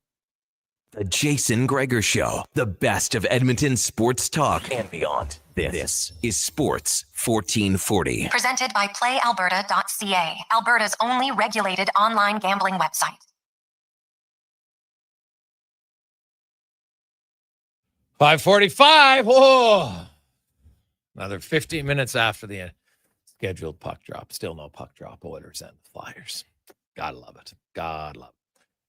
The Jason Gregor Show, the best of Edmonton sports talk and beyond. This is Sports 1440. Presented by PlayAlberta.ca, Alberta's only regulated online gambling website. 5:45. Whoa. Another 15 minutes after the scheduled puck drop. Still no puck drop. Oilers and the Flyers. Gotta love it. God love it.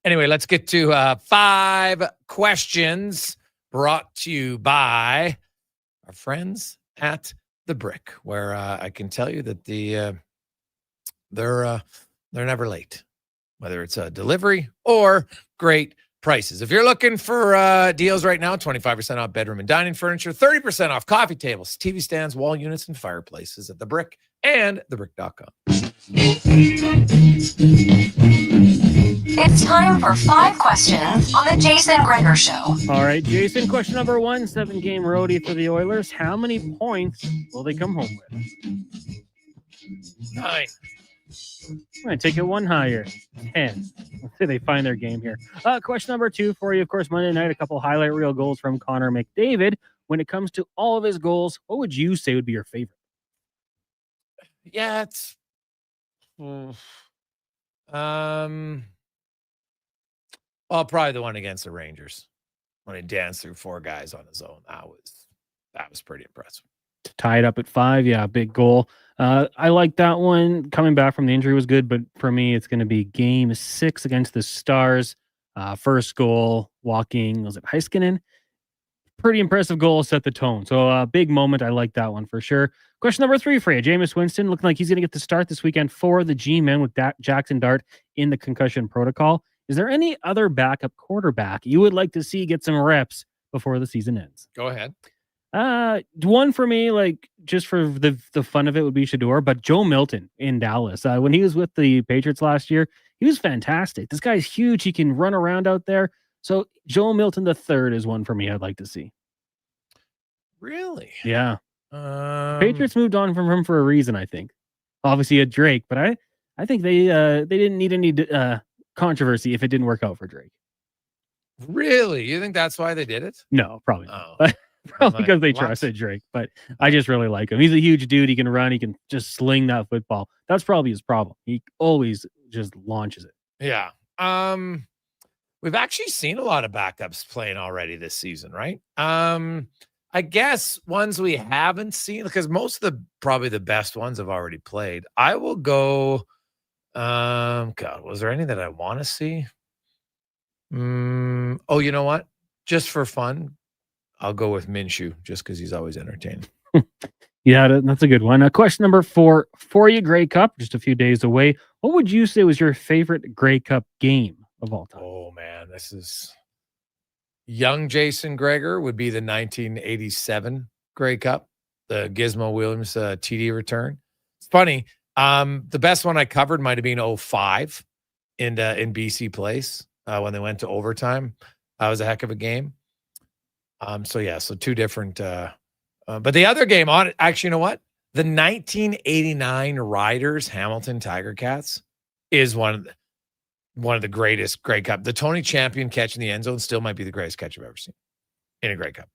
Anyway, let's get to 5 questions brought to you by our friends at The Brick, where I can tell you that they're never late, whether it's a delivery or great prices. If you're looking for deals right now, 25% off bedroom and dining furniture, 30% off coffee tables, TV stands, wall units, and fireplaces at The Brick and thebrick.com. It's time for 5 questions on the Jason Gregor Show. All right, Jason, question number 1, 7-game roadie for the Oilers. How many points will they come home with? 9. I'm going to take it one higher. 10. Let's say they find their game here. Question number 2 for you. Of course, Monday night, a couple highlight reel goals from Connor McDavid. When it comes to all of his goals, what would you say would be your favorite? Yeah, it's... Well, probably the one against the Rangers when he danced through 4 guys on his own. That was pretty impressive. Tied up at 5. Yeah, big goal. I like that one. Coming back from the injury was good, but for me, it's going to be game 6 against the Stars. First goal, walking, was it Heiskanen? Pretty impressive goal, set the tone. So a big moment. I like that one for sure. Question number 3 for you. Jameis Winston looking like he's going to get the start this weekend for the G-Men with Jackson Dart in the concussion protocol. Is there any other backup quarterback you would like to see get some reps before the season ends? Go ahead. One for me, like just for the fun of it, would be Shador, but Joe Milton in Dallas. When he was with the Patriots last year, he was fantastic. This guy's huge. He can run around out there. So Joe Milton III is one for me I'd like to see. Really? Yeah. Patriots moved on from him for a reason, I think. Obviously a Drake, but I think they didn't need any controversy if it didn't work out for Drake. Really? You think that's why they did it? No, probably not. Probably because they trusted Drake, but I just really like him. He's a huge dude. He can run. He can just sling that football. That's probably his problem. He always just launches it. Yeah. We've actually seen a lot of backups playing already this season, right? I guess ones we haven't seen, because most of probably the best ones have already played. I will go. God, was there any that I want to see? Oh, you know what? Just for fun, I'll go with Minshew, just because he's always entertaining. Yeah, that's a good one. Question number 4 for you, Grey Cup, just a few days away. What would you say was your favorite Grey Cup game of all time? Oh, man, this is... Young Jason Gregor would be the 1987 Grey Cup, the Gizmo Williams TD return. It's funny. The best one I covered might have been 05 in BC Place when they went to overtime. That was a heck of a game. So 2 different. But the other game on it, actually, you know what? The 1989 Riders Hamilton Tiger Cats is one of the greatest Grey Cup. The Tony Champion catch in the end zone still might be the greatest catch I've ever seen in a Grey Cup.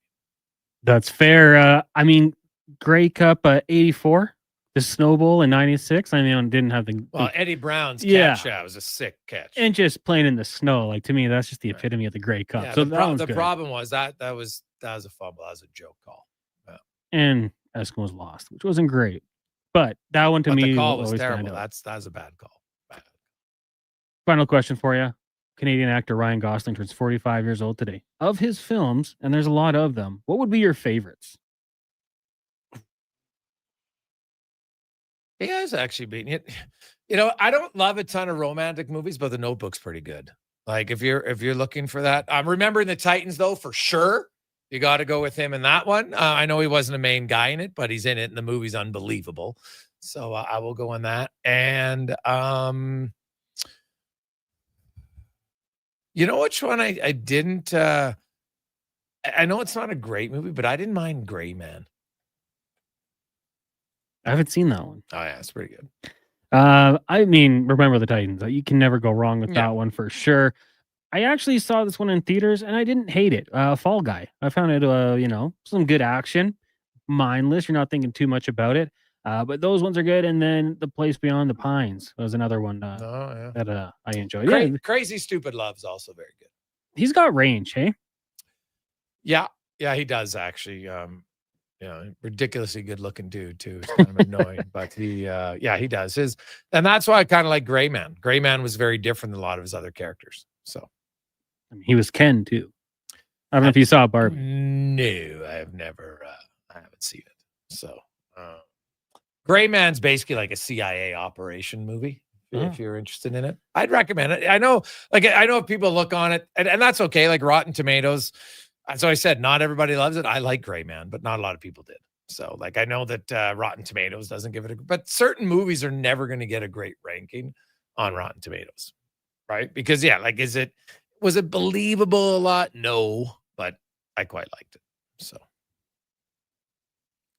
That's fair. I mean, Grey Cup 84, The Snow Bowl in '96. I mean, didn't have the Eddie Brown's catch was a sick catch. and just playing in the snow. Like to me, that's just the epitome of the Grey Cup. Yeah, so the problem was that was a fumble. That was a joke call. Yeah. And Eskimos lost, which wasn't great. But that one to But me the call was always terrible. stand out. That was a bad call. Final question for you. Canadian actor Ryan Gosling turns 45 years old today. Of his films, and there's a lot of them, what would be your favorites? He has actually been it. You know, I don't love a ton of romantic movies, but The Notebook's pretty good. Like if you're looking for that, I'm remembering the Titans though for sure. You got to go with him in that one. I know he wasn't a main guy in it, but he's in it, and the movie's unbelievable. So I will go on that. And you know which one I didn't. I know it's not a great movie, but I didn't mind Gray Man. I haven't seen that one. Oh yeah, it's pretty good. I mean, Remember the Titans. You can never go wrong with that one for sure. I actually saw this one in theaters and I didn't hate it. Fall Guy. I found it, some good action, mindless. You're not thinking too much about it. But those ones are good. And then The Place Beyond the Pines was another one that I enjoyed. Crazy Stupid Love's also very good. He's got range, hey? Yeah, he does actually. Ridiculously good looking dude too. It's kind of annoying, but he does his, and that's why I kind of like Gray Man. Gray Man was very different than a lot of his other characters. So, I mean, he was Ken too. I don't know if you saw Barbie. No, I have never. I haven't seen it. So, Gray Man's basically like a CIA operation movie. If you're interested in it, I'd recommend it. I know people look on it, and that's okay. Like Rotten Tomatoes. So I said, not everybody loves it. I like Gray Man, but not a lot of people did. So, like, I know that Rotten Tomatoes doesn't give it but certain movies are never going to get a great ranking on Rotten Tomatoes, right? Because, was it believable a lot? No, but I quite liked it. So,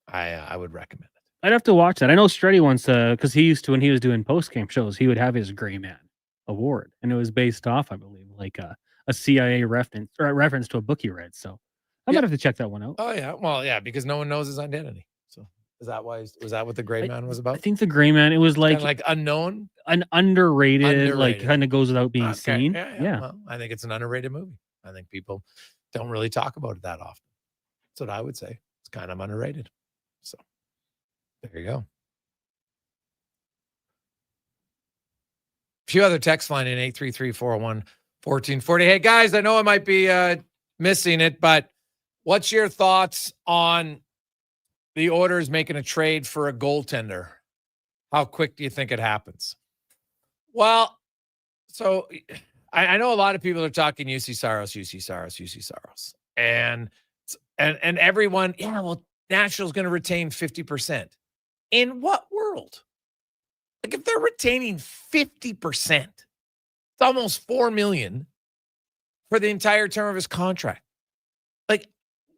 I would recommend it. I'd have to watch that. I know Struddy wants to, because he used to, when he was doing post-game shows, he would have his Gray Man award, and it was based off, I believe, like a CIA reference to a book he read. So I might have to check that one out. Oh yeah, well yeah, because no one knows his identity. So is that why? Was that what the Gray Man was about? I think the Gray Man, it was like unknown, an underrated, like kind of goes without being seen. Yeah. Well, I think it's an underrated movie. I think people don't really talk about it that often. That's what I would say. It's kind of underrated. So there you go. A few other texts line in 833-401-1440. Hey guys, I know I might be missing it, but what's your thoughts on the Oilers making a trade for a goaltender? How quick do you think it happens? Well, so I know a lot of people are talking UC Saros. And everyone, Nashville's going to retain 50%. In what world? Like if they're retaining 50%, it's almost $4 million for the entire term of his contract. Like,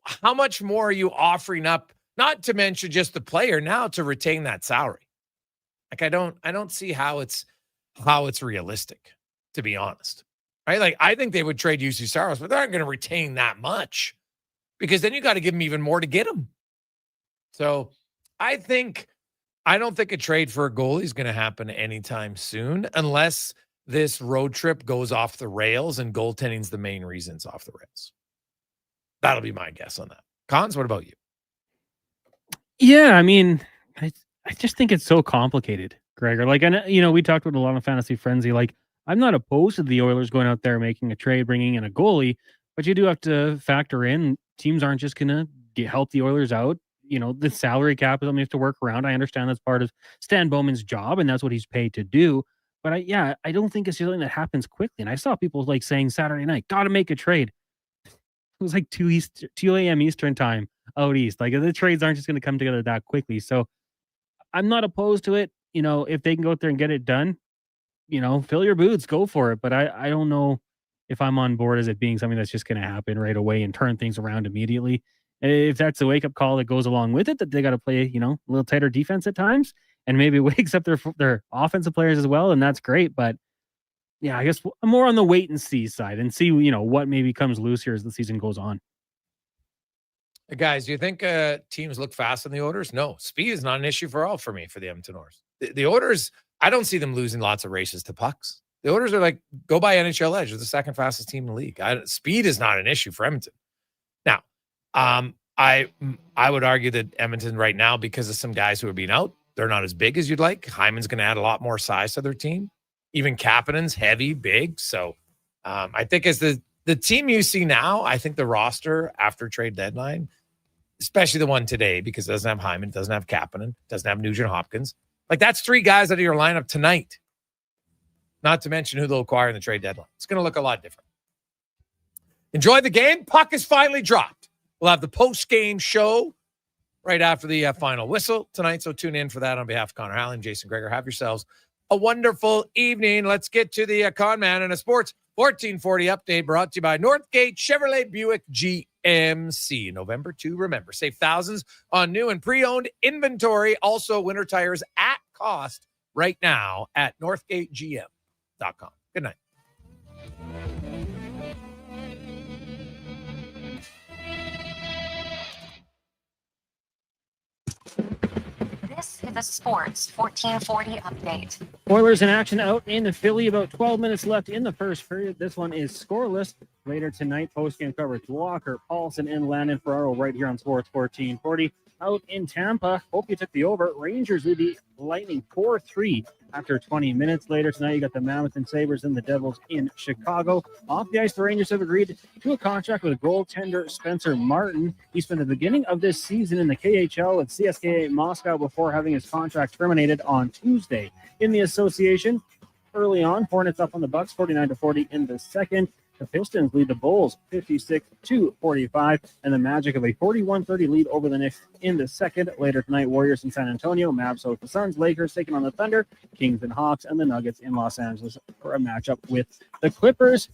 how much more are you offering up? Not to mention just the player now to retain that salary. Like, I don't see how it's realistic, to be honest. Right? Like, I think they would trade UC Saros, but they aren't going to retain that much because then you got to give them even more to get him. So, I don't think a trade for a goalie is going to happen anytime soon unless this road trip goes off the rails and goaltending's the main reasons off the rails. That'll be my guess on that. Cons, what about you? Yeah, I mean, I just think it's so complicated, Gregor. Like, we talked with a lot of Fantasy Frenzy. Like, I'm not opposed to the Oilers going out there making a trade, bringing in a goalie, but you do have to factor in teams aren't just going to help the Oilers out. The salary cap is something you have to work around. I understand that's part of Stan Bowman's job, and that's what he's paid to do. But I don't think it's something that happens quickly. And I saw people like saying Saturday night, got to make a trade. It was like 2 a.m. Eastern time out east. Like the trades aren't just going to come together that quickly. So I'm not opposed to it. If they can go out there and get it done, fill your boots, go for it. But I don't know if I'm on board as it being something that's just going to happen right away and turn things around immediately. If that's a wake-up call that goes along with it, that they got to play, a little tighter defense at times, and maybe wakes up their offensive players as well, and that's great. But yeah, I guess I'm more on the wait and see side and see, what maybe comes loose here as the season goes on. Guys, do you think teams look fast in the Oilers? No. Speed is not an issue for me for the Edmonton Oilers. The Oilers, I don't see them losing lots of races to pucks. The Oilers are like, go by NHL Edge. They're the second fastest team in the league. Speed is not an issue for Edmonton. Now, I would argue that Edmonton right now, because of some guys who are being out, they're not as big as you'd like. Hyman's going to add a lot more size to their team. Even Kapanen's heavy, big. So I think as the team you see now, I think the roster after trade deadline, especially the one today, because it doesn't have Hyman, doesn't have Kapanen, doesn't have Nugent Hopkins. Like, that's 3 guys out of your lineup tonight. Not to mention who they'll acquire in the trade deadline. It's going to look a lot different. Enjoy the game. Puck is finally dropped. We'll have the post-game show right after the final whistle tonight, so tune in for that. On behalf of Connor Halley and Jason Gregor, have yourselves a wonderful evening. Let's get to the Con Man and a Sports 1440 update brought to you by Northgate Chevrolet Buick GMC. November 2, remember, save thousands on new and pre-owned inventory. Also, winter tires at cost right now at northgategm.com. Good night. This is a Sports 1440 update. Oilers in action out in Philly. About 12 minutes left in the first period. This one is scoreless. Later tonight, post-game coverage. Walker, Paulson, and Landon Ferraro right here on Sports 1440. Out in Tampa, hope you took the over. Rangers lead the Lightning 4-3 after 20 minutes. Later tonight, you got the Mammoth and Sabres and the Devils in Chicago. Off the ice, the Rangers have agreed to a contract with goaltender Spencer Martin. He spent the beginning of this season in the KHL with CSKA Moscow before having his contract terminated on Tuesday. In the association, early on, Hornets up on the Bucks, 49-40 in the second. The Pistons lead the Bulls 56-45, and the Magic of a 41-30 lead over the Knicks in the second. Later tonight, Warriors in San Antonio, Mavs host the Suns, Lakers taking on the Thunder, Kings and Hawks, and the Nuggets in Los Angeles for a matchup with the Clippers.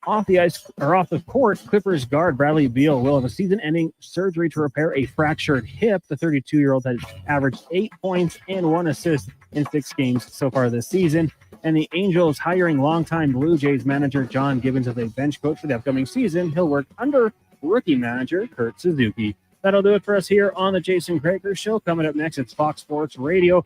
Off the ice or off the court, Clippers guard Bradley Beal will have a season-ending surgery to repair a fractured hip. The 32-year-old has averaged 8 points and 1 assist in 6 games so far this season. And the Angels hiring longtime Blue Jays manager John Gibbons as a bench coach for the upcoming season. He'll work under rookie manager Kurt Suzuki. That'll do it for us here on the Jason Gregor Show. Coming up next, it's Fox Sports Radio.